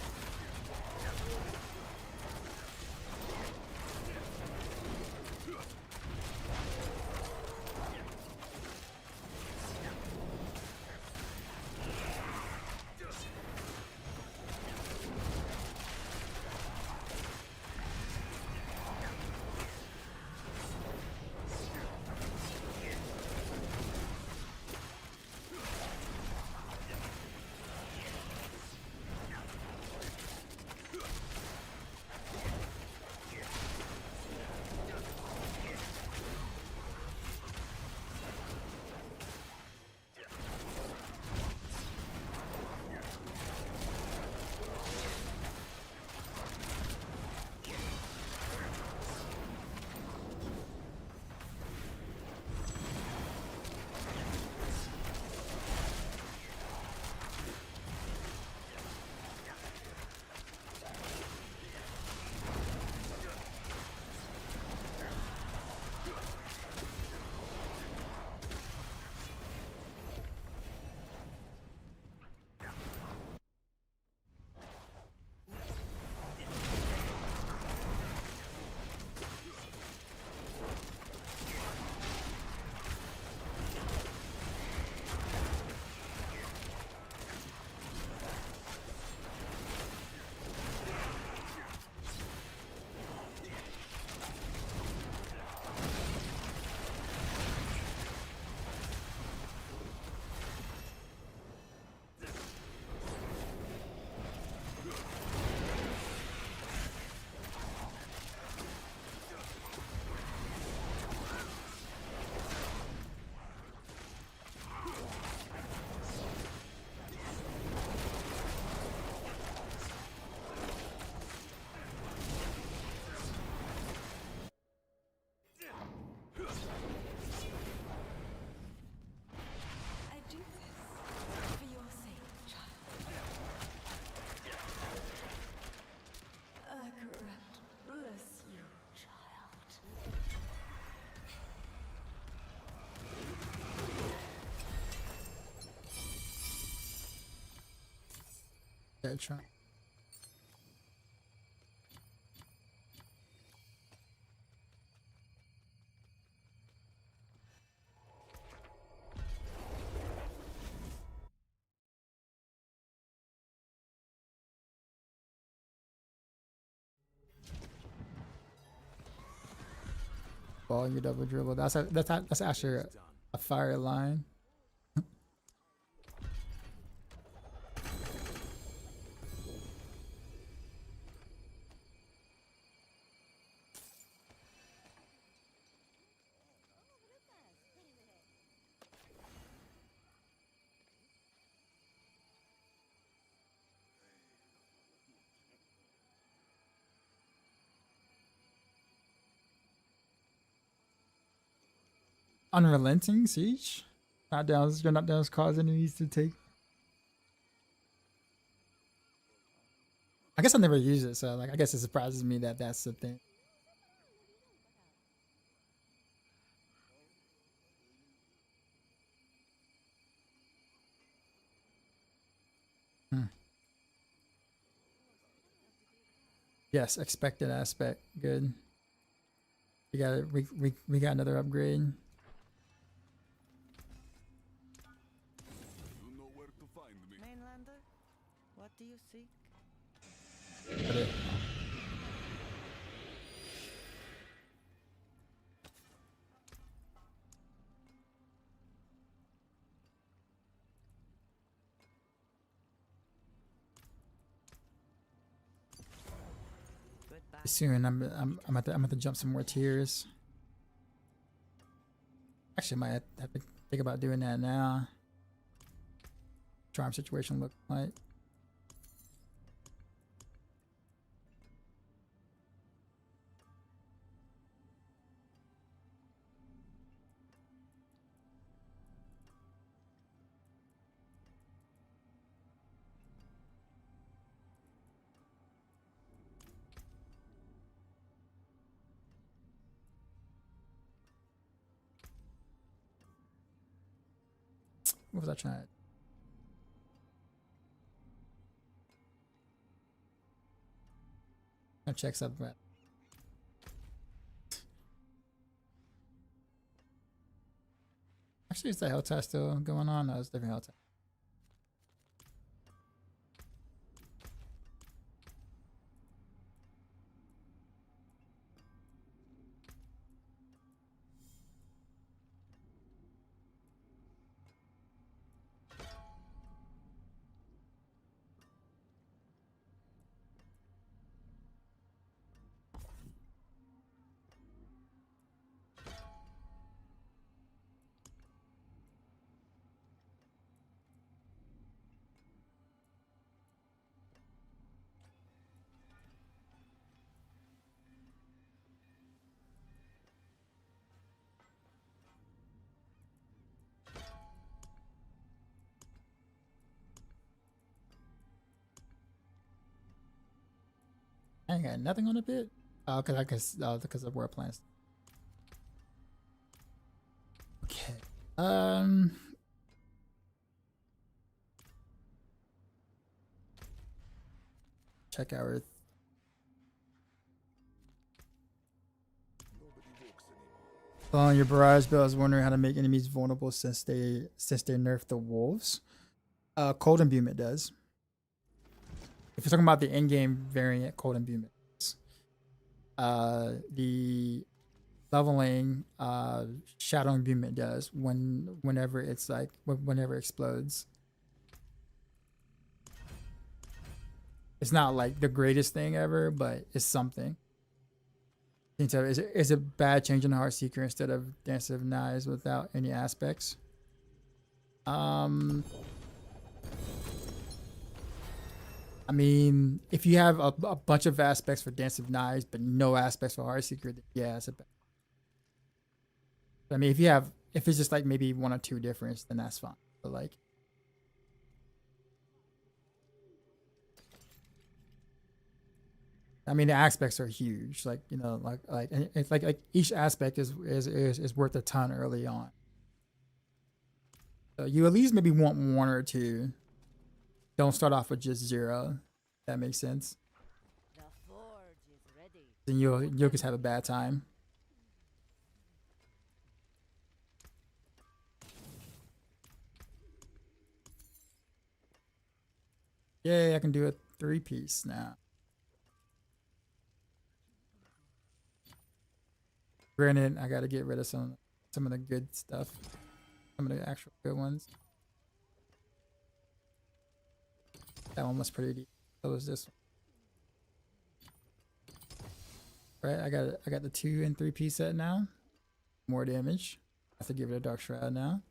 I do this for your sake, child. Correct. Bless you, child. Yeah, try. Ball and you double dribble. That's actually a fire line. Unrelenting siege. Not down. You're not down. Cause enemies to take. I guess I never use it, so like I guess it surprises me that that's the thing. Hmm. Yes, expected aspect. Good. We got it. We got another upgrade. You know where to find me. Mainlander, what do you seek? Got it. Goodbye. Soon I'm at to jump some more tiers. Actually, might have to think about doing that now. Charm situation look like. What was I trying? I'll check something. Actually, is the Helltie still going on? No, it's different Helltie. I ain't got nothing on the bit. Oh, because of world plans. Okay. Check our. On your barrage bill, I was wondering how to make enemies vulnerable since they nerfed the wolves. Cold imbuement does. If you're talking about the in-game variant, cold imbuement. The leveling shadow imbuement does whenever it's like whenever it explodes. It's not like the greatest thing ever, but it's something. It's a bad change in Heartseeker instead of Dance of Knives without any aspects. I mean, if you have a bunch of aspects for Dance of Knives but no aspects for Heartseeker, then yeah, it's a bad. I mean, if it's just like maybe 1 or 2 difference, then that's fine. But like, I mean, the aspects are huge. Like, you know, like it's like each aspect is worth a ton early on. So you at least maybe want 1 or 2. Don't start off with just 0. That makes sense. The forge is ready. Then you'll just have a bad time. Yay, I can do a 3-piece now. Granted, I gotta get rid of some of the good stuff. Some of the actual good ones. That one was pretty deep. So was this one. Right, I got the 2 and 3-piece set now. More damage. I have to give it a Dark Shroud now.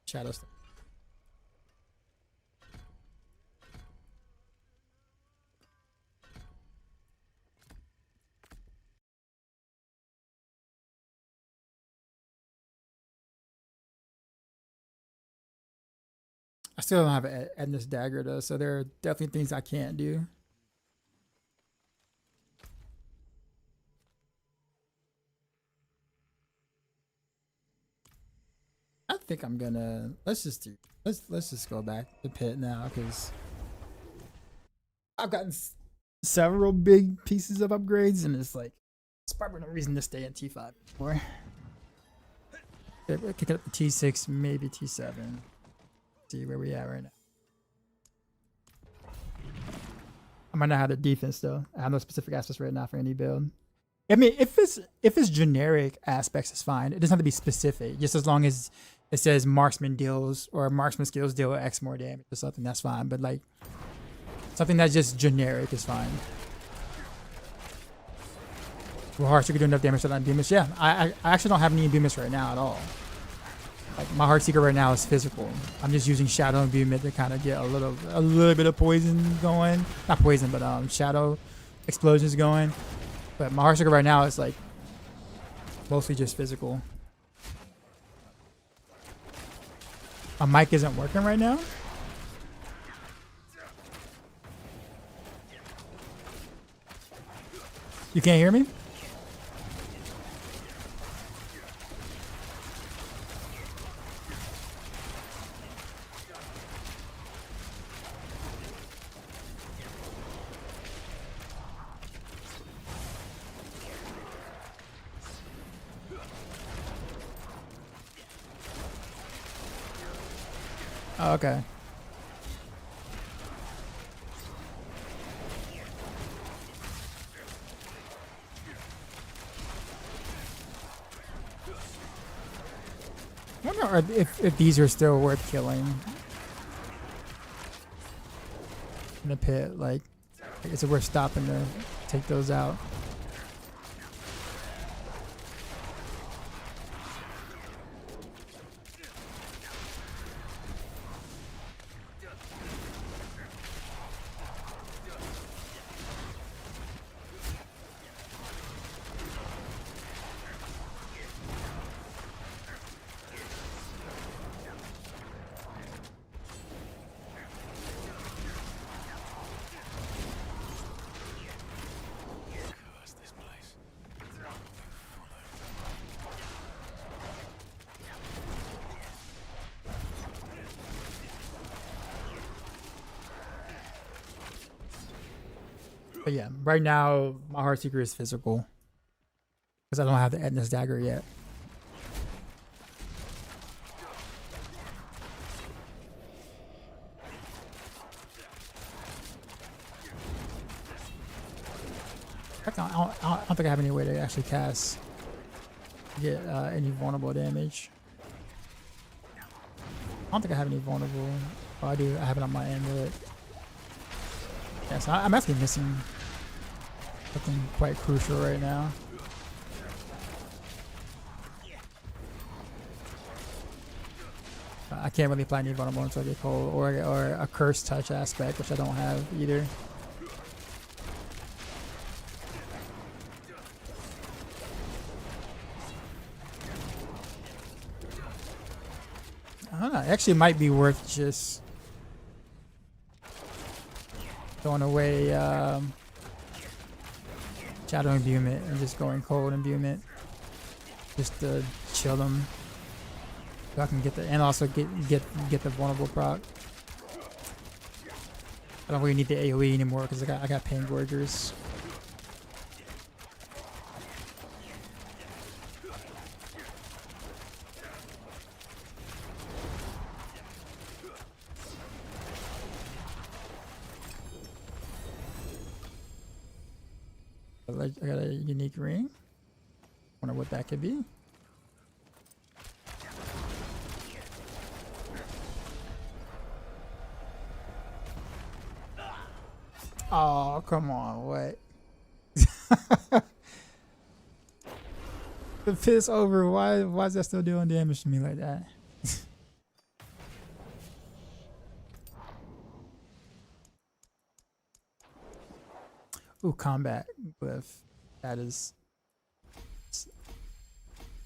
Shadow stuff. I still don't have an Edna's Dagger though, so there are definitely things I can't do. I think I'm gonna let's just go back to pit now because I've gotten several big pieces of upgrades and it's like it's probably no reason to stay in T5 anymore. Kick it up to T6, maybe T7. See where we at right now. I might not have the defense though. I have no specific aspects right now for any build. I mean, if it's generic aspects, it's fine. It doesn't have to be specific. Just as long as it says marksman deals or marksman skills deal X more damage or something, that's fine. But like something that's just generic is fine. Well, Heartseeker can do enough damage to that Beamish. Yeah, I actually don't have any Beamish right now at all. Like my Heartseeker right now is physical. I'm just using Shadow and Beamish to kind of get a little bit of poison going. Not poison, but shadow explosions going. But my Heartseeker right now is like mostly just physical. My mic isn't working right now. You can't hear me? Oh, okay. I wonder if these are still worth killing in the pit. Like, is it worth stopping to take those out? Curse this place. But yeah, right now my Heartseeker is physical because I don't have the Etna's dagger yet. I don't think I have any way to actually cast get any vulnerable damage. I don't think I have any vulnerable. Oh, I do. I have it on my amulet. Yeah, so I'm actually missing something quite crucial right now. I can't really apply any vulnerable until I get cold, or a curse touch aspect, which I don't have either. I don't know. It actually might be worth just throwing away Shadow Imbuement and just going cold Imbuement just to chill them. So I can get the and also get the vulnerable proc. I don't really need the AoE anymore because I got Pain Gorgers. I got a unique ring. Wonder what that could be. Oh, come on, what? The pit's over. Why is that still doing damage to me like that? Ooh, combat glyph. That is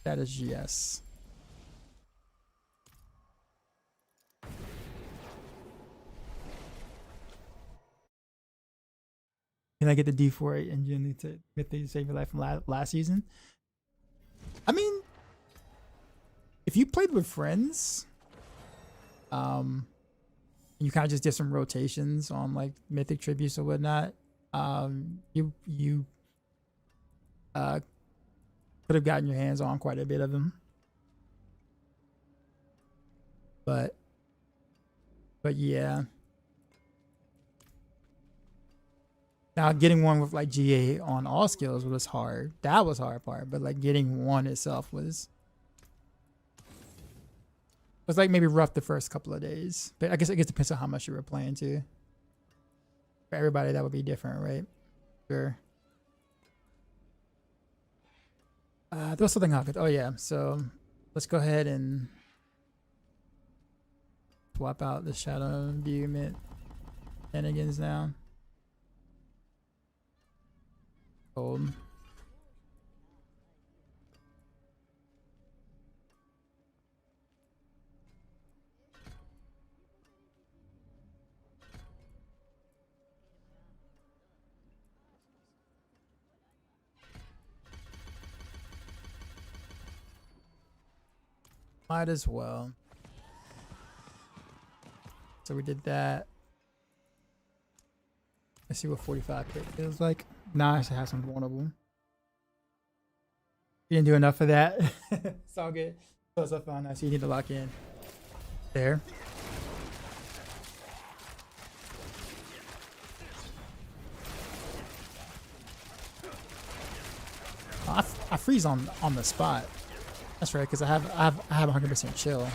yes. Can I get the D4 engine to mythically save your life from last season? I mean, if you played with friends, you kind of just did some rotations on like mythic tributes or whatnot, you could have gotten your hands on quite a bit of them. But yeah. Now getting one with like GA on all skills was hard. That was hard part, but like getting one itself was like maybe rough the first couple of days. But I guess it depends on how much you were playing too. For everybody that would be different, right? Sure. There was something I could. Oh yeah, so let's go ahead and swap out the Shadow Imbuement shenanigans now. Gold. Might as well. So we did that. Let's see what 45 hit feels like. Nice to have some vulnerable. You didn't do enough of that. It's all good. So it's up on us. You need to lock in. There. I freeze on the spot. That's right, because I have 100% chill.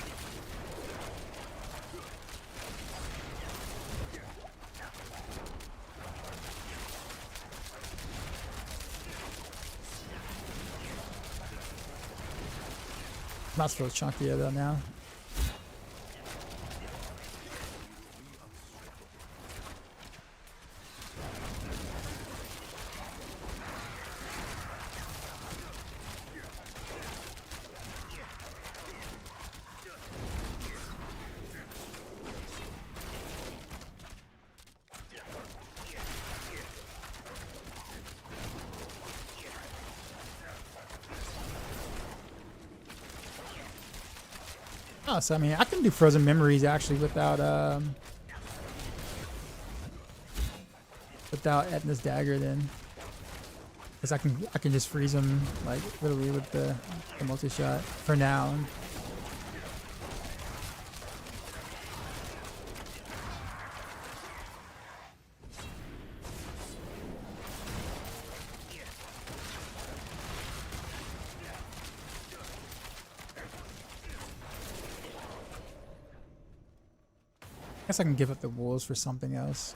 Not so chunky though now. Oh, so I mean, I can do frozen memories actually without Etna's dagger then, because I can just freeze him like literally with the multi shot for now. I guess I can give up the wolves for something else.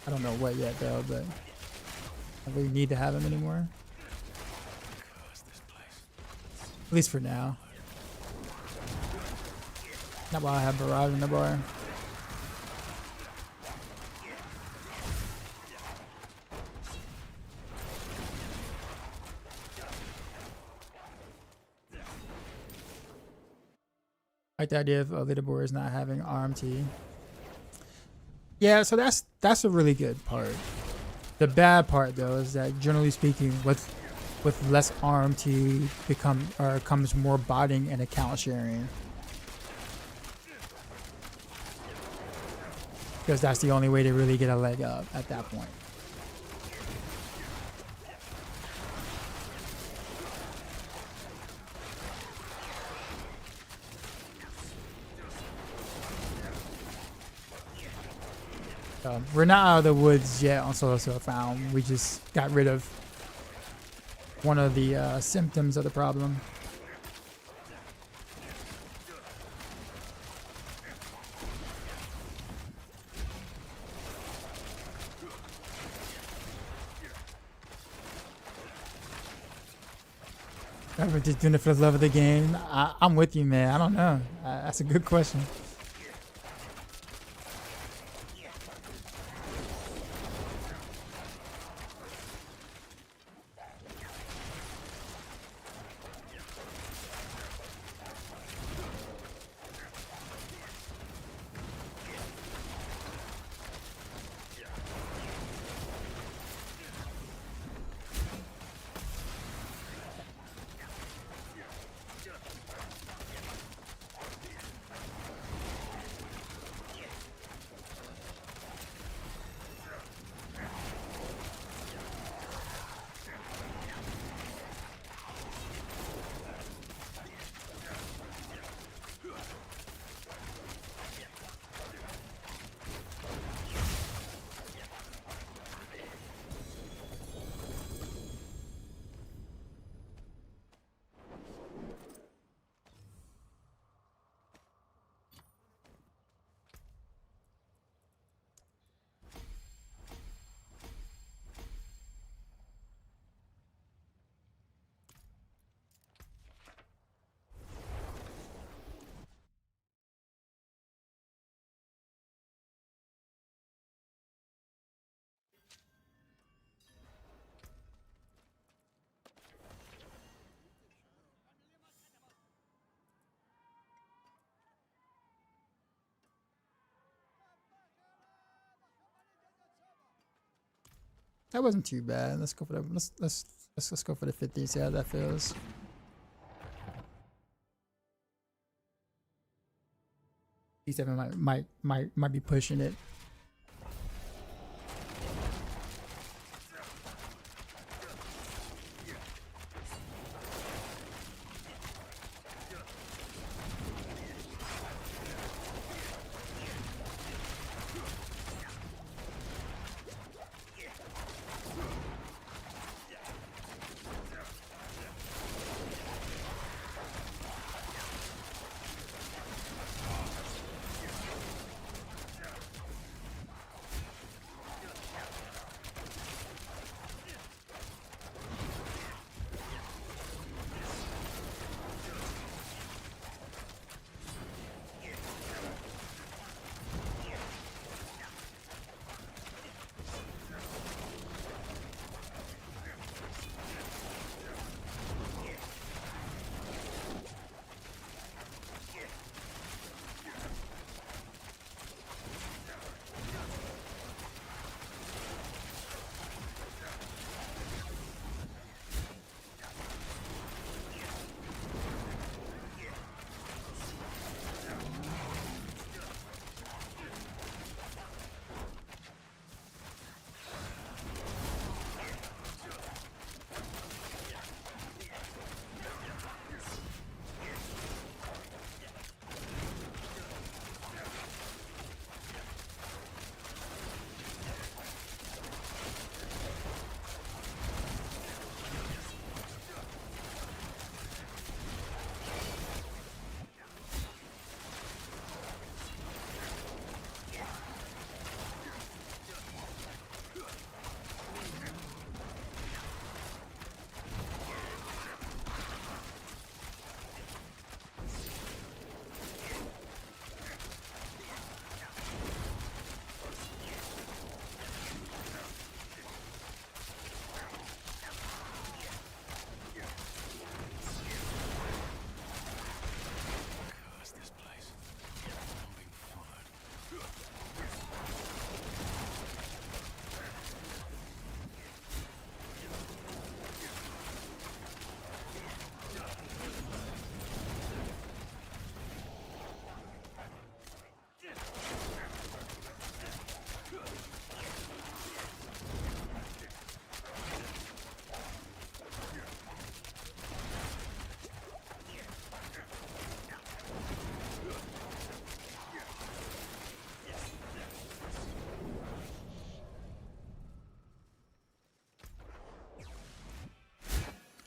I don't know what yet though, but I really need to have them anymore. At least for now. Not while I have Barrage in the bar. I like the idea of leaderboards not having RMT. Yeah, so that's a really good part. The bad part though is that generally speaking, with less RMT comes more botting and account sharing. Because that's the only way to really get a leg up at that point. We're not out of the woods yet on Solo Found. We just got rid of one of the symptoms of the problem. We're just doing it for the love of the game. I'm with you, man. I don't know. That's a good question. That wasn't too bad. Let's go for the let's go for the 50. See how that feels. D7 might be pushing it.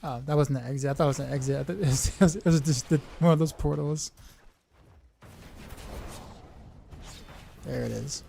Oh, that wasn't an exit. I thought it was an exit. I thought it was just one of those portals. There it is.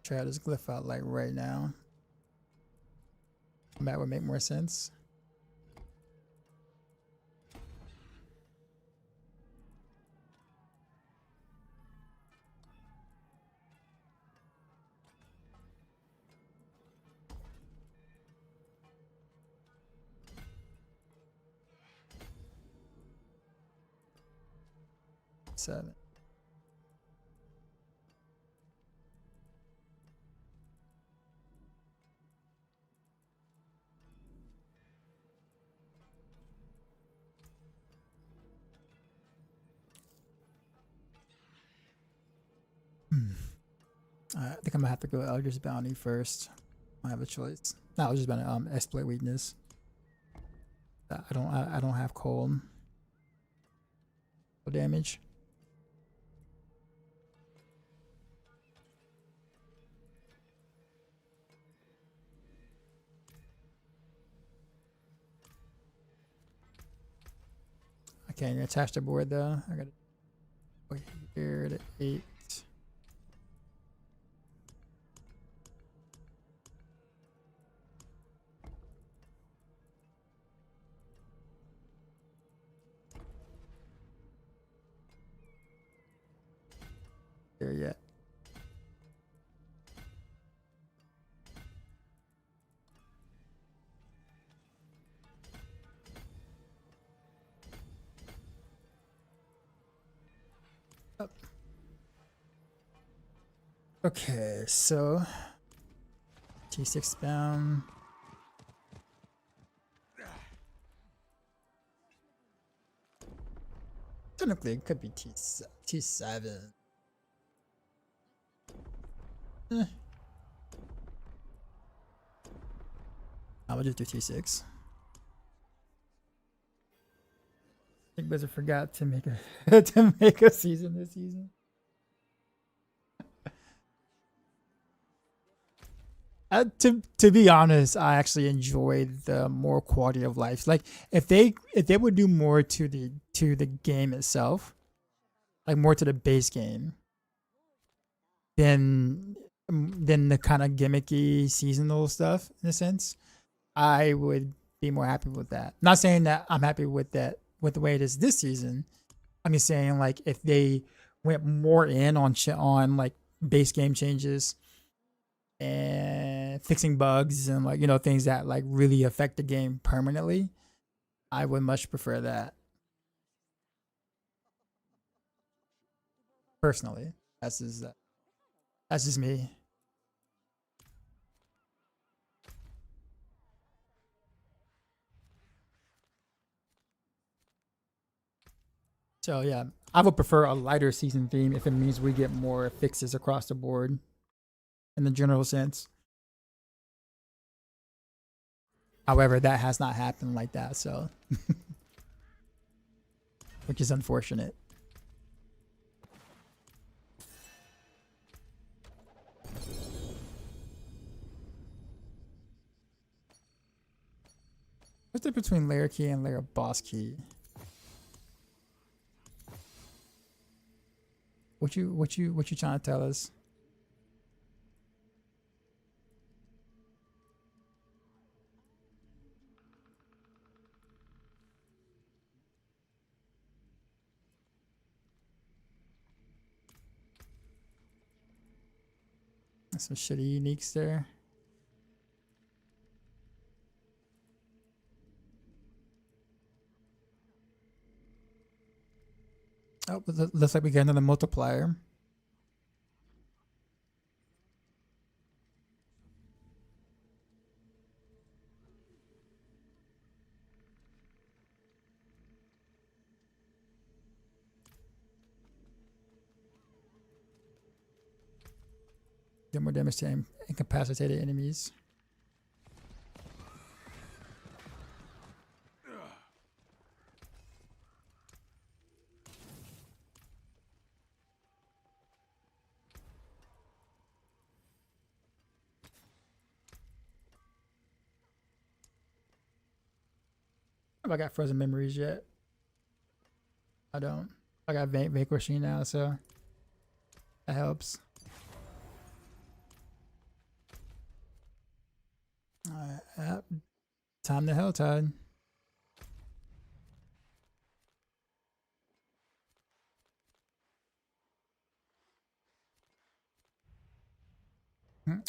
Try this glyph out like right now. That would make more sense. Seven. I think I'm gonna have to go Eldritch Bounty first. I have a choice. No, I was just gonna exploit weakness. I don't have cold. No damage. I can't attach the board though. I gotta go here to 8. There yet. Up. Okay, so T6 bound. Technically, it could be T7. I would just do T6. I think Blizzard forgot to make a to make a season this season. To be honest, I actually enjoyed the more quality of life. Like if they would do more to the game itself, like more to the base game, than the kind of gimmicky seasonal stuff in a sense, I would be more happy with that. Not saying that I'm happy with that with the way it is this season. I'm just saying like if they went more in on like base game changes and fixing bugs and like things that like really affect the game permanently, I would much prefer that. Personally, that's just me. So yeah, I would prefer a lighter season theme if it means we get more fixes across the board in the general sense. However, that has not happened like that, so which is unfortunate. What's the difference between layer key and layer boss key? What you trying to tell us? Some shitty uniques there. Oh, looks like we get another multiplier. Get more damage to incapacitated enemies. Have I got frozen memories yet? I don't. I got vanquishing now, so that helps. Yep. Time to Helltide.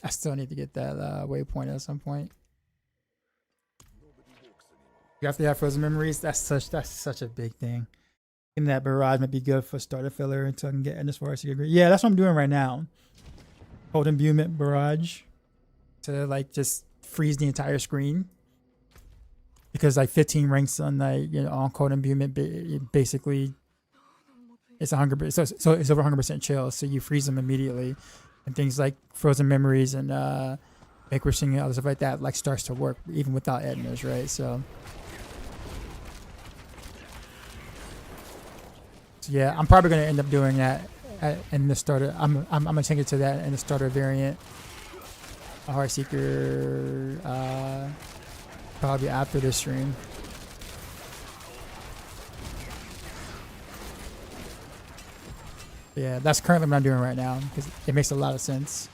I still need to get that waypoint at some point. You have to have frozen memories. That's such a big thing. And that barrage might be good for starter filler until I can get in as far as you agree. Yeah, that's what I'm doing right now. Cold imbuement barrage to like just freeze the entire screen. Because like 15 ranks on like on cold imbuement basically it's 100%. So it's over 100% chill. So you freeze them immediately, and things like frozen memories and vanquishing and other stuff like that like starts to work even without Ednas, right? So yeah, I'm probably gonna end up doing that in the starter. I'm gonna change it to that in the starter variant. A Heartseeker probably after this stream. Yeah, that's currently what I'm doing right now because it makes a lot of sense.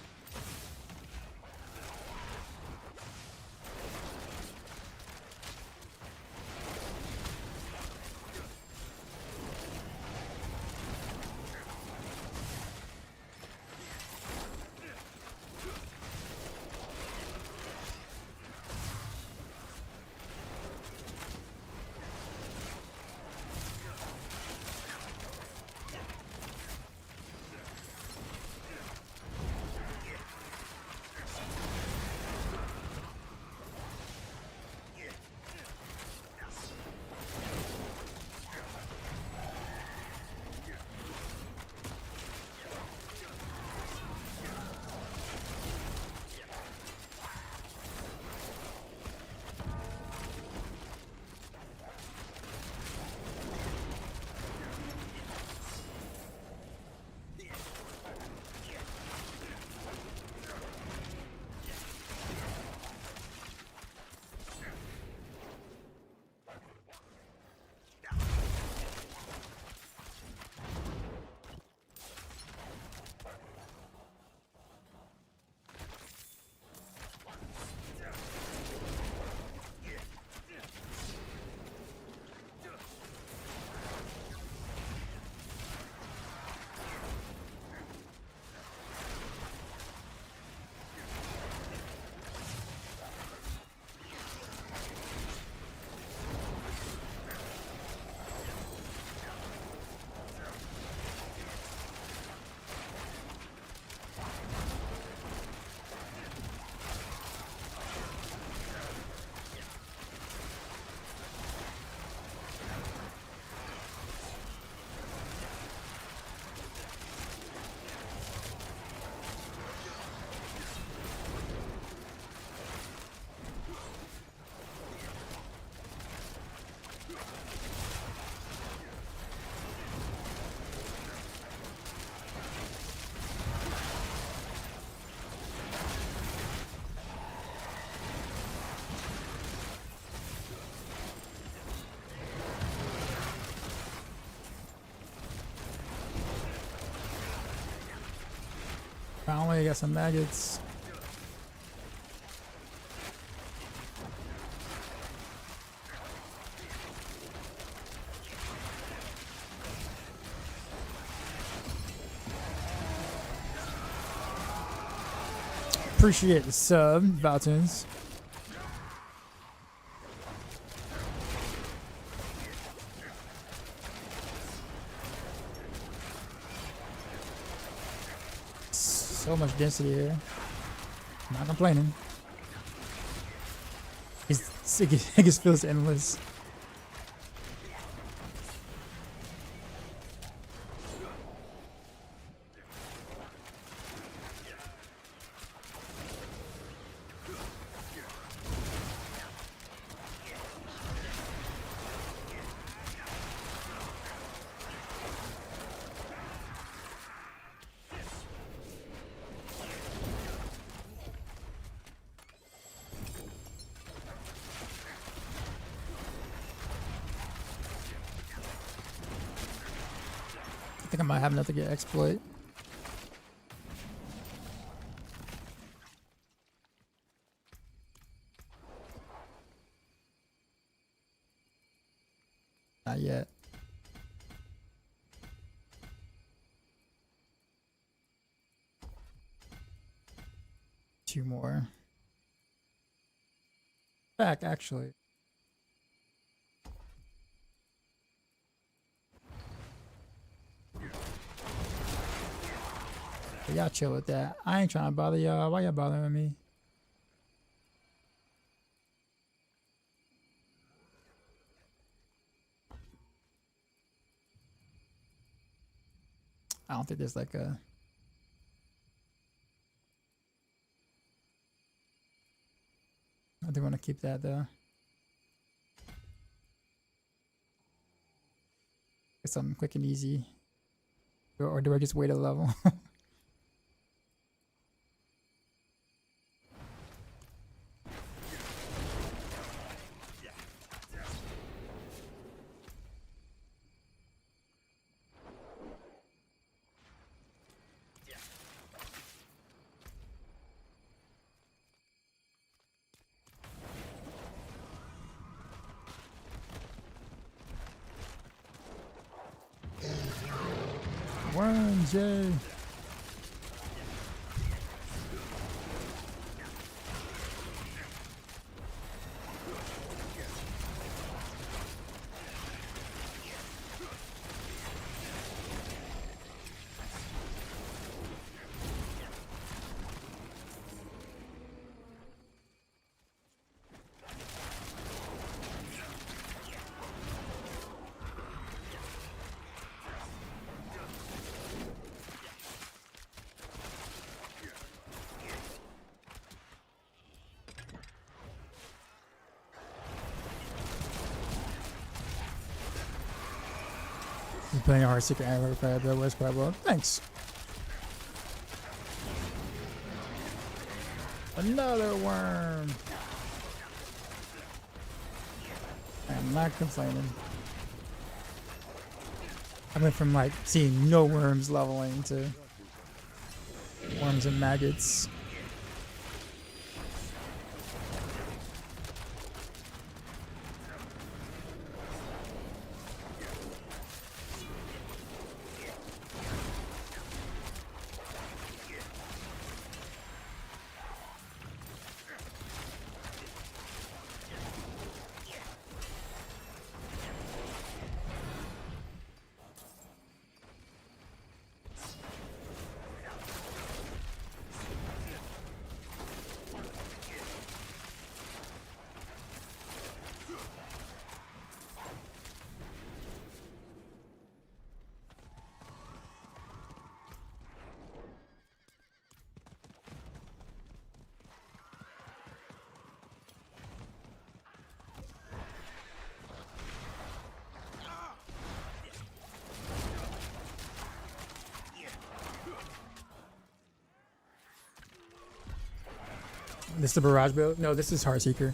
Finally, got some maggots. Appreciate the sub, Valtons. So much density here. I'm not complaining. It just feels endless. I think I might have enough to get exploit. Not yet. Two more. Back, actually. But y'all chill with that. I ain't trying to bother y'all. Why y'all bothering me? I don't think there's like a... I do want to keep that though. Get something quick and easy. Or do I just wait a level? Worms, yay! You're playing Heartseeker and Crab, West Crab. Thanks. Another worm. I'm not complaining. I went from like seeing no worms leveling to worms and maggots. This is the barrage build? No, this is Heartseeker.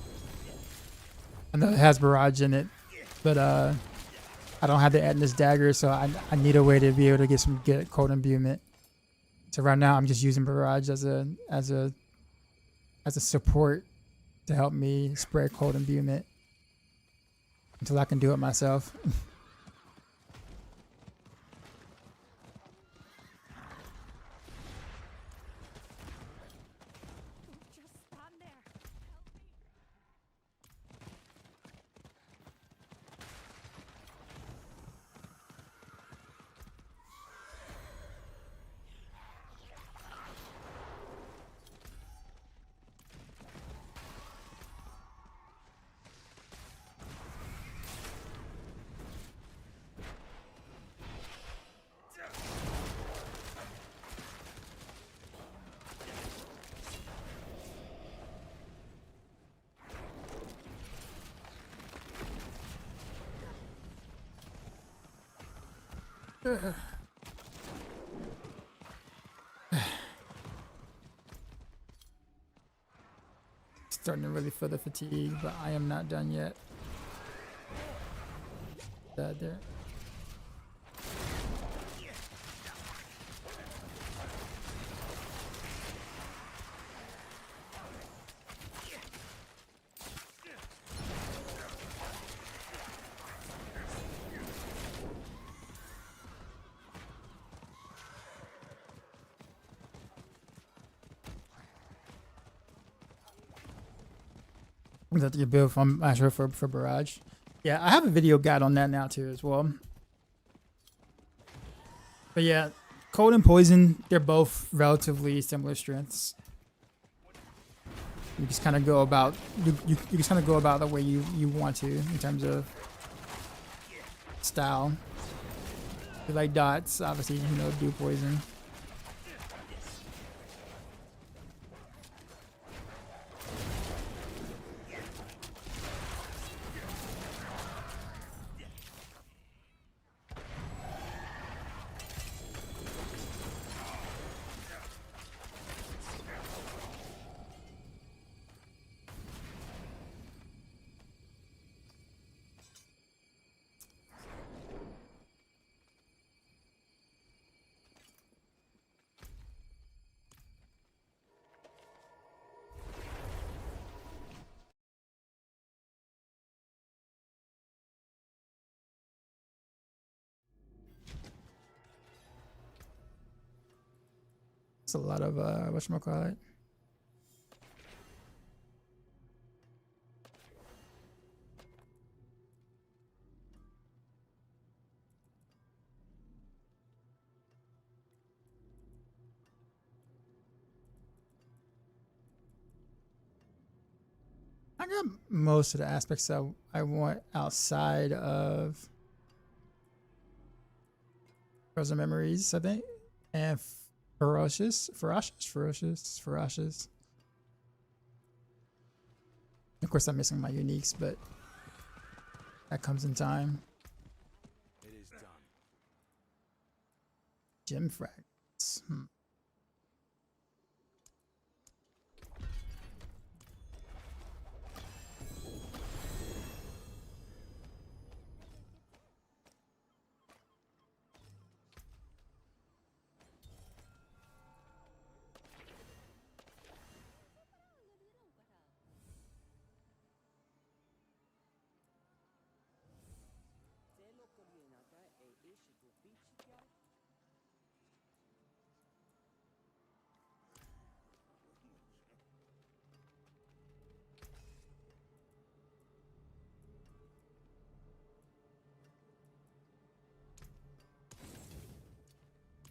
I know it has barrage in it, but I don't have the Etna's dagger, so I need a way to be able to get cold imbuement. So right now I'm just using barrage as a support to help me spread cold imbuement until I can do it myself. Starting to really feel the fatigue, but I am not done yet. That there. Is that your build from actually for Barrage? Yeah, I have a video guide on that now too as well. But yeah, Cold and Poison, they're both relatively similar strengths. You just kind of go about you just kind of go about the way you want to in terms of style. If you like dots, obviously do poison. It's a lot of whatchamacallit. I got most of the aspects I want outside of Frozen Memories, I think, and Ferocious. Of course, I'm missing my uniques, but that comes in time. It is done. Gem fragments.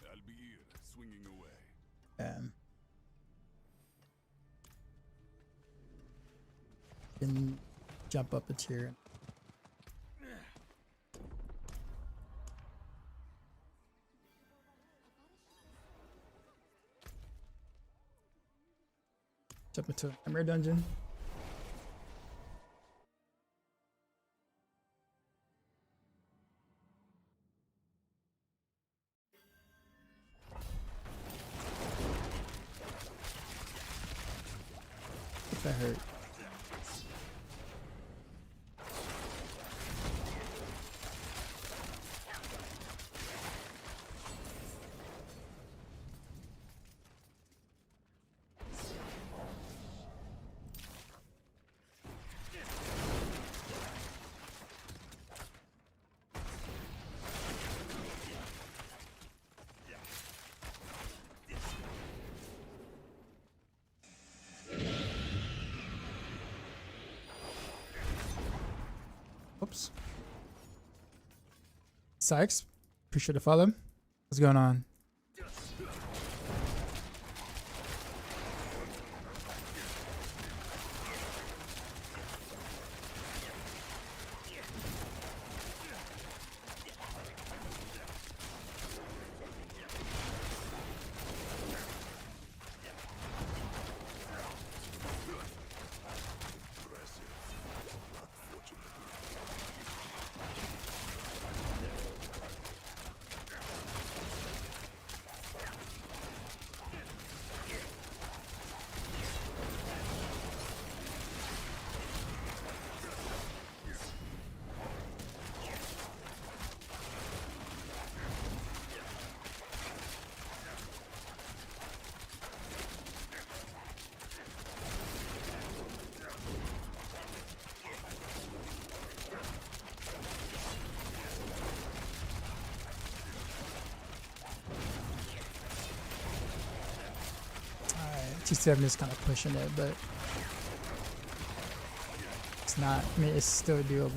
I'll be here, swinging away. Can jump up a tier. Jump into a nightmare dungeon. If that hurt. Oops. Sykes, appreciate the follow. What's going on? T7 is kind of pushing it, but it's not. I mean, it's still doable.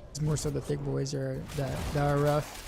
It's more so the thick boys are that are rough.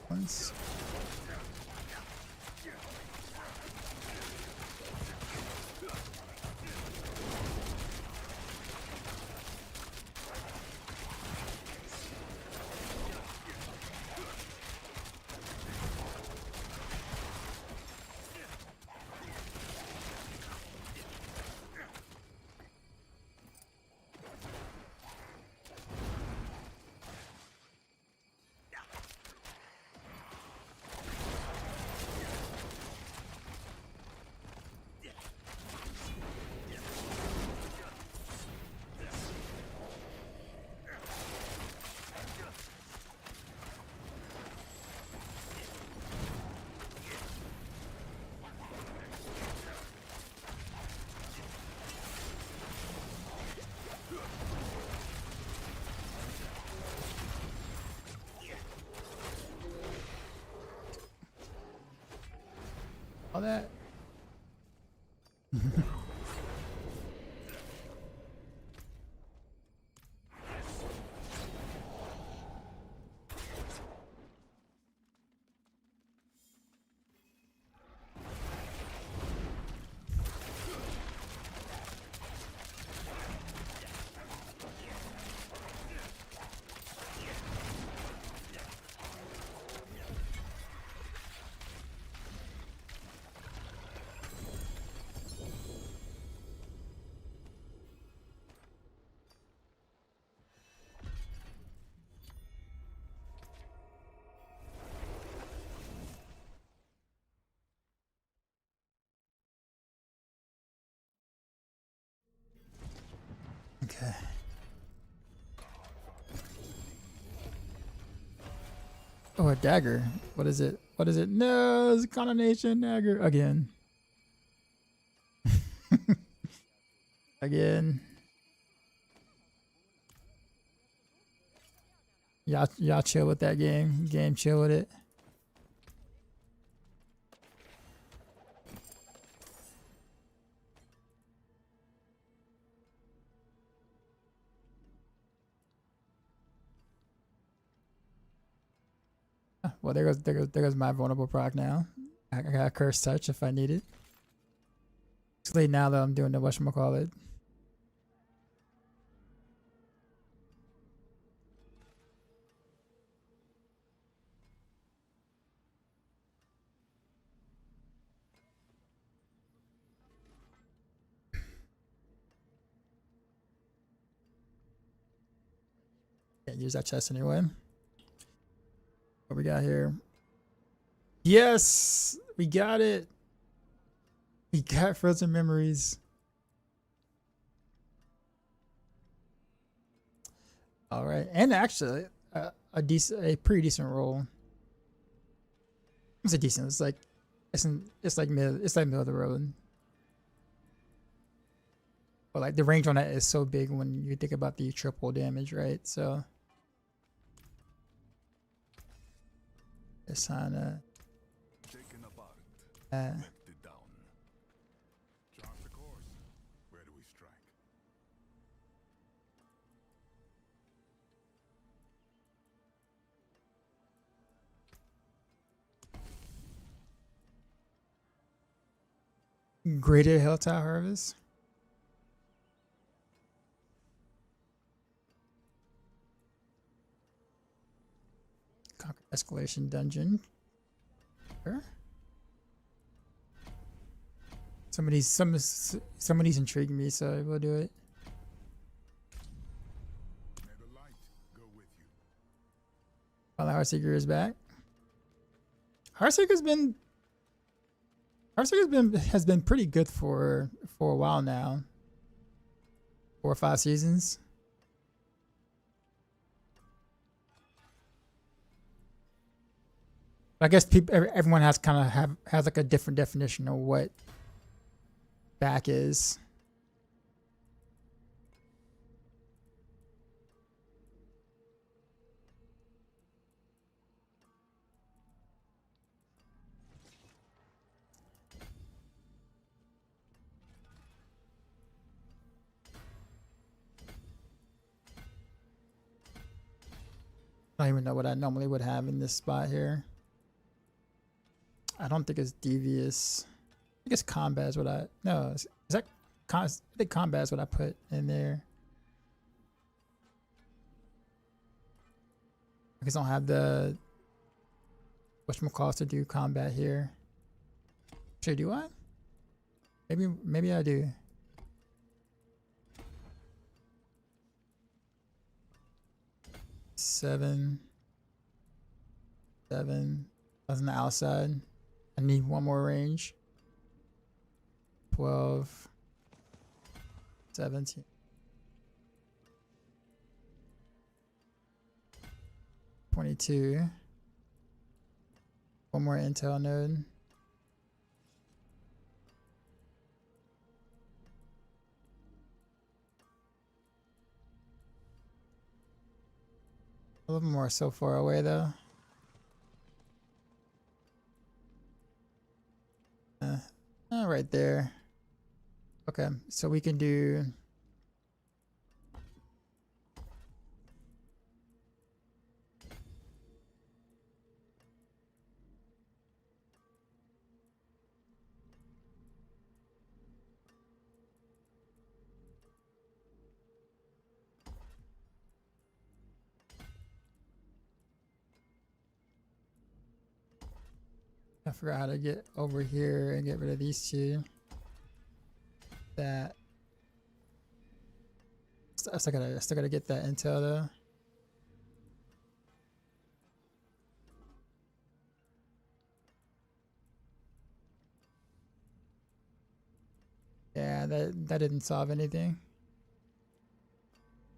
Once. All that. Okay. Oh, a dagger. What is it? What is it? No, it's a condemnation dagger again. Again. Y'all chill with that game. Game chill with it. Well, there goes my vulnerable proc now. I got a curse touch if I need it. It's late now that I'm doing the whatchamacallit. Can't use that chest anyway. What we got here? Yes, we got it. We got frozen memories. All right, and actually, a pretty decent roll. It's a decent. It's like, it's like middle of the road. But like the range on that is so big when you think about the triple damage, right? So it's kind of. Taken apart. Lifted down. Chart the course. Where do we strike? Greater Helltile Harvest. Conquer Escalation Dungeon. Sure. Some of these intrigue me, so we'll do it. May the light go with you. While Heartseeker is back. Heartseeker's been has been pretty good for a while now. 4 or 5 seasons. I guess everyone has has like a different definition of what back is. I don't even know what I normally would have in this spot here. I don't think it's devious. I think it's combat is what I... No, is that... I think combat is what I put in there. I guess I don't have the... whatchamacallit to do combat here. Actually, do I? Maybe I do. Seven. That's on the outside. I need one more range. 12. 17. 22. One more intel node. All of them are so far away though. Right there. Okay, so we can do... I forgot how to get over here and get rid of these two. That I still gotta get that intel though. Yeah, that didn't solve anything.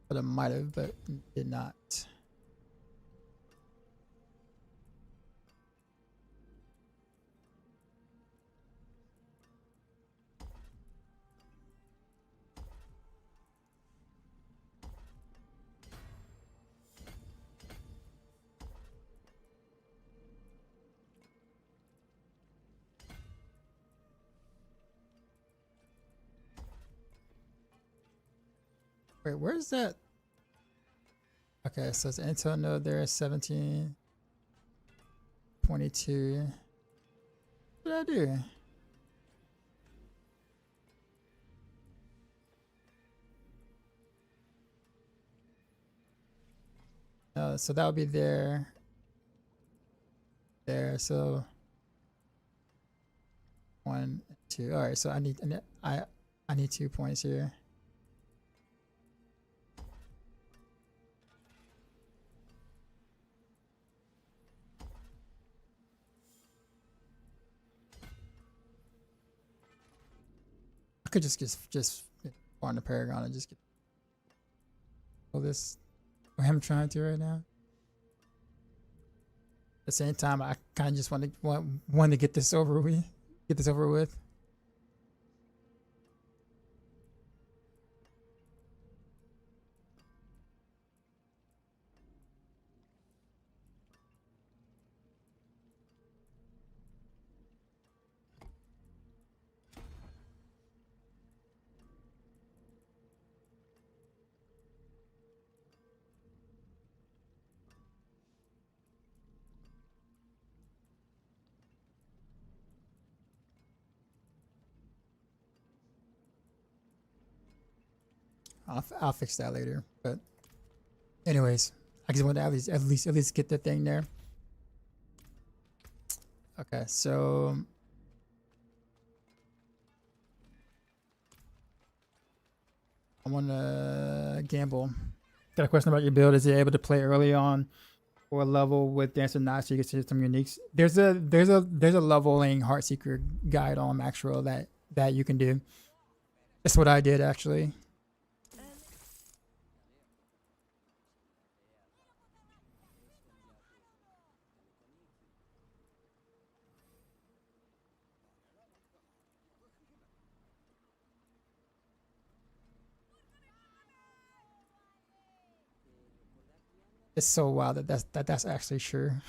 But it might have, but did not. Wait, where's that? Okay, so it's intel node there, 17, 22. What did I do? So that would be there. There, so 1, 2. All right, so I need 2 points here. I could just farm the Paragon and just get all this. I'm trying to right now. At the same time, I kind of just want to get this over with. Get this over with. I'll fix that later. But anyways, I just want to at least get the thing there. Okay, so I want to gamble. Got a question about your build. Is it able to play early on or level with dance or not so you can see some uniques? There's a leveling Heartseeker guide on Maxroll that you can do. That's what I did actually. It's so wild that's actually sure.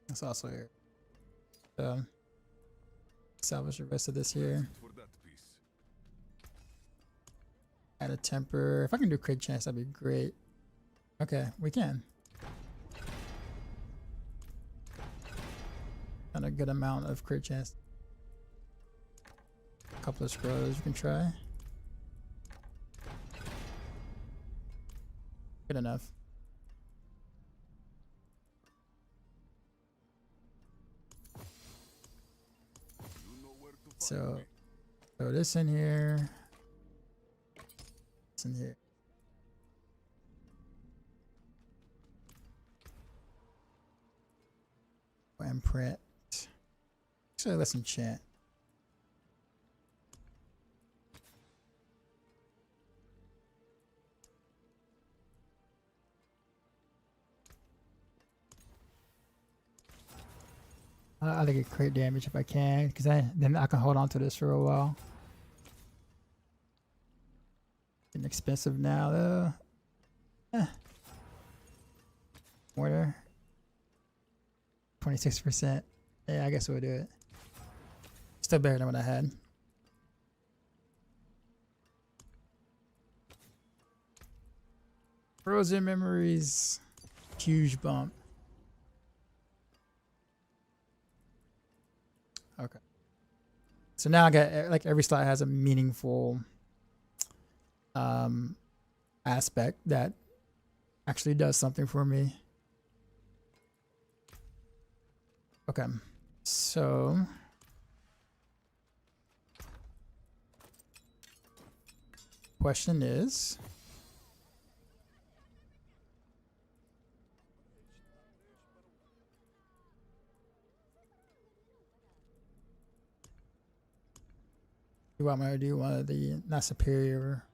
That's also here. Salvage the rest of this here. For that piece. Add a temper. If I can do crit chance, that'd be great. Okay, we can. Got a good amount of crit chance. A couple of scrolls we can try. Good enough. So throw this in here. This in here. And print. Actually, let's enchant. I think it create damage if I can, because then I can hold on to this for a while. Getting expensive now though. Mortar. 26%. Yeah, I guess we'll do it. Still better than what I had. Frozen memories. Huge bump. Okay. So now I got, like, every slot has a meaningful aspect that actually does something for me. Okay. So question is, do I want to do one of the not superior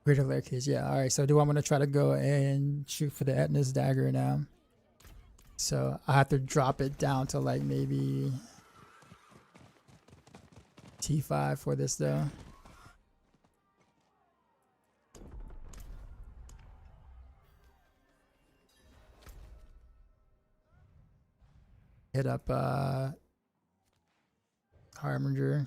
greater layer keys? Yeah. All right. So do I want to try to go and shoot for the Etna's dagger now? So I have to drop it down to like maybe T5 for this though. Hit up Harbinger.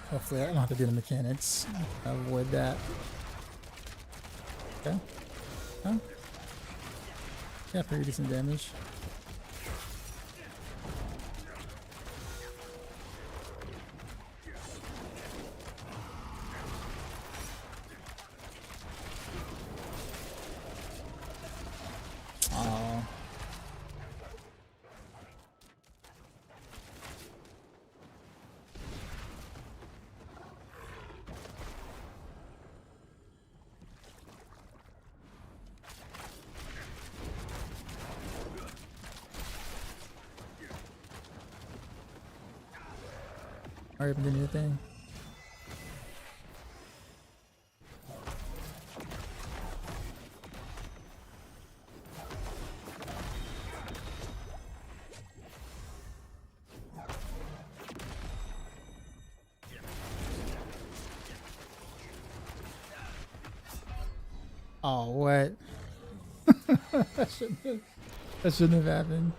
Hopefully I don't have to do the mechanics. Avoid that. Okay. Huh? Yeah, pretty decent damage. Oh. Hurry up and do your thing. Oh, what? That shouldn't have happened.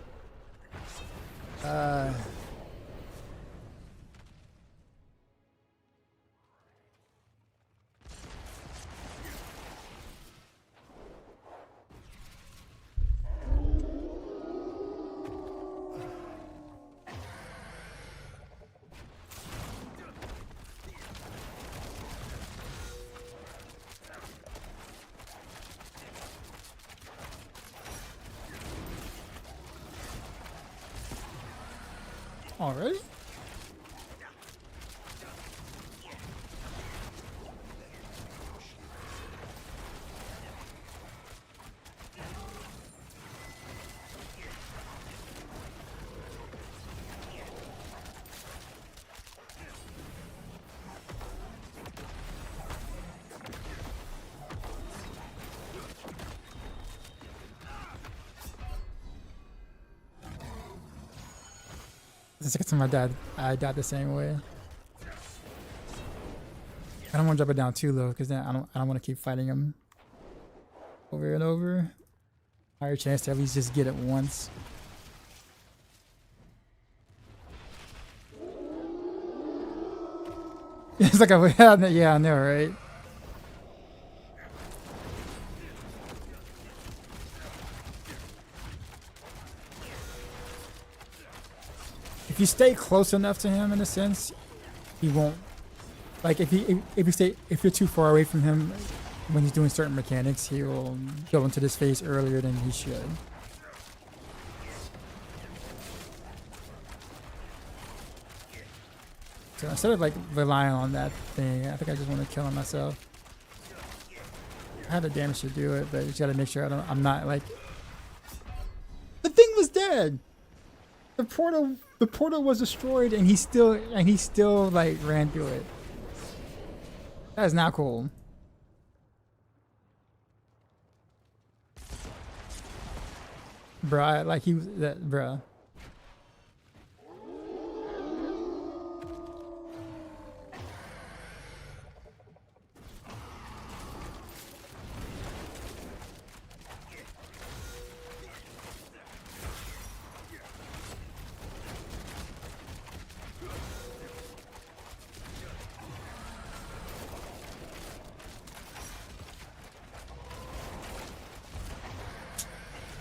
Already? The second time I died the same way. I don't want to drop it down too low because then I don't want to keep fighting him over and over. Higher chance to at least just get it once. It's like a yeah, I know, right? If you stay close enough to him, in a sense, he won't. Like if you're too far away from him when he's doing certain mechanics, he will go into this phase earlier than he should. So instead of like relying on that thing, I think I just want to kill him myself. I have the damage to do it, but you just gotta make sure I'm not like. The thing was dead. The portal was destroyed, and he still like ran through it. That is not cool. Bruh, like he was that, bruh.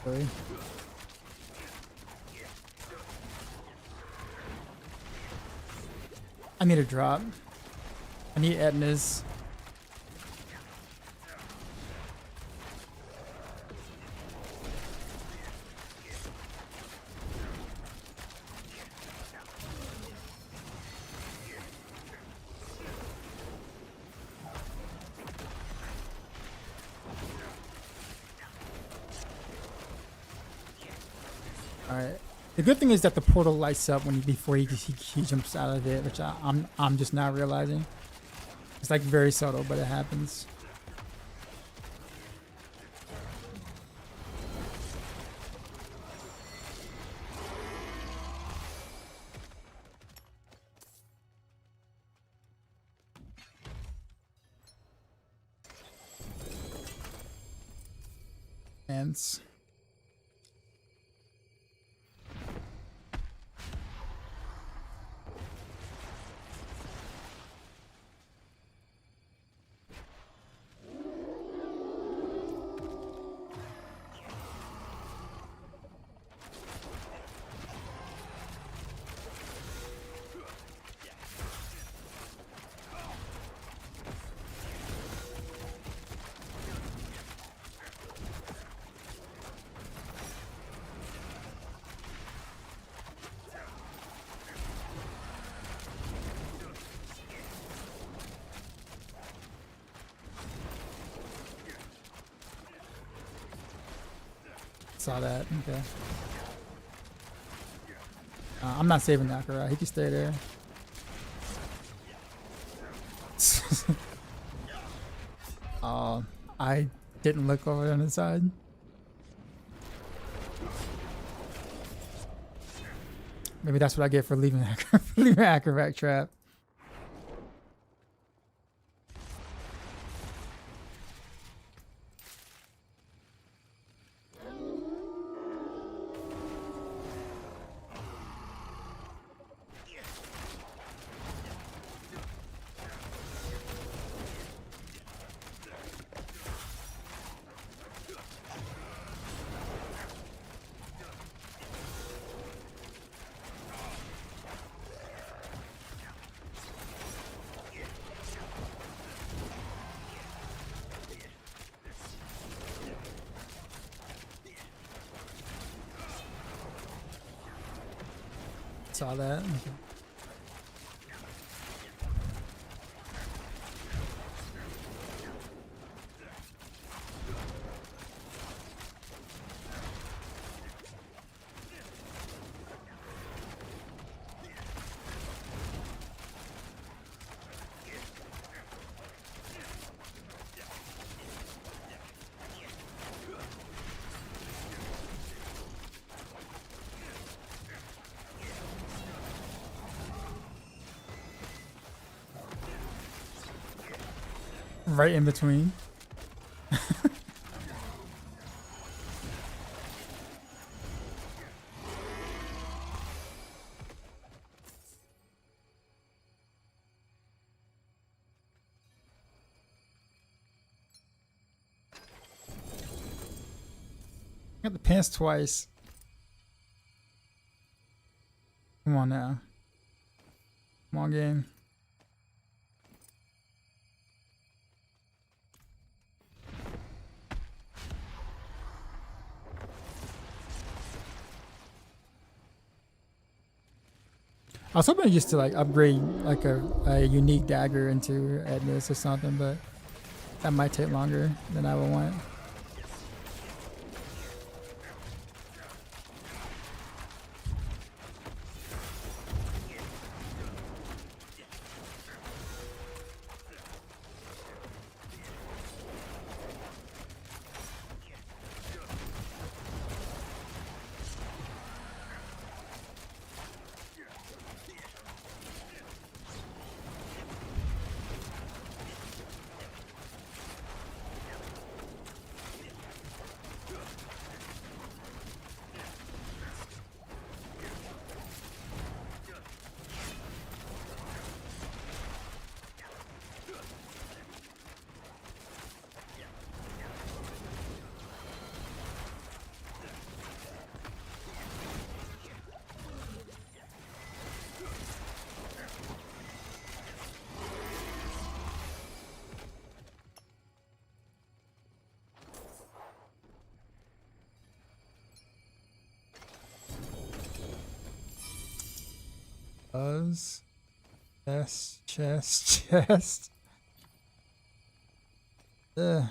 Really? I need a drop. I need Etna's. Alright. The good thing is that the portal lights up when before he jumps out of it, which I'm just not realizing. It's like very subtle, but it happens. Ants. Saw that. Okay. I'm not saving Nakara. He can stay there. I didn't look over on the side. Maybe that's what I get for leaving leaving acrobat trap. Saw that. Okay. Right in between. Got the pants twice. Come on now. Come on, game. I was hoping just to like upgrade like a unique dagger into Edna's or something, but that might take longer than I would want. Buzz. Chest. Ugh.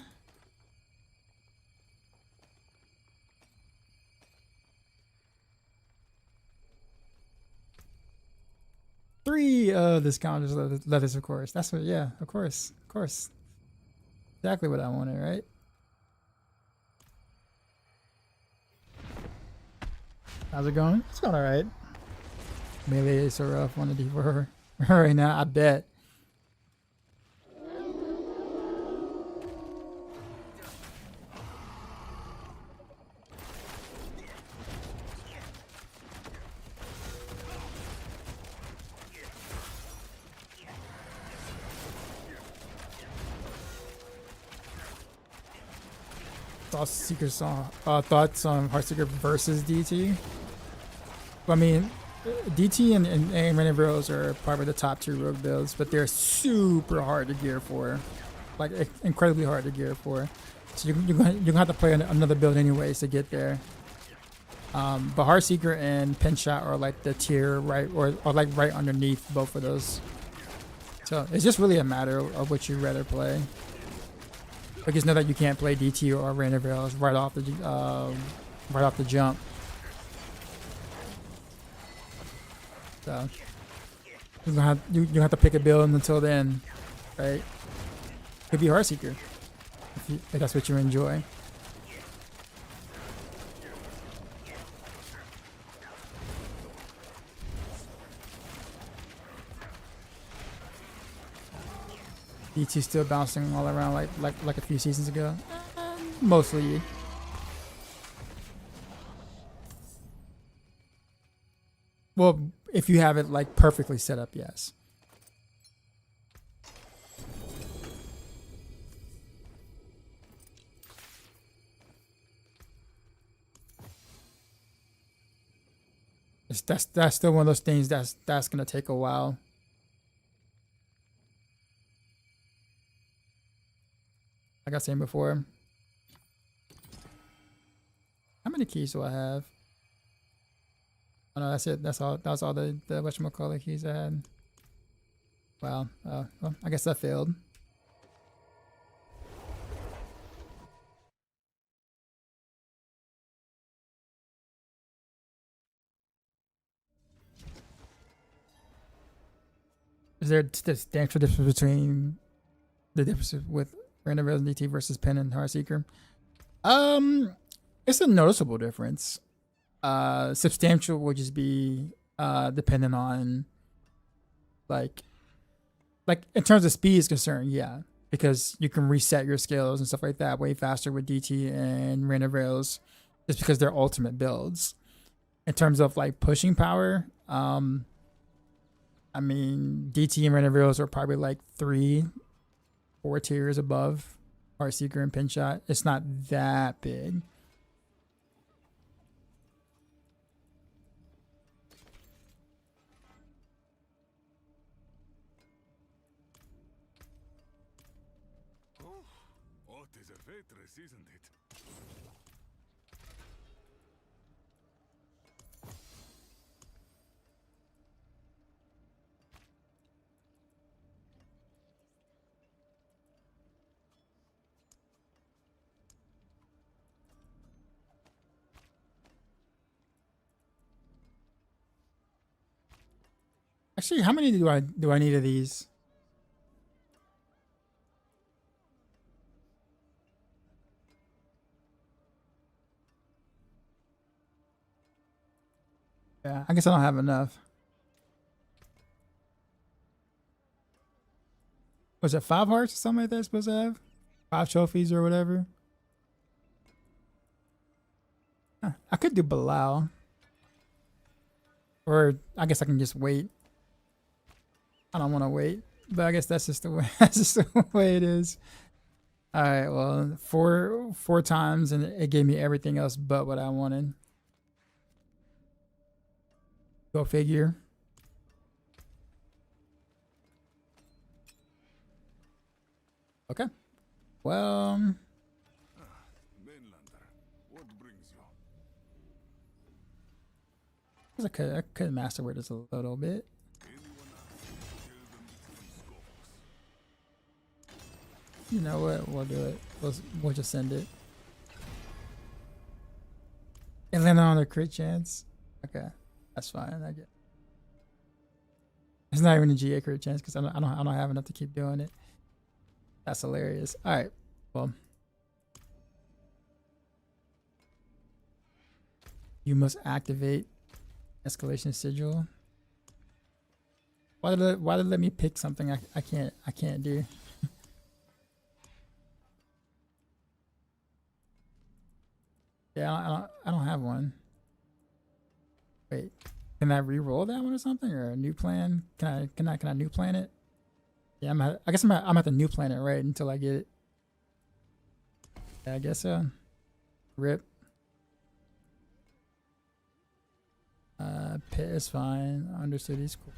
Three discounters letters, of course. That's what, yeah, of course. Exactly what I wanted, right? How's it going? It's going alright. Melee is so rough, 1 to D4 right now, I bet. Thoughts on Heartseeker versus DT? I mean, DT and Rain of Arrows are probably the top 2 rogue builds, but they're super hard to gear for, like incredibly hard to gear for. So you're gonna have to play another build anyways to get there. But Heartseeker and Pinshot are like the tier right, or like right underneath both of those. So it's just really a matter of what you'd rather play. But just know that you can't play DT or Rain of Arrows right off the right off the jump. So you have to pick a build until then, right? Could be Heartseeker if that's what you enjoy. DT still bouncing all around like a few seasons ago. Mostly. Well, if you have it like perfectly set up, yes. That's still one of those things that's gonna take a while. Like I was saying before. How many keys do I have? Oh no, that's it. That's all. That's all the whatchamacallit keys I had. Wow. Well, I guess that failed. Is there a substantial difference between the difference with random rails and DT versus Pen and Heartseeker? It's a noticeable difference. Substantial would just be dependent on like in terms of speed is concerned, yeah, because you can reset your skills and stuff like that way faster with DT and random rails, just because they're ultimate builds. In terms of like pushing power, I mean, DT and random rails are probably like 3-4 tiers above Heartseeker and Pinshot. It's not that big. What is a waitress, isn't it? Actually, how many do I need of these? Yeah, I guess I don't have enough. Was it 5 hearts or something like that supposed to have? 5 trophies or whatever? Huh, I could do Bilal. Or I guess I can just wait. I don't want to wait. But I guess that's just the way that's just the way it is. Alright, well, four times and it gave me everything else but what I wanted. Go figure. Okay. Well, Mainlander, what brings you? I could master word this a little bit. Anyone else? Tell them it's from Scopus. You know what? We'll do it. We'll just send it. And land on a crit chance. Okay, that's fine. I get. It's not even a GA crit chance because I don't have enough to keep doing it. That's hilarious. All right. Well, you must activate escalation sigil. Why did it let me pick something I can't do? Yeah, I don't have one. Wait, can I re-roll that one or something, or a new plan? Can I new plan it? Yeah, I guess I'm at the new planet, right? Until I get it. Yeah, I guess so. Rip. Pit is fine. Understood is cool.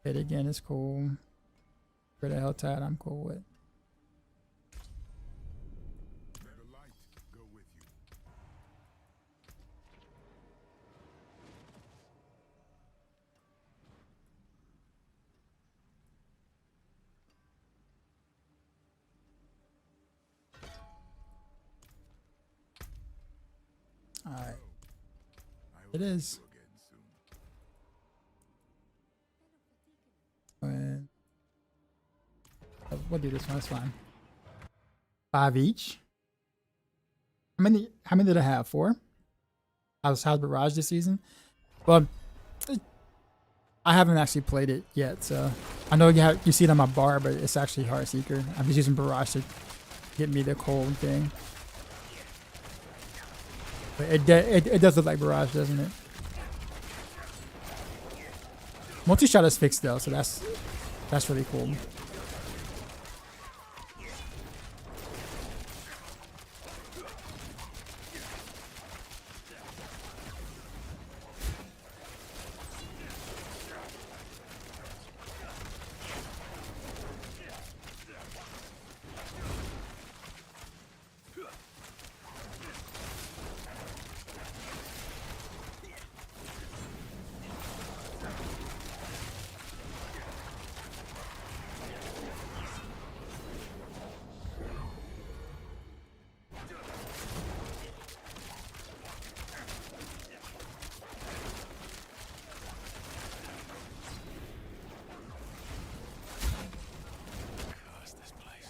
Pit again is cool. Rid of Helltide, I'm cool with. Let the light go with you. Alright. I will It is. see you again soon. And we'll do this one. That's fine. 5 each. How many did I have? 4? How's Barrage this season? Well, I haven't actually played it yet, so I know you see it on my bar, but it's actually Heartseeker. I'm just using Barrage to get me the cold thing. But it does look like Barrage, doesn't it? Multi-shot is fixed though, so that's really cool. Curse this place.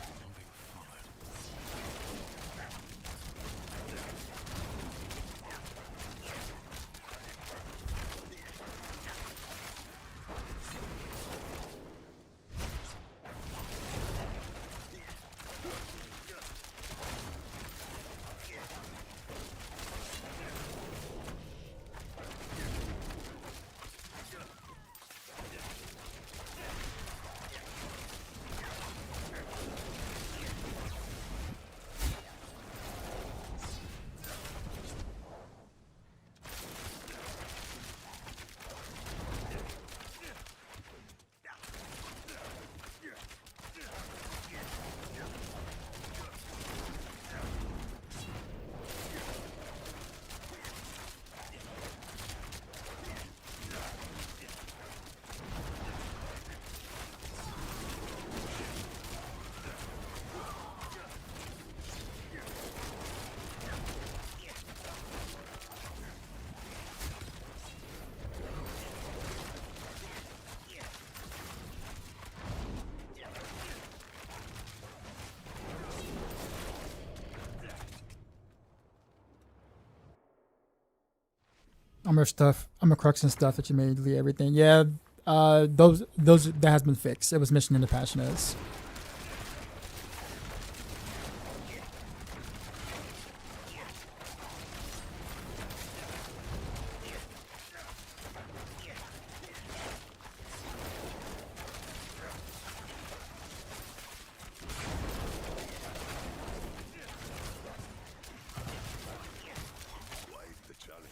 I'm being followed. Armor crux and stuff that you made, delete everything. Yeah, those that has been fixed. It was mentioned in the patch notes. Quite the challenge,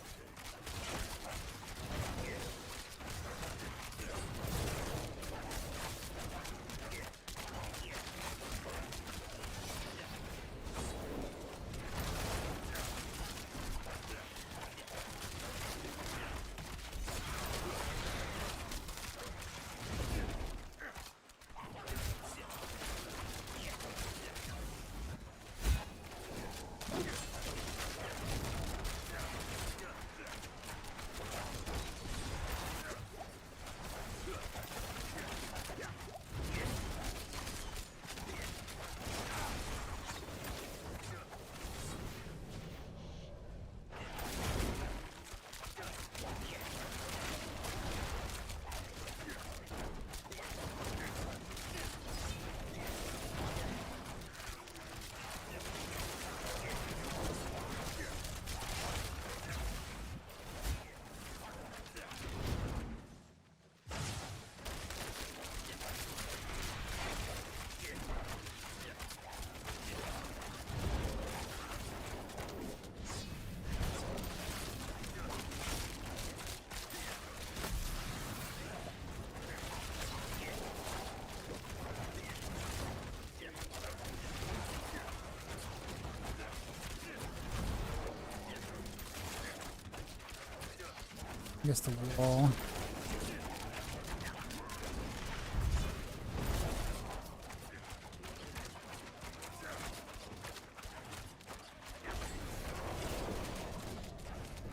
I guess the wall.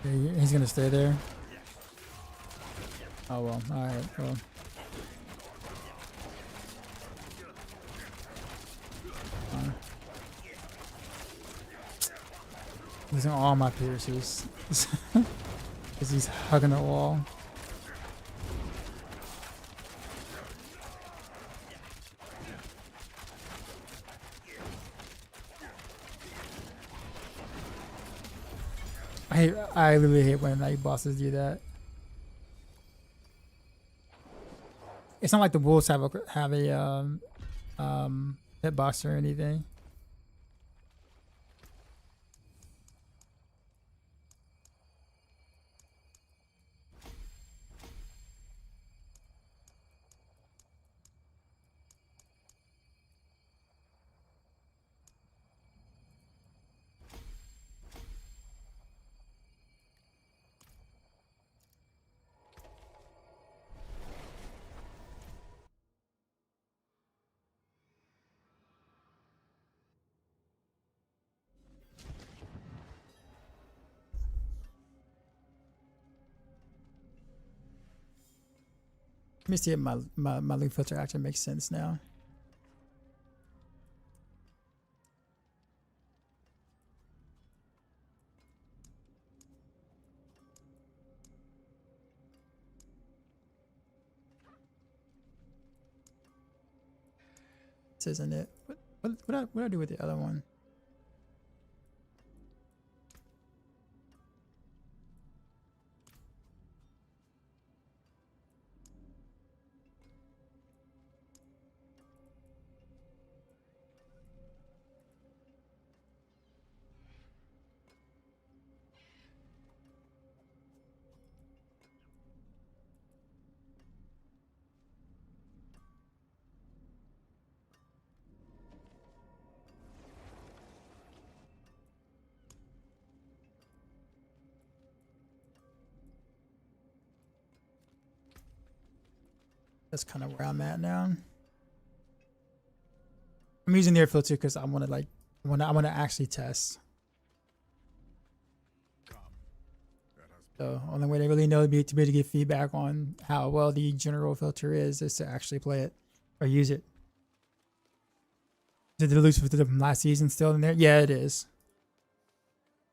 He's gonna stay there. Oh well. All right. Well. Losing all my piercers because he's hugging the wall. I really hate when night bosses do that. It's not like the wolves have a hitbox or anything. Let me see if my loop filter actually makes sense now. This isn't it. What do I do with the other one? That's kind of where I'm at now. I'm using the air filter because I want to like I want to actually test. So only way they really know to be able to get feedback on how well the general filter is to actually play it or use it. Is the loose filter from last season still in there? Yeah, it is.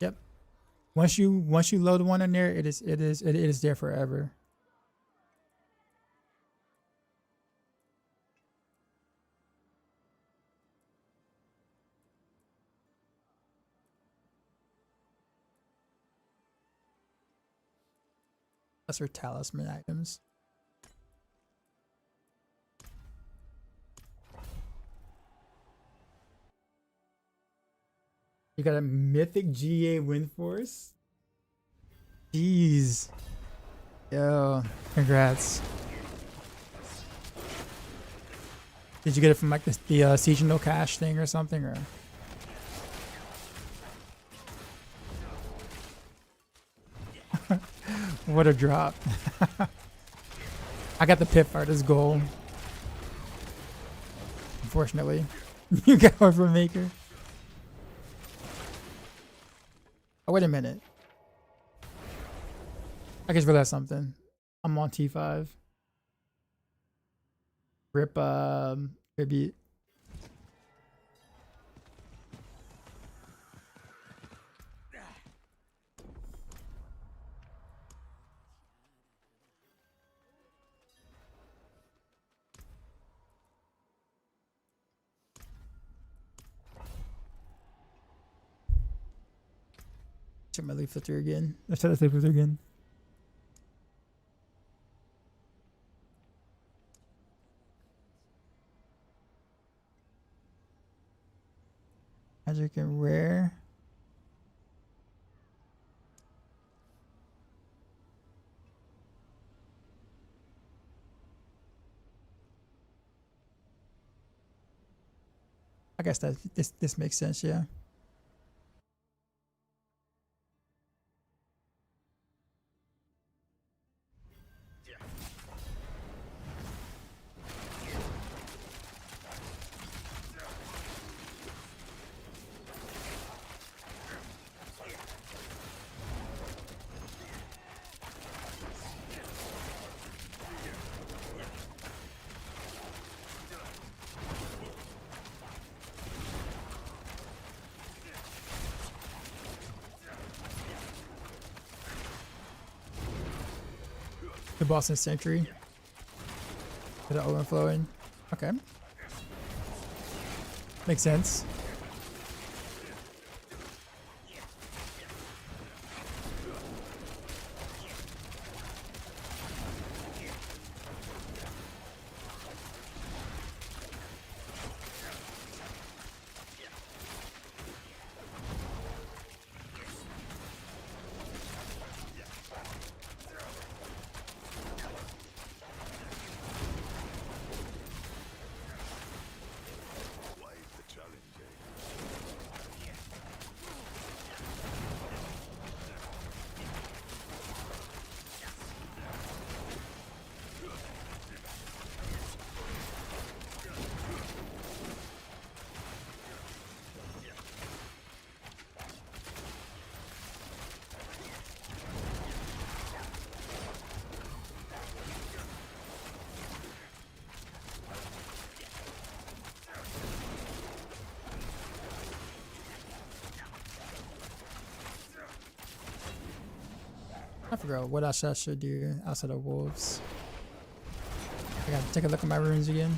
Yep. Once you load one in there, it is there forever. That's for talisman items. You got a mythic GA win force? Jeez. Yo, congrats. Did you get it from like the seasonal cash thing or something, or? What a drop. I got the pit artist goal. Unfortunately. You got one from Maker. Oh, wait a minute. I just realized something. I'm on T5. Rip tribute. Check my leaf filter again. Let's try the leaf filter again. Magic and rare. I guess that this makes sense, yeah. The Boston Century. The overflowing. Okay. Makes sense. Quite the challenge, eh? I forgot what else I should do outside of wolves. I gotta take a look at my runes again.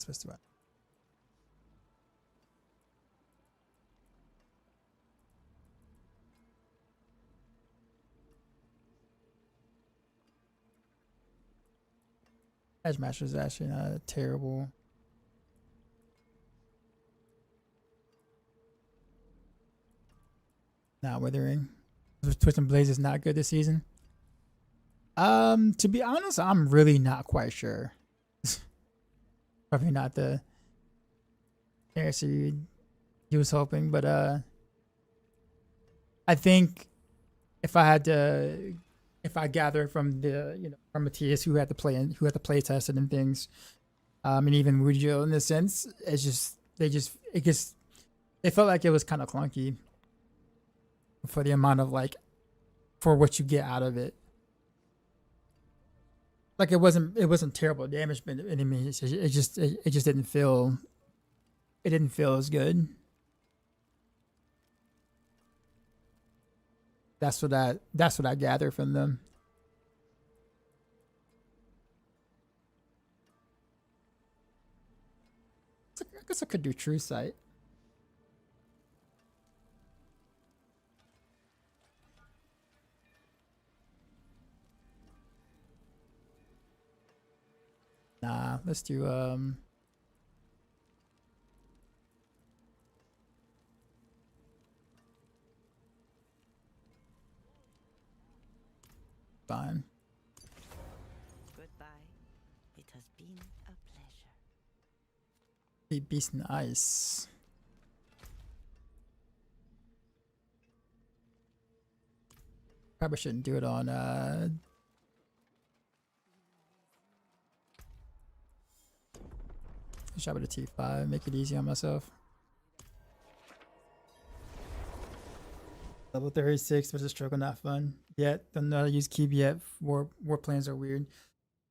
supposed to run. Edge Master is actually not terrible. Not Withering. Twisting Blaze is not good this season. To be honest, I'm really not quite sure. Probably not the answer you was hoping, but I think if I gathered from the from Matthias who had to play test it and things, and even Wujo in this sense, it felt like it was kind of clunky for the amount of for what you get out of it. Like it wasn't terrible damage, but I mean it just didn't feel as good. That's what I gather from them. I guess I could do True Sight. Nah, let's do fine. Goodbye. It has been a pleasure. Beast and Ice. Probably shouldn't do it on shot with a T5, make it easy on myself. Level 36 versus struggle, not fun. Yet, don't know how to use Cube yet. War plans are weird.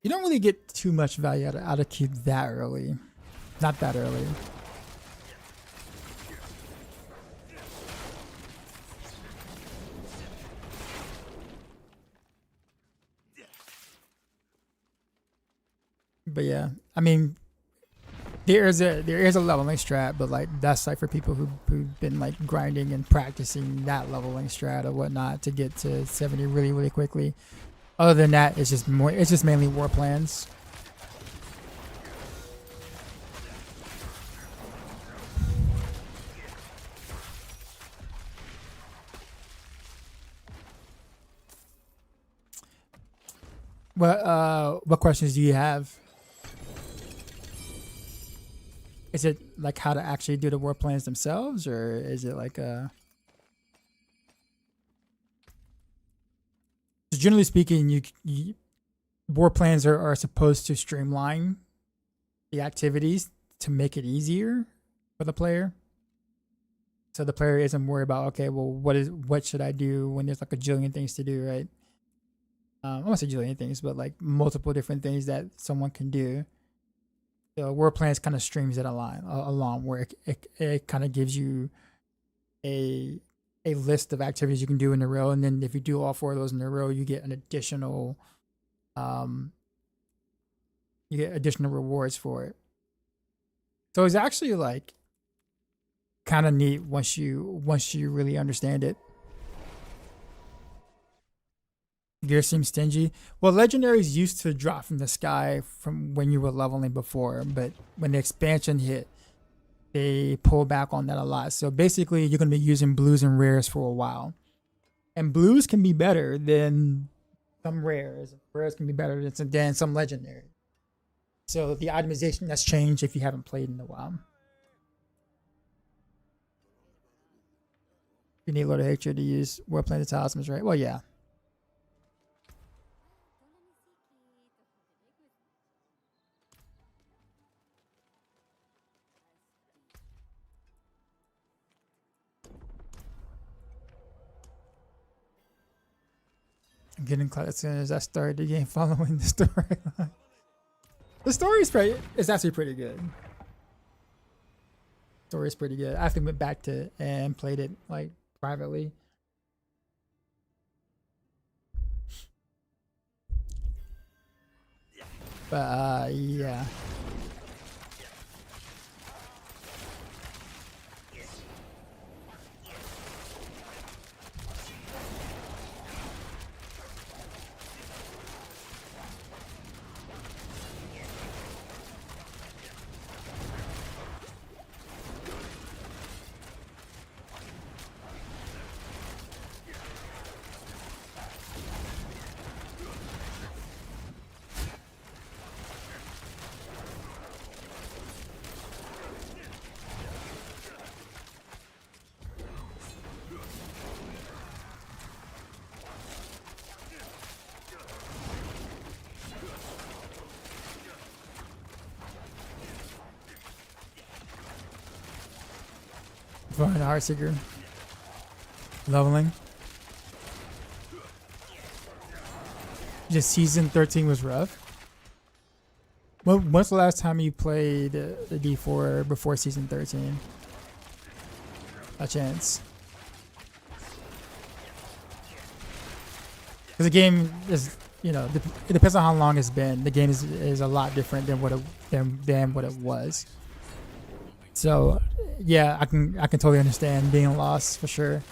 You don't really get too much value out of Cube that early. Not that early. But yeah, I mean, there is a leveling strat, but that's for people who've been grinding and practicing that leveling strat or whatnot to get to 70 really, really quickly. Other than that, it's just mainly war plans. What questions do you have? Is it how to actually do the war plans themselves, or is it generally speaking, war plans are supposed to streamline the activities to make it easier for the player, so the player isn't worried about, okay, well, what should I do when there's a jillion things to do, right? I won't say jillion things, but multiple different things that someone can do. The war plans kind of streams it along where it kind of gives you a list of activities you can do in a row, and then if you do all 4 of those in a row, you get an additional rewards for it. So it's actually kind of neat once you really understand it. Gear seems stingy. Well, legendaries used to drop from the sky from when you were leveling before, but when the expansion hit, they pulled back on that a lot. So basically, you're going to be using blues and rares for a while. And blues can be better than some rares. Rares can be better than some legendary. So the itemization has changed if you haven't played in a while. You need Lord of Hatred to use War Planet Talismans, right? Well, yeah. I'm getting caught as soon as I started the game following the storyline. The story is actually pretty good. Story is pretty good. I actually went back to it and played it privately. But yeah. Fun Heartseeker. Leveling. Just season 13 was rough. When's the last time you played the D4 before season 13? A chance. Because the game is, you know, it depends on how long it's been. The game is a lot different than what it was. So, yeah, I can totally understand being lost for sure.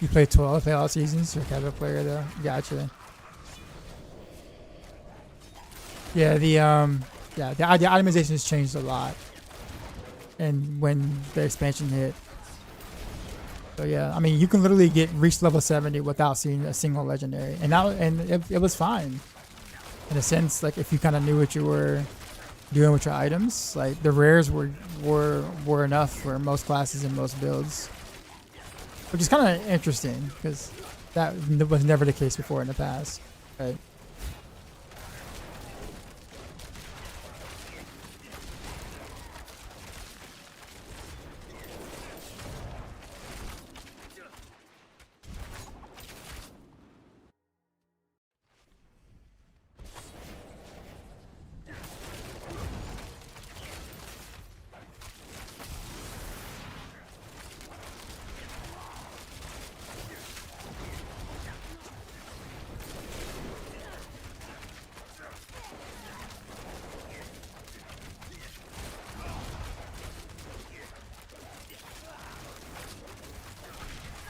You play 12 all seasons? You're a casual player though. Gotcha. Yeah, the itemization has changed a lot. And when the expansion hit. So yeah, I mean you can literally reach level 70 without seeing a single legendary. And it was fine. In a sense, like if you kinda knew what you were doing with your items, like the rares were enough for most classes and most builds. Which is kind of interesting because that was never the case before in the past, right?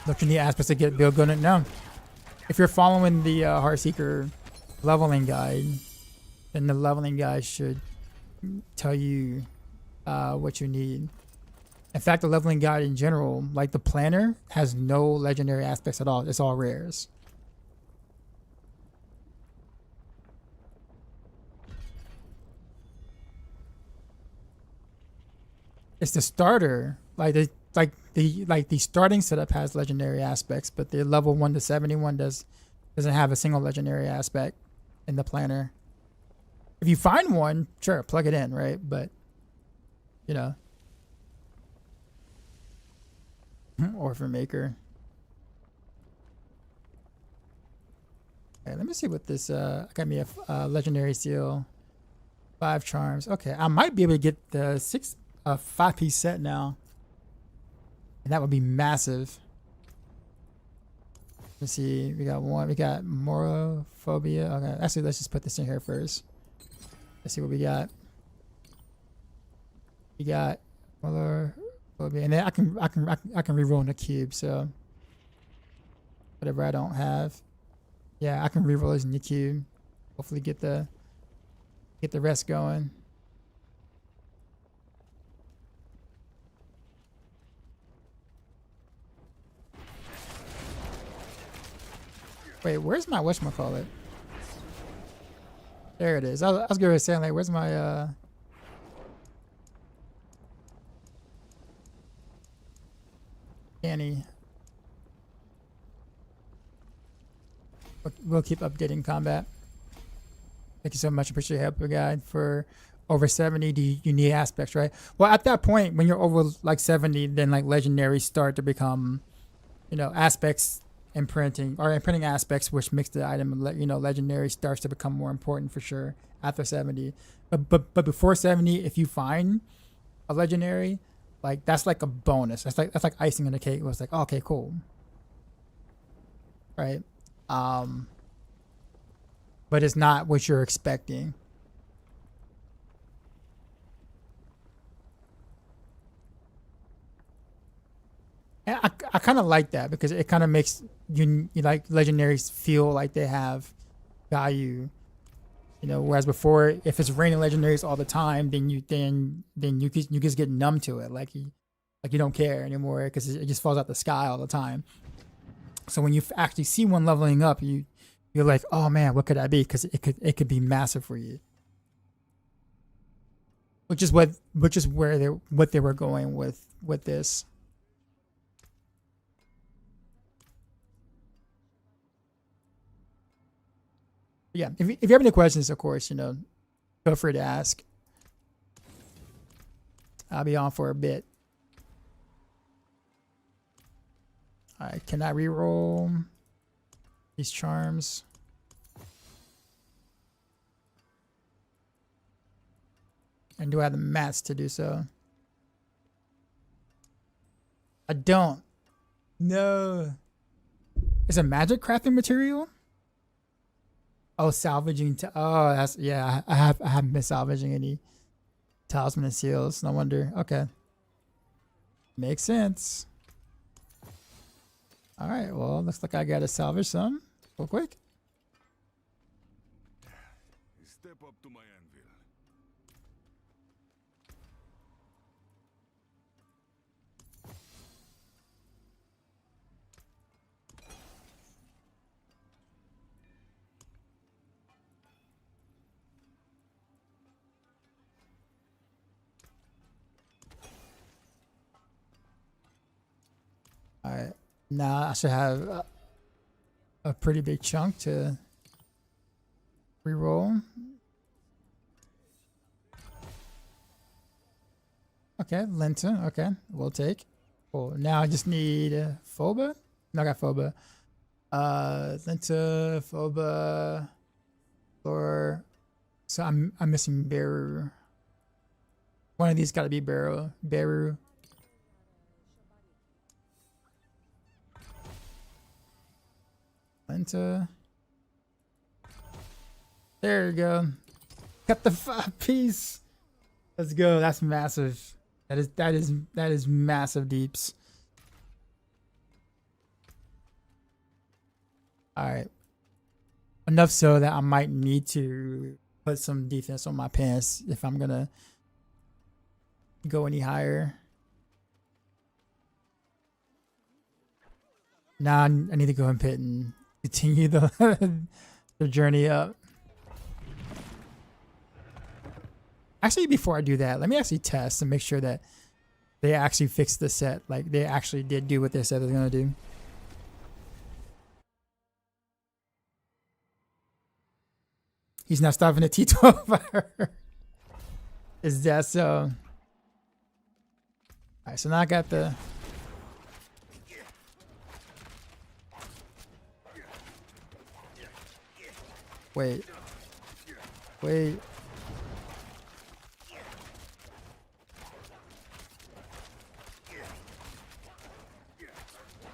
Looking the aspects to get build going now. If you're following the Heartseeker leveling guide, then the leveling guide should tell you what you need. In fact, the leveling guide in general, like the planner, has no legendary aspects at all. It's all rares. It's the starter, the starting setup has legendary aspects, but the level 1 to 71 doesn't have a single legendary aspect in the planner. If you find one, sure, plug it in, right? But you know, Orphan Maker. Okay, let me see what this got me a legendary seal, 5 charms. Okay, I might be able to get the 5-piece set now. And that would be massive. Let's see. We got one. We got Morophobia. Okay. Actually, let's just put this in here first. Let's see what we got. We got Morophobia, and then I can reroll in the cube. So whatever I don't have, yeah, I can reroll this in the cube. Hopefully, get the rest going. Wait, where's my whatchamacallit? There it is. I was going to say, like, where's my Annie? We'll keep updating combat. Thank you so much. Appreciate your help, guide. For over 70, you need aspects, right? Well, at that point, when you're over like 70, then like legendaries start to become, you know, aspects. Imprinting aspects, which makes the item, you know, legendary starts to become more important for sure after 70. But before 70, if you find a legendary, like that's like a bonus. That's like icing on the cake. It was like, oh, okay, cool, right? But it's not what you're expecting. And I kind of like that because it kind of makes you like legendaries feel like they have value. You know, whereas before, if it's raining legendaries all the time, then you just get numb to it, like you don't care anymore because it just falls out the sky all the time. So when you actually see one leveling up, you're like, oh man, what could that be? Because it could be massive for you. Which is what they were going with this. Yeah, if you have any questions, of course, you know, feel free to ask. I'll be on for a bit. All right, can I reroll these charms? And do I have the mats to do so? I don't. No. It's a magic crafting material? Oh, salvaging. Oh, that's, yeah. I haven't been salvaging any talisman and seals. No wonder. Okay. Makes sense. All right. Well, looks like I got to salvage some real quick. Step up to my anvil. All right. Now I should have a pretty big chunk to reroll. Okay, Linton. Okay, we'll take. Cool. Now I just need Phoba. No, I got Phoba. Linta, Phoba, Flor. So I'm missing Beru. One of these got to be Beru. Linta. There you go. Got the 5-piece. Let's go. That's massive. That is massive deeps. All right. Enough so that I might need to put some defense on my pants if I'm gonna go any higher. Now I need to go and pit and continue the the journey up. Actually, before I do that, let me actually test and make sure that they actually fixed the set. Like they actually did do what they said they're gonna do. He's not stopping the T12 fire. Is that so? Alright, so now I got the Wait.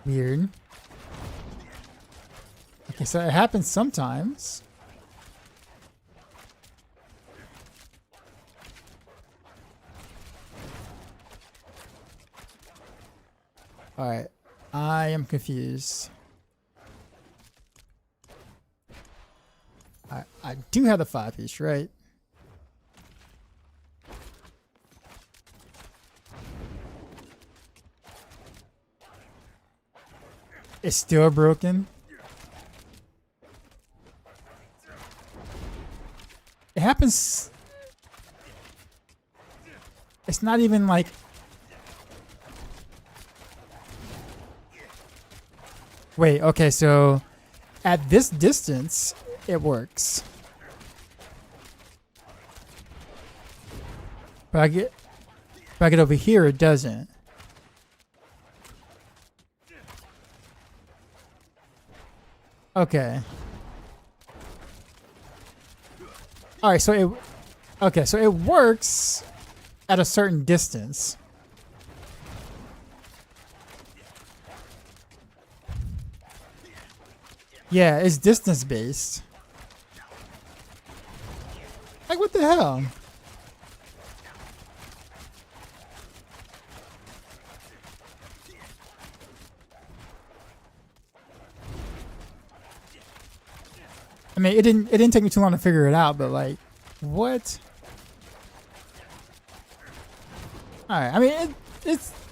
Weird. Okay, so it happens sometimes. Alright. I am confused. I do have the 5-piece, right? It's still broken. It happens. It's not even like. Wait, okay, so at this distance, it works. But if I get over here, it doesn't. Okay. All right, so it works at a certain distance. Yeah, it's distance based. Like what the hell? I mean, it didn't take me too long to figure it out, but like, what? All right. I mean,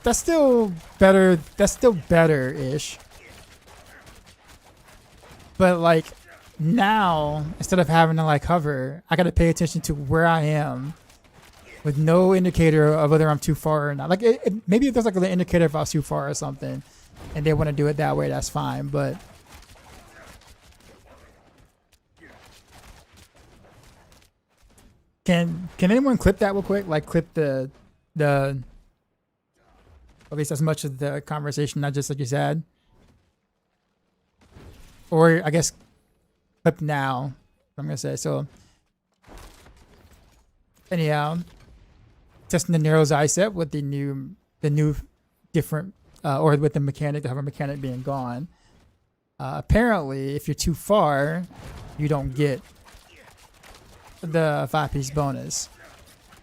that's still better. That's still better-ish. But like now, instead of having to like hover, I got to pay attention to where I am with no indicator of whether I'm too far or not. Like maybe if there's like an indicator if I was too far or something, and they want to do it that way, that's fine. But can anyone clip that real quick? Like clip the at least as much of the conversation, not just like you said. Or I guess clip now, I'm gonna say. So anyhow, testing the Nero's eye set with the new different or with the hover mechanic being gone. Apparently, if you're too far, you don't get the 5-piece bonus,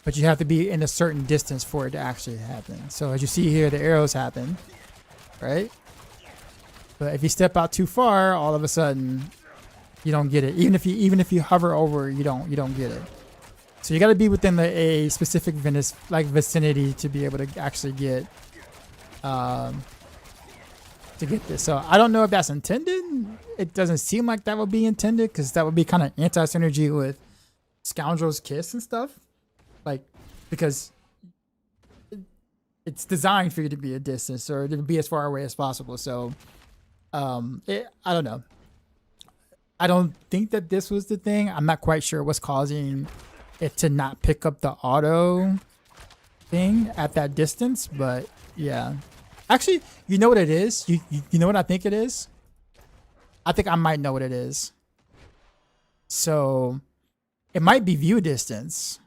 but you have to be in a certain distance for it to actually happen. So as you see here, the arrows happen, right? But if you step out too far, all of a sudden you don't get it. Even if you hover over, you don't get it. So you got to be within a specific vicinity to be able to actually get this. So I don't know if that's intended. It doesn't seem like that would be intended because that would be kind of anti-synergy with Scoundrel's Kiss and stuff. Like because it's designed for you to be a distance or to be as far away as possible. So. I don't know. I don't think that this was the thing. I'm not quite sure what's causing it to not pick up the auto thing at that distance, but yeah. Actually, you know what it is? You know what I think it is? I think I might know what it is. So it might be view distance.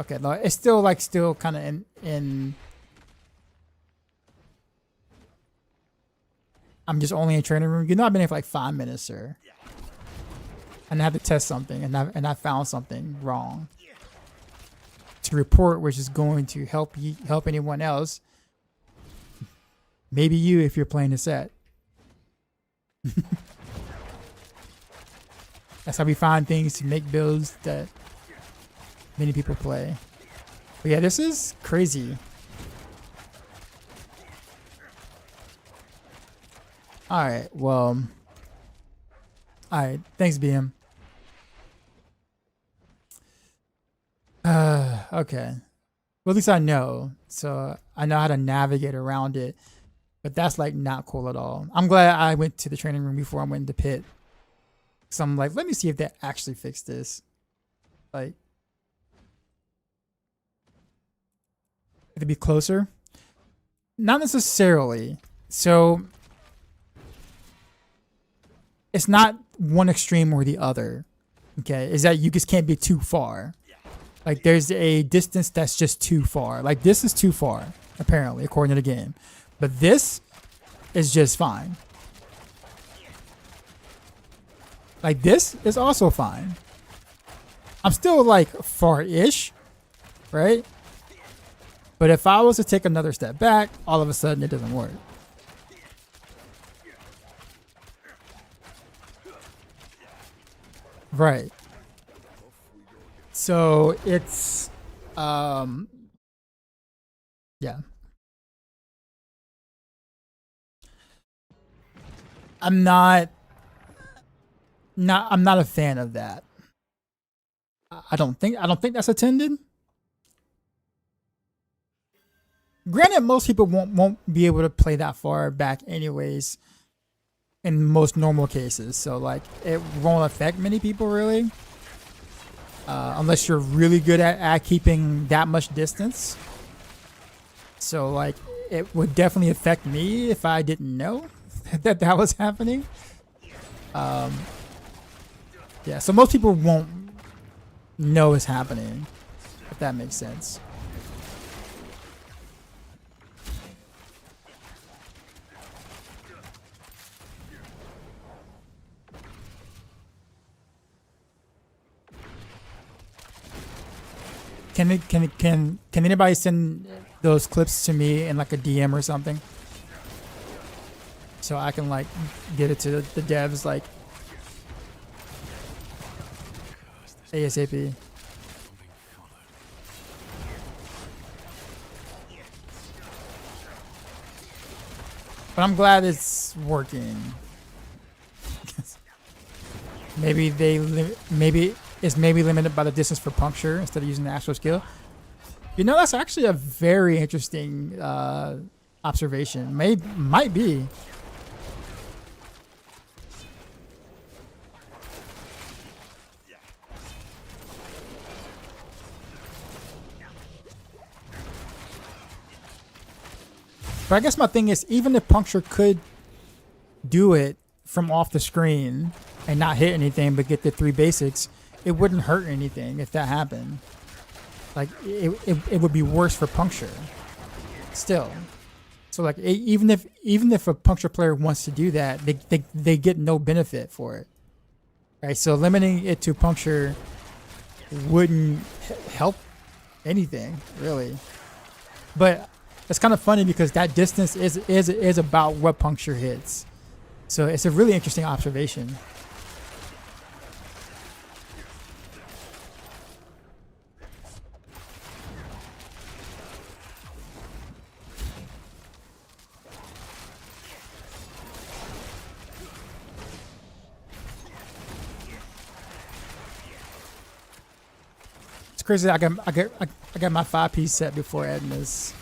Okay, no, it's still kind of in. I'm just only in training room. You know, I've been here for like 5 minutes, sir. And I had to test something, and I found something wrong. To report, which is going to help anyone else. Maybe you, if you're playing the set. That's how we find things to make builds that many people play. But yeah, this is crazy. Alright, well. Alright, thanks, BM. Okay. Well, at least I know. So I know how to navigate around it. But that's like not cool at all. I'm glad I went to the training room before I went into pit. So I'm like, let me see if they actually fixed this. Like, to be closer? Not necessarily. So it's not one extreme or the other. Okay, is that you just can't be too far. Like there's a distance that's just too far. Like this is too far, apparently, according to the game. But this is just fine. Like this is also fine. I'm still like far-ish, right? But if I was to take another step back, all of a sudden it doesn't work. Right. So it's yeah. I'm not a fan of that. I don't think that's intended. Granted, most people won't be able to play that far back anyways in most normal cases. So like it won't affect many people really. Unless you're really good at keeping that much distance. So like it would definitely affect me if I didn't know that was happening. Yeah, so most people won't know it's happening, if that makes sense. Can anybody send those clips to me in like a DM or something, so I can like get it to the devs like ASAP. But I'm glad it's working. maybe it's limited by the distance for puncture instead of using the actual skill. You know, that's actually a very interesting observation. Might be. But I guess my thing is, even if puncture could do it from off the screen and not hit anything but get the 3 basics, it wouldn't hurt anything if that happened. Like it would be worse for puncture still. So like even if a puncture player wants to do that, they get no benefit for it, right? So limiting it to puncture wouldn't help anything really. But it's kind of funny because that distance is about what puncture hits. So it's a really interesting observation. It's crazy. I got my 5-piece set before adding this.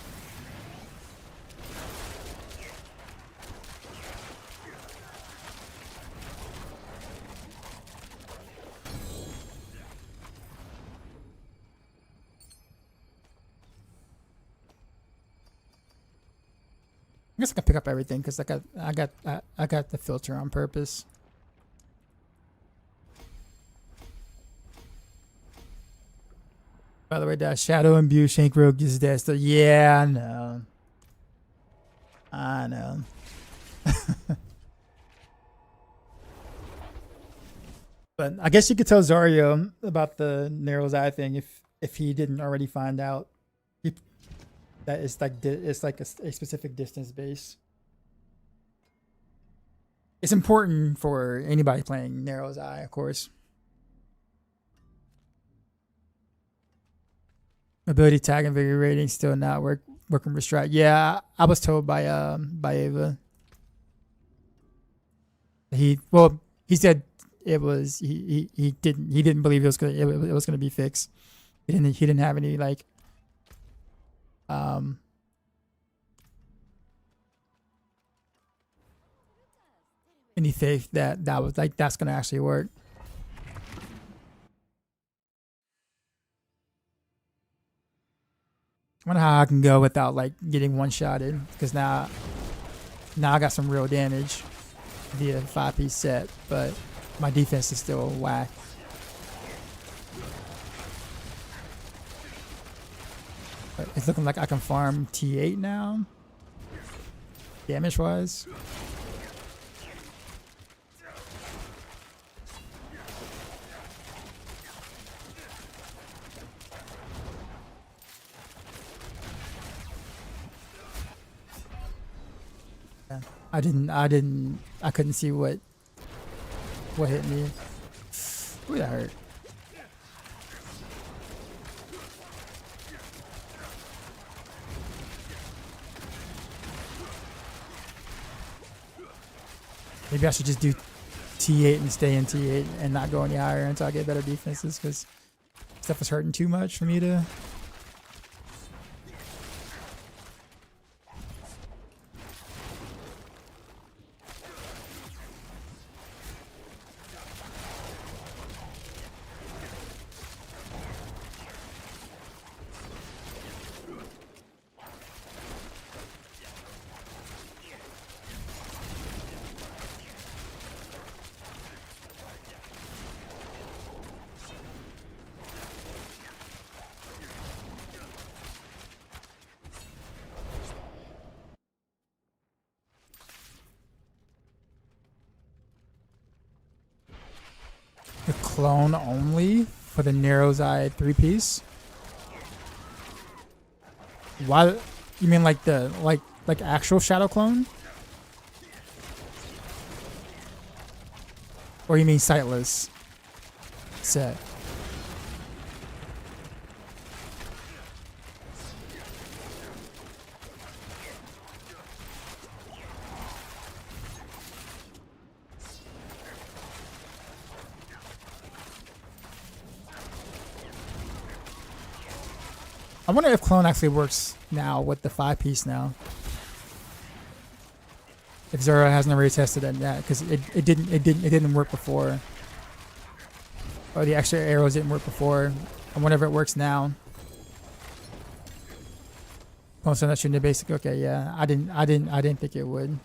I guess I can pick up everything because I got the filter on purpose. By the way, that Shadow Imbue Shank Rogue is dead. So yeah, I know. I know. But I guess you could tell Zario about the Narrow's Eye thing if he didn't already find out. That it's like a specific distance base. It's important for anybody playing Narrow's Eye, of course. Ability tag and vigor rating still not working for strat. Yeah, I was told by Ava. He said it was he didn't believe it was gonna be fixed. He didn't have any like any faith that was like that's gonna actually work. I wonder how I can go without like getting one-shotted, because now I got some real damage via 5-piece set, but my defense is still whack. But it's looking like I can farm T8 now, damage-wise. I couldn't see what hit me. Ooh, that hurt. Maybe I should just do T8 and stay in T8 and not go any higher until I get better defenses, because stuff was hurting too much for me to. The clone only for the Narrow's Eye 3-piece. Why? You mean like the like actual shadow clone? Or you mean sightless set? I wonder if clone actually works now with the 5-piece now. If Zora hasn't already tested it yet, because it didn't work before. Or the extra arrows didn't work before. I wonder if it works now. Oh, so that shouldn't have basic. Okay, yeah. I didn't think it would.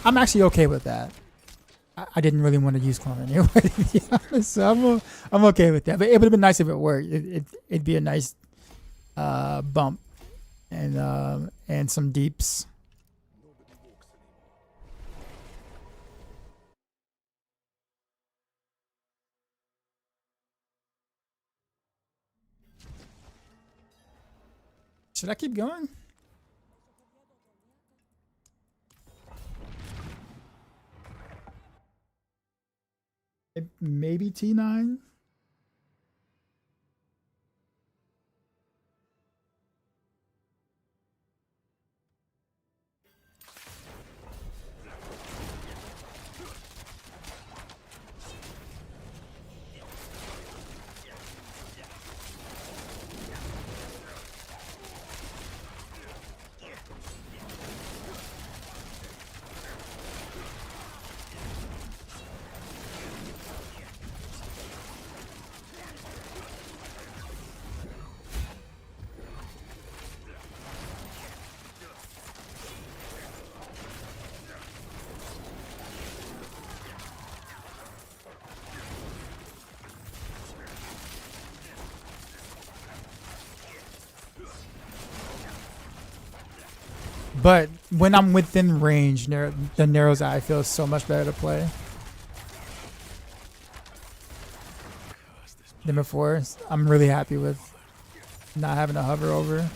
I'm actually okay with that. I didn't really want to use clone anyway, to be honest, so I'm okay with that. But it would have been nice if it worked. It'd be a nice bump and some deeps. Should I keep going? Maybe T9? But when I'm within range, the Narrow's Eye feels so much better to play than before. I'm really happy with not having to hover over.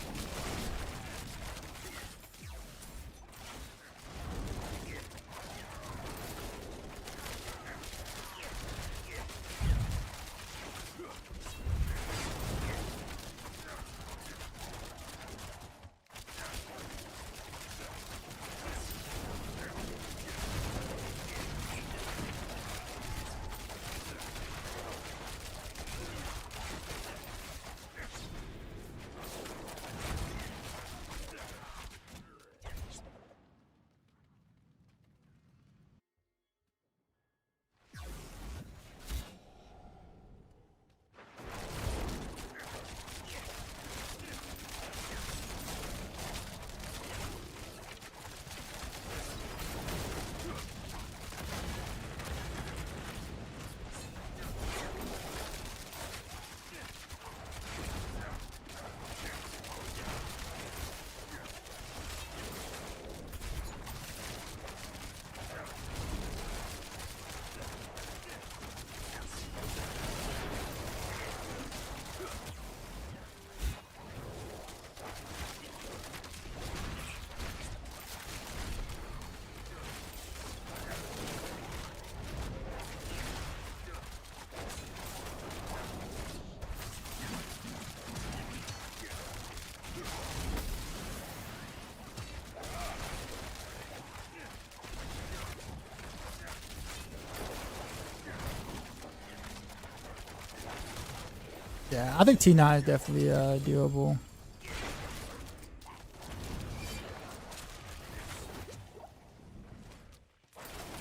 Yeah, I think T9 is definitely doable.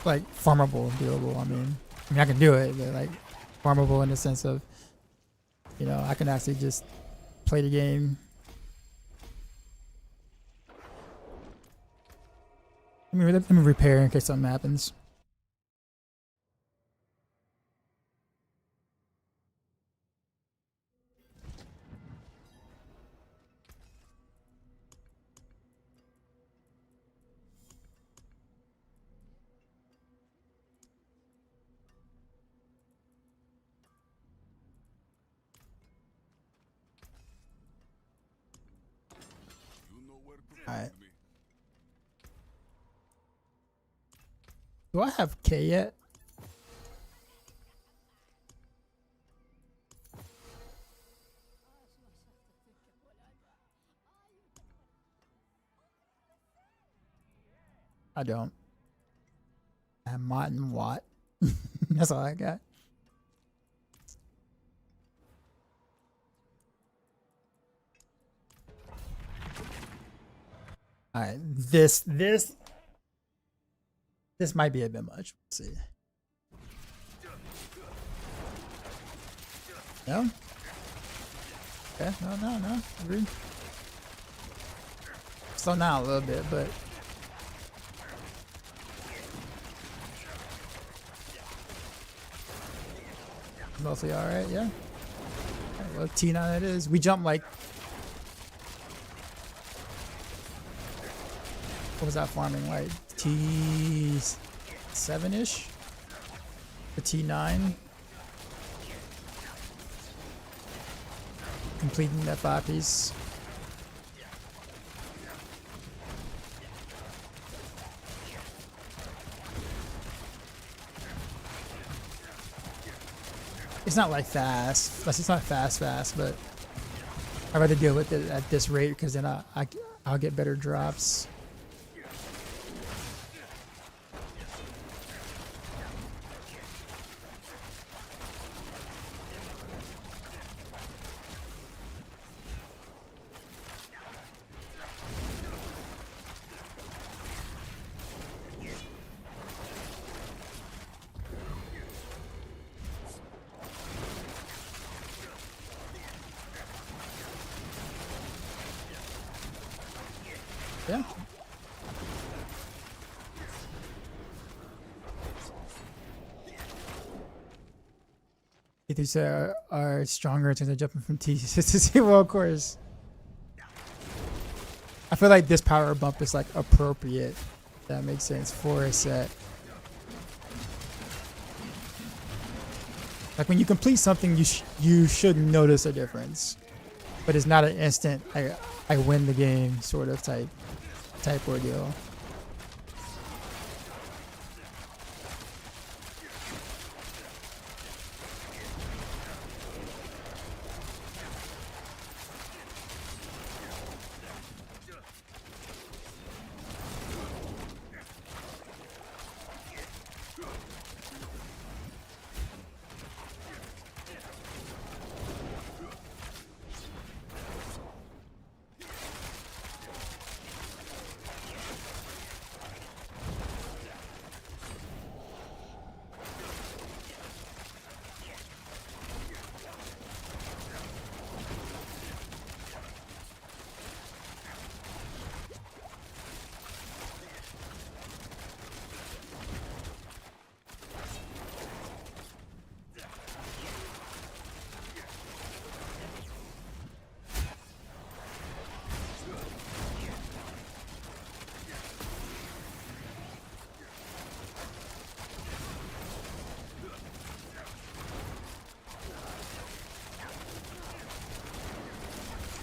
Like farmable, doable. I mean, I can do it, but like farmable in the sense of, you know, I can actually just play the game. Let me repair in case something happens. All right. Do I have K yet? I don't. I have Mott and Watt. That's all I got. All right, this might be a bit much. Let's see. No. Okay. No. Agreed. Slow down a little bit, but mostly all right. Yeah. All right, well, T9 it is. We jump like. What was that farming like? T7-ish? The T9? Completing that 5-piece. It's not like fast. It's not fast, but I'd rather deal with it at this rate because then I'll get better drops. Yeah. These are stronger in terms of jumping from T to C. Well, of course. I feel like this power bump is like appropriate. If that makes sense for a set. Like when you complete something, you should notice a difference, but it's not an instant I win the game sort of type ordeal.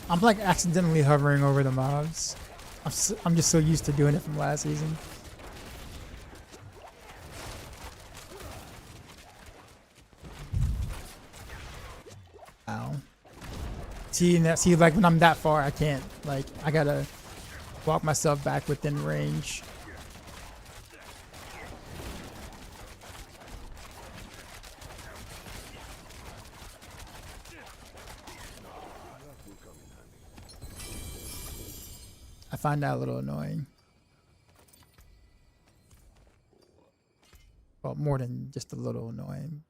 I'm like accidentally hovering over the mobs. I'm just so used to doing it from last season. Ow. See, like when I'm that far, I can't. Like I gotta walk myself back within range. I find that a little annoying. Well, more than just a little annoying.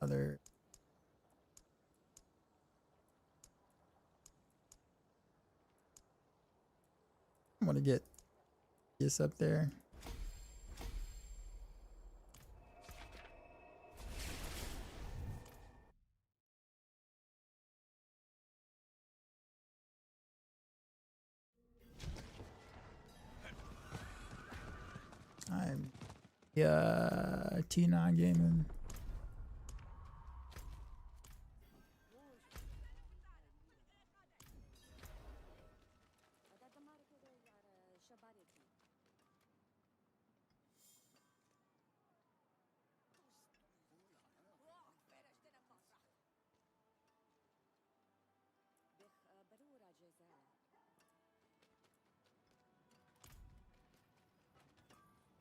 other. I want to get this up there. I'm T9 gaming.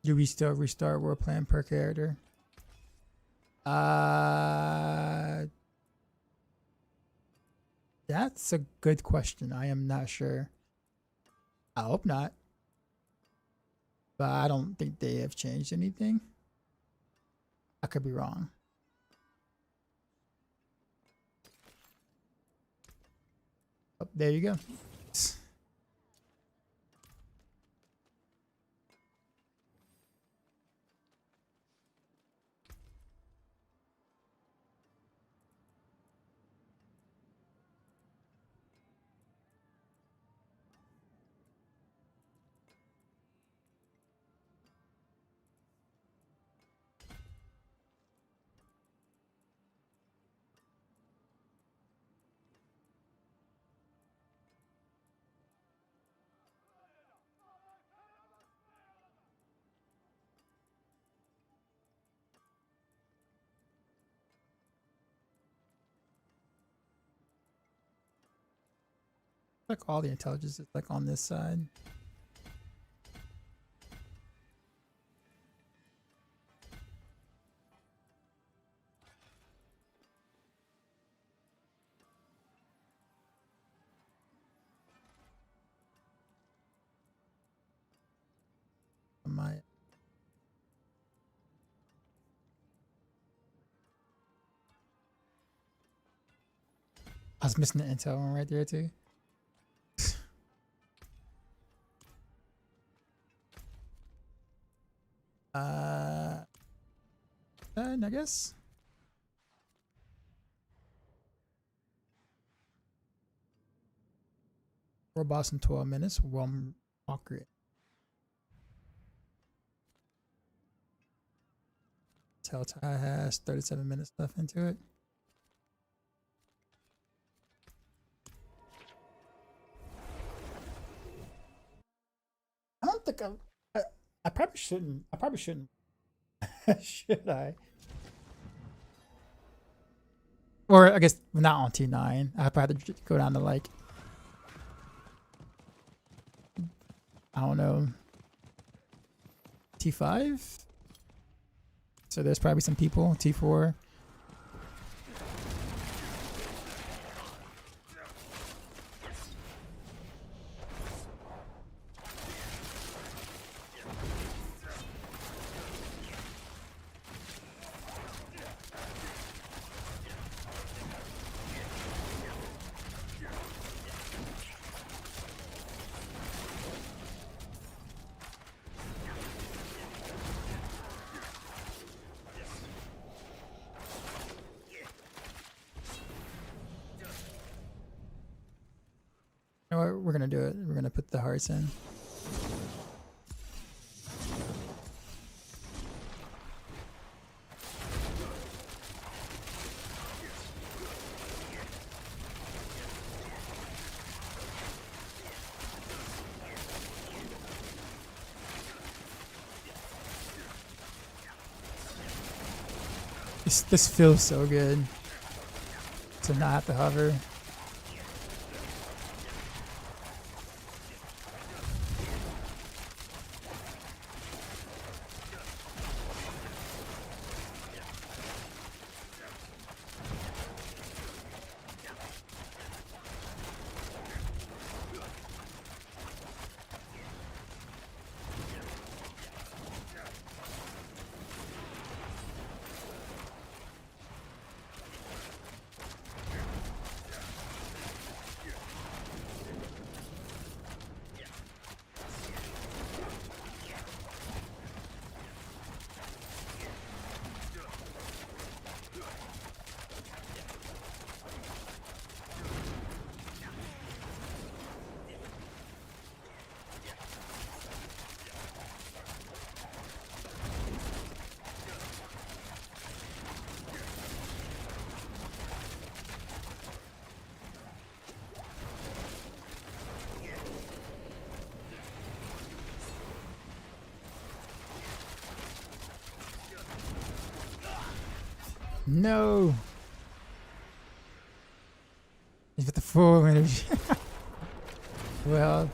Do we still restart world plan per character? That's a good question. I am not sure. I hope not. But I don't think they have changed anything. I could be wrong. Oh, there you go. Like all the intelligence is like on this side. My I was missing the intel one right there too. I guess. We're boss in 12 minutes. One walker. Telltale has 37 minutes left into it. I don't think I probably shouldn't. I probably shouldn't. Should I? Or I guess not on T9. I probably have to go down to like, I don't know, T5. So there's probably some people T4. You know what? We're gonna do it. We're gonna put the hearts in. This feels so good to not have to hover. No. He's with the full energy. Well.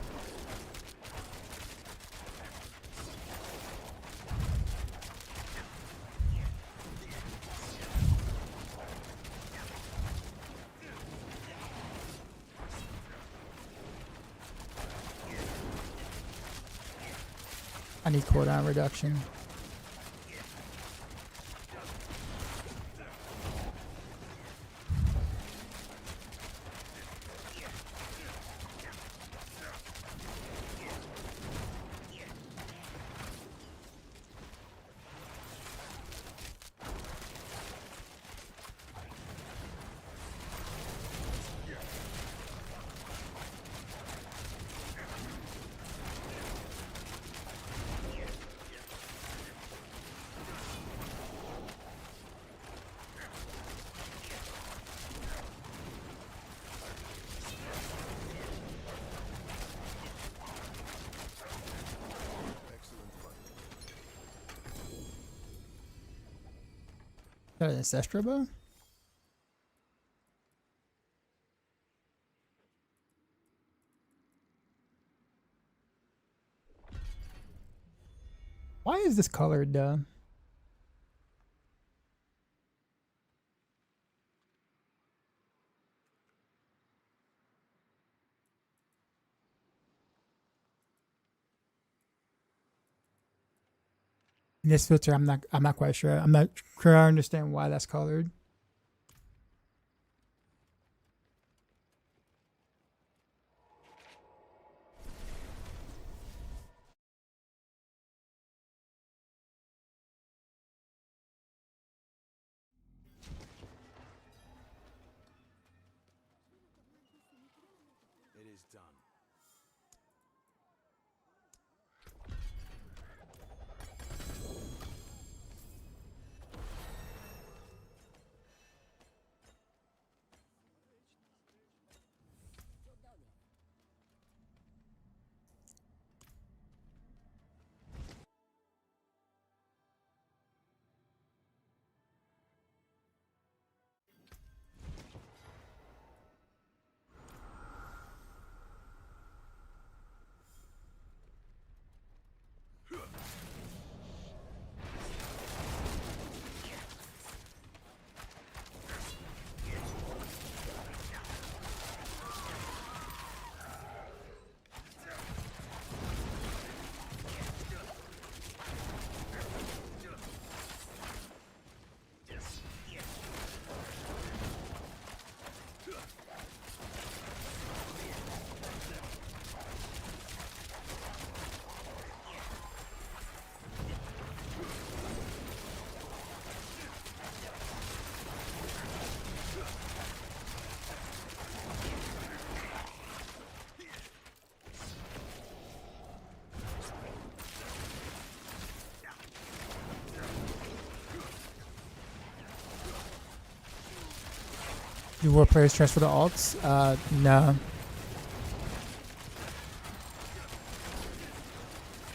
I need cooldown reduction. Is that an ancestral bow? Why is this colored? This filter, I'm not quite sure. I'm not sure I understand why that's colored. It is done. Do war players transfer to alts? No.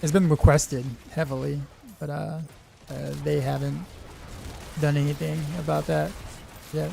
It's been requested heavily, but they haven't done anything about that yet.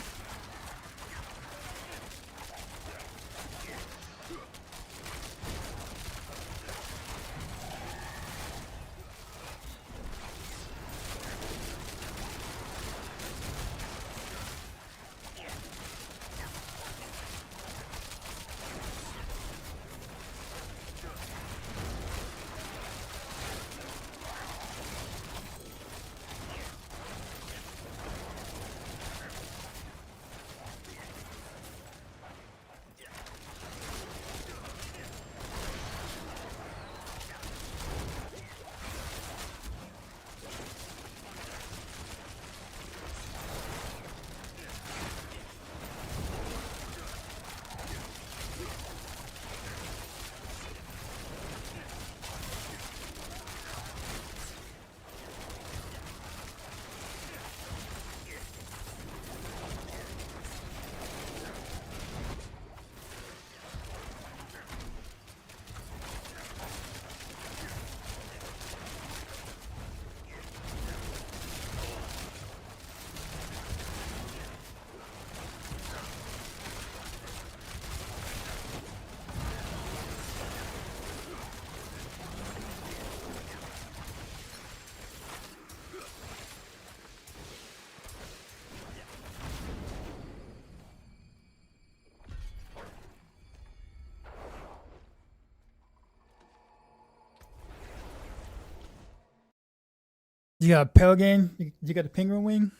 You got a pale game? You got a penguin wing?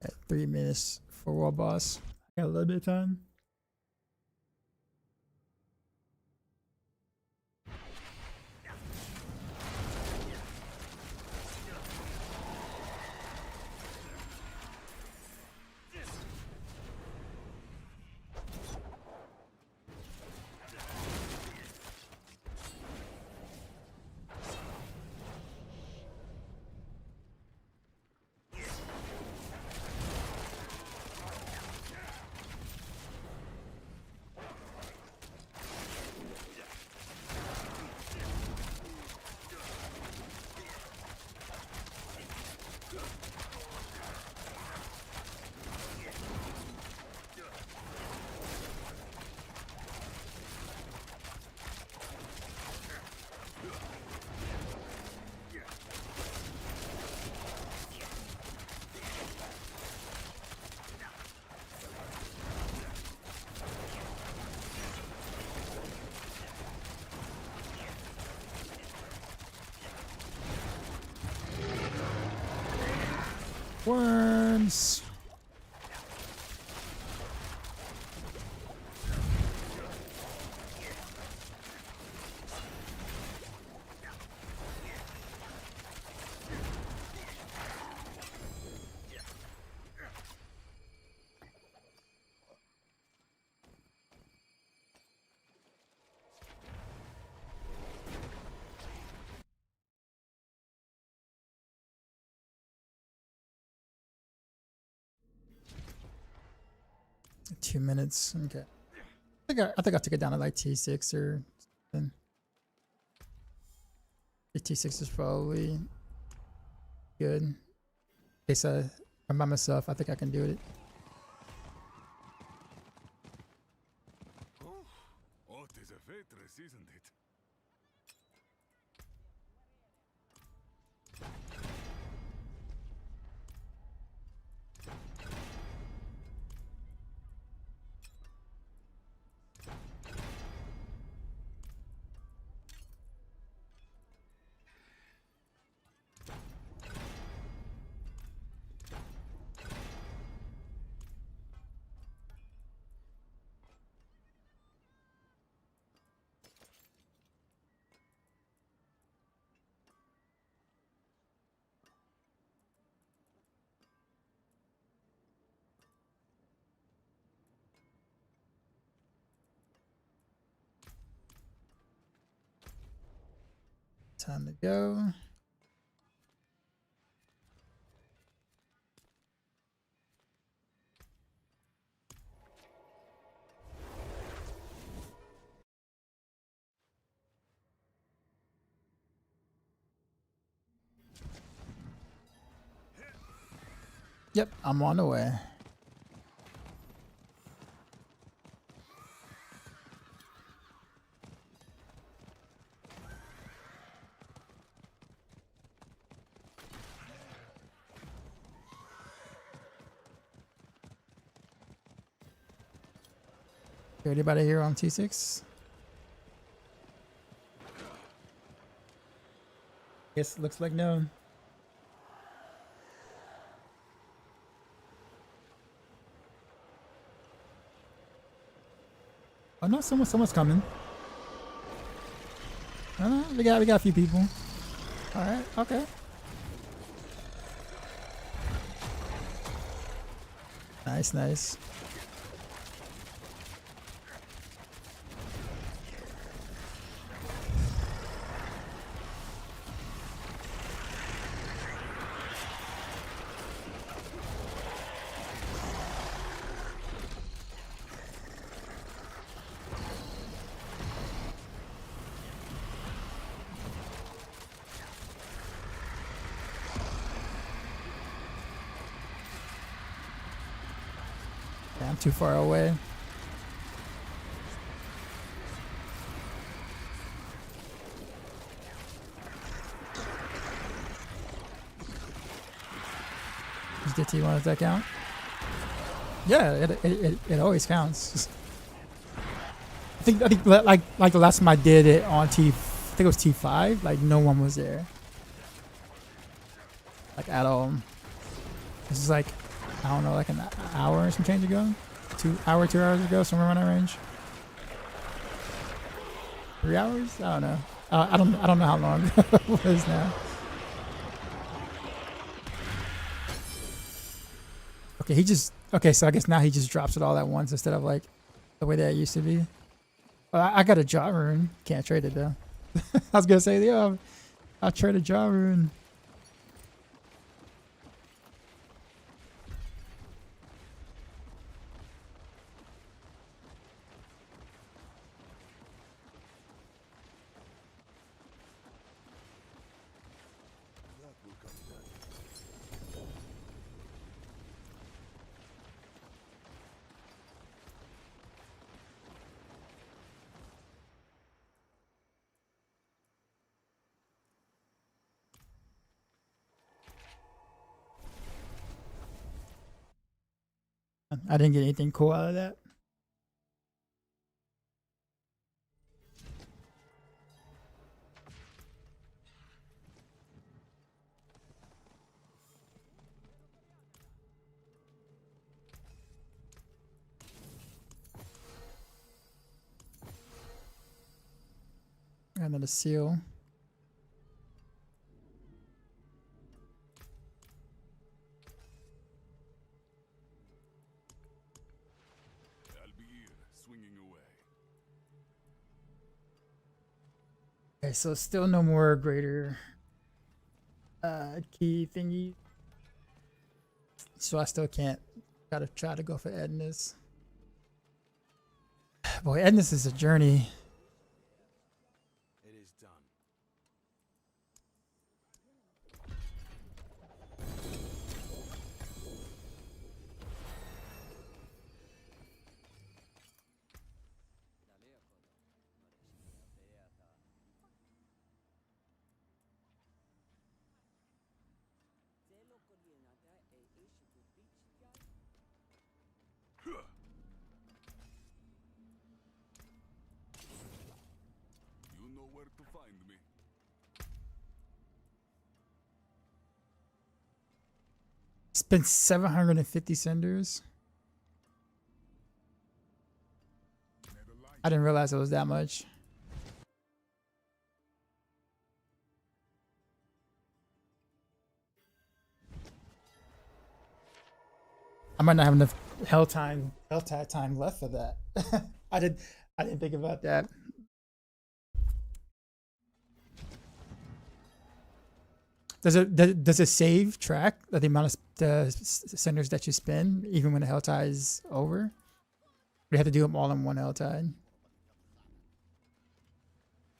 At 3 minutes for world boss. Got a little bit of time. Worms. Two minutes. Okay. I think I took it down to like T6 or something. The T6 is probably good. In case I'm by myself, I think I can do it. Oh, what is a waitress, isn't it? Time to go. Yep, I'm on the way. Anybody here on T6? Yes, looks like no. Oh no, someone's coming. We got a few people. All right, okay. Nice. I'm too far away. Is the T1, does that count? Yeah, it always counts. I think like the last time I did it on I think it was T5. Like no one was there. Like at all. This is like I don't know, like an hour or some change ago. 2 hours ago, somewhere around that range. 3 hours? I don't know. I don't know how long it was now. Okay, so I guess now he just drops it all at once instead of like the way that it used to be. I got a jaw rune. Can't trade it though. I was gonna say, yeah, I'll trade a jaw rune. I didn't get anything cool out of that. Another seal. I'll be here, swinging away. Okay, so still no more greater key thingy. So I still can't. Gotta try to go for Edna's. Boy, Edna's is a journey. It is done. You know where to find me. Spent 750 cinders. I didn't realize it was that much. I might not have enough Helltide time left for that. I didn't think about that. Does it save track of the amount of the cinders that you spend even when the Helltide is over? We have to do them all in one Helltide.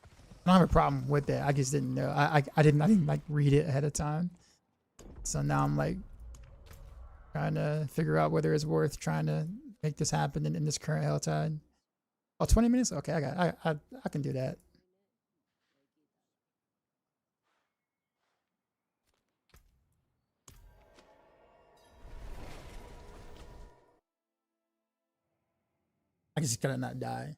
I don't have a problem with that. I just didn't know. I didn't like read it ahead of time. So now I'm like trying to figure out whether it's worth trying to make this happen in this current Helltide. Oh, 20 minutes? Okay, I can do that. I just gotta not die.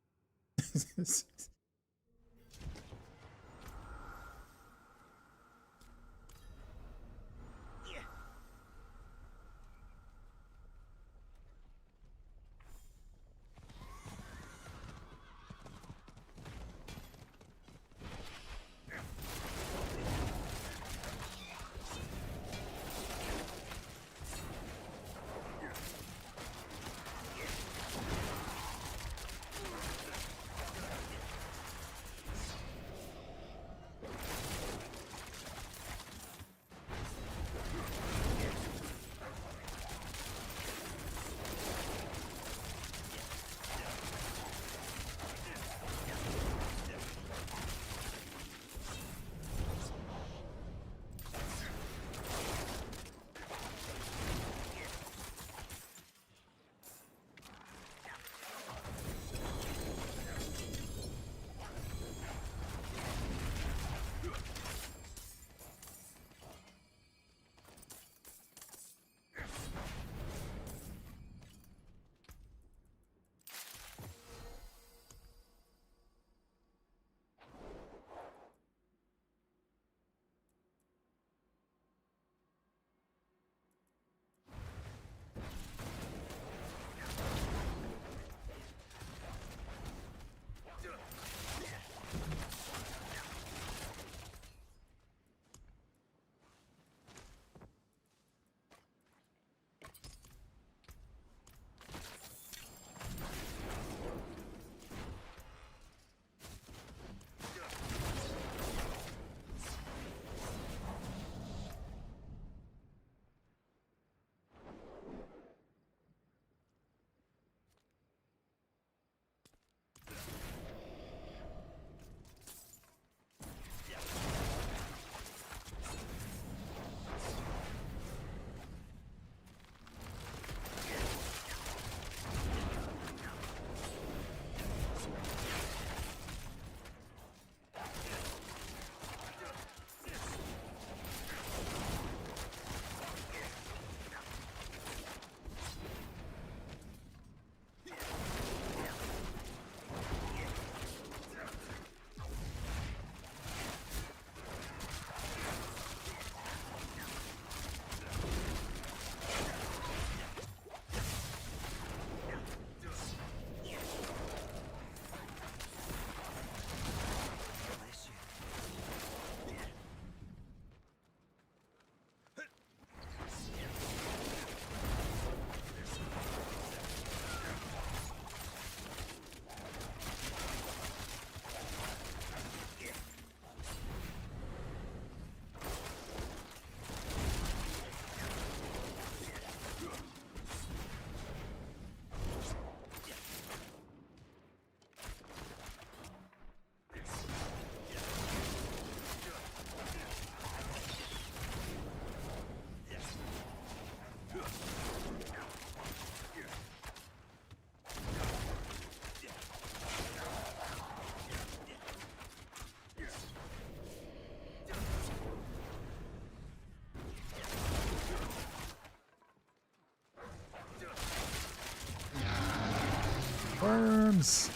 Nice.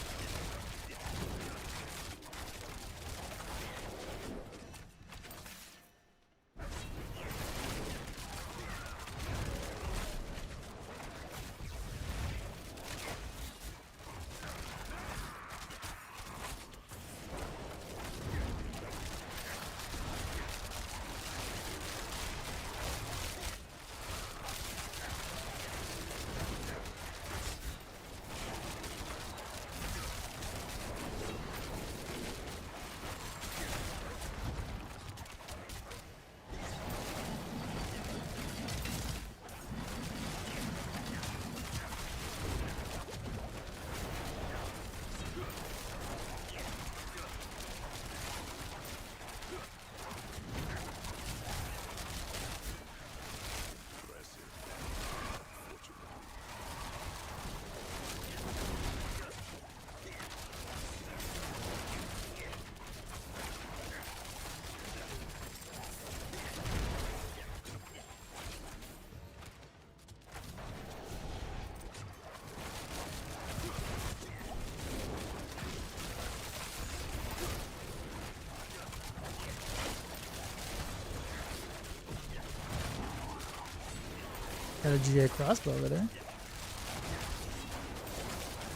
Got a GA crossbow over there.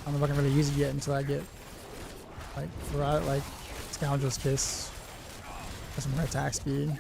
I don't know if I can really use it yet until I get like Scoundrel's Kiss. That's some more attack speed.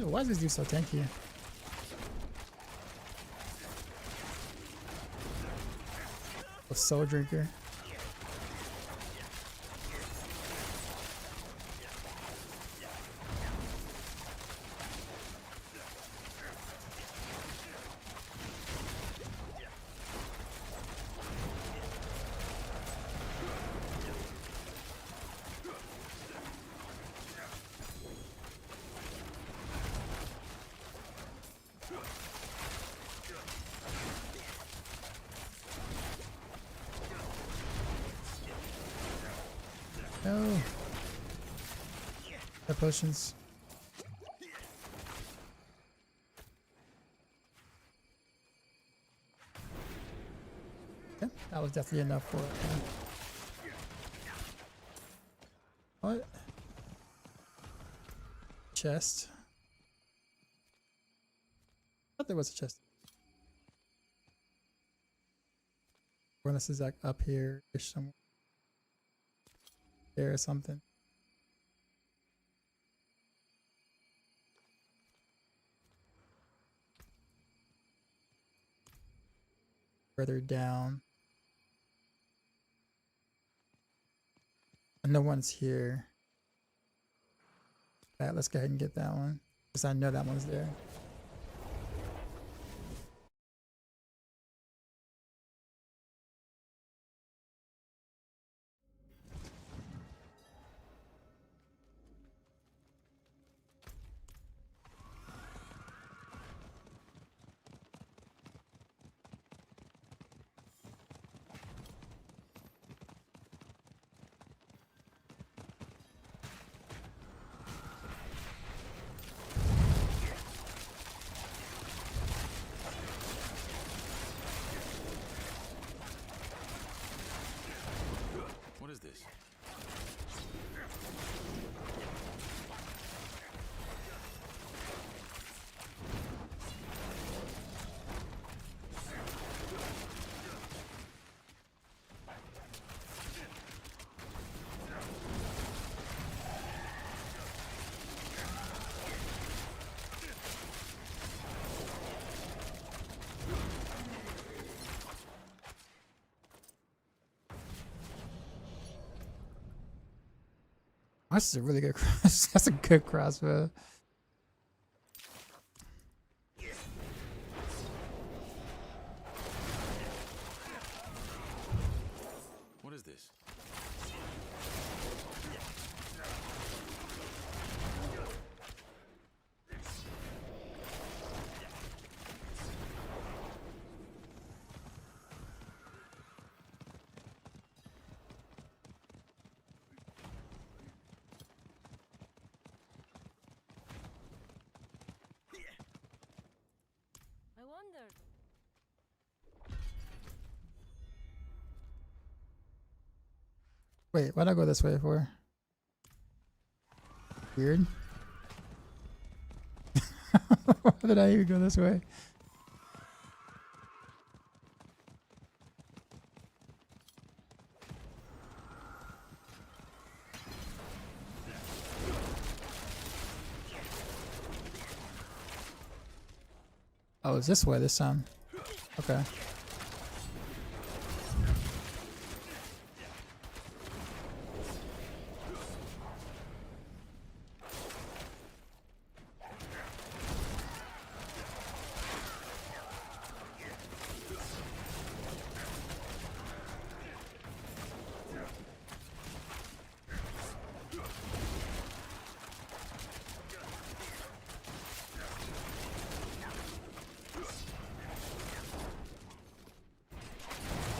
Why is this dude so tanky? A soul drinker. No. The potions. Okay, that was definitely enough for it. What? Chest. I thought there was a chest. Unless it's like up here somewhere. There or something. Further down. And no one's here. Alright, let's go ahead and get that one. Because I know that one's there. What is this? That's a really good cross. That's a good crossbow. What is this? I wondered. Wait, why'd I go this way for? Weird. Why did I even go this way? Oh, it's this way this time. Okay.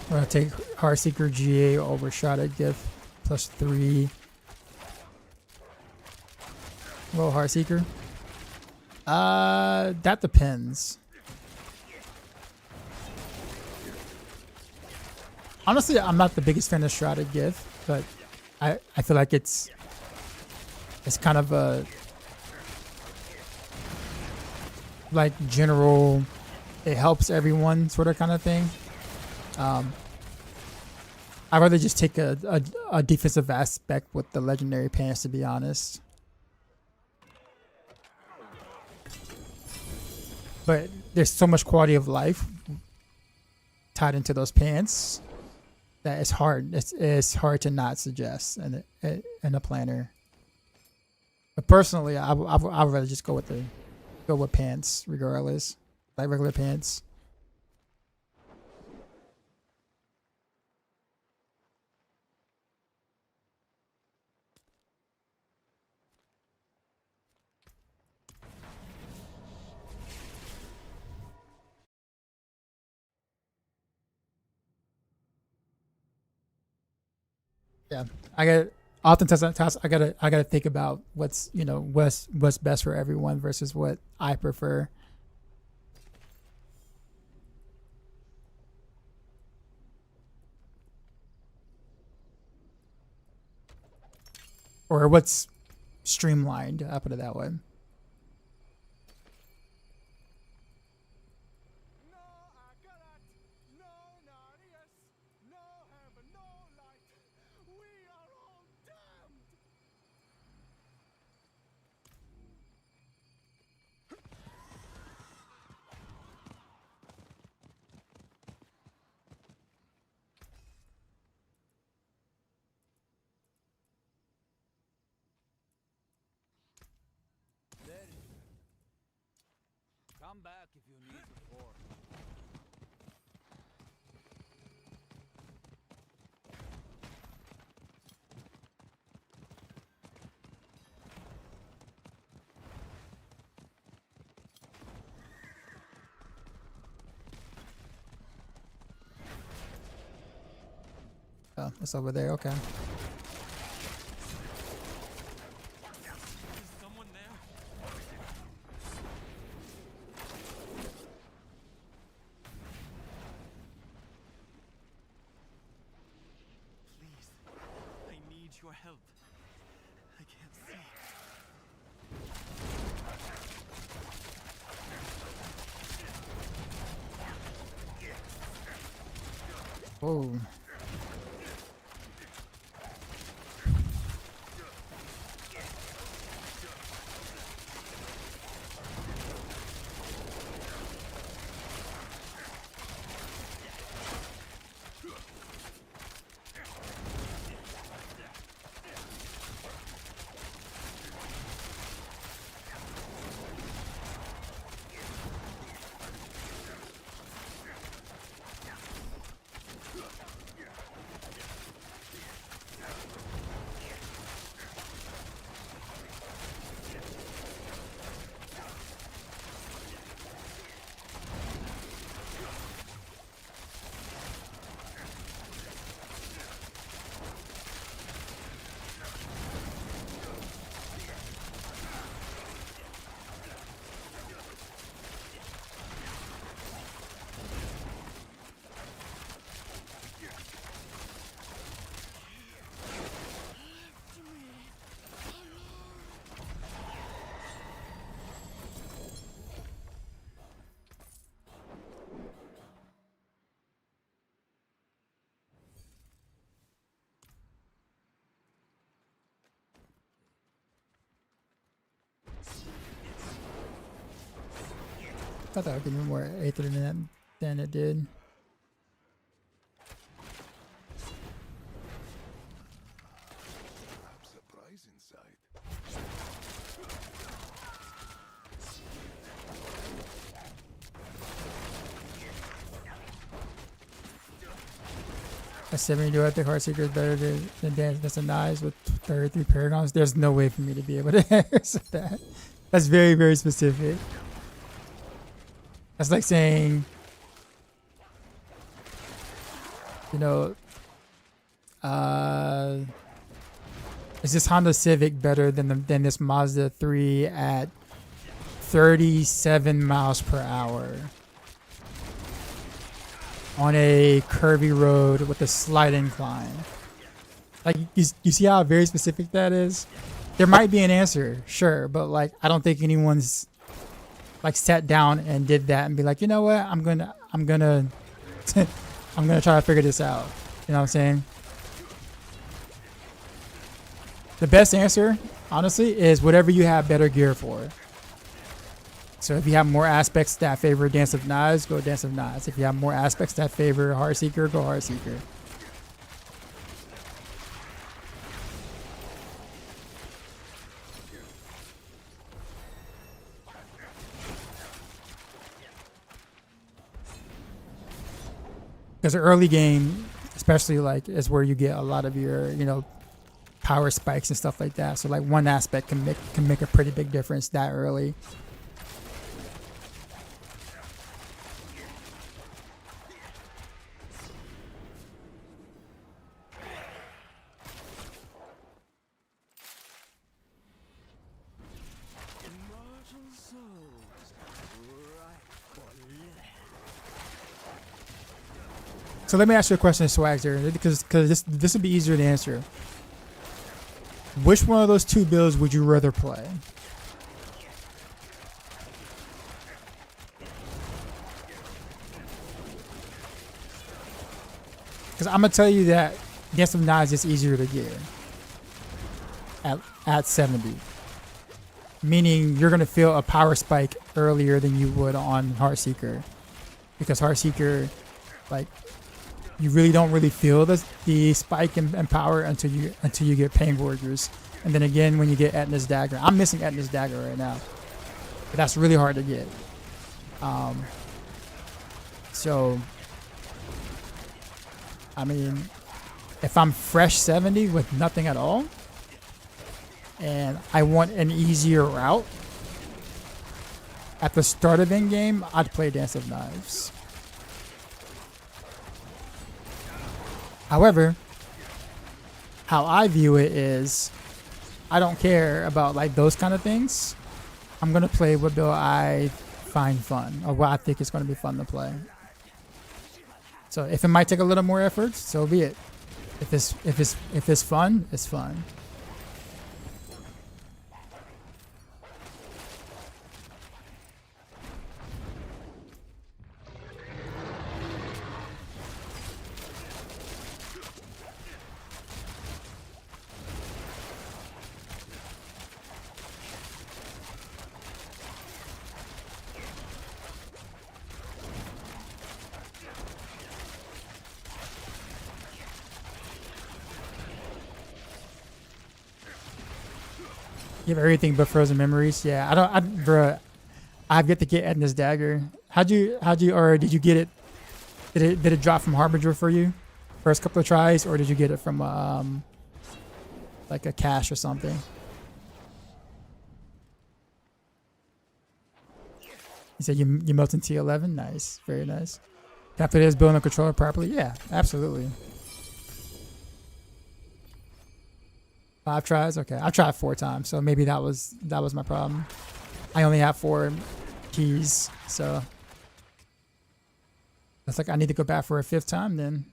I'm gonna take Heartseeker GA over Shrouded Gift +3. Well, Heartseeker. That depends. Honestly, I'm not the biggest fan of Shrouded Gift, but I feel like it's kind of a like general, it helps everyone sort of kind of thing. I'd rather just take a defensive aspect with the legendary pants, to be honest. But there's so much quality of life tied into those pants that it's hard. It's hard to not suggest in a planner. But personally, I would rather just go with pants regardless, like regular pants. Yeah, oftentimes I gotta think about what's best for everyone versus what I prefer. Or what's streamlined, I'll put it that way. No, I cannot. No, not yes. No heaven, no light. We are all damned. There is. Come back if you need support. Oh, it's over there. Okay. Someone there? Please, I need your help. I can't see. Whoa. thought that would give me more Aether than it did. Surprise inside. At 72, I think Heartseeker is better than Dance of Knives with 33 Paragons. There's no way for me to be able to answer that. That's very, very specific. That's like saying, you know, is this Honda Civic better than this Mazda 3 at 37 miles per hour on a curvy road with a slight incline? Like, you see how very specific that is? There might be an answer, sure, but like I don't think anyone's like sat down and did that and be like, you know what, I'm gonna I'm gonna try to figure this out. You know what I'm saying? The best answer, honestly, is whatever you have better gear for. So if you have more aspects that favor Dance of Knives, go Dance of Knives. If you have more aspects that favor Heartseeker, go Heartseeker. Because the early game, especially, like, is where you get a lot of your, you know, power spikes and stuff like that. So like one aspect can make a pretty big difference that early. So let me ask you a question, Swagster, because this would be easier to answer. Which one of those two builds would you rather play? Because I'm gonna tell you that Dance of Knives is easier to get at 70, meaning you're gonna feel a power spike earlier than you would on Heartseeker, because Heartseeker, like, you really don't really feel the spike in power until you get Pain Gorgers, and then again when you get Etna's Dagger. I'm missing Etna's Dagger right now, but that's really hard to get. So I mean, if I'm fresh 70 with nothing at all, and I want an easier route at the start of in-game, I'd play Dance of Knives. However, how I view it is, I don't care about like those kind of things. I'm gonna play what build I find fun, or what I think is gonna be fun to play. So if it might take a little more effort, so be it. If it's fun, it's fun. You have everything but frozen memories. Yeah, bruh, I've yet to get Etna's Dagger. Or did you get it? Did it drop from Harbinger for you? First couple of tries, or did you get it from like a cache or something? You said you melt in T11. Nice, very nice. Can I play this build on the controller properly? Yeah, absolutely. 5 tries? Okay. I've tried 4 times, so maybe that was my problem. I only have 4 keys, so that's like I need to go back for a 5th time then.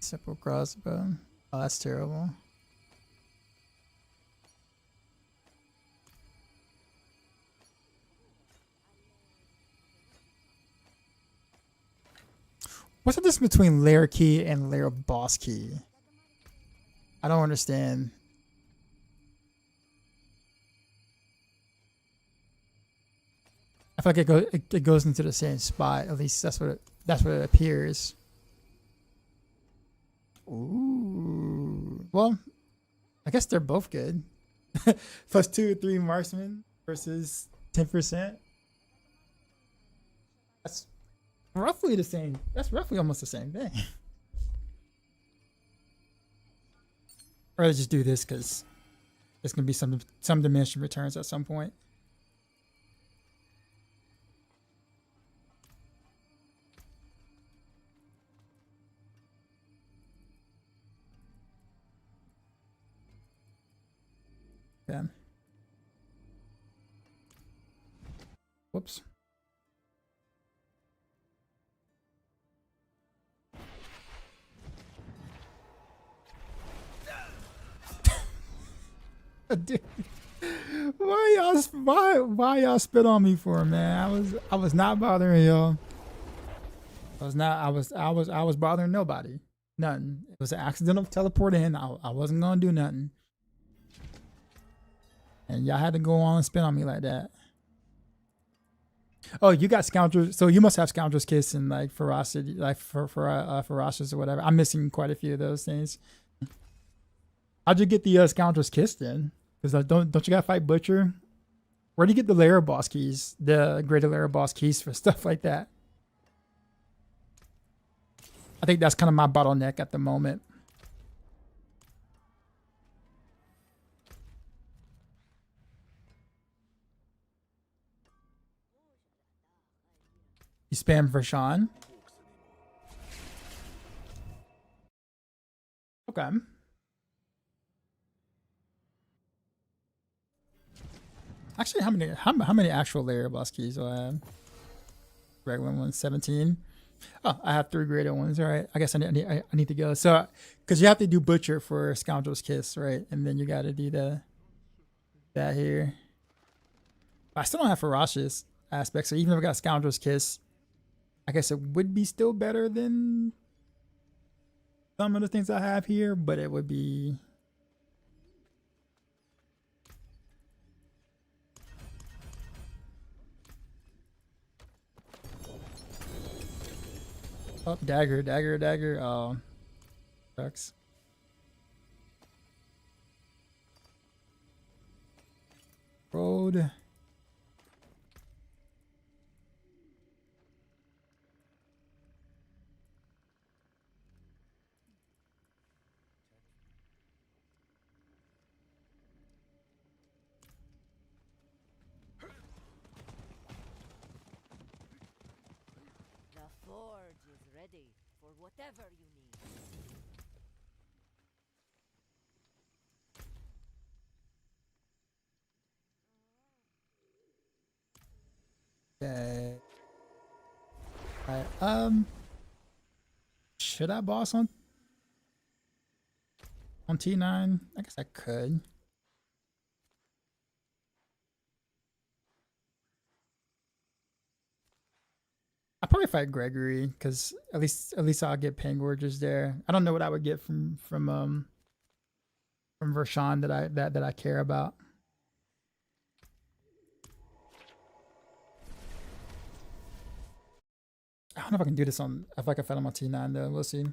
Simple crossbow. Oh, that's terrible. What's the difference between layer key and layer boss key? I don't understand. I feel like it goes into the same spot. At least that's what it appears. Ooh. Well, I guess they're both good. Plus 2 or 3 marksman versus 10%. That's roughly the same. That's roughly almost the same thing. Or let's just do this because there's gonna be some diminishing returns at some point. Yeah. Whoops. Dude, why y'all spit on me for, man? I was not bothering y'all. I was bothering nobody. Nothing. It was an accidental teleport in. I wasn't gonna do nothing. And y'all had to go on and spit on me like that. Oh, you got scoundrels. So you must have scoundrels kiss and like ferocity, like ferocious or whatever. I'm missing quite a few of those things. How'd you get the scoundrels kiss then? Because don't you gotta fight Butcher? Where do you get the layer boss keys? The greater layer boss keys for stuff like that? I think that's kind of my bottleneck at the moment. You spam for Sean. Okay. Actually, how many actual layer boss keys do I have? Regular ones, 17. Oh, I have 3 greater ones. All right. I guess I need to go. So, because you have to do Butcher for Scoundrel's Kiss, right? And then you got to do that here. I still don't have ferocious aspects. So even if I got Scoundrel's Kiss, I guess it would be still better than some of the things I have here, but it would be. Oh, dagger. Oh, sucks. Road. The forge is ready for whatever you need. Okay. Alright, should I boss on T9? I guess I could. I'll probably fight Gregory because at least I'll get Pangorgers there. I don't know what I would get from Vershawn that I care about. I don't know if I can do this on if I can fight on my T9 though. We'll see.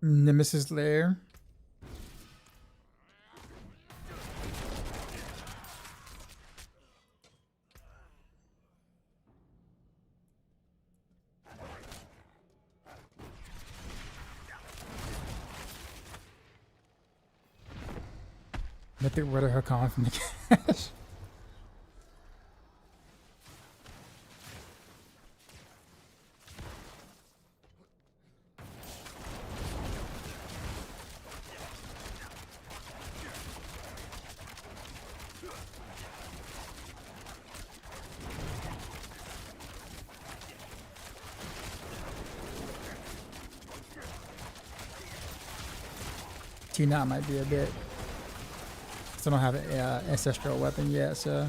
Nemesis Lair. Mythic Ritter Hakan from the cache. T-Knot might be a bit. Still don't have an ancestral weapon yet, so.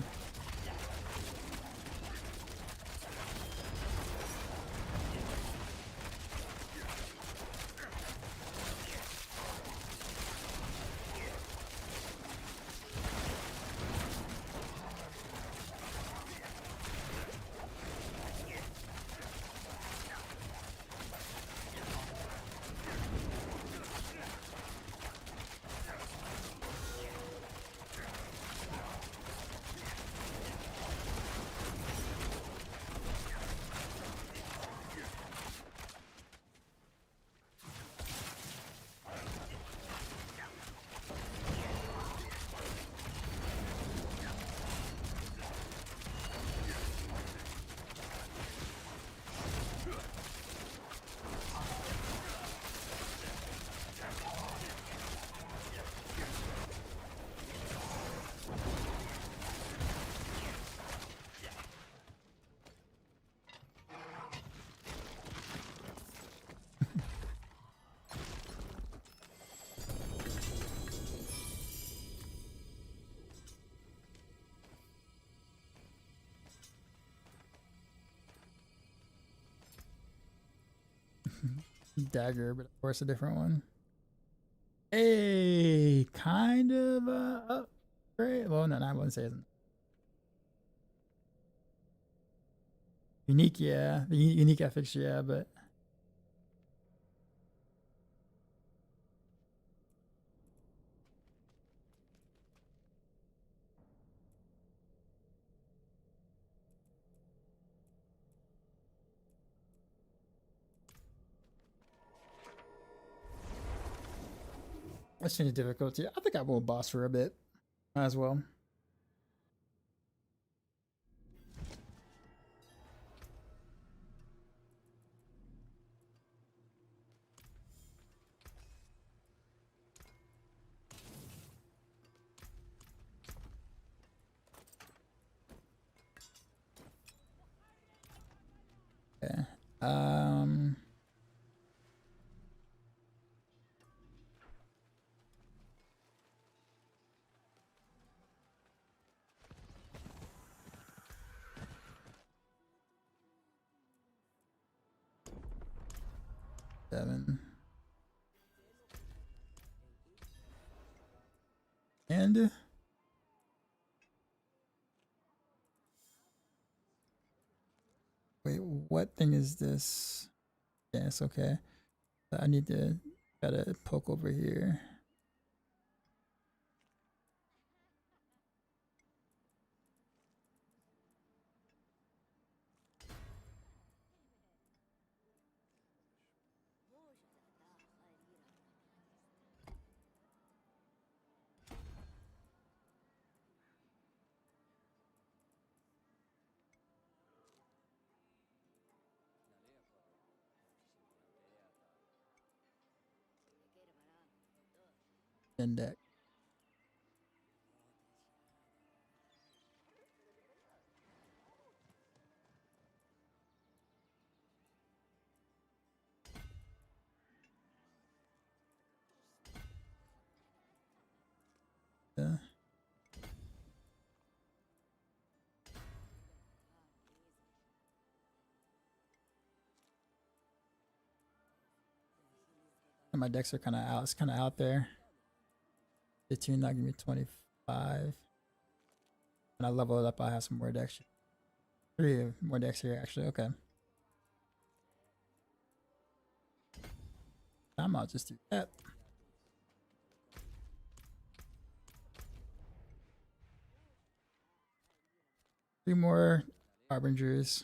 Dagger, but of course a different one. A kind of upgrade. Well, no, I wouldn't say it's unique. Yeah, the unique ethics. Yeah, but let's change the difficulty. I think I will boss for a bit as well. Okay. 7. And wait, what thing is this? Yes, okay. I need to try to poke over here. Index. Yeah. And my decks are kind of out. It's kind of out there. 15, not give me 25. When I level it up, I have some more decks. 3 more decks here, actually. Okay. I might just do that. Three more Harbingers.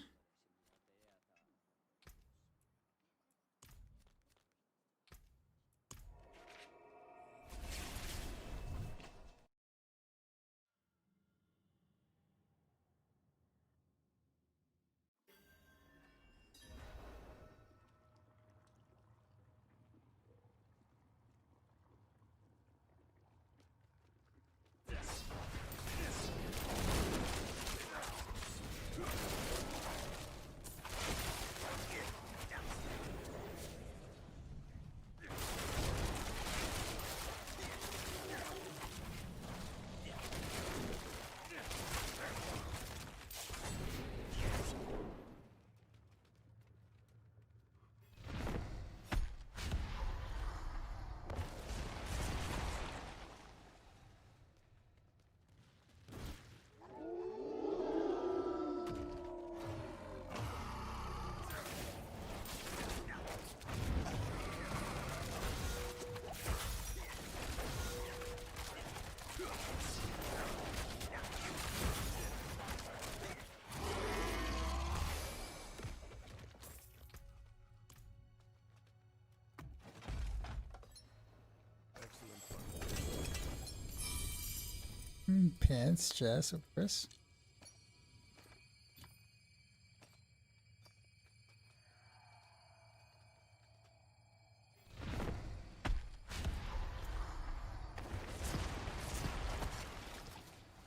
Pants, chest, of course.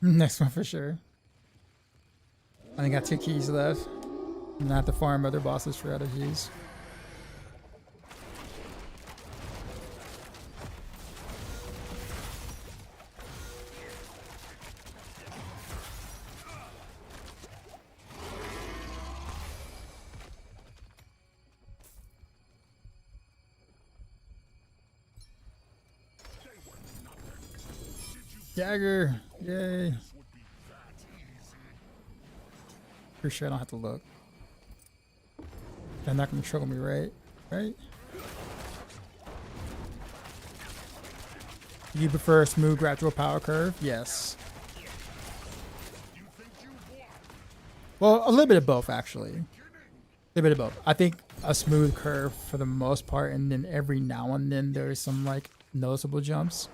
Next one for sure. I only got 2 keys left. I'm gonna have to farm other bosses for other keys. Dagger! Yay! Pretty sure I don't have to look. They're not gonna trouble me, right? Right? You prefer a smooth, gradual power curve? Yes. Well, a little bit of both, actually. A little bit of both. I think a smooth curve for the most part, and then every now and then there's some like noticeable jumps.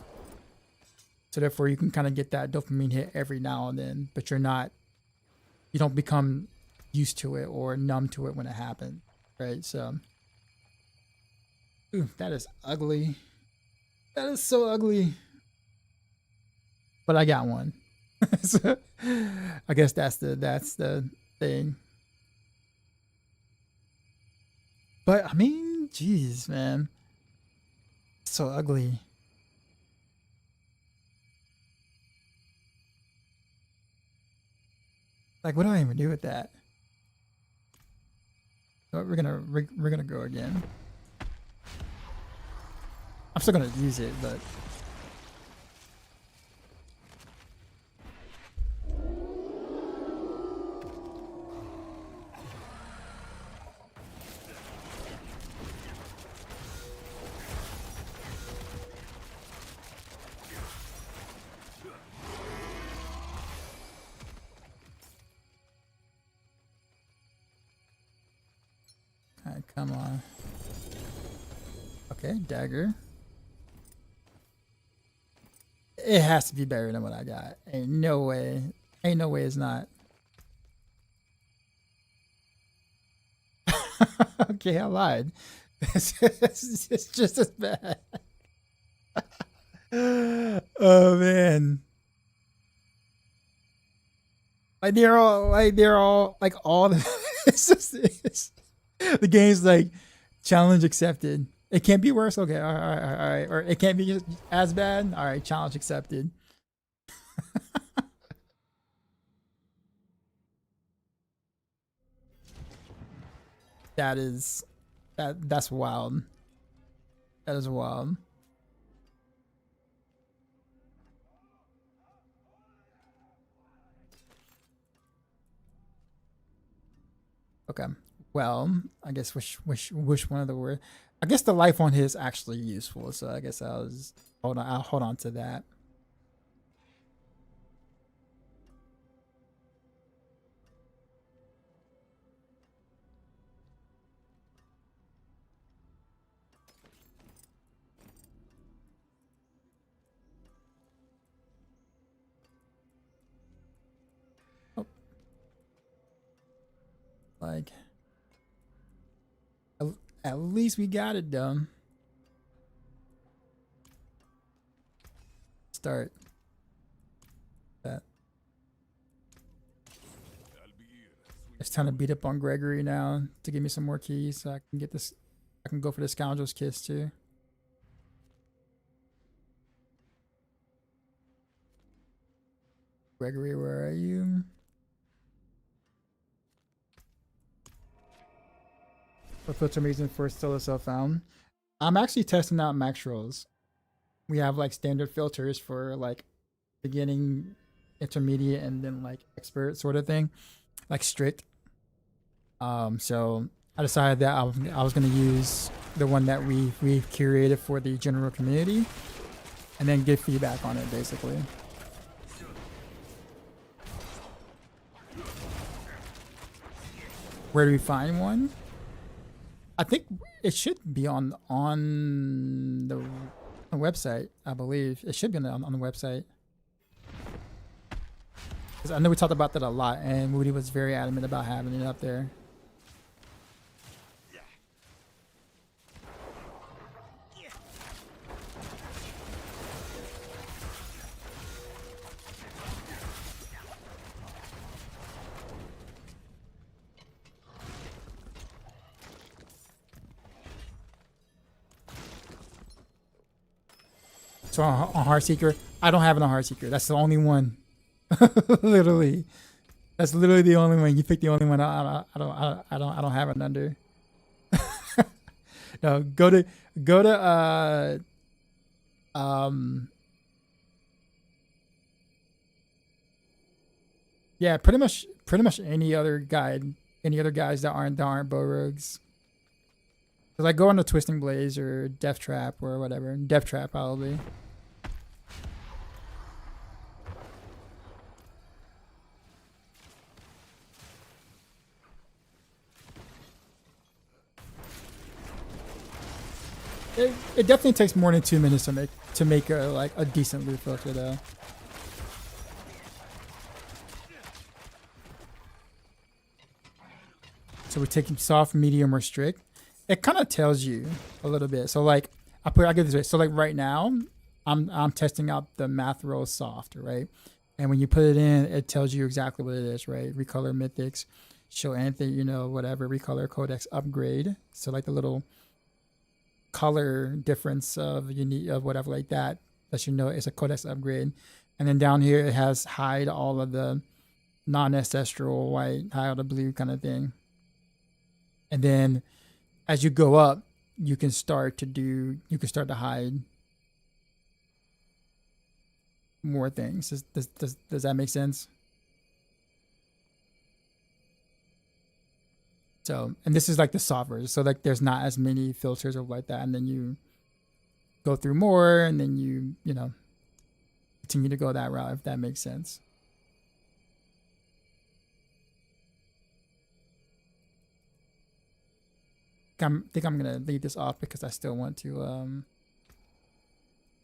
So therefore you can kind of get that dopamine hit every now and then, but you don't become used to it or numb to it when it happens, right? So, ooh, that is ugly. That is so ugly. But I got one. So, I guess that's the thing. But I mean, jeez, man, it's so ugly. Like, what do I even do with that? So we're gonna go again. I'm still gonna use it, but alright, come on. Okay, dagger. It has to be better than what I got. Ain't no way. Ain't no way it's not. Okay, I lied. It's just as bad. Oh man. Like they're all like all the the game's like challenge accepted. It can't be worse. Okay, all right. Or it can't be as bad. All right, challenge accepted. That's wild. That is wild. Okay. Well, I guess which one of the word? I guess the life on his actually useful, so I guess I'll hold on to that. Oh. Like at least we got it done. Start that. It's time to beat up on Gregory now to give me some more keys so I can get this. I can go for the scoundrel's kiss too. Gregory, where are you? For filter reason for solo self found. I'm actually testing out max rolls. We have like standard filters for like beginning, intermediate, and then like expert sort of thing, like strict. So I decided that I was gonna use the one that we've curated for the general community, and then give feedback on it basically. Where do we find one? I think it should be on the website. I believe it should be on the website. 'Cause I know we talked about that a lot, and Moody was very adamant about having it up there. So on Heartseeker, I don't have it on Heartseeker. That's the only one. Literally, that's literally the only one. You picked the only one. I don't have it under. No, go to yeah, pretty much any other guide, any other guys that aren't bow rogues. So like go on to Twisting Blaze or Death Trap or whatever. Death Trap probably. It definitely takes more than 2 minutes to make a decent loot filter though. So we're taking soft, medium, or strict. It kind of tells you a little bit. So like I get this way. So like right now, I'm testing out the math roll soft, right? And when you put it in, it tells you exactly what it is, right? Recolor mythics, show anything, you know, whatever. Recolor codex upgrade. So like the little color difference of unique of whatever like that lets you know it's a codex upgrade. And then down here it has hide all of the non-ancestral white, hide all the blue kind of thing. And then as you go up, you can start to hide more things. Does that make sense? So, and this is like the soft version. So like there's not as many filters or like that. And then you go through more and then you know, continue to go that route, if that makes sense. I think I'm going to leave this off because I still want to,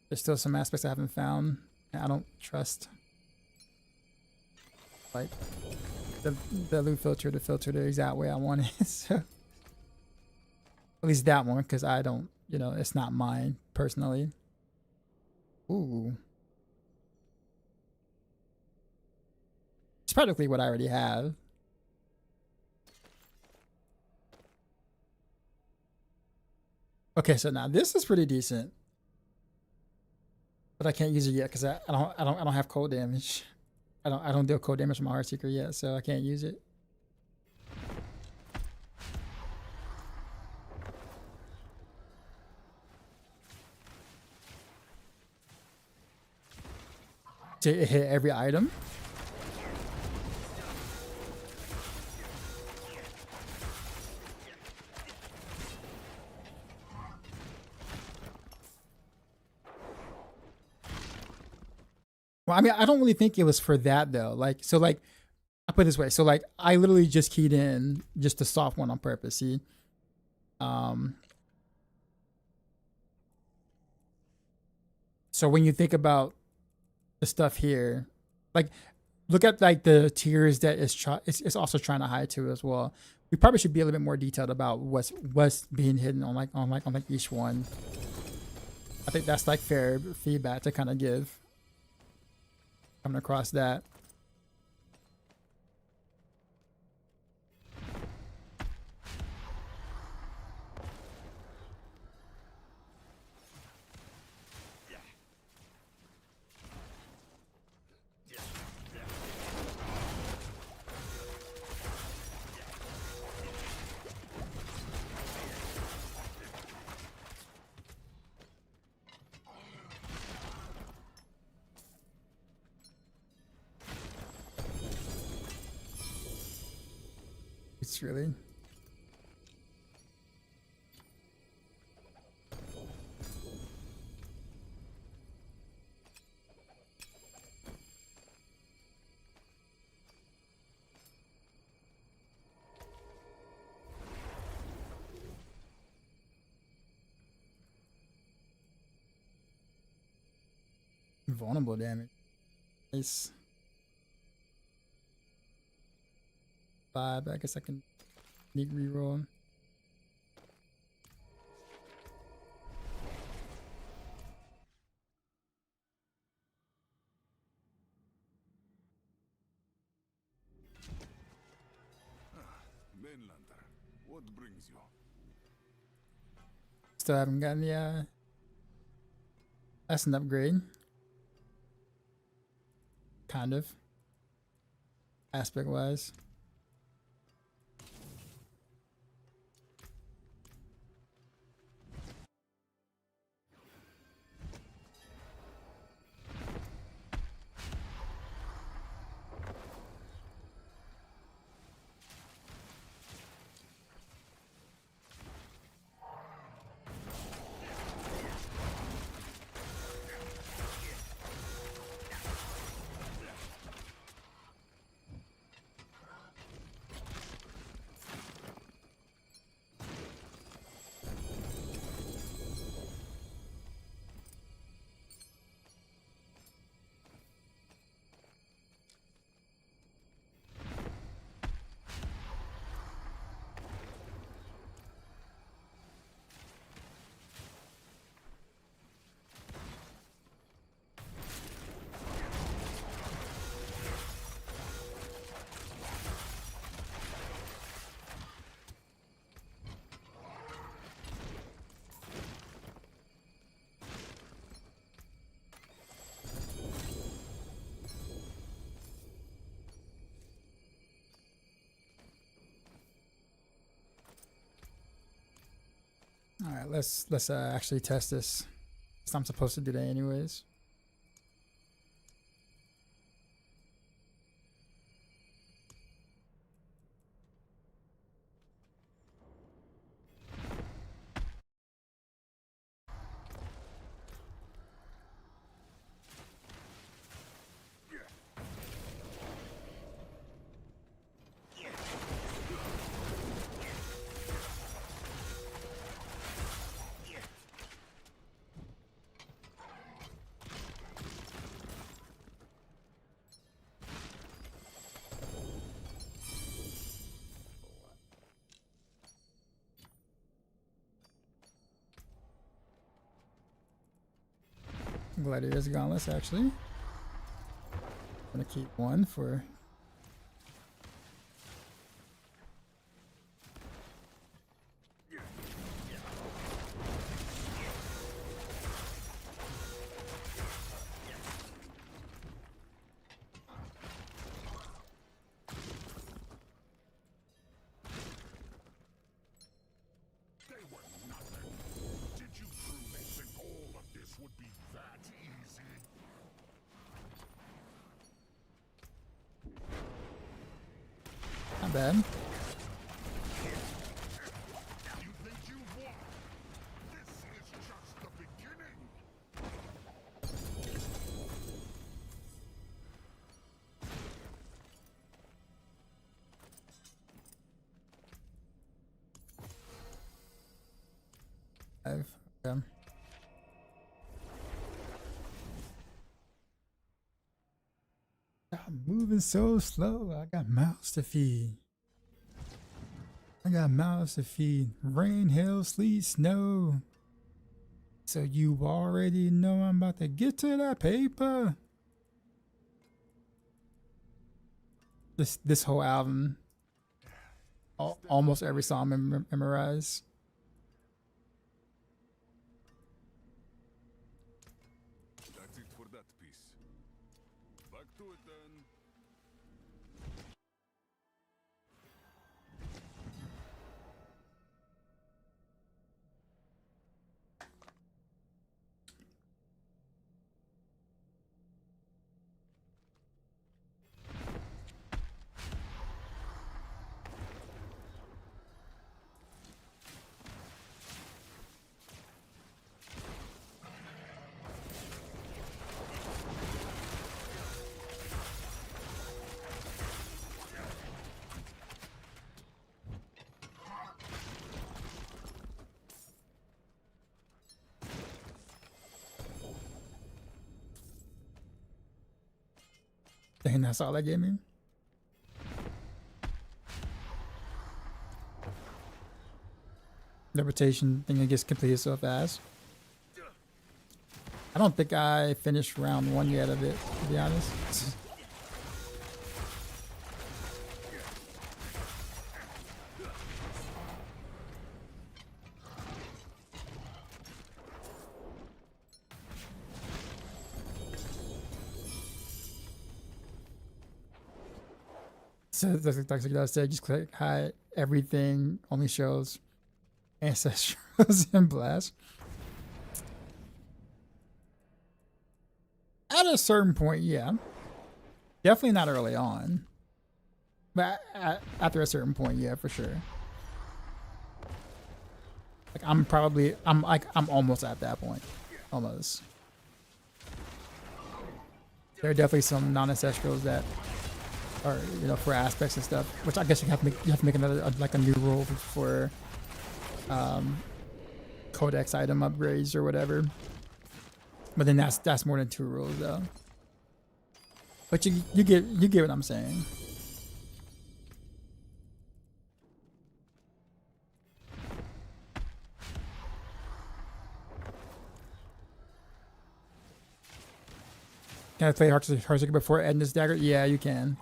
there's still some aspects I haven't found and I don't trust. Like the loot filter to filter the exact way I want it. So, at least that one, because I don't, you know, it's not mine personally. Ooh. It's practically what I already have. Okay, so now this is pretty decent. But I can't use it yet because I don't have cold damage. I don't deal cold damage from my Heartseeker yet, so I can't use it. To hit every item. Well, I mean, I don't really think it was for that though. Like, so like, I put it this way. So like, I literally just keyed in just the soft one on purpose. See, so when you think about the stuff here, like, look at like the tiers that it's also trying to hide to as well. We probably should be a little bit more detailed about what's being hidden on each one. I think that's like fair feedback to kind of give. Coming across that. It's really vulnerable damage. Nice. 5. I guess I can need reroll. Mainlander, what brings you? Still haven't gotten the that's an upgrade. Kind of. Aspect wise. All right, let's actually test this. I'm supposed to do that anyways. Gladiator's Gauntlets, actually. I'm gonna keep one for. They were nothing. Did you truly think all of this would be that easy? Not bad. You think you won? This is just the beginning. Okay. I'm moving so slow. I got mouths to feed. I got mouths to feed. Rain, hail, sleet, snow. So you already know I'm about to get to that paper. This whole album, almost every song memorized. That's it for that piece. Back to it then. Dang, that's all that gave me. reputation thing that gets completed so fast. I don't think I finished round 1 yet of it, to be honest. So like I said, just click hide everything, only shows ancestrals and blast. At a certain point, yeah. Definitely not early on. But after a certain point, yeah, for sure. Like I'm almost at that point. Almost. There are definitely some non-ancestrals that or for aspects and stuff, which I guess you have to make another like a new rule for codex item upgrades or whatever. But then that's more than 2 rules though. But you get what I'm saying. Can I play Heartseeker before Edna's Dagger? Yeah, you can.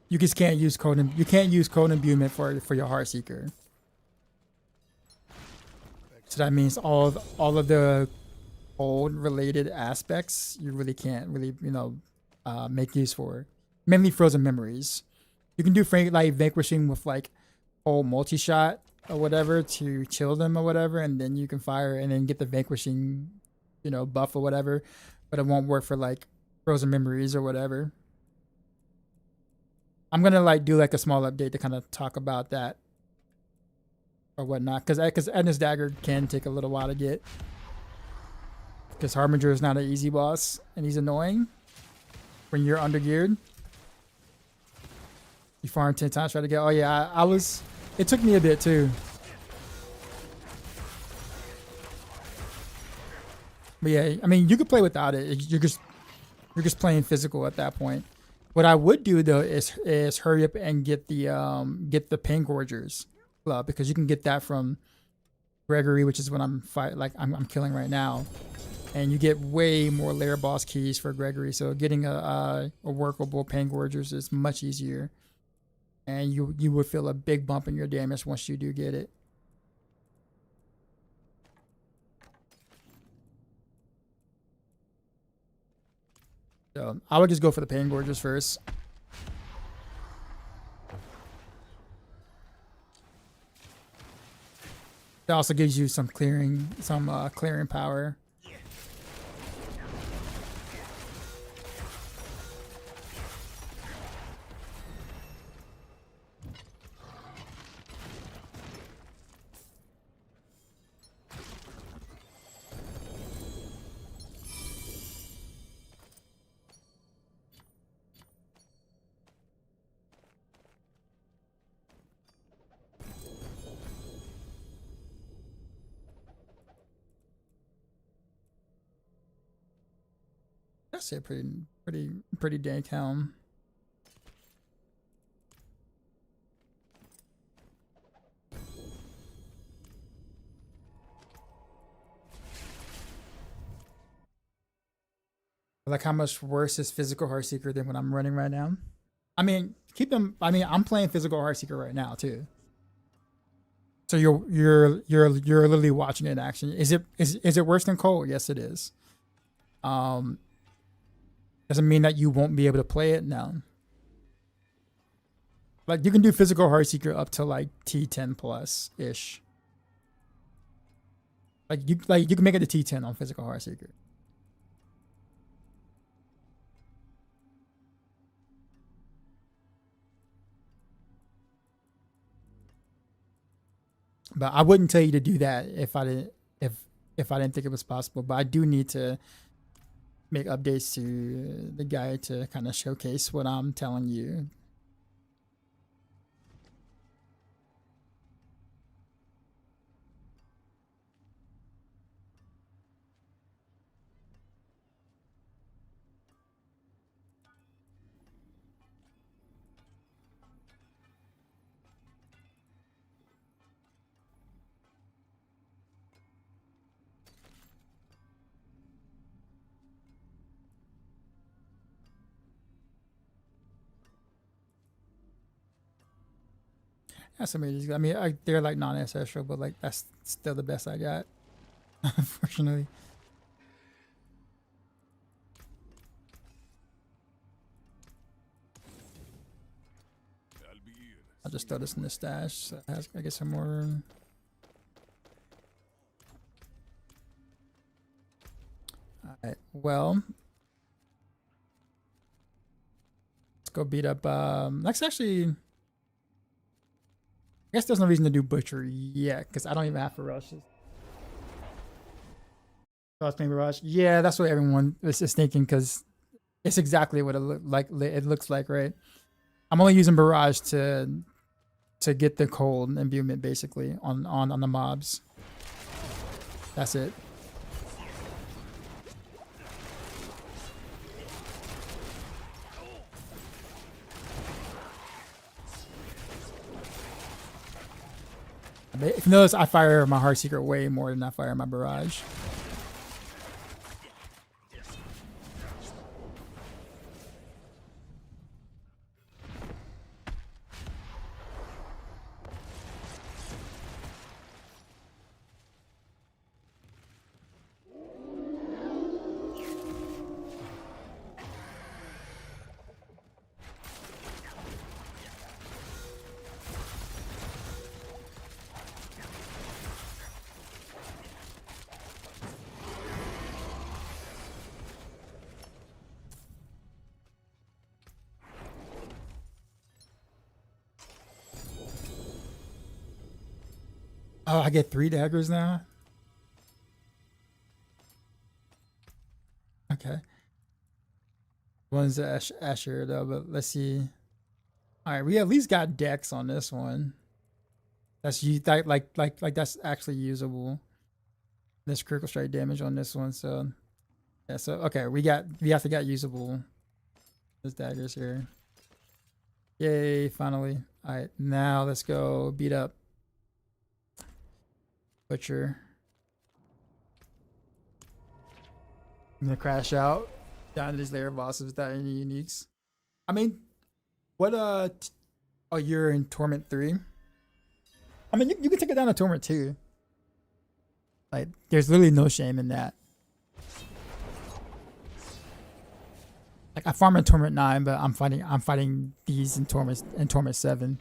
You just can't use code. You can't use code imbuement for your Heartseeker. So that means all of the old related aspects you really can't make use for. Mainly frozen memories. You can do like vanquishing with like whole multi-shot or whatever to chill them or whatever, and then you can fire and then get the vanquishing, buff or whatever. But it won't work for like frozen memories or whatever. I'm gonna like do like a small update to kind of talk about that or whatnot, because Edna's Dagger can take a little while to get. Because Harbinger is not an easy boss, and he's annoying when you're undergeared. You farm 10 times, try to get. Oh yeah, I was. It took me a bit too. But yeah, I mean, you could play without it. You're just playing physical at that point. What I would do though is hurry up and get the Pain Gorgers club, because you can get that from Gregory, which is what I'm killing right now, and you get way more layer boss keys for Gregory. So getting a workable Pain Gorgers is much easier, and you would feel a big bump in your damage once you do get it. So I would just go for the Pain Gorgers first. It also gives you some clearing power. That's a pretty dang calm. Like how much worse is physical Heartseeker than what I'm running right now? I mean, I'm playing physical Heartseeker right now too. So you're literally watching it in action. Is it worse than Cold? Yes, it is. Doesn't mean that you won't be able to play it now. Like you can do physical Heartseeker up to like T10 plus ish. Like you can make it to T10 on physical Heartseeker. But I wouldn't tell you to do that if I didn't think it was possible. But I do need to make updates to the guide to kind of showcase what I'm telling you. That's amazing. I mean, they're like non-ancestral, but like that's still the best I got, unfortunately. I'll just throw this in the stash. So it has, I get some more room. Alright, well. Let's go beat up, let's actually... I guess there's no reason to do Butcher yet, because I don't even have Ferocious. Barrage. Yeah, that's what everyone is thinking, because it's exactly what it looks like, right? I'm only using Barrage to get the cold imbuement basically on the mobs. That's it. If you notice, I fire my Heartseeker way more than I fire my Barrage. Oh, I get 3 daggers now? Okay. One's Asher though, but let's see. Alright, we at least got Dex on this one. That's like that's actually usable. There's critical strike damage on this one, so yeah, so okay, we actually got usable those daggers here. Yay, finally. Alright, now let's go beat up Butcher. I'm gonna crash out down to these layer bosses without any uniques. I mean, what oh, you're in Torment 3? I mean, you can take it down to Torment 2. Like, there's literally no shame in that. Like, I farm in Torment 9, but I'm fighting these in Torment 7.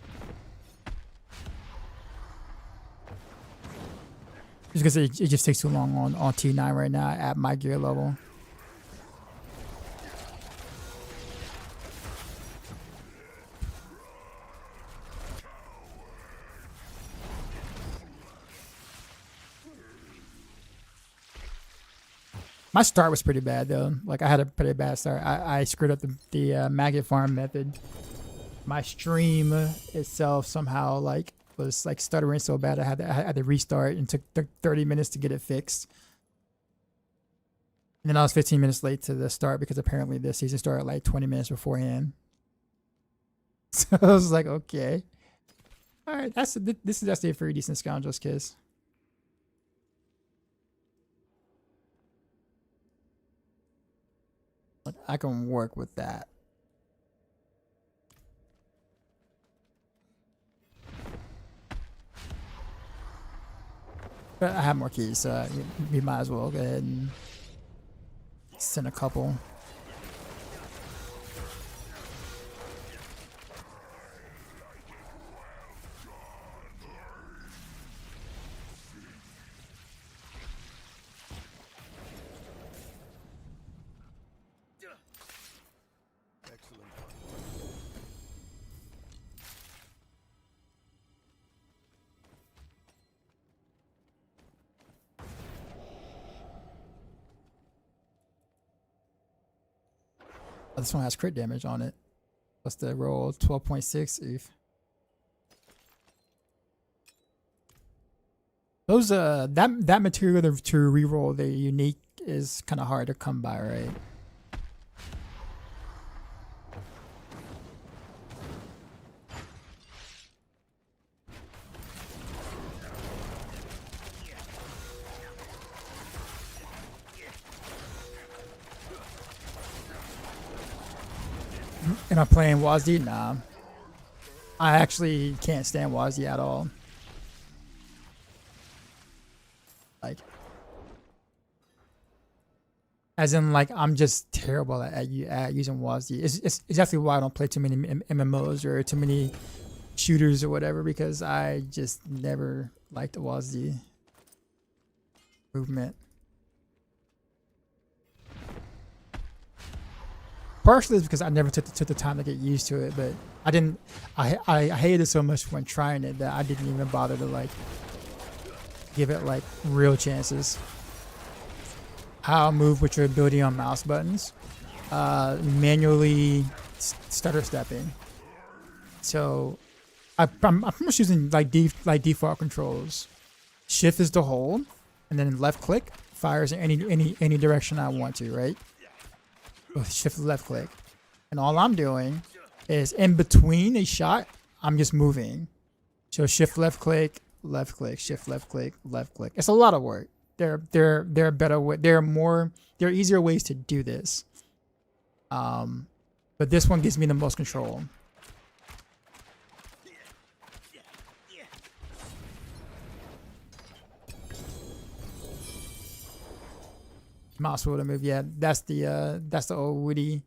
Just because it just takes too long on T9 right now at my gear level. My start was pretty bad though. Like I had a pretty bad start. I screwed up the maggot farm method. My stream itself somehow was stuttering so bad I had to restart and took 30 minutes to get it fixed. And then I was 15 minutes late to the start because apparently the season started like 20 minutes beforehand. So I was like, okay. All right, this is actually a pretty decent Scoundrel's Kiss. I can work with that. But I have more keys, so we might as well go ahead and send a couple. Oh, this one has crit damage on it. What's the roll? 12.6. Oof. Those that material to reroll the unique is kind of hard to come by, right? Am I playing WASD? Nah. I actually can't stand WASD at all. Like, as in, like, I'm just terrible at using WASD. It's exactly why I don't play too many MMOs or too many shooters or whatever, because I just never liked the WASD movement. Partially it's because I never took the time to get used to it, but I didn't. I hated it so much when trying it that I didn't even bother to like give it like real chances. How I move with your ability on mouse buttons, manually stutter stepping. So I'm pretty much using like default controls. Shift is to hold, and then left click fires in any direction I want to, right? With shift left click, and all I'm doing is in between a shot, I'm just moving. So shift left click, shift left click, left click. It's a lot of work. There are better way. There are easier ways to do this. But this one gives me the most control. Mouse wheel to move. Yeah, that's the old Woody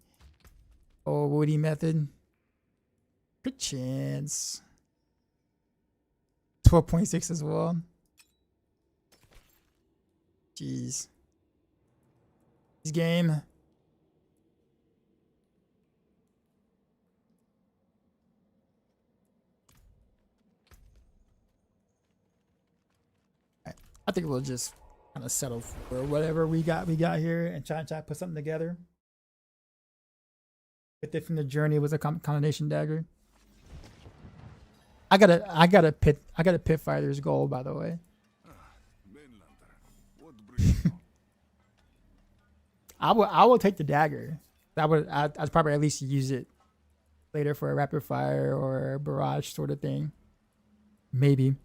method. Good chance. 12.6 as well. Jeez. This game. I think we'll just kind of settle for whatever we got here and try to put something together. Get it from the journey was a combination dagger. I got a pit fighter's goal, by the way. I will take the dagger. I'd probably at least use it later for a rapid fire or a barrage sort of thing. Maybe.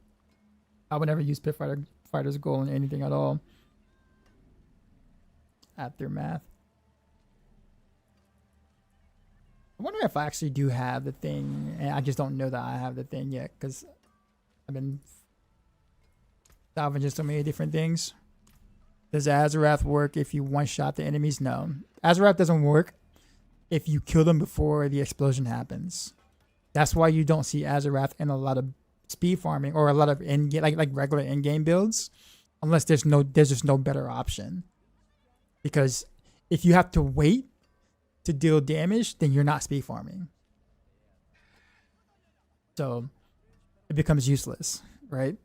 I would never use pit fighter's goal in anything at all. Aftermath. I wonder if I actually do have the thing, and I just don't know that I have the thing yet, because I've been salvaging so many different things. Does Azarath work if you one-shot the enemies? No. Azarath doesn't work if you kill them before the explosion happens. That's why you don't see Azarath in a lot of speed farming or a lot of like regular in-game builds, unless there's just no better option. Because if you have to wait to deal damage, then you're not speed farming. So it becomes useless, right?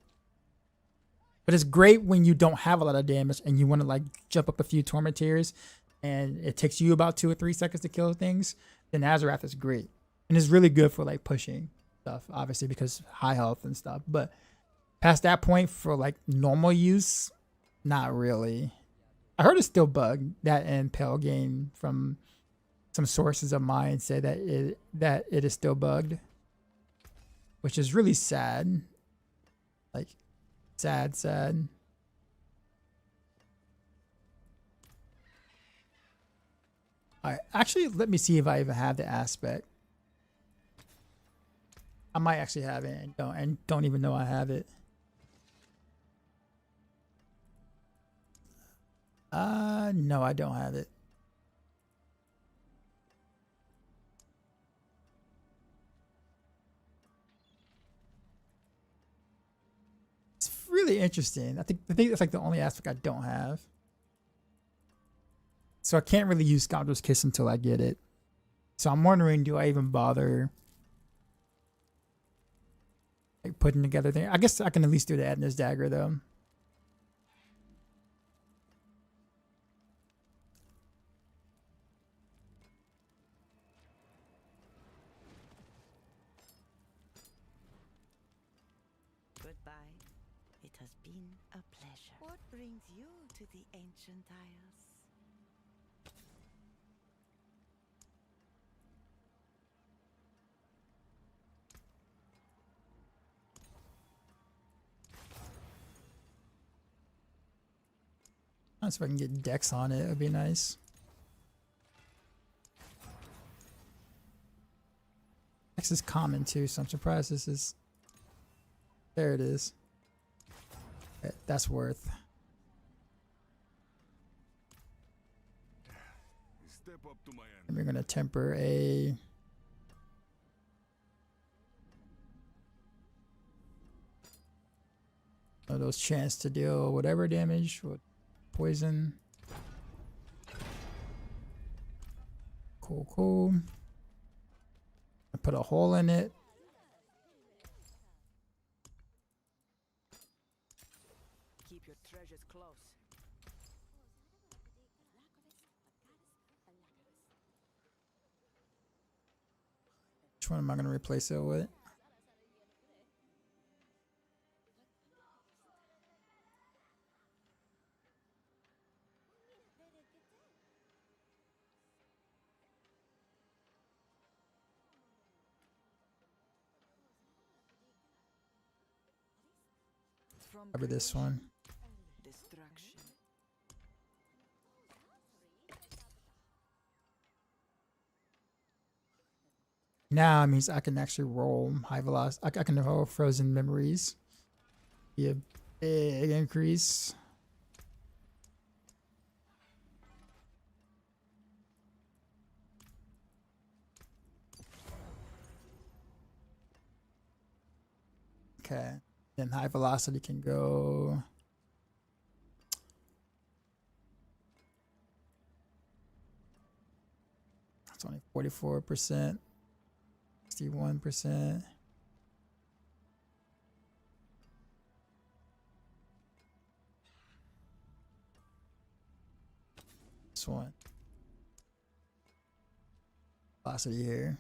But it's great when you don't have a lot of damage and you want to like jump up a few torment tiers and it takes you about 2 or 3 seconds to kill things. Then Azarath is great. And it's really good for like pushing stuff, obviously, because high health and stuff. But past that point, for like normal use, not really. I heard it's still bugged. That and Pale Game from some sources of mine say that it is still bugged, which is really sad. Like sad. All right, actually, let me see if I even have the aspect. I might actually have it and don't even know I have it. No, I don't have it. It's really interesting. I think that's like the only aspect I don't have. So I can't really use Scoundrel's Kiss until I get it. So I'm wondering, do I even bother like putting together things? I guess I can at least do the Adna's Dagger though. Goodbye. It has been a pleasure. What brings you to the ancient isles? Let's see if I can get Dex on it. It would be nice. Next is common too, so I'm surprised this is. There it is. Okay, that's worth. Step up to my end. And we're gonna temper a. One of those chance to deal whatever damage with poison. Cool, cool. I put a hole in it. Keep your treasures close. Which one am I gonna replace it with? From Cover this one. destruction. Now it means I can actually roll high velocity. I can roll frozen memories. Be a big increase. Okay. Then high velocity can go. It's only 44%. 61%. This one. Velocity here.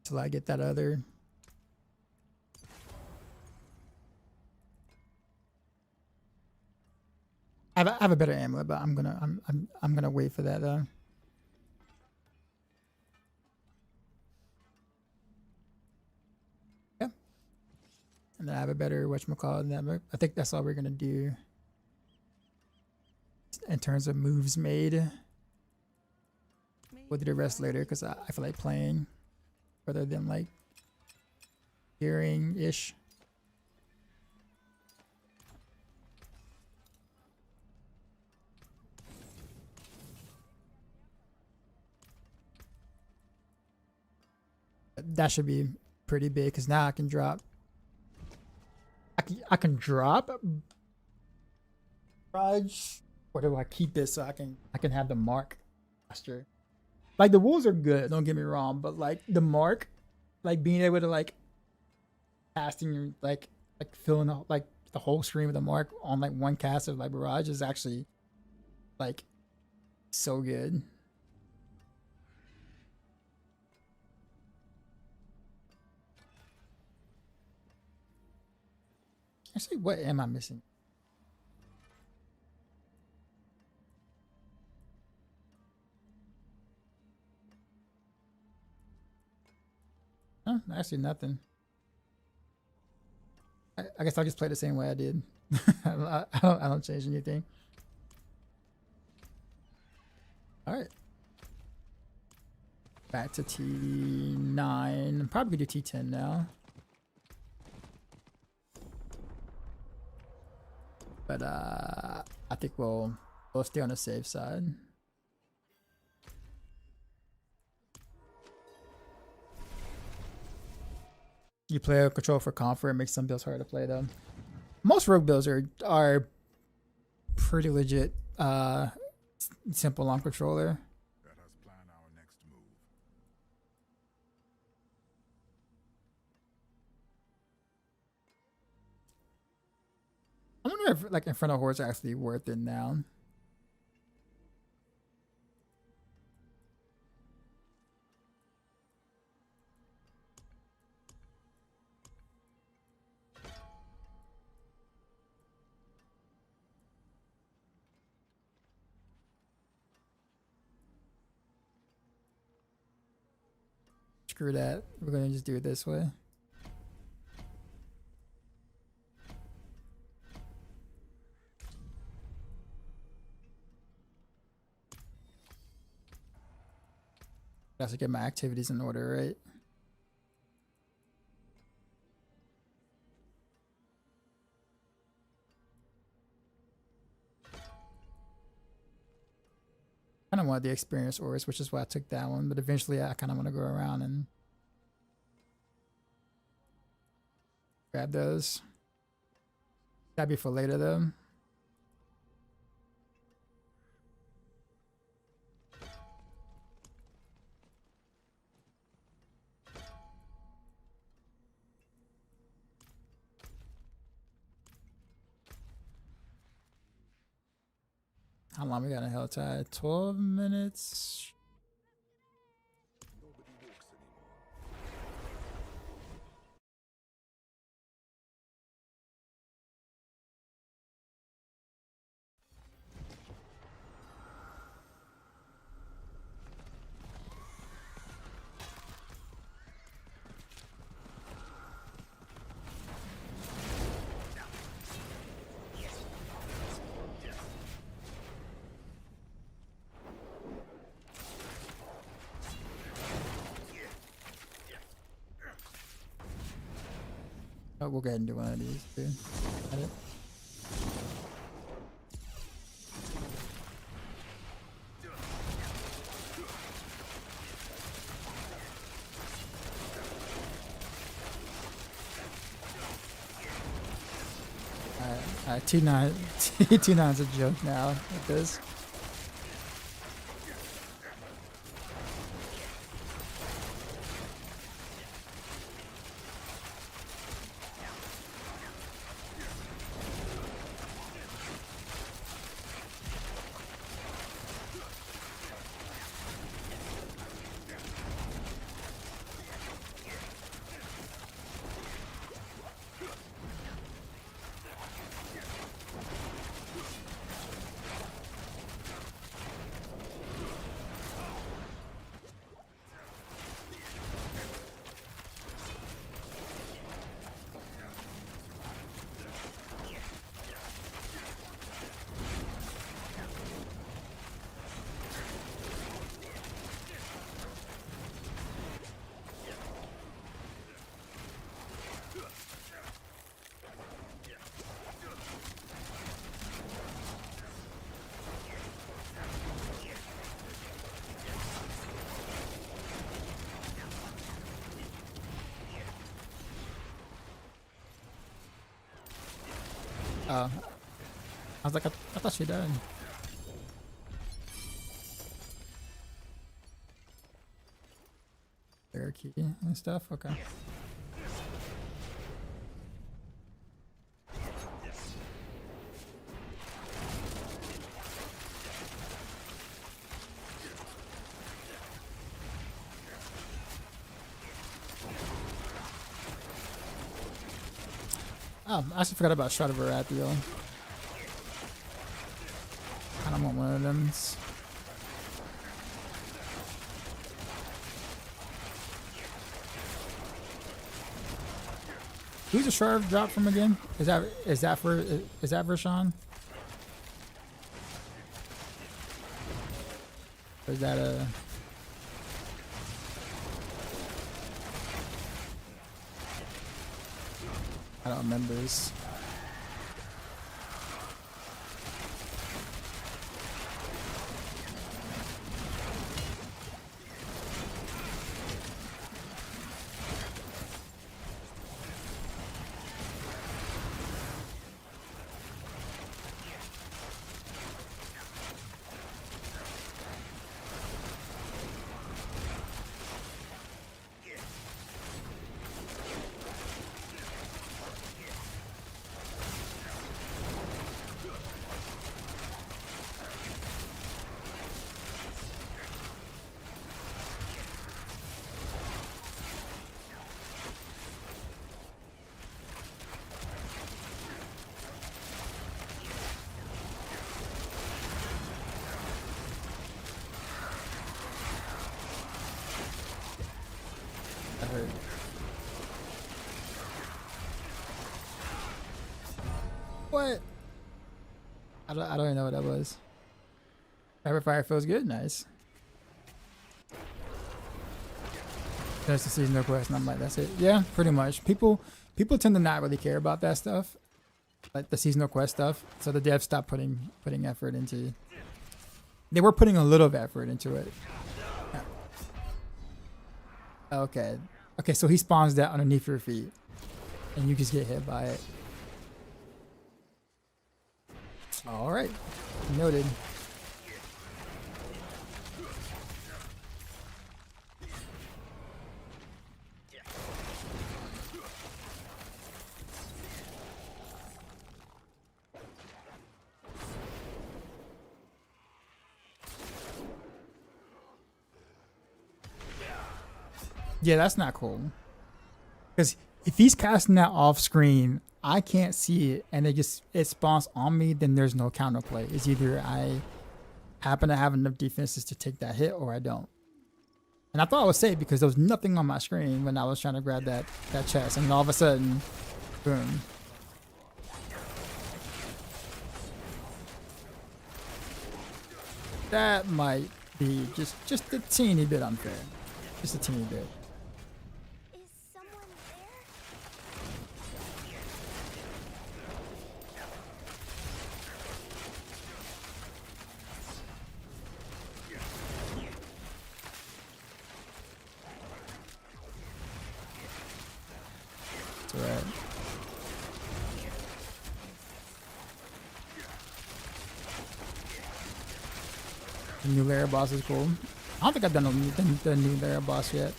Till I get that other. I have a better amulet, but I'm gonna wait for that though. Yeah. And then I have a better whatchamacallit than that. I think that's all we're gonna do in terms of moves made. We'll do the rest later because I feel like playing rather than like hearing ish. That should be pretty big because now I can drop. I can drop Raj, or do I keep this so I can have the mark faster? Like the wolves are good, don't get me wrong, but like the mark, like being able to like casting your like filling the whole screen with the mark on like one cast of like barrage is actually like so good. Actually, what am I missing? Huh, actually nothing. I guess I'll just play the same way I did. I don't change anything. All right. Back to T9. Probably do T10 now. But I think we'll stay on the safe side. You play a control for comfort, it makes some builds hard to play though. Most rogue builds are pretty legit simple on controller. Let us plan our next move. I wonder if like in front of horse are actually worth it now. Screw that. We're gonna just do it this way. I have to get my activities in order, right? Kind of wanted the experience ores, which is why I took that one. But eventually, I kind of want to go around and grab those. That'd be for later, though. How long we got a hell tide? 12 minutes. Oh, we'll go ahead and do one of these too. Got it. Alright, T9 T9's a joke now with this. I was like, I thought she died. There, key and stuff. Okay. Oh, I actually forgot about Shroud of Baratheon. I don't want one of them. Who's the Shroud drop from again? Is that for Sean? Or is that a? I don't remember this. What? I don't even know what that was. Rapid fire feels good. Nice. There's the seasonal quest, and I'm like, that's it. Yeah, pretty much. People tend to not really care about that stuff, like the seasonal quest stuff. So the devs stopped putting effort into. They were putting a little of effort into it. Yeah. Okay. Okay, so he spawns that underneath your feet, and you just get hit by it. All right, noted. Yeah, that's not cool. Because if he's casting that off screen, I can't see it, and it spawns on me. Then there's no counterplay. It's either I happen to have enough defenses to take that hit, or I don't. And I thought I was safe because there was nothing on my screen when I was trying to grab that chest, and all of a sudden, boom. That might be just a teeny bit unfair. Just a teeny bit. Is someone there? It's alright. The new layer boss is cool. I don't think I've done the new layer boss yet.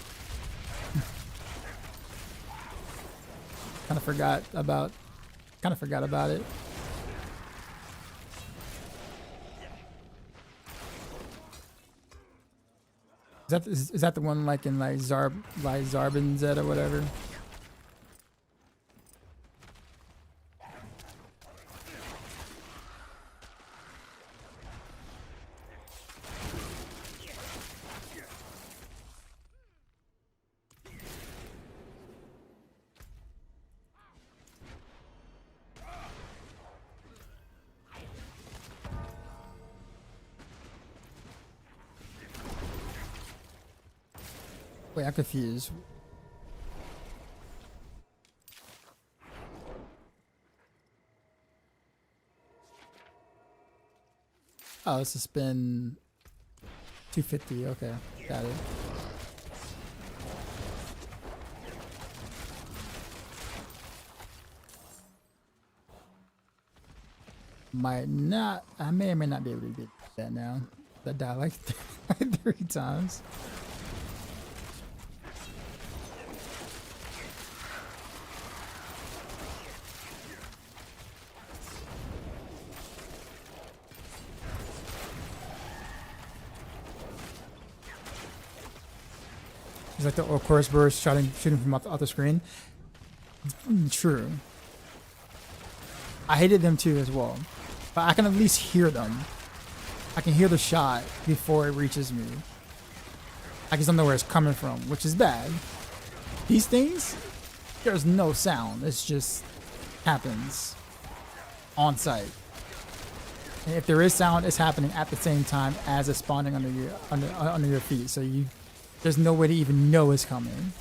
Kind of forgot about it. Is that the one like in like Zarbin Z or whatever? Wait, I'm confused. Oh, it's a spin 250. Okay, got it. Might not. I may or may not be able to get that now. That died like 3 times. It's like the chorus burst shooting from off the screen. True. I hated them too as well. But I can at least hear them. I can hear the shot before it reaches me. I just don't know where it's coming from, which is bad. These things, there's no sound. It's just happens on site. And if there is sound, it's happening at the same time as it's spawning under your feet. So there's no way to even know it's coming.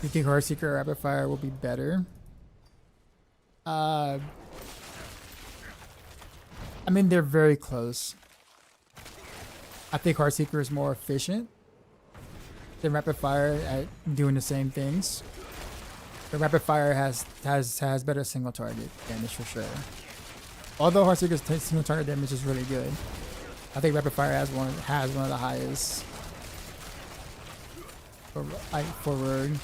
You think Heartseeker or Rapid Fire will be better? I mean, they're very close. I think Heartseeker is more efficient than Rapid Fire at doing the same things. But Rapid Fire has better single target damage for sure. Although Heartseeker's single target damage is really good, I think Rapid Fire has one of the highest for Rogue.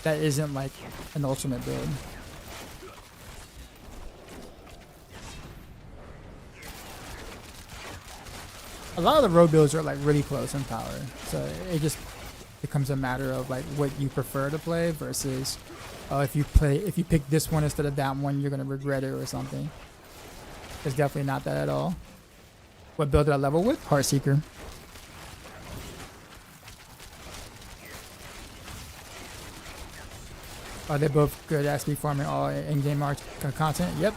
That isn't like an ultimate build. A lot of the road builds are like really close in power, so it just becomes a matter of like what you prefer to play versus if you pick this one instead of that one, you're gonna regret it or something. It's definitely not that at all. What build did I level with? Heartseeker. Are they both good at speed farming all in-game art content? Yep.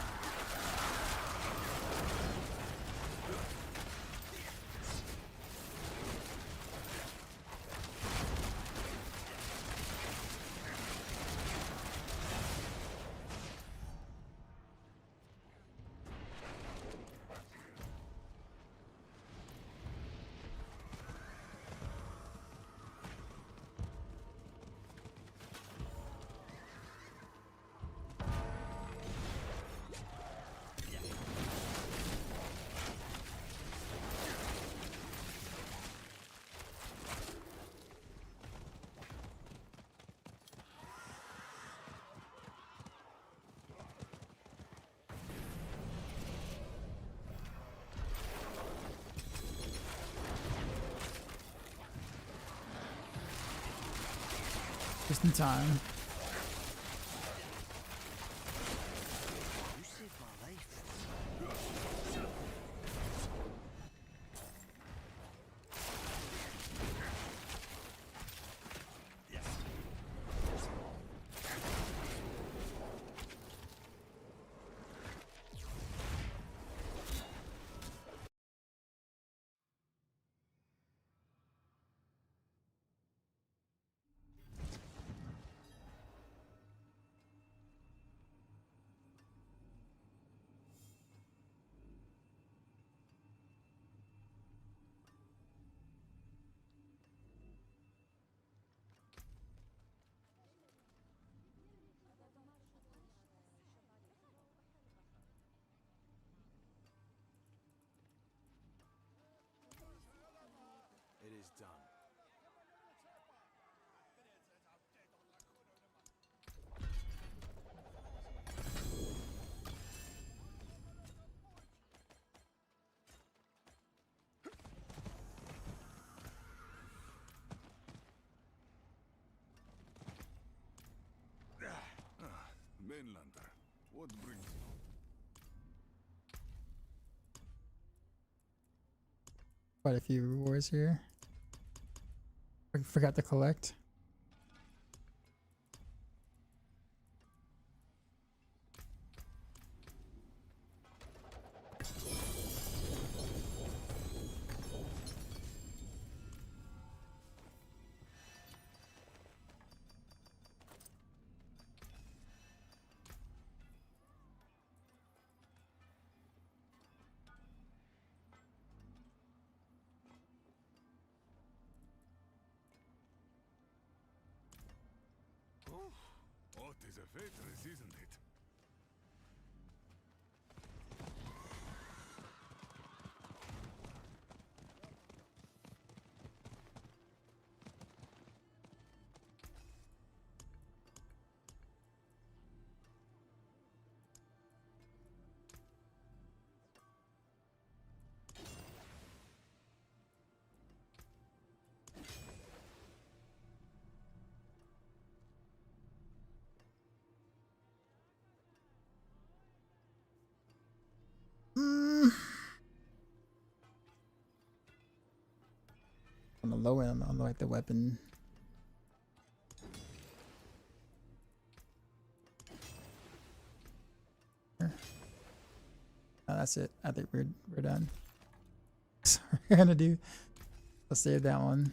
Just in time. You saved my life. It is done. Mainlander, what brings you? Quite a few rewards here. I forgot to collect. What is a waitress, isn't it? On the low end, on like the weapon. Oh, that's it. I think we're done. So we're gonna do. Let's save that one.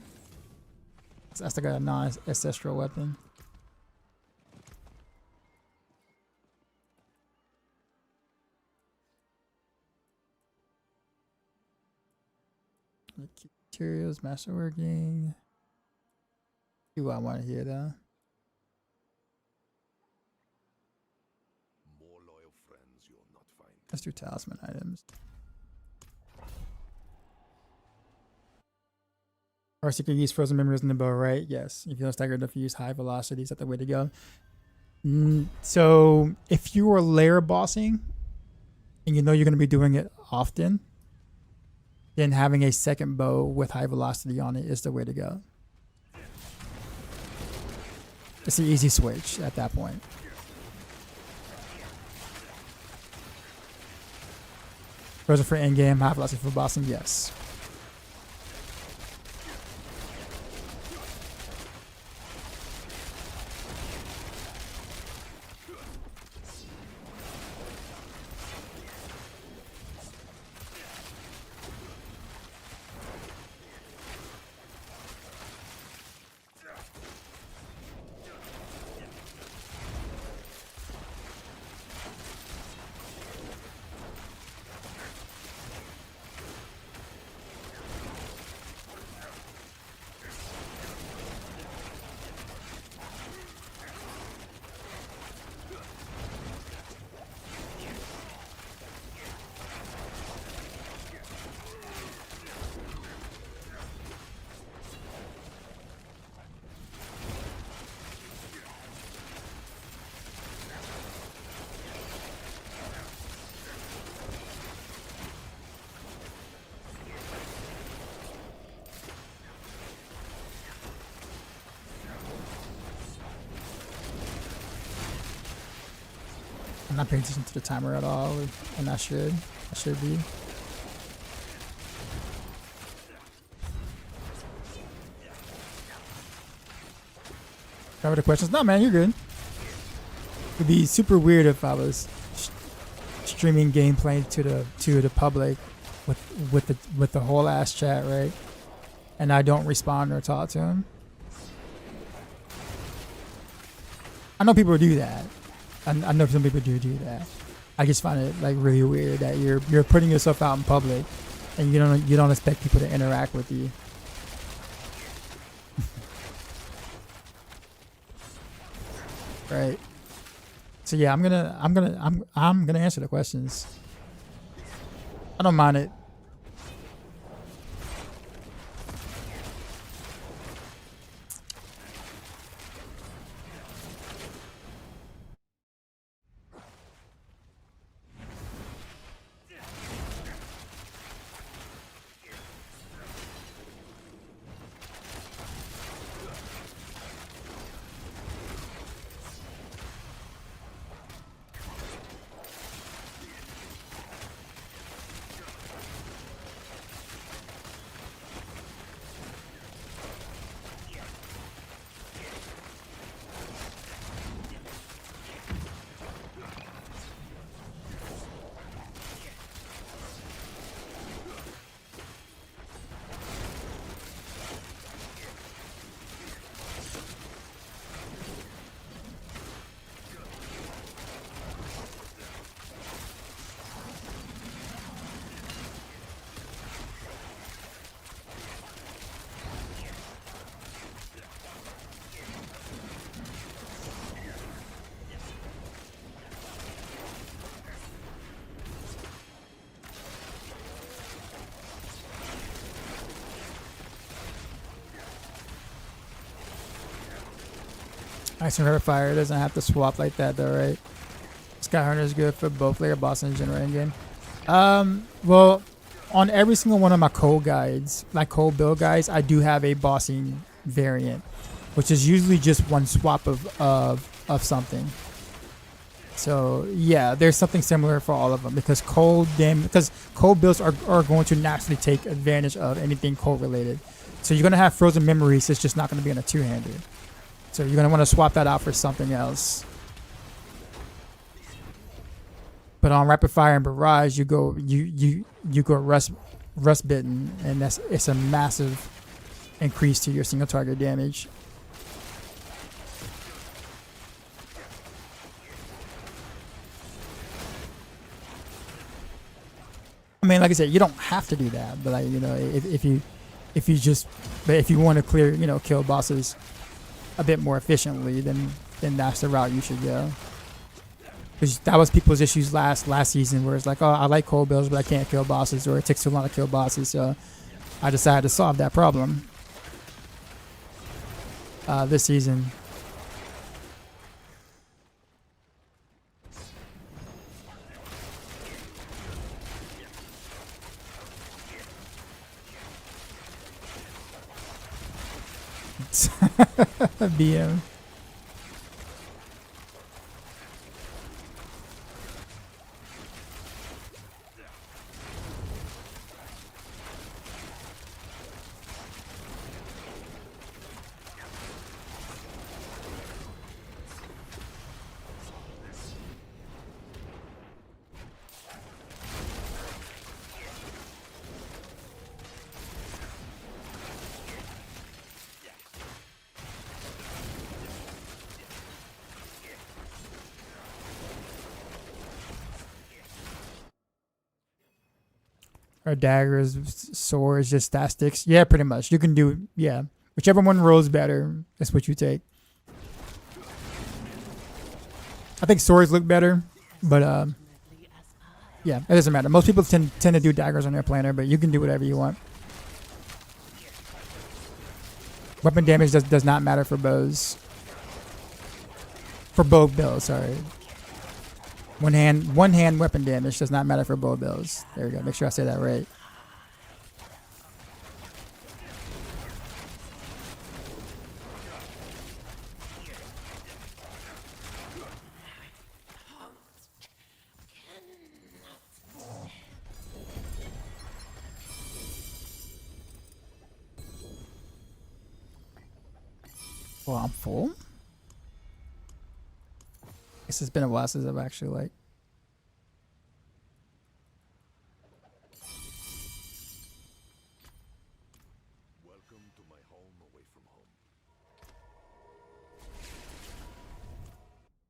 That's like a non-ancestral weapon. Materials, masterworking. See what I want to hear though. More loyal friends you'll not find. Let's do talisman items. Heartseeker use frozen memories in the bow, right? Yes. If you don't stagger enough, you use high velocity. Is that the way to go? So if you are layer bossing and you know you're going to be doing it often, then having a second bow with high velocity on it is the way to go. It's an easy switch at that point. Frozen for in-game, high velocity for bossing, yes. I'm not paying attention to the timer at all, and I should. I should be. Cover the questions? No, man, you're good. It'd be super weird if I was streaming gameplay to the public with the whole ass chat, right? And I don't respond or talk to him. I know people do that. I know some people do that. I just find it like really weird that you're putting yourself out in public and you don't expect people to interact with you. Right. So yeah, I'm gonna answer the questions. I don't mind it. Ice and Rapid Fire doesn't have to swap like that though, right? Skyhunter is good for both layer boss and general in-game. Well, on every single one of my cold guides, like cold build guides, I do have a bossing variant, which is usually just one swap of something. So yeah, there's something similar for all of them because cold builds are going to naturally take advantage of anything cold related. So you're gonna have frozen memories. It's just not gonna be on a two-handed. So you're gonna want to swap that out for something else. But on Rapid Fire and Barrage, you go rust bitten, and it's a massive increase to your single target damage. I mean, like I said, you don't have to do that, but like, you know, if you want to clear, you know, kill bosses a bit more efficiently, then that's the route you should go. Because that was people's issues last season, where it's like, oh, I like cold builds, but I can't kill bosses, or it takes too long to kill bosses. So I decided to solve that problem this season. BM. Or daggers, swords, just stat sticks. Yeah, pretty much. You can do, yeah. Whichever one rolls better, that's what you take. I think swords look better, but yeah, it doesn't matter. Most people tend to do daggers on their planner, but you can do whatever you want. Weapon damage does not matter for bows. For bow builds, sorry. One hand weapon damage does not matter for bow builds. There we go. Make sure I say that right. Well, I'm full. Guess it's been a while since I've actually like. Welcome to my home away from home.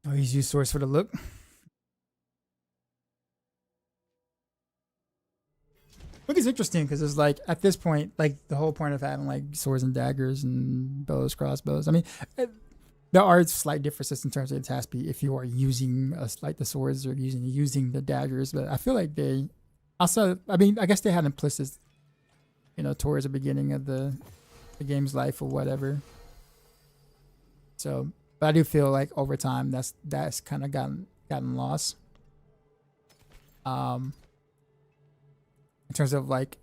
Oh, he's used swords for the look. Look is interesting because it's like at this point, like the whole point of having like swords and daggers and bows, crossbows. I mean, there are slight differences in terms of the task speed if you are using like the swords or using the daggers, but I feel like they also. I mean, I guess they had implicit, you know, towards the beginning of the game's life or whatever. So, but I do feel like over time that's kind of gotten lost. In terms of like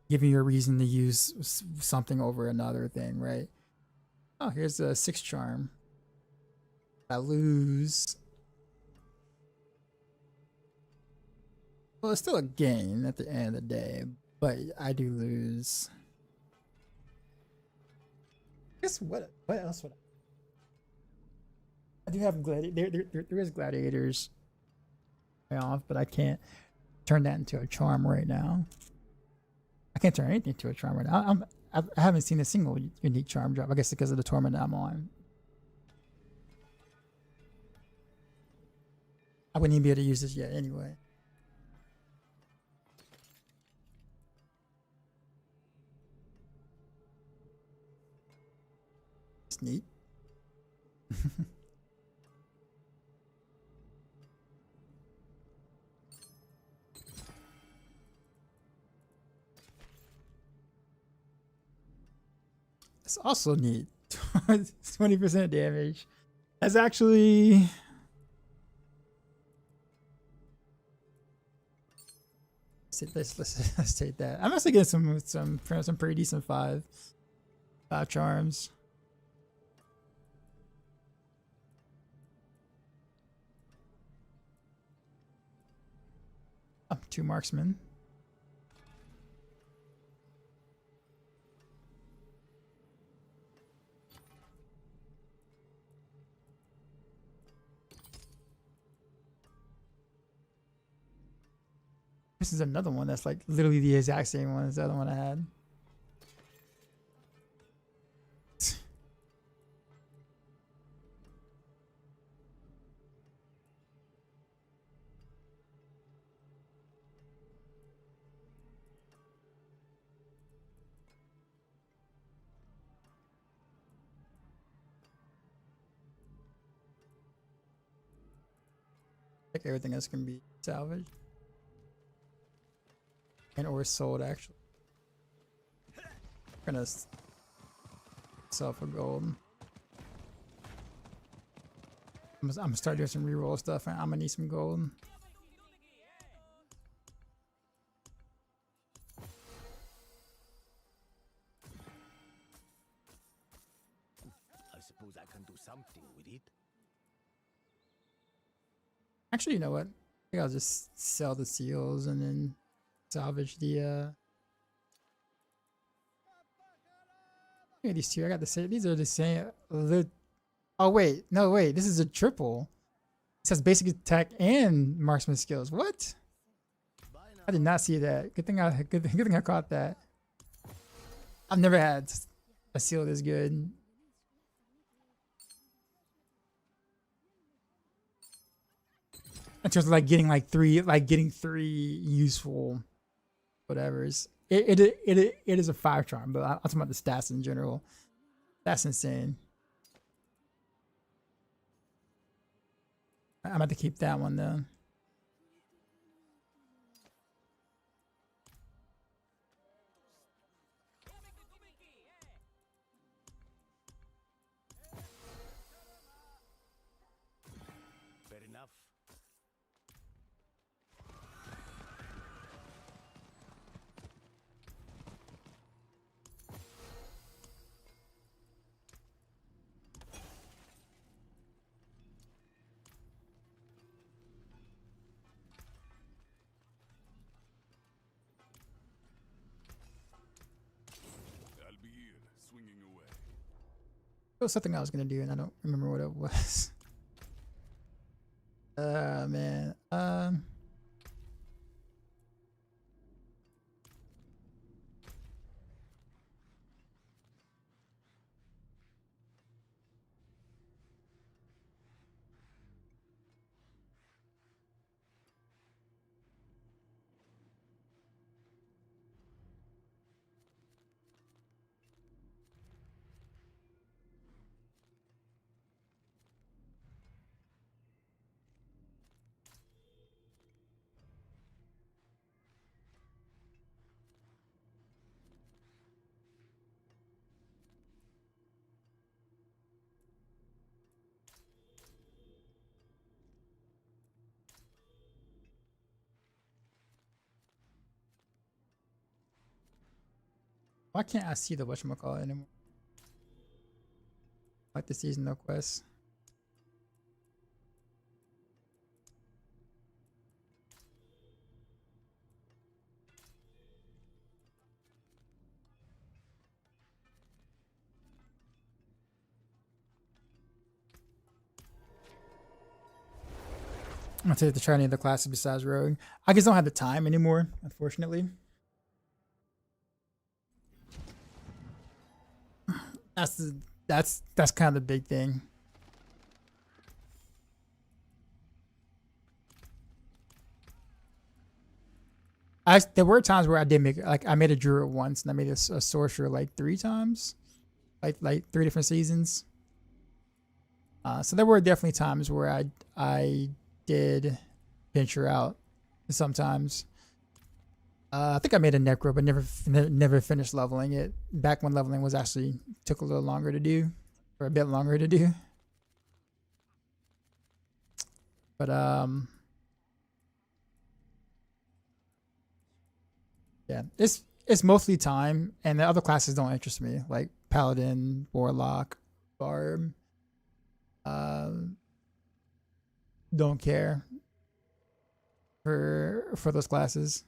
giving you a reason to use something over another thing, right? Oh, here's a 6 charm. I lose. Well, it's still a gain at the end of the day, but I do lose. I guess what else would I do have there is gladiators off, but I can't turn that into a charm right now. I can't turn anything into a charm right now. I haven't seen a single unique charm drop. I guess because of the tournament I'm on. I wouldn't even be able to use this yet anyway. It's neat. It's also neat. 20% damage. That's actually let's take that. I'm actually getting some pretty decent five charms. Oh, 2 marksmen. This is another one that's like literally the exact same one as the other one I had. think everything else can be salvaged and or sold actually. I'm gonna sell for gold. I'm gonna start doing some reroll stuff and I'm gonna need some gold. I suppose I can do something with it. Actually, you know what? I think I'll just sell the seals and then salvage the look at these two. I got the same. These are the same. Oh wait, no wait. This is a triple. It says basic attack and marksman skills. What? I did not see that. Good thing I caught that. I've never had a seal this good. In terms of like getting three useful whatever's. It is a 5 charm, but I'm talking about the stats in general. That's insane. I'm about to keep that one though. Fair enough. I'll be here, swinging away. There was something I was gonna do and I don't remember what it was. Man. Why can't I see the whatchamacallit anymore? Like the seasonal quest. I'm gonna take to try any other classes besides rogue. I just don't have the time anymore, unfortunately. That's kind of the big thing. There were times where I did make I made a druid once and I made a sorcerer like 3 times, like 3 different seasons. So there were definitely times where I did venture out sometimes. I think I made a necro, but never finished leveling it. Back when leveling was actually took a little longer to do, or a bit longer to do. But yeah, it's mostly time, and the other classes don't interest me, like paladin, warlock, barb. Don't care for those classes.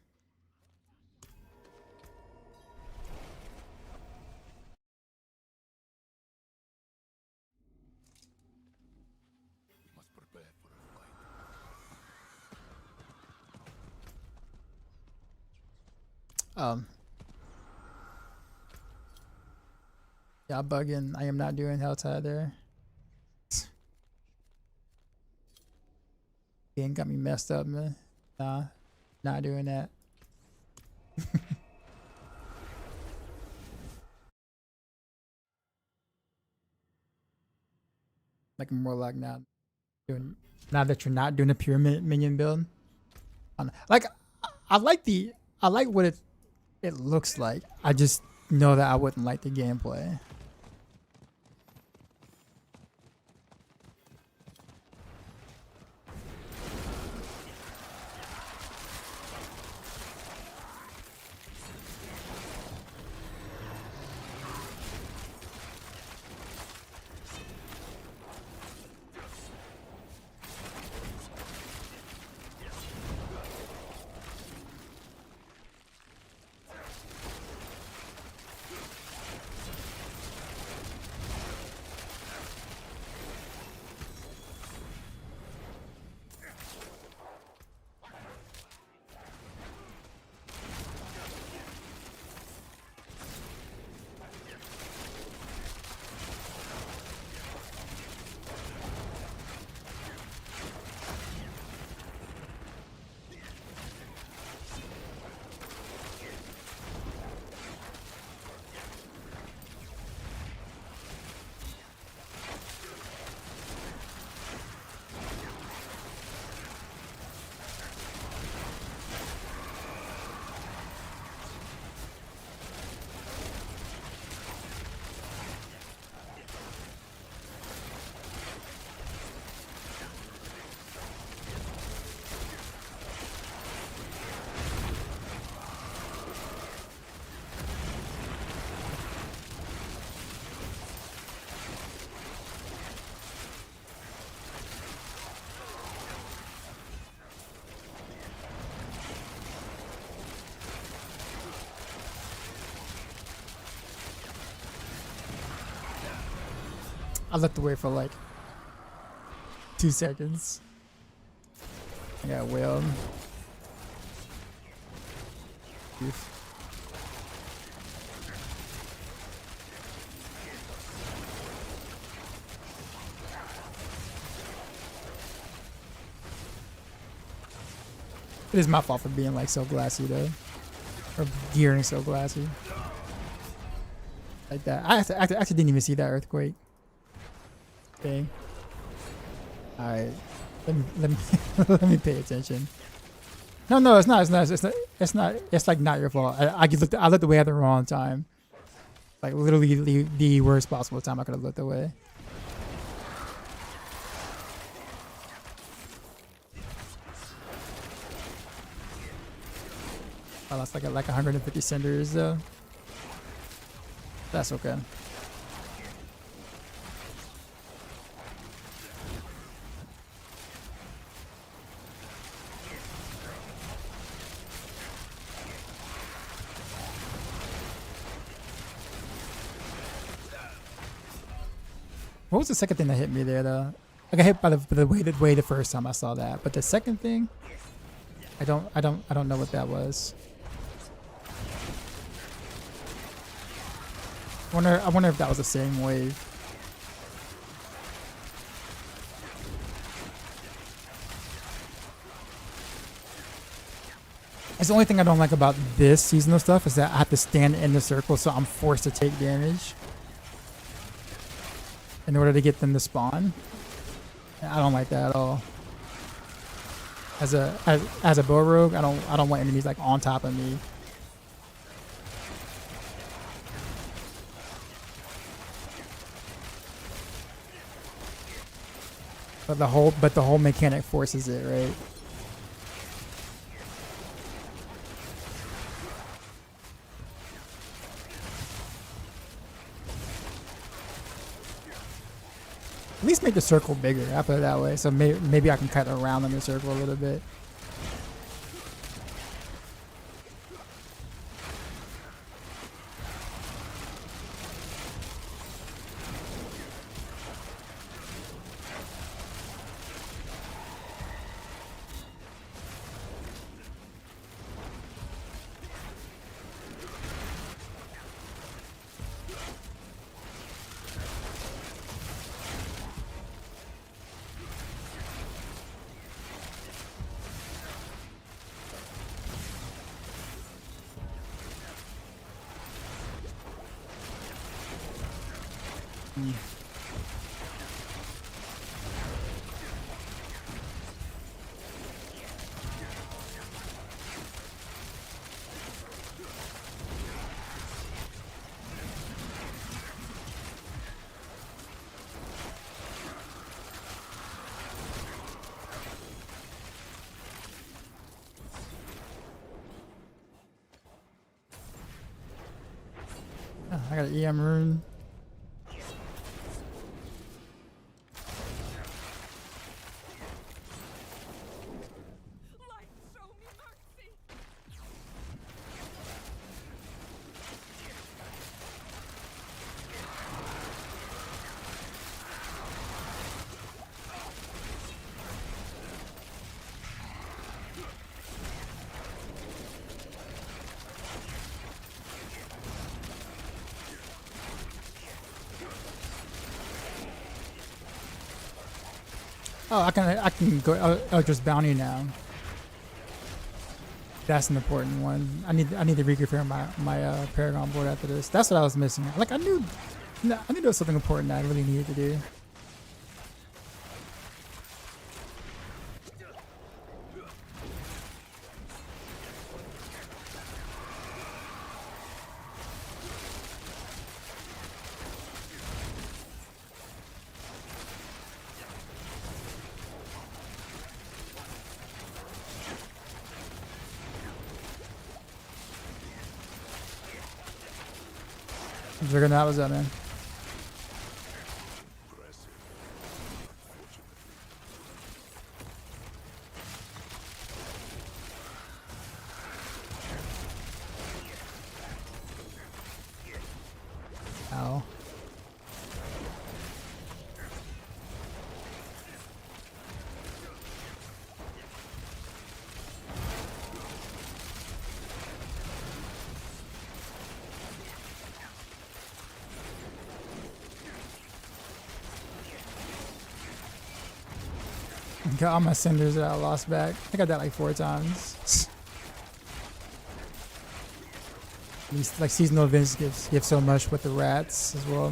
Must prepare for a fight. Yeah, bugging. I am not doing Helltide there. Game got me messed up, man. Nah, not doing that. Like a Warlock now. Now that you're not doing a pure minion build, like I like what it looks like. I just know that I wouldn't like the gameplay. I looked away for like 2 seconds. I got whaled. Oof. It is my fault for being like so glassy though. Or gearing so glassy. Like that. I actually didn't even see that earthquake. Okay. Alright. Let me let me pay attention. No, it's not. It's like not your fault. I looked away at the wrong time. Like literally the worst possible time I could have looked away. I lost like 150 cinders though. That's okay. What was the second thing that hit me there though? I got hit by the way the first time I saw that, but the second thing, I don't know what that was. I wonder if that was the same wave. It's the only thing I don't like about this seasonal stuff is that I have to stand in the circle, so I'm forced to take damage in order to get them to spawn. I don't like that at all. As a bow rogue, I don't want enemies like on top of me. But the whole mechanic forces it, right? At least make the circle bigger. I put it that way, so maybe I can cut around in the circle a little bit. I got an EM rune. Light, show me mercy. Oh, I can go Eldritch Bounty now. That's an important one. I need to reconfigure my Paragon board after this. That's what I was missing. Like I knew there was something important that I really needed to do. Juggernaut was that, man? Ow. Got all my cinders that I lost back. I got that like 4 times. These like seasonal events give so much with the rats as well.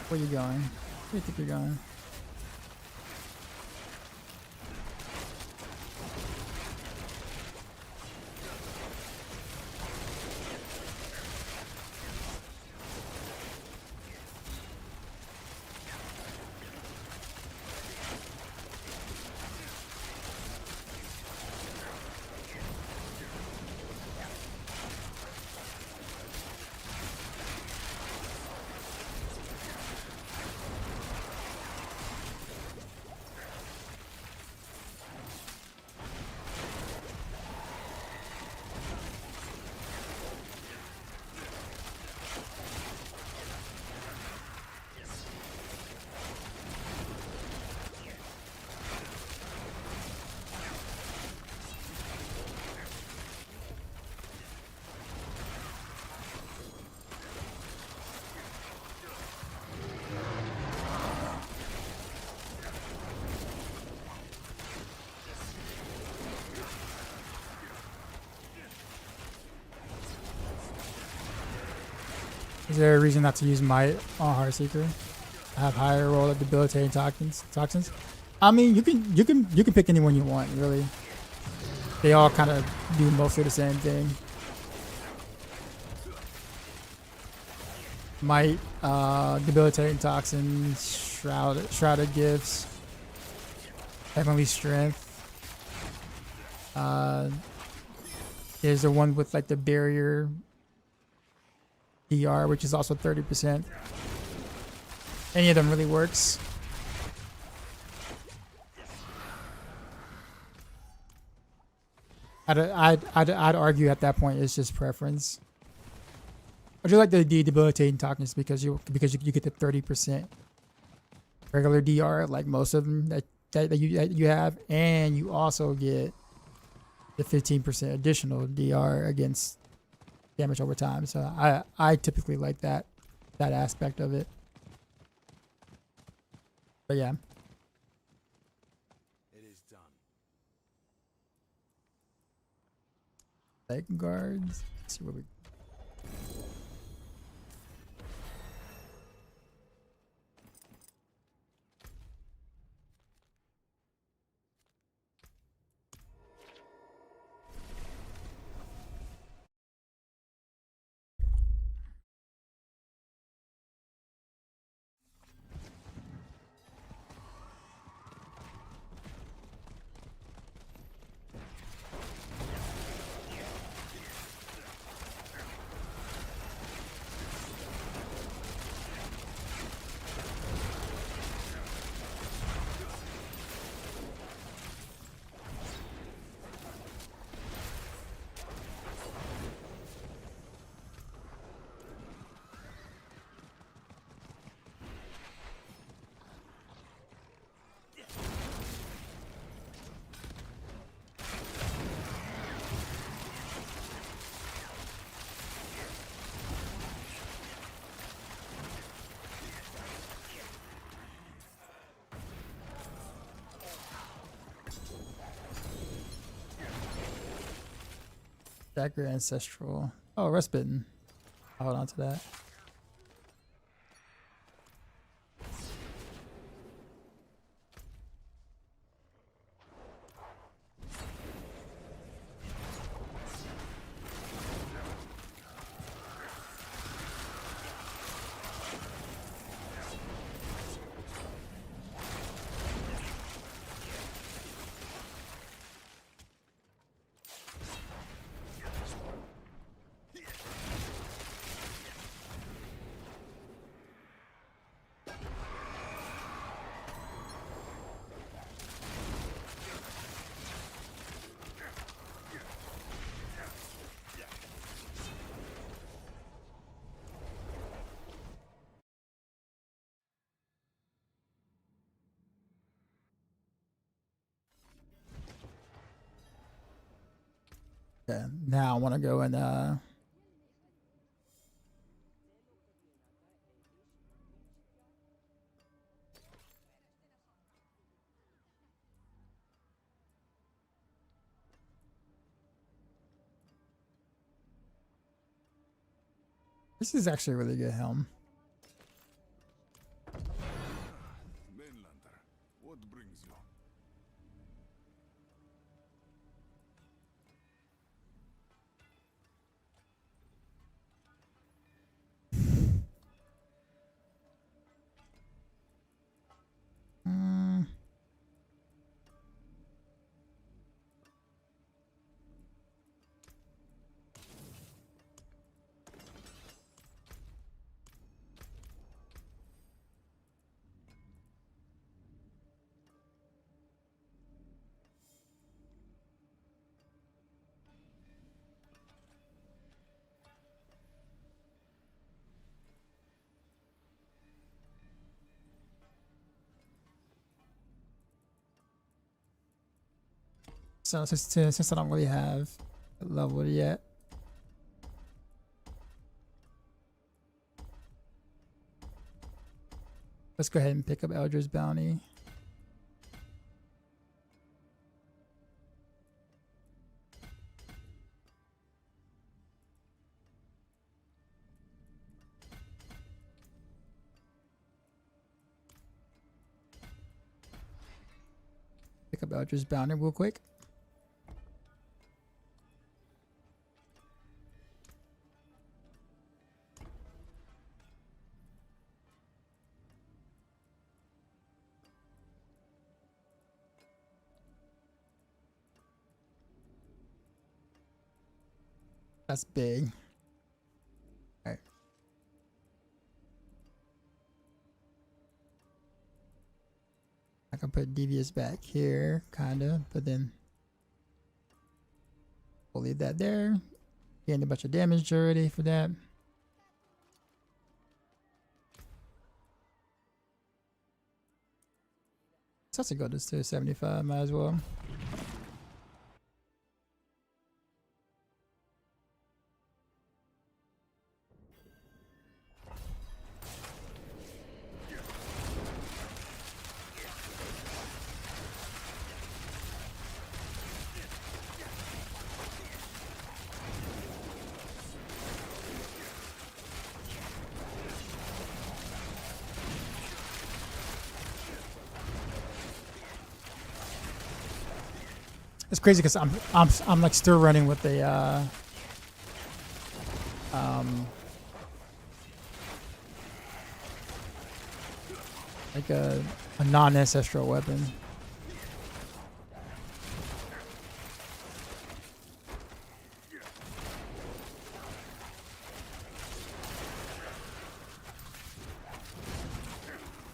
Where you going? Where do you think you're going? Is there a reason not to use Might on Heartseeker? Have higher roll at debilitating toxins. I mean, you can pick anyone you want, really. They all kind of do mostly the same thing. Might, debilitating toxins, shrouded gifts, heavenly strength. There's the one with like the barrier DR, which is also 30%. Any of them really works. I'd argue at that point it's just preference. I do like the debilitating toughness because you get the 30% regular DR like most of them that you have, and you also get the 15% additional DR against damage over time. So I typically like that aspect of it. But yeah. It is done. Leg guards. Let's see what we. Dagger Ancestral. Oh, Rust Bitten. I'll hold on to that. Okay, now I want to go and this is actually a really good helm. Mainlander, what brings you? Mm. So since I don't really have a level yet, let's go ahead and pick up Elder's Bounty. Pick up Elder's Bounty real quick. That's big. Alright. I can put devious back here, kinda, but then we'll leave that there. Getting a bunch of damage already for that. So let's go to 75, might as well. It's crazy because I'm like still running with a like a non-ancestral weapon.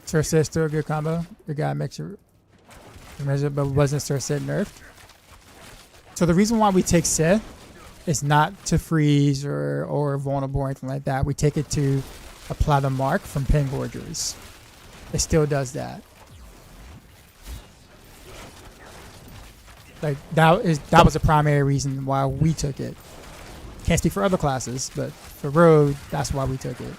Cersei is still a good combo. The guy makes it measure, but wasn't Cersei nerfed? So the reason why we take Sith is not to freeze or vulnerable or anything like that. We take it to apply the mark from Pengorgers. It still does that. Like that was the primary reason why we took it. Can't speak for other classes, but for Rogue, that's why we took it.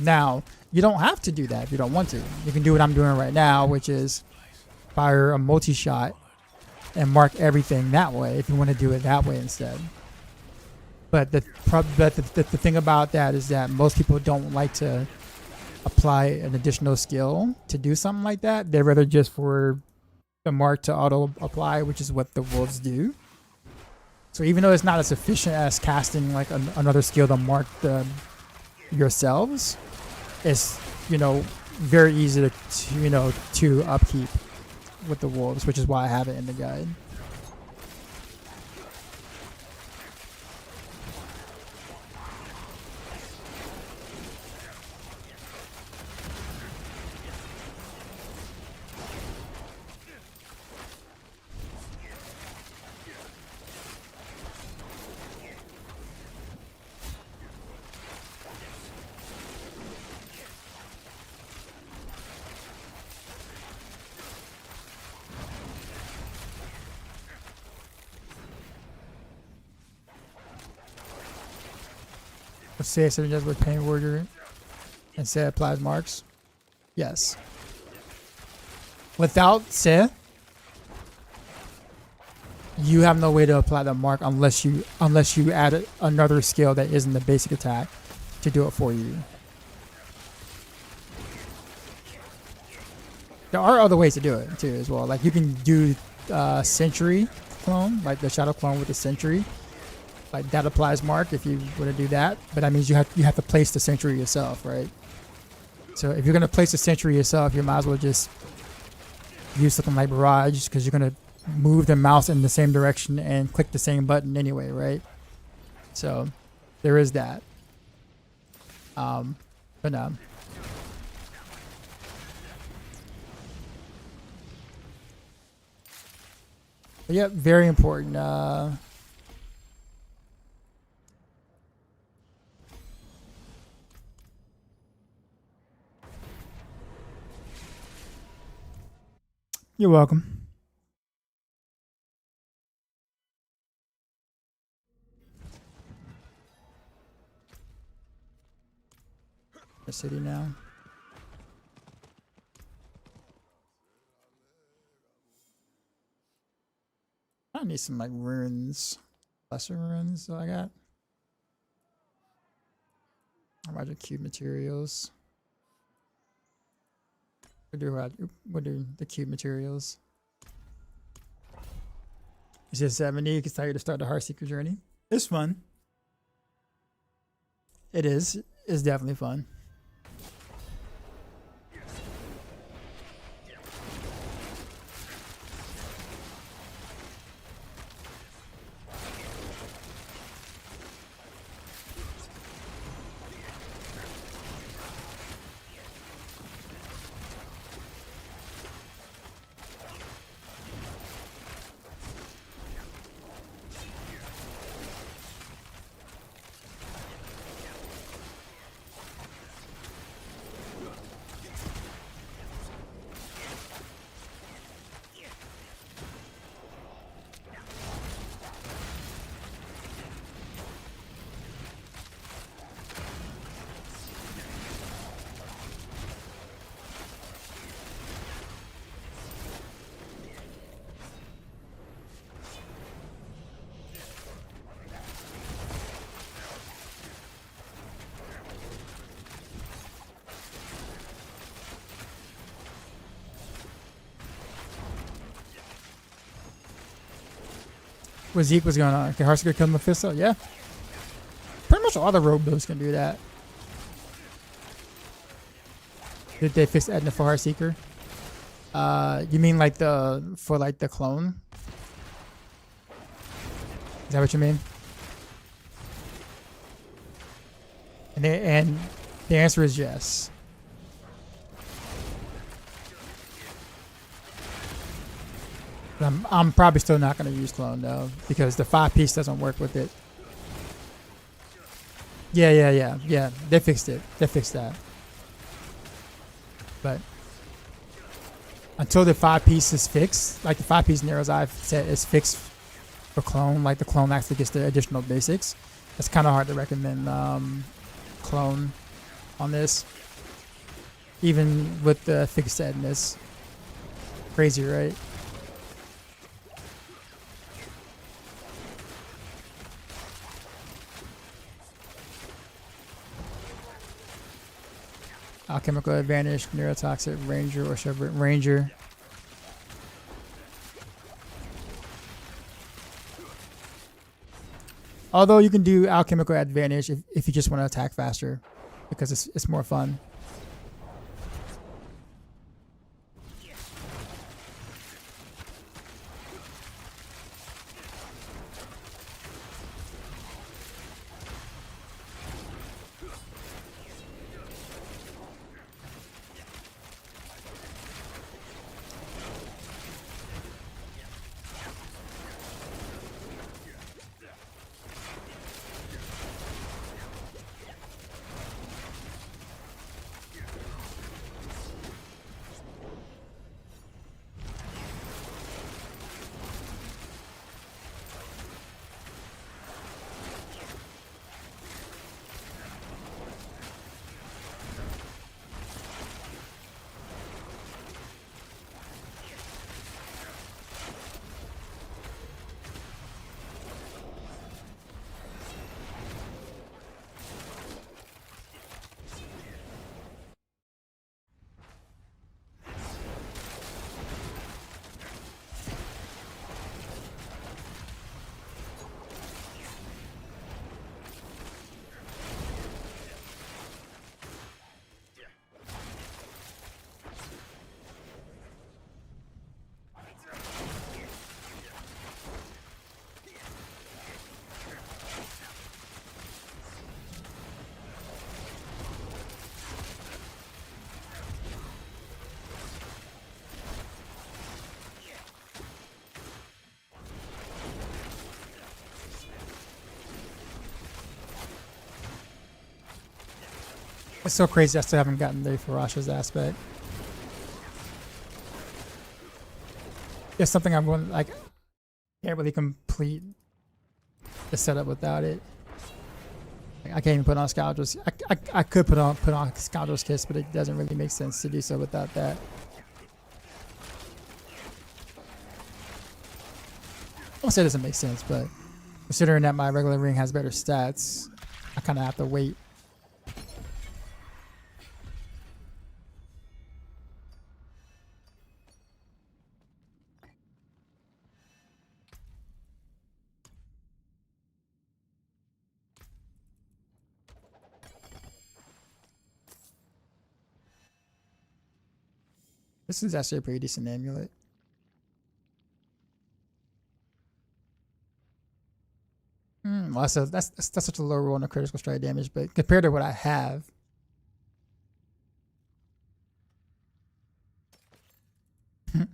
Now, you don't have to do that if you don't want to. You can do what I'm doing right now, which is fire a multi-shot and mark everything that way if you want to do it that way instead. But the thing about that is that most people don't like to apply an additional skill to do something like that. They'd rather just for the mark to auto apply, which is what the wolves do. So even though it's not as efficient as casting like another skill to mark yourselves, it's very easy to upkeep with the wolves, which is why I have it in the guide. Say something does with Pain Warrior and say applies marks. Yes. Without Sith, you have no way to apply the mark unless you add another skill that isn't the basic attack to do it for you. There are other ways to do it too as well. Like you can do Sentry clone, like the Shadow clone with the Sentry. Like that applies mark if you want to do that, but that means you have to place the sentry yourself, right? So if you're gonna place the sentry yourself, you might as well just use something like Barrage because you're gonna move the mouse in the same direction and click the same button anyway, right? So there is that. But no. But yeah, very important. You're welcome. The city now. I need some like runes, lesser runes that I got. Roger cube materials. What do the cube materials? It's just 70. You can start the Heartseeker journey. It's fun. It is. It's definitely fun. What Zeke was going on? Can Heartseeker kill Mephisto? Yeah. Pretty much all the rogue builds can do that. Did they fix Edna for Heartseeker? You mean like the clone? Is that what you mean? And the answer is yes. I'm probably still not going to use clone though because the 5-piece doesn't work with it. Yeah. They fixed it. They fixed that. But until the 5-piece is fixed, like the 5-piece Nero's Eye set is fixed for clone, like the clone actually gets the additional basics. It's kind of hard to recommend clone on this, even with the fixed setness. Crazy, right? Alchemical Advantage, Neurotoxic, Ranger, or Shepherd Ranger. Although you can do Alchemical Advantage if you just want to attack faster, because it's more fun. It's so crazy I still haven't gotten the Ferocious aspect. It's something I'm going like can't really complete the setup without it. Like, I can't even put on Scoundrels. I could put on Scoundrels Kiss, but it doesn't really make sense to do so without that. I won't say it doesn't make sense, but considering that my regular ring has better stats, I kind of have to wait. This is actually a pretty decent amulet. Well, that's such a low roll on the critical strike damage, but compared to what I have, and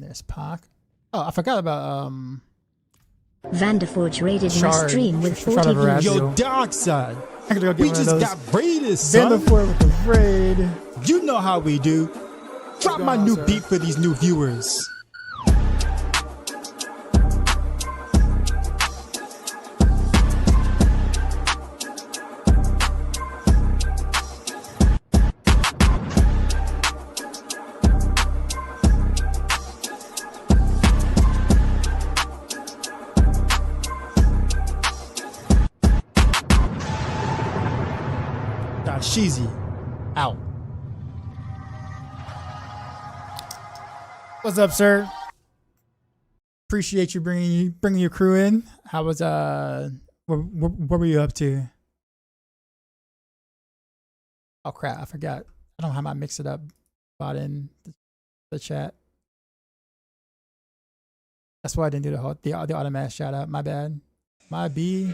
there's Pac. Oh, I forgot about Vanderforge raided my Shard. stream with Shard 40 of views. Razio. Yo, dark side. I'm gonna go get We one of just those. got raided, son. Vanderford with the raid. You know how we do. Drop going my on, new sir? beat for these new viewers. Sheezy out. What's up, sir? Appreciate you bringing your crew in. How was what were you up to? Oh crap, I forgot. I don't know how I mix it up. Bought in the chat. That's why I didn't do the automatic shout out. My bad. My B.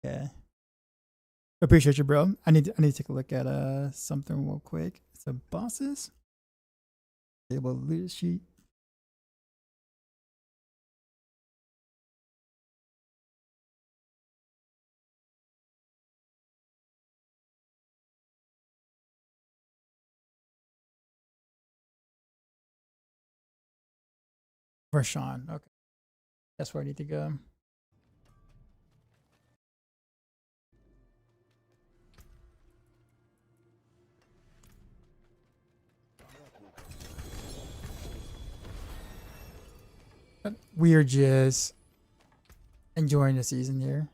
Yeah. Appreciate you, bro. I need to take a look at something real quick. It's a bosses. Table loot sheet. For Sean. Okay. That's where I need to go. But we are just enjoying the season here.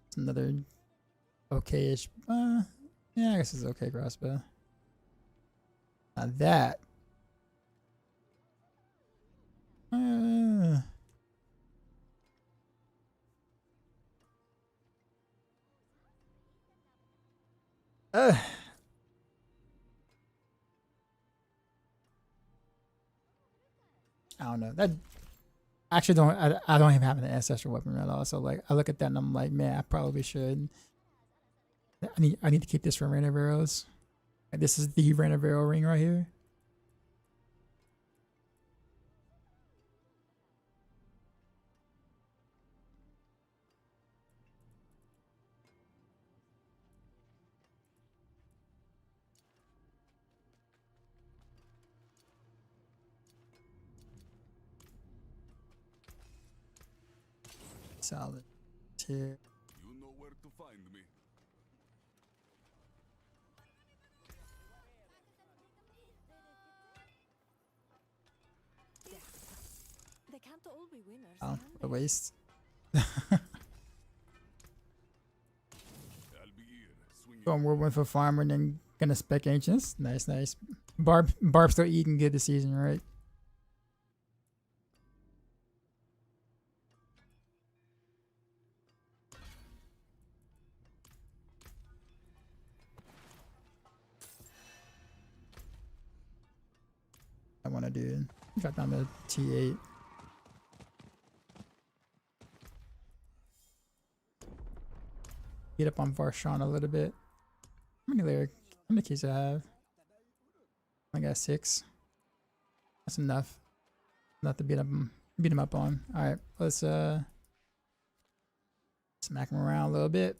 It's another okay-ish. Yeah, I guess it's okay crossbow. Now that. I don't know. That actually don't. I don't even have an ancestral weapon at all. So like, I look at that and I'm like, man, I probably should. I need to keep this for Rain of Arrows. Like, this is the Rain of Arrow ring right here. Solid. Tier. You know where to find me. They can't all be winners. Oh, can the they? waste. I'll be here. Swing Going Whirlwind for Farmer and then gonna spec Ancients. Nice, nice. Barb still eating good this season, right? I want to do drop down to T8. Get up on Varshawn a little bit. How many keys I have? I got 6. That's enough. Enough to beat him up on. All right, let's smack him around a little bit.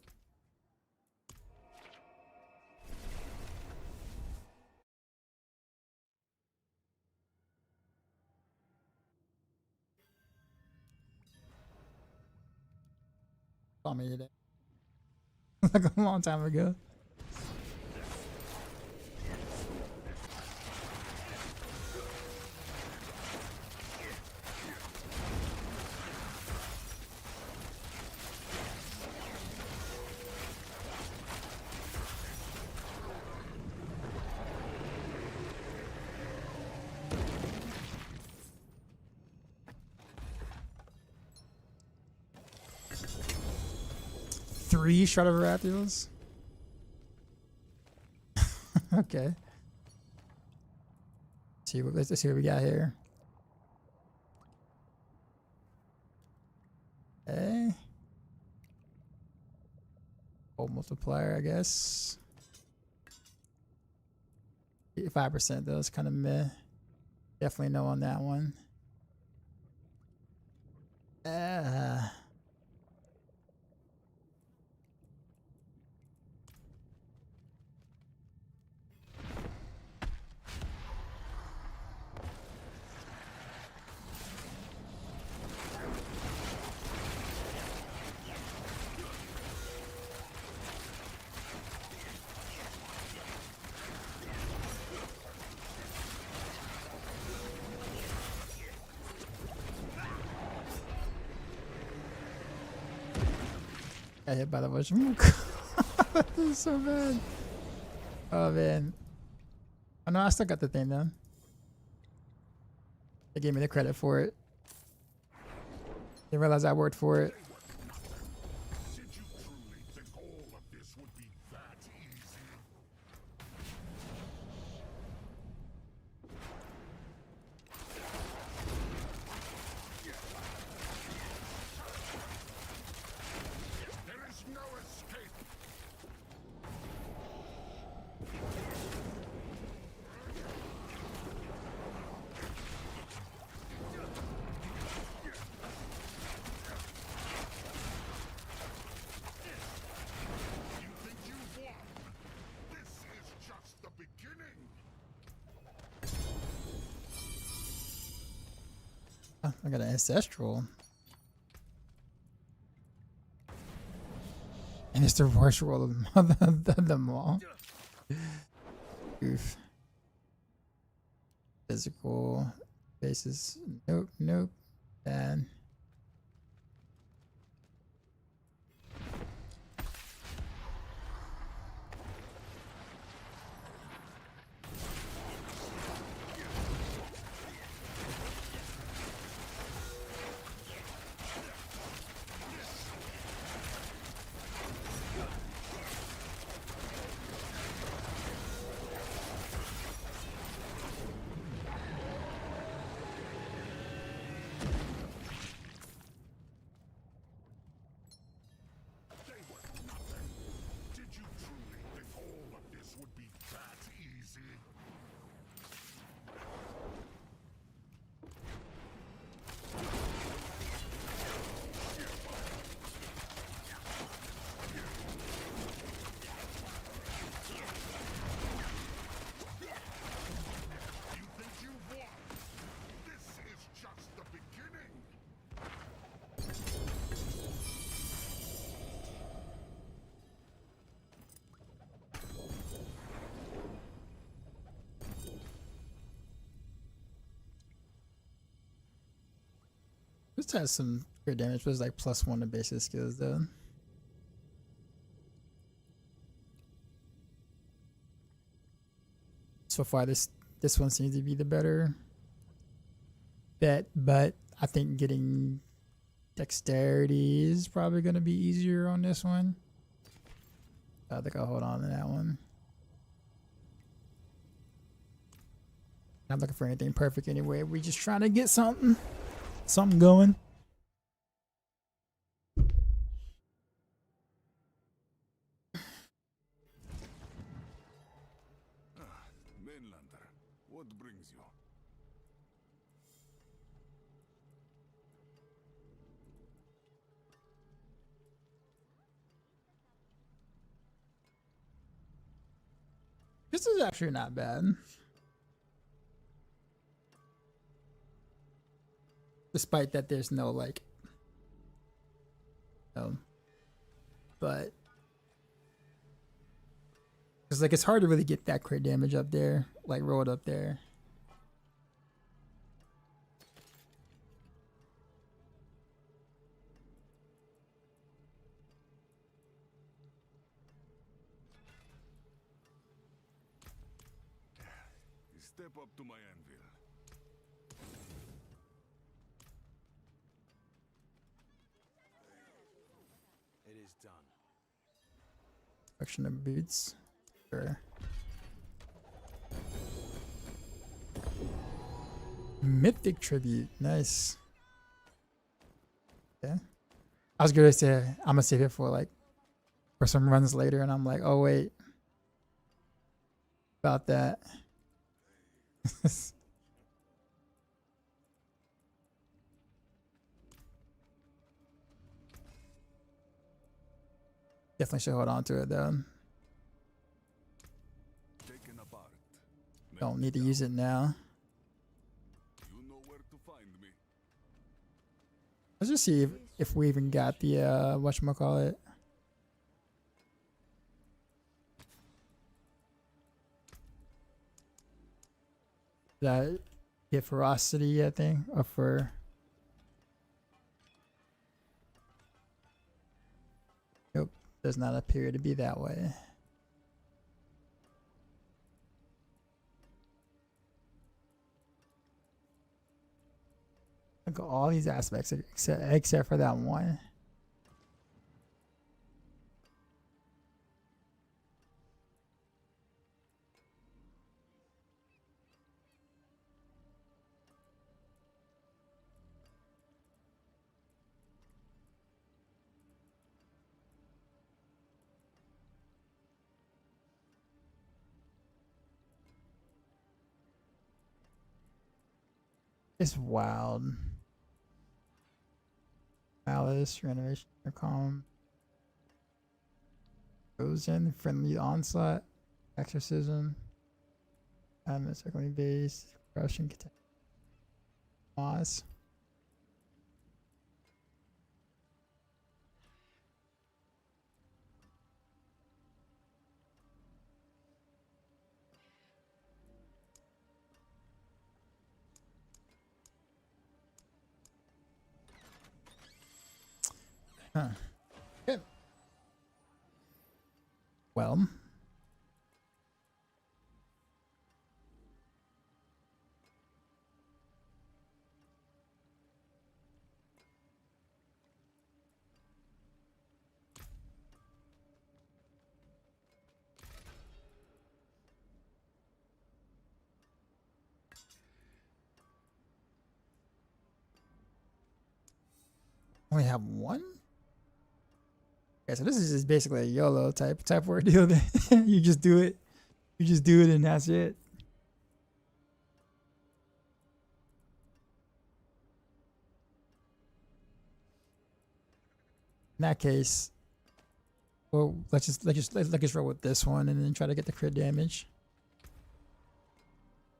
Call me today. Like a long time ago. Three Shroud of Rathiels? Okay. Let's see what we got here. Okay. Old multiplier, I guess. 5% though, it's kind of meh. Definitely no on that one. Got hit by the bush. This is so bad. Oh man. Oh no, I still got the thing though. They gave me the credit for it. Didn't realize I worked for it. Did you truly think all of this would be that easy? There is no escape. You think you've won? This is just the beginning. Oh, I got an ancestral. And it's the worst roll of them all. Oof. Physical basis. Nope, nope. Bad. They were nothing. Did you truly think all of this would be that easy? You think you've won? This is just the beginning. This has some good damage, but it's like +1 to basic skills though. So far this one seems to be the better bet, but I think getting dexterity is probably gonna be easier on this one. I think I'll hold on to that one. Not looking for anything perfect anyway. We're just trying to get something going. Mainlander, what brings you? This is actually not bad. Despite that there's no like but it's like it's hard to really get that crit damage up there, like rolled up there. Step up to my anvil. It is done. Section of boots. Sure. Mythic tribute. Nice. Yeah. I was gonna say I'm gonna save it for some runs later, and I'm like, oh wait. About that. Definitely should hold on to it though. Taken apart. Don't need to use it now. You know where to find me. Let's just see if we even got the whatchamacallit. That get ferocity, I think, or for nope. does not appear to be that way. Look at all these aspects except for that one. It's wild. Malice, renovation, calm. Frozen, friendly onslaught, exorcism, circling base, crushing, moss. Huh. Good. Well. Only have one? Okay, so this is just basically a YOLO type ordeal. You just do it. You just do it and that's it. In that case, well, let's just roll with this one and then try to get the crit damage.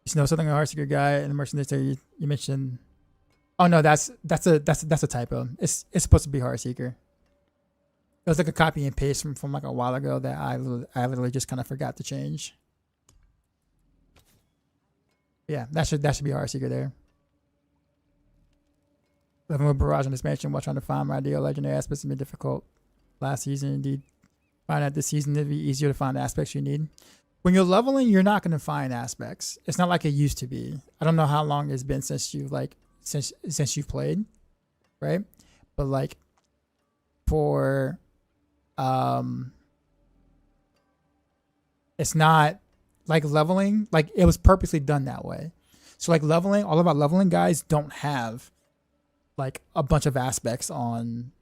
You know something, a Heartseeker guy and the mercenary there you mentioned. Oh no, that's a typo. It's supposed to be Heartseeker. It was like a copy and paste from like a while ago that I literally just kind of forgot to change. Yeah, that should be Heartseeker there. Living with Barrage on expansion while trying to find my ideal legendary aspects has been difficult last season. Indeed, find out this season it'll be easier to find aspects you need. When you're leveling, you're not going to find aspects. It's not like it used to be. I don't know how long it's been since you since you've played, right? But like for it's not like leveling, like it was purposely done that way. So like leveling, all of our leveling guys don't have like a bunch of aspects on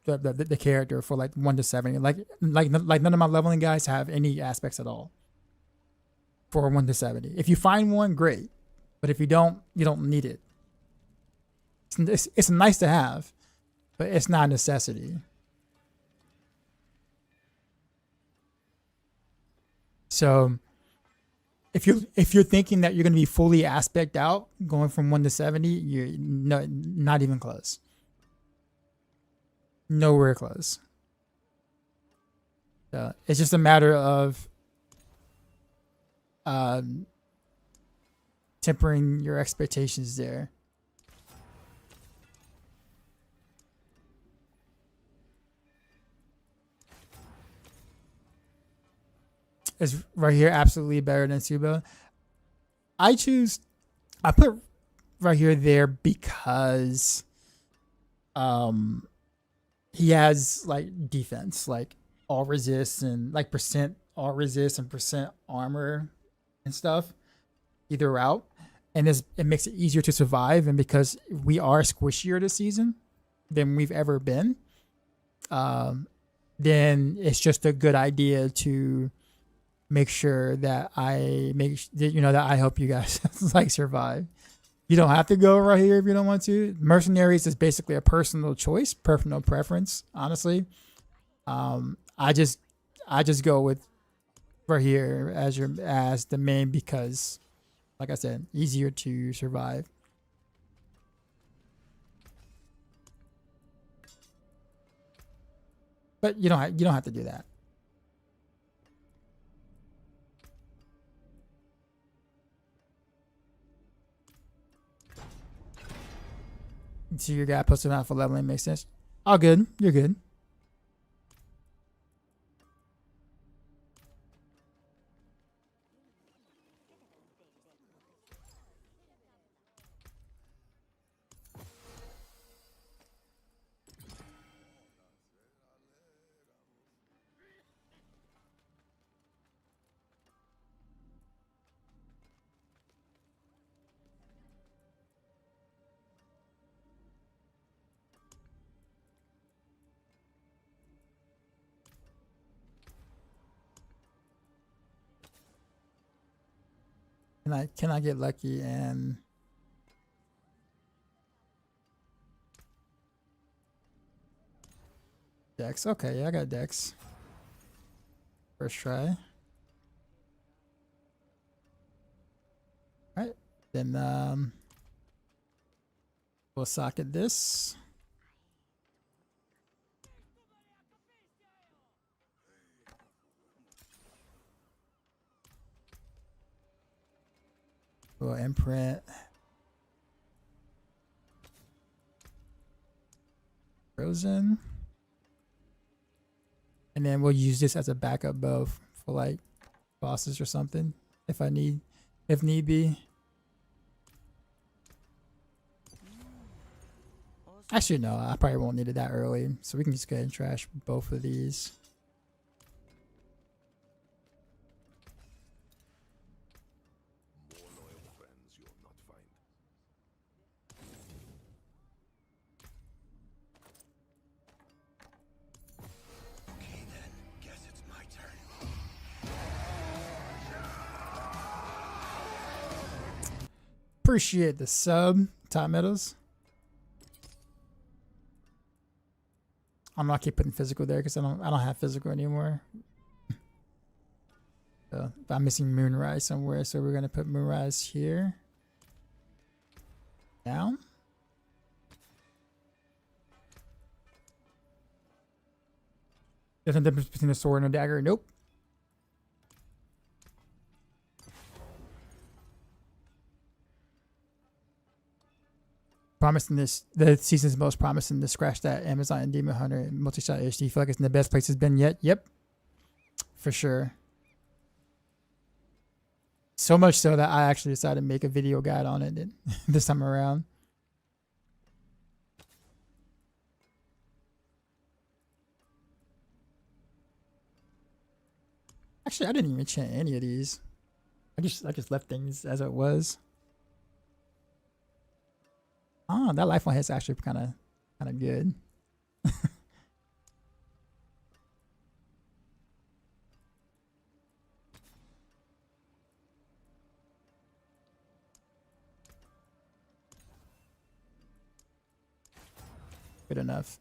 the character for like 1 to 70. Like none of my leveling guys have any aspects at all for 1 to 70. If you find one, great, but if you don't need it. It's nice to have, but it's not a necessity. So if you're thinking that you're going to be fully aspect out going from 1 to 70, you're not even close. Nowhere close. So it's just a matter of tempering your expectations there. Is right here absolutely better than Subo. I put right here there because he has like defense, like all resist and like percent all resist and percent armor and stuff either route, and it makes it easier to survive. And because we are squishier this season than we've ever been, then it's just a good idea to make sure that that I help you guys like survive. You don't have to go right here if you don't want to. Mercenaries is basically a personal choice, personal preference, honestly. I just go with right here as the main because, like I said, easier to survive. But you don't have to do that. So your guy posted out for leveling makes sense. All good. You're good. Can I get lucky and Dex? Okay, yeah, I got Dex. First try. Alright. Then we'll socket this. We'll imprint Frozen. And then we'll use this as a backup bow for like bosses or something if need be. Actually, no, I probably won't need it that early, so we can just go ahead and trash both of these. More loyal friends you'll not find. Okay then, guess it's my turn. Appreciate the sub, Top Meadows. I'm not keep putting physical there because I don't have physical anymore. So I'm missing Moonrise somewhere, so we're gonna put Moonrise here. Down. There's no difference between a sword and a dagger. Nope. Promising this, the season's most promising to scratch that Amazon and Demon Hunter multi-shot HD. You feel like it's in the best place it's been yet? Yep, for sure. So much so that I actually decided to make a video guide on it this time around. Actually, I didn't even change any of these. I just left things as it was. Oh, that life one hit's actually kind of good. Good enough.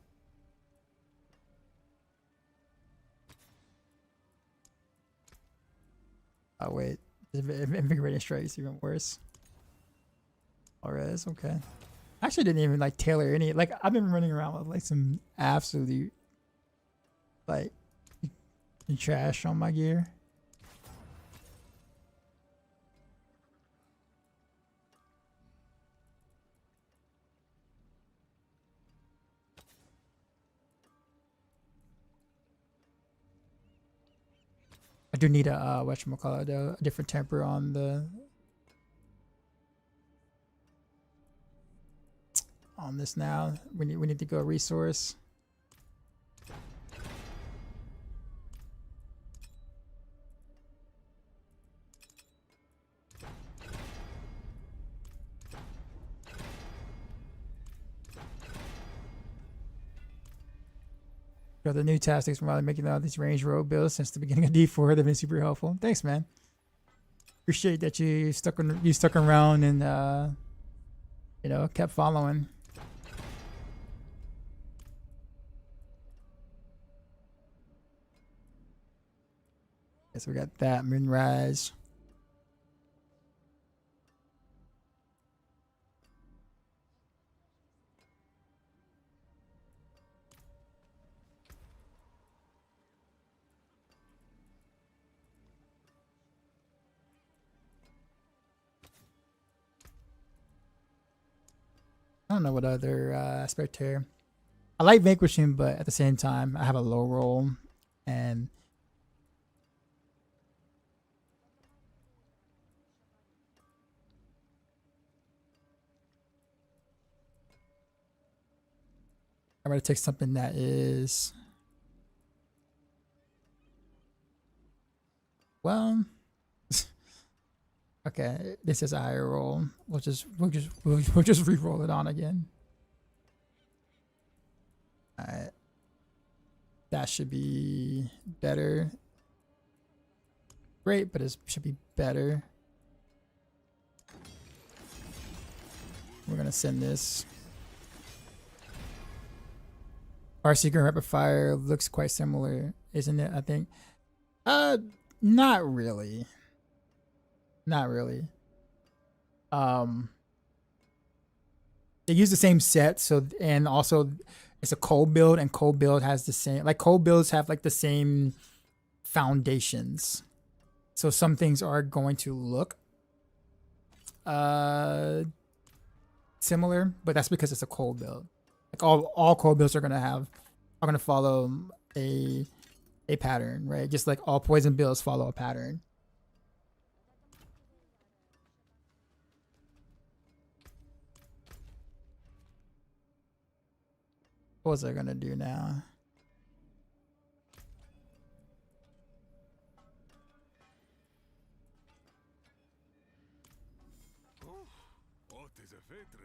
Oh wait, invigorating strikes even worse. Alright, okay. I actually didn't even like tailor any. Like I've been running around with like some absolute like trash on my gear. I do need a whatchamacallit though, a different temper on this now. We need to go resource. Got the new tactics from making all these range road builds since the beginning of D4. They've been super helpful. Thanks, man. Appreciate that you stuck around and you know, kept following. So we got that Moonrise. I don't know what other aspect here. I like vanquishing, but at the same time, I have a low roll, and I'm gonna take something that is, well, okay. This is a higher roll. We'll just re-roll it on again. All right, that should be better. Great, but it should be better. We're gonna send this. Heartseeker and Rapid Fire looks quite similar, isn't it? I think. Not really. Not really. They use the same set, so and also it's a cold build, and cold build has the same, like cold builds have like the same foundations. So some things are going to look similar, but that's because it's a cold build. Like all cold builds are gonna follow a pattern, right? Just like all poison builds follow a pattern. What was I gonna do now?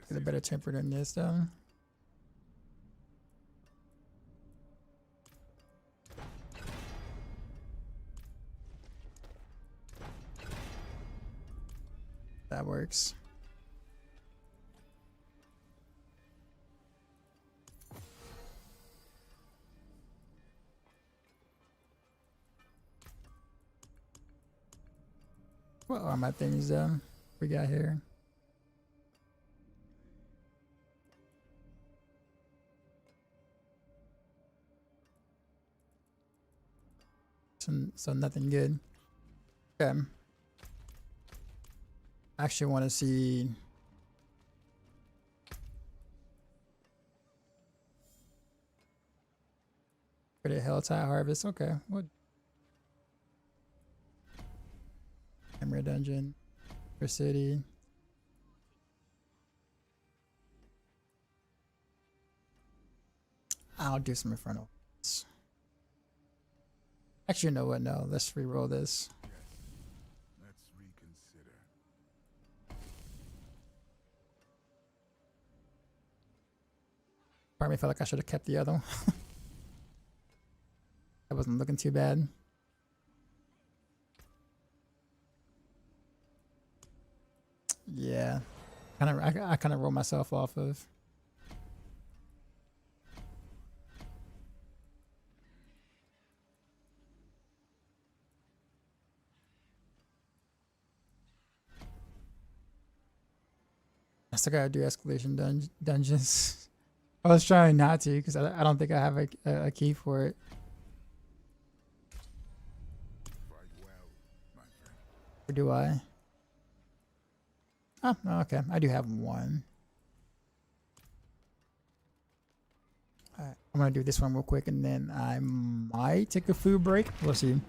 Get a better temper than this though. That works. What are my things we got here? So nothing good. Okay. I actually want to see for the Helltide Harvest. Okay, what? Emerald Dungeon, for City. I'll do some Infernal. Actually, you know what? No, let's re-roll this. Let's reconsider. Part of me felt like I should have kept the other one. That wasn't looking too bad. Yeah, I kind of rolled myself off of. I still gotta do escalation dungeons. I was trying not to because I don't think I have a key for it. Fight well, my friend. Or do I? Oh, okay. I do have one. Alright, I'm gonna do this one real quick and then I might take a food break. We'll see.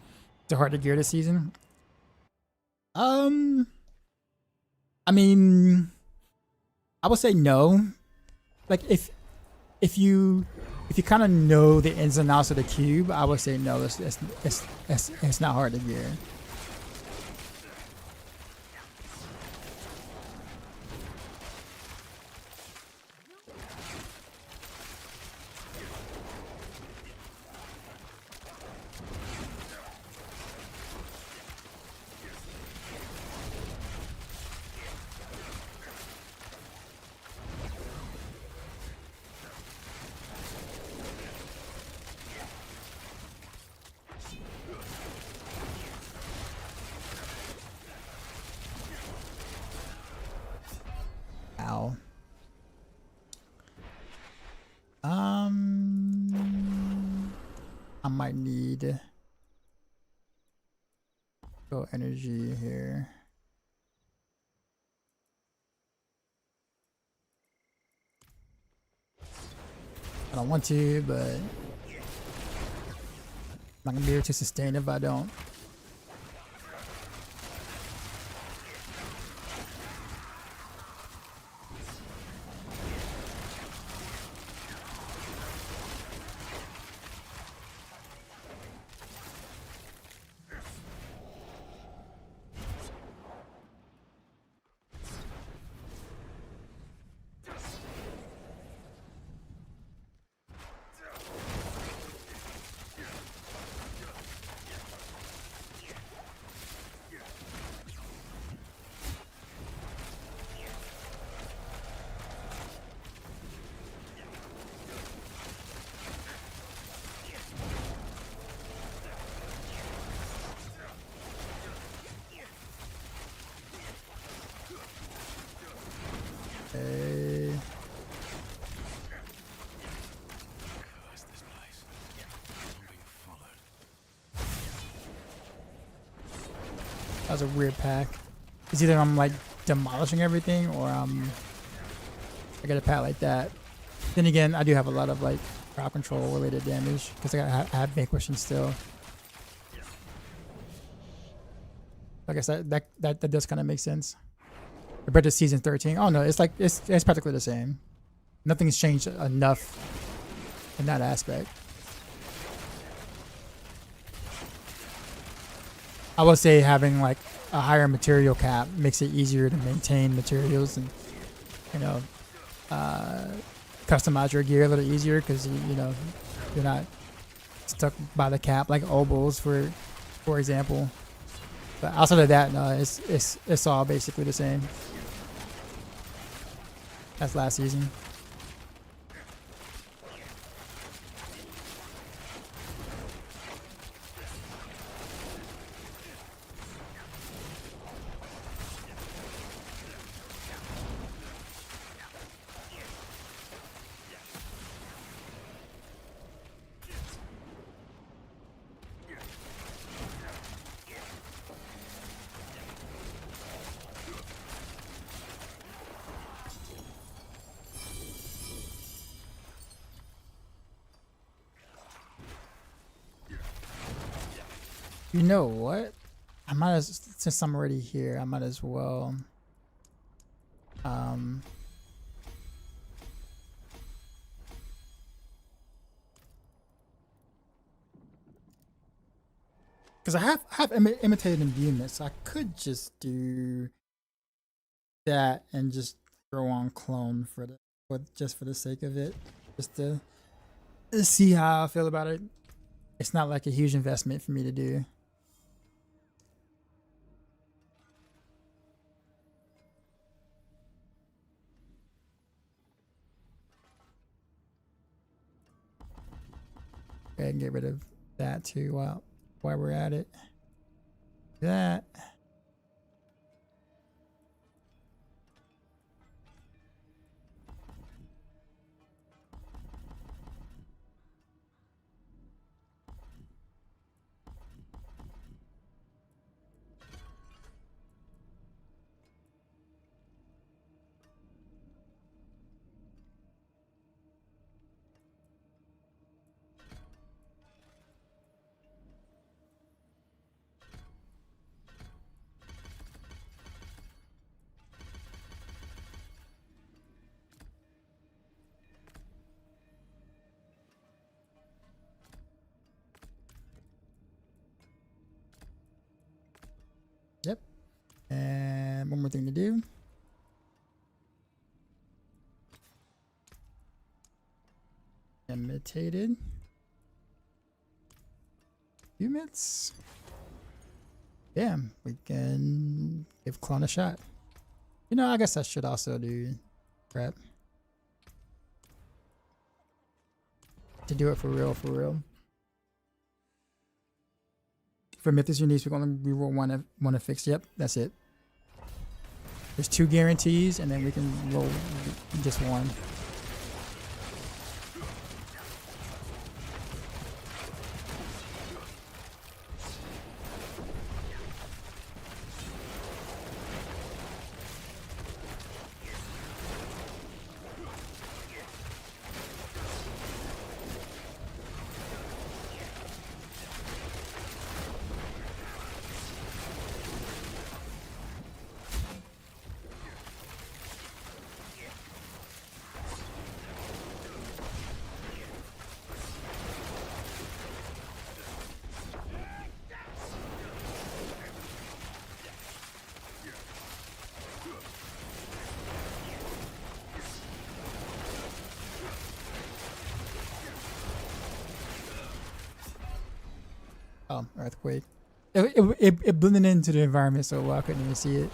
It's hard to gear this season. I mean, I would say no. Like if you kind of know the ins and outs of the cube, I would say no. It's not hard to gear. Ow. I might need go energy here. I don't want to, but I'm not gonna be able to sustain if I don't. was a weird pack. It's either I'm like demolishing everything or I get a pack like that. Then again, I do have a lot of like crowd control related damage because I have vanquishing still. I guess that does kind of make sense. Compared to season 13, oh no, it's like it's practically the same. Nothing's changed enough in that aspect. I would say having like a higher material cap makes it easier to maintain materials and, you know, customize your gear a little easier because you know you're not stuck by the cap like obols for example. But outside of that, no, it's all basically the same as last season. You know what? I might as since I'm already here, I might as well because I have imitated imbuement, so I could just do that and just throw on clone for just for the sake of it, just to see how I feel about it. It's not like a huge investment for me to do. Go ahead and get rid of that too while we're at it. That. Yep. And one more thing to do. Imitated humans. Yeah, we can give clone a shot. You know, I guess I should also do prep to do it for real, for real. For Mythos Unique, we're going to reroll one affix. Yep, that's it. There's 2 guarantees, and then we can roll just one. Oh, earthquake. It blended into the environment so well I couldn't even see it.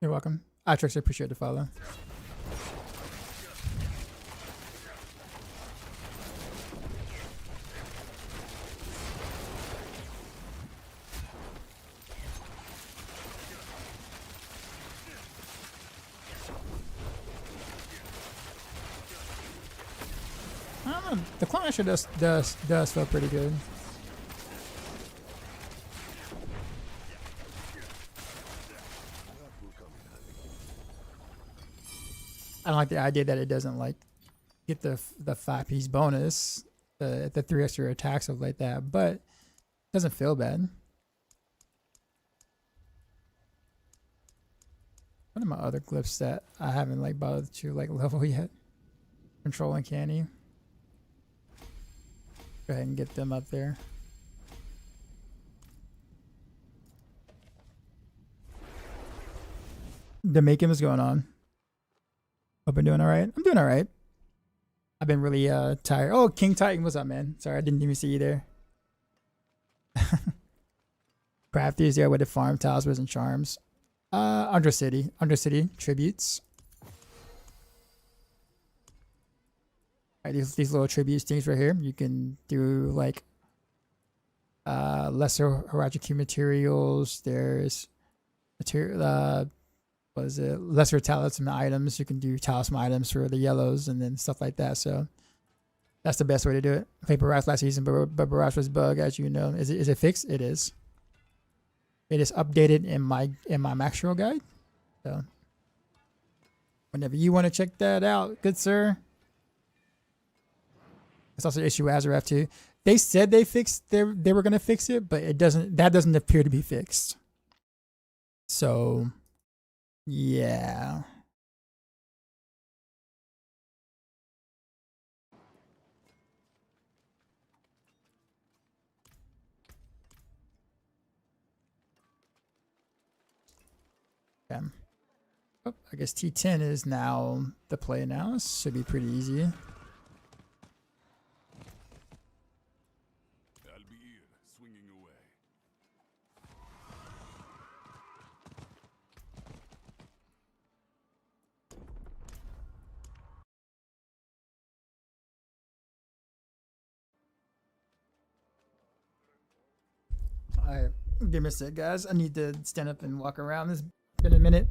You're welcome. Atrix, I appreciate the follow. I don't know. The clone actually does feel pretty good. I don't like the idea that it doesn't like get the 5-piece bonus, the 3 extra attacks, stuff like that, but it doesn't feel bad. What are my other glyphs that I haven't like bothered to like level yet? Control and Canny. Go ahead and get them up there. Jamaican, what's going on? Hope I'm doing all right. I'm doing all right. I've been really tired. Oh, King Titan, what's up, man? Sorry, I didn't even see you there. Crafty's there with the farm tiles, and charms. Undercity tributes. All right, these little tributes things right here. You can do like lesser Harajuku materials. There's material. What is it? Lesser talisman items. You can do talisman items for the yellows and then stuff like that. So that's the best way to do it. I played Barrage last season, but Barrage was bug, as you know. Is it fixed? It is. It is updated in my Maxroll guide. So whenever you want to check that out, good sir. It's also an issue with Azareth too. They said they were gonna fix it, but that doesn't appear to be fixed. So yeah. Okay. Oh, I guess T10 is now the play now. This should be pretty easy. I'll be here, swinging away. Alright, give me a sec, guys. I need to stand up and walk around. It's been a minute.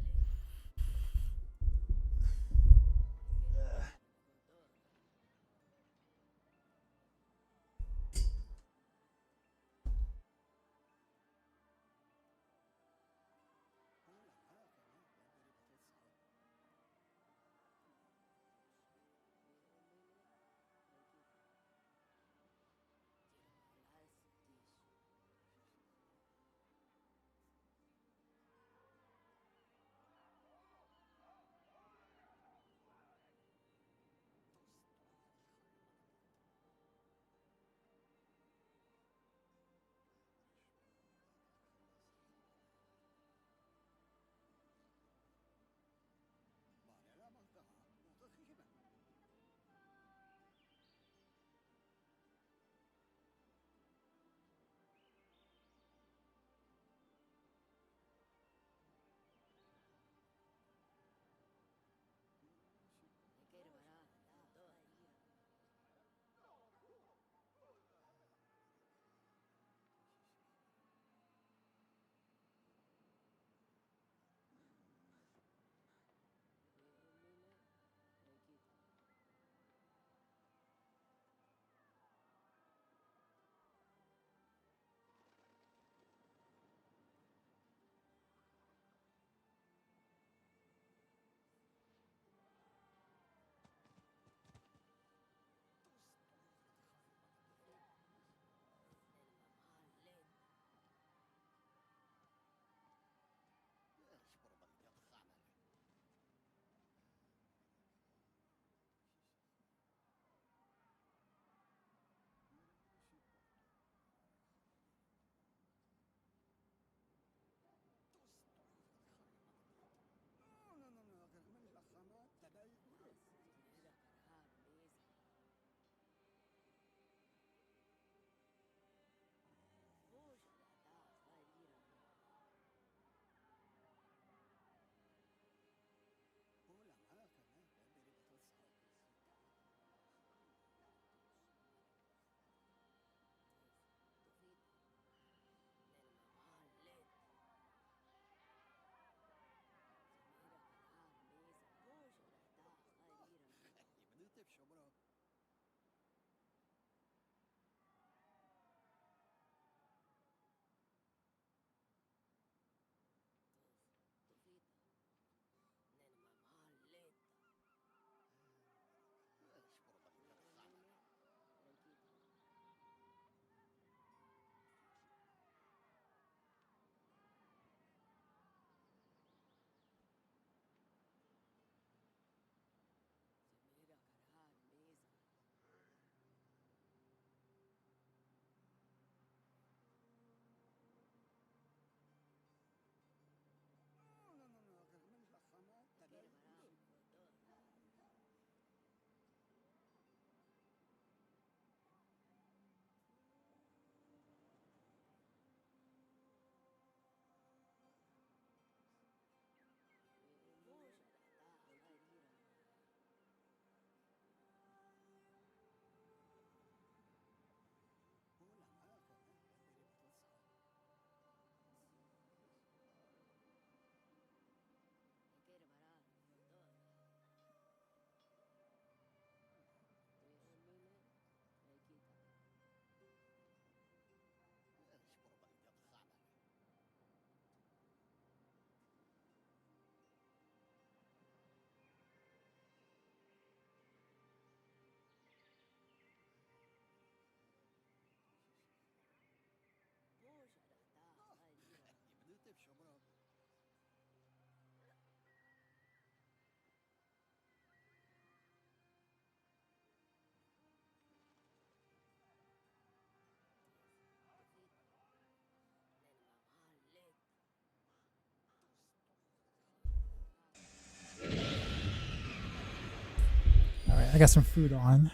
I got some food on.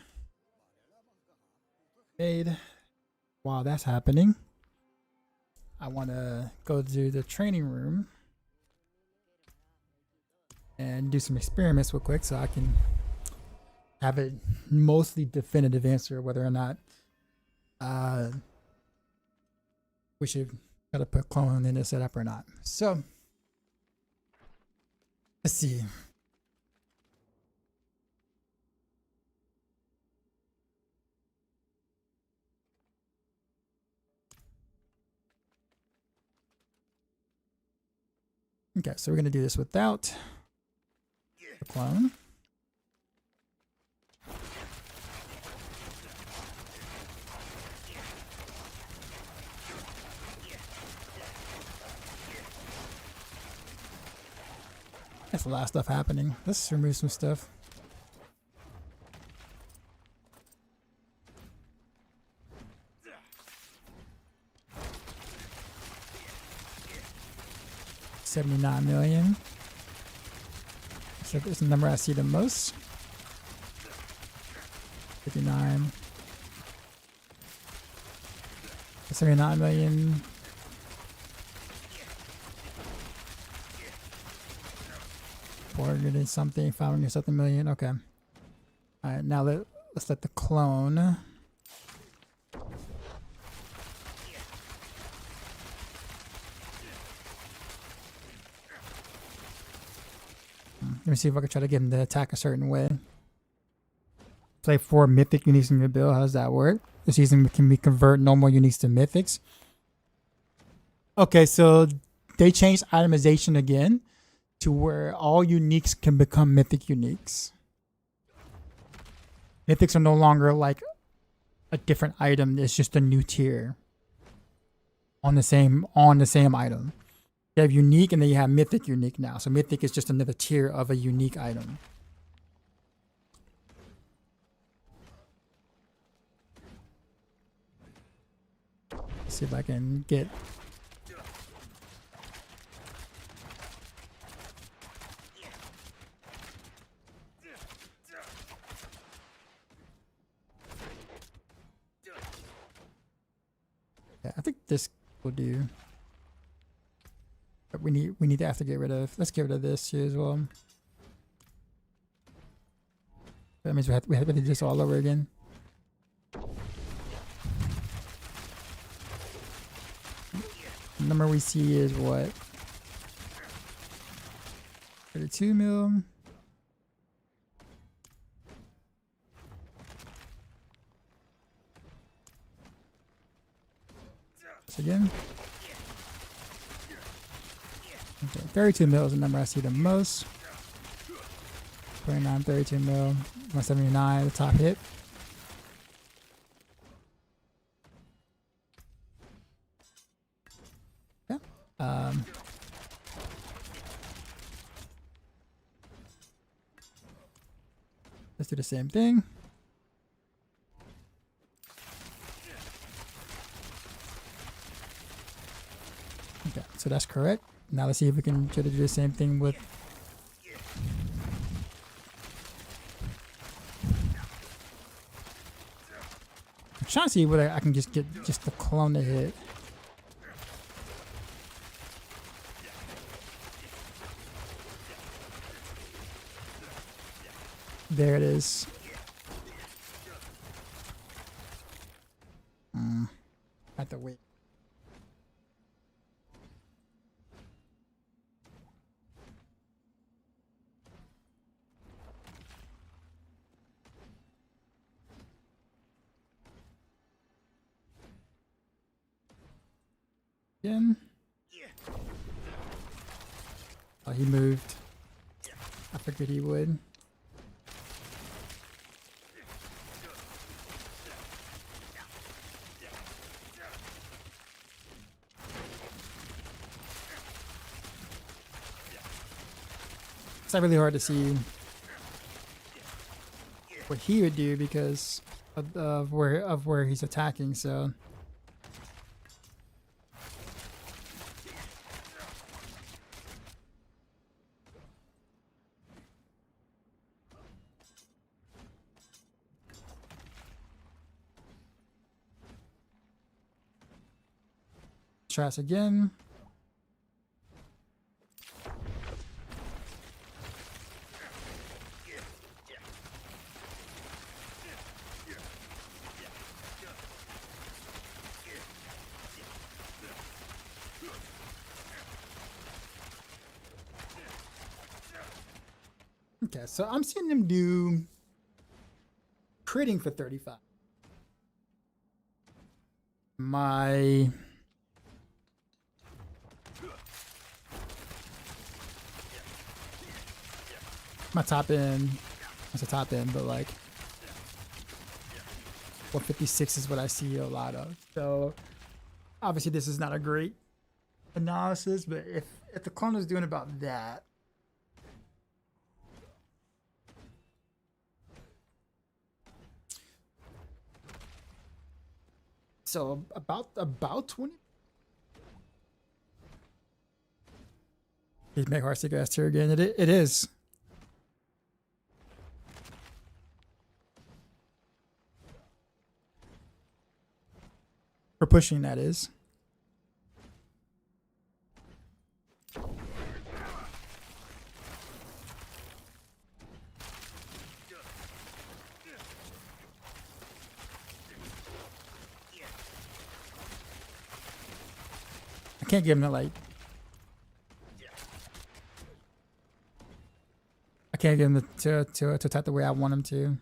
Aid. While that's happening, I want to go to the training room and do some experiments real quick so I can have a mostly definitive answer whether or not we should try to put clone in the setup or not. So let's see. Okay, so we're gonna do this without the clone. That's a lot of stuff happening. Let's remove some stuff. $79 million. So this is the number I see the most. 59. 79 million. $400 and something, $500 something million. Okay. All right, now let's let the clone. Let me see if I can try to get him to attack a certain way. Play 4 mythic uniques in your build. How does that work? This season can we convert normal uniques to mythics? Okay, so they changed itemization again to where all uniques can become mythic uniques. Mythics are no longer like a different item. It's just a new tier on the same item. You have unique and then you have mythic unique now. So mythic is just another tier of a unique item. Let's see if I can get I think this will do. But we need to have to get rid of. Let's get rid of this here as well. That means we have to do this all over again. The number we see is what? 32 mil. Again. Okay, 32 mil is the number I see the most. 29, 32 mil, 179, the top hit. Yeah. Let's do the same thing. Okay, so that's correct. Now let's see if we can try to do the same thing with I'm trying to see whether I can just get just the clone to hit. There it is. I have to wait. Again. Oh, he moved. I figured he would. It's not really hard to see what he would do because of where he's attacking, so Try this again. Okay, so I'm seeing them do critting for 35. My top end, that's a top end, but like 156 is what I see a lot of. So obviously this is not a great analysis, but if the clone is doing about that, so about 20. He'd make Heartseeker S tier again. It is. For pushing, that is. I can't give him the like. I can't get him to attack the way I want him to.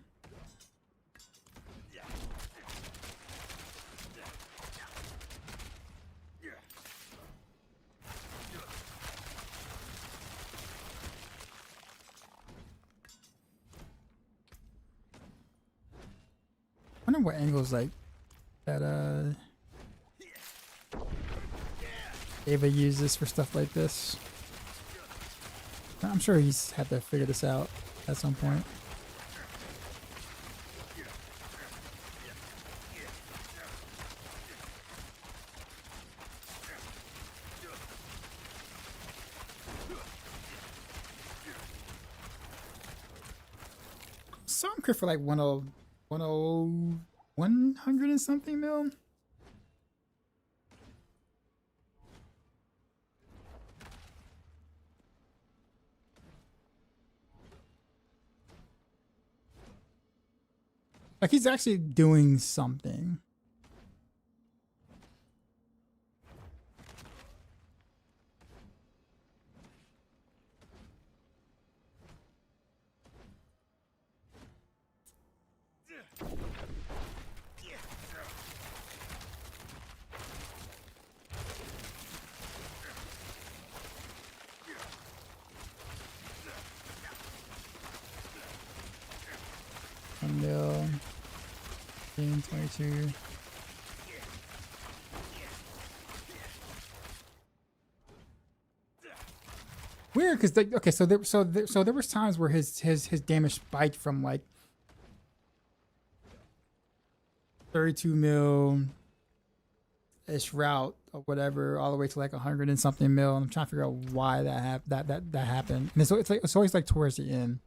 I wonder what angles like that Ava uses for stuff like this. I'm sure he's had to figure this out at some point. Some crit for like 100 and something mil. Like he's actually doing something. Mil, 22. Weird, because okay, so there was times where his damage spiked from like 32 mil ish route or whatever, all the way to like 100 and something mil. And I'm trying to figure out why that happened. And it's always like towards the end.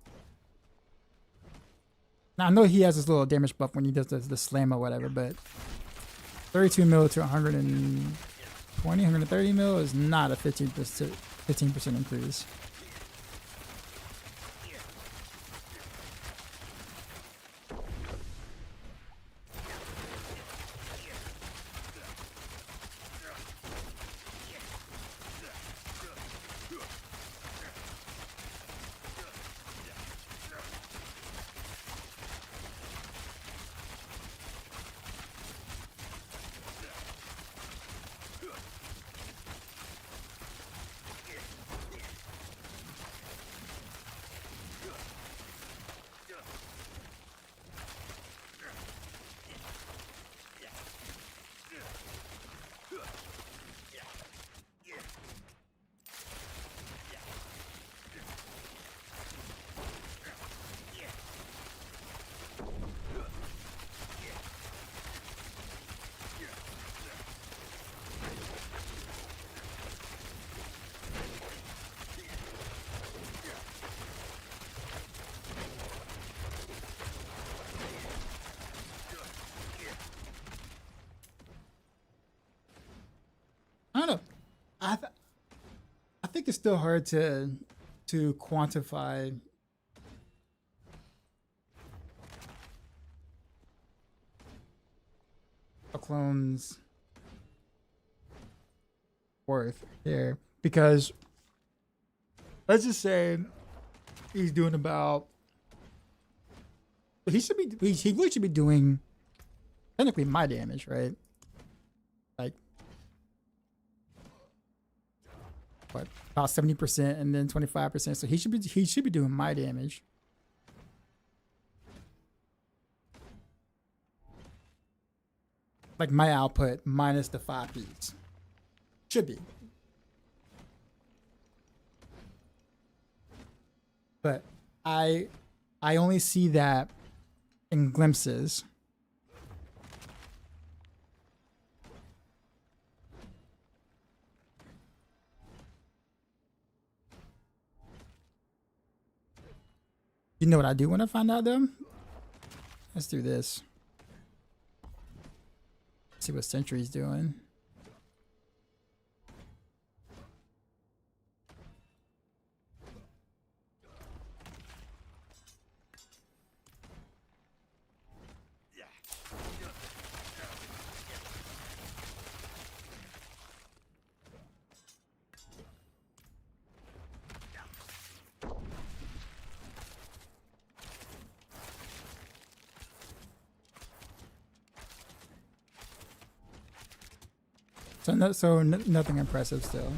Now I know he has this little damage buff when he does the slam or whatever, but 32 mil to 120, 130 mil is not a 15% increase. I think it's still hard to quantify a clone's worth here, because let's just say he's doing about, he really should be doing technically my damage, right? Like what, about 70% and then 25%. So he should be doing my damage. Like my output minus the 5 Ps. Should be. But I only see that in glimpses. You know what I do want to find out though? Let's do this. See what Sentry's doing. So nothing impressive still.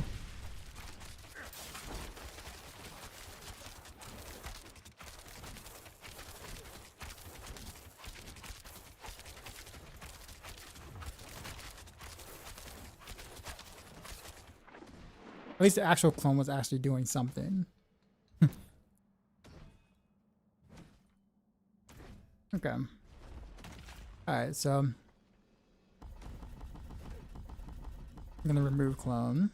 At least the actual clone was actually doing something. Okay. Alright, so I'm gonna remove clone.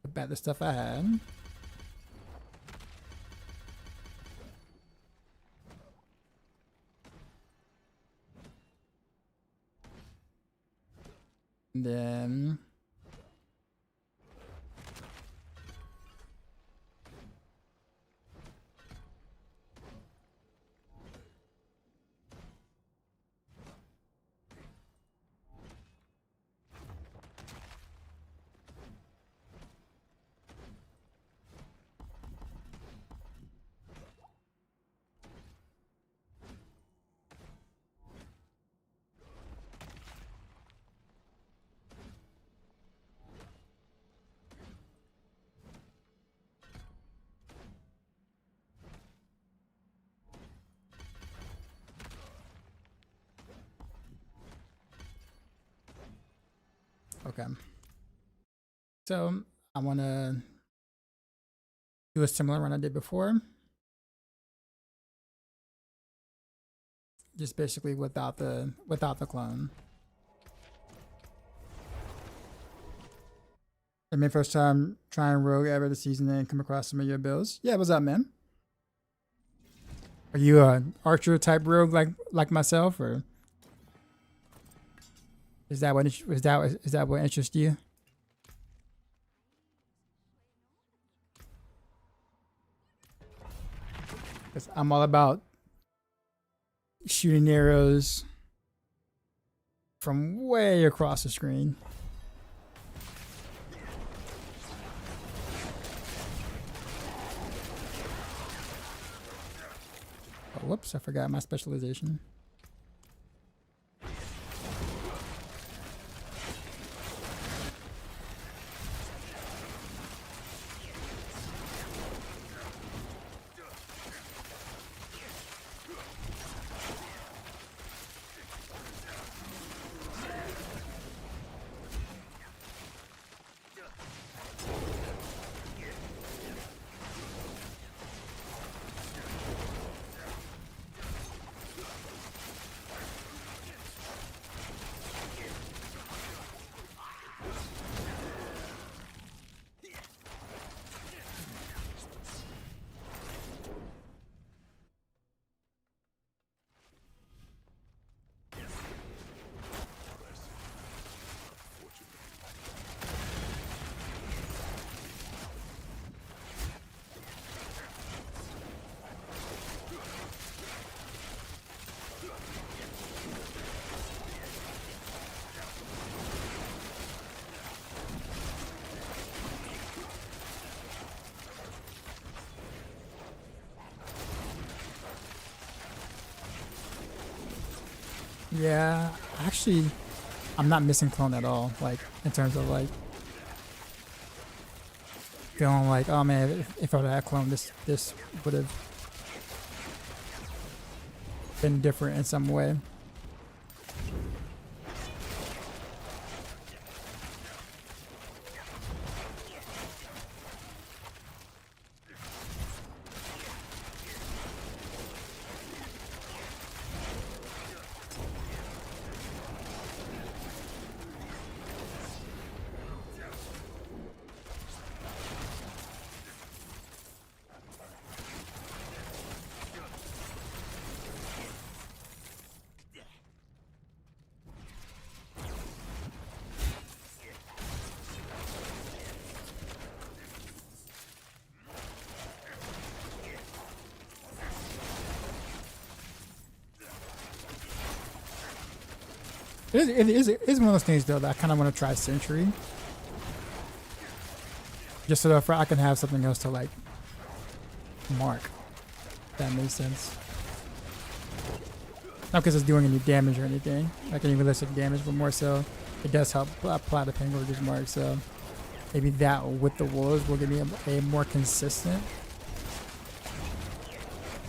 Put back the stuff I had. And then okay. So I want to do a similar run I did before. Just basically without the clone. I mean, first time trying rogue ever this season and come across some of your builds. Yeah, what's up, man? Are you a archer type rogue like myself, or is that what interests you? Because I'm all about shooting arrows from way across the screen. Oh, whoops, I forgot my specialization. Yeah, actually, I'm not missing clone at all. Like in terms of like feeling like, oh man, if I would have clone, this would have been different in some way. It is one of those things though that I kind of want to try Sentry, just so that I can have something else to like mark. If that makes sense. Not because it's doing any damage or anything, like any realistic damage, but more so it does help apply the Penguin Gorgeous mark. So maybe that with the wolves will give me a more consistent,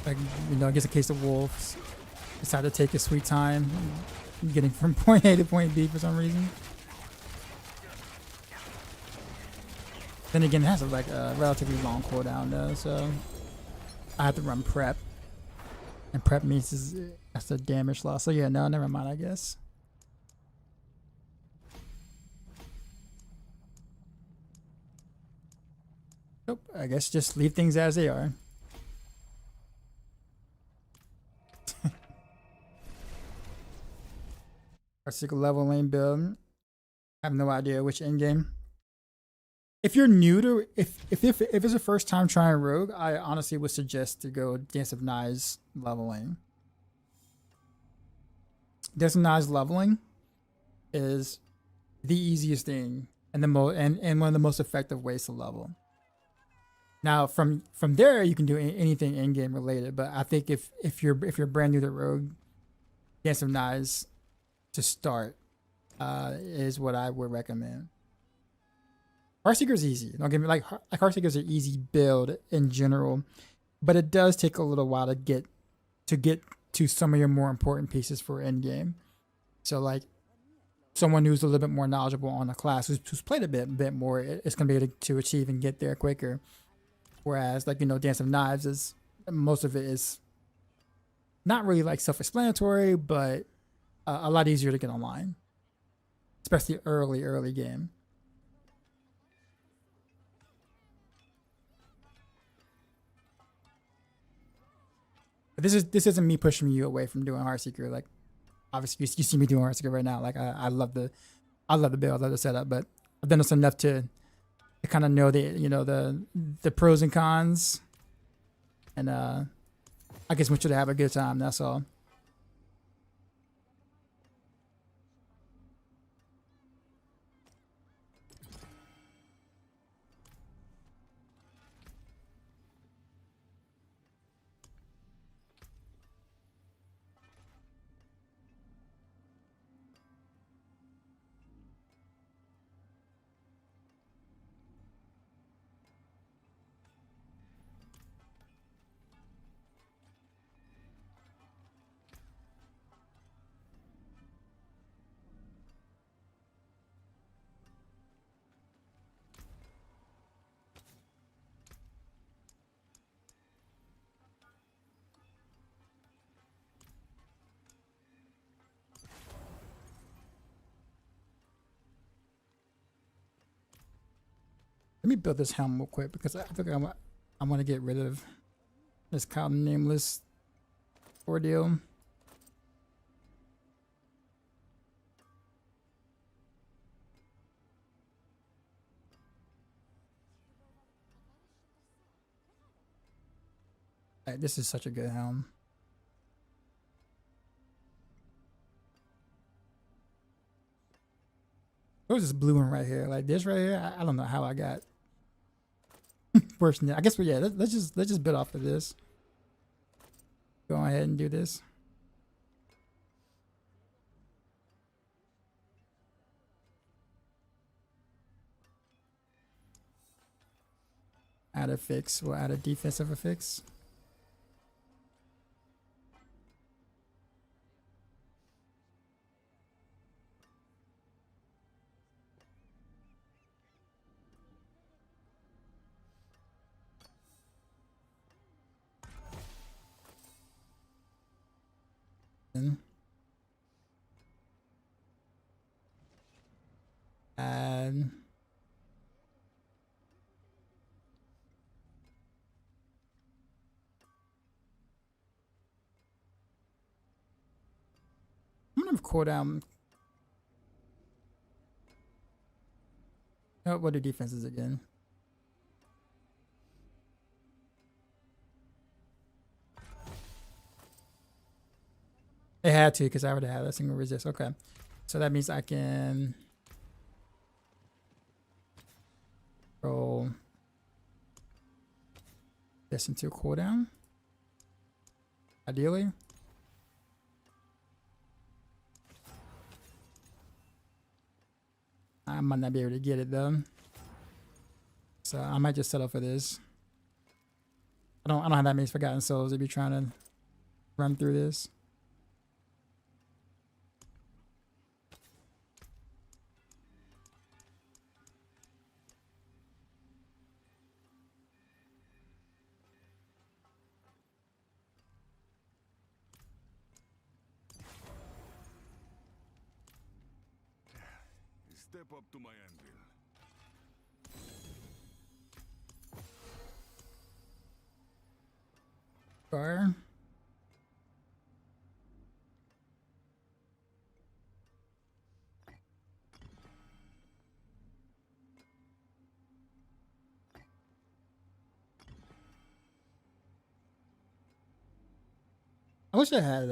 like, you know, just in case the wolves decide to take a sweet time getting from point A to point B for some reason. Then again, it has like a relatively long cooldown though, so I have to run prep, and prep means that's the damage loss. So yeah, no, never mind, I guess. Nope, I guess just leave things as they are. Heartseeker level lane build. I have no idea which end game. If you're new to, if it's a first time trying Rogue, I honestly would suggest to go Dance of Knives leveling. Dance of Knives leveling is the easiest thing and and one of the most effective ways to level. Now from there you can do anything in game related, but I think if you're brand new to Rogue, Dance of Knives to start is what I would recommend. Heartseeker is easy. Don't get me like Heartseeker is an easy build in general, but it does take a little while to get to some of your more important pieces for end game. So like someone who's a little bit more knowledgeable on the class, who's played a bit more, it's gonna be able to achieve and get there quicker. Whereas like, you know, Dance of Knives is, most of it is not really like self-explanatory, but a lot easier to get online, especially early game. But this isn't me pushing you away from doing Heartseeker. Like obviously you see me doing Heartseeker right now. Like I love the build, I love the setup, but I've done this enough to kind of know the pros and cons, and I guess want you to have a good time. That's all. Let me build this helm real quick because I think I want to get rid of this kind of nameless ordeal. Right, this is such a good helm. What was this blue one right here? Like this right here? I don't know how I got worse than that. I guess, yeah, let's just build off of this. Go ahead and do this. Add a fix. We'll add a defensive affix. And I'm gonna cooldown. Oh, what are defenses again? It had to because I already had a single resist. Okay, so that means I can roll this into a cooldown. Ideally. I might not be able to get it though. So I might just settle for this. I don't have that many forgotten souls to be trying to run through this. Step up to my anvil. Fire. I wish I had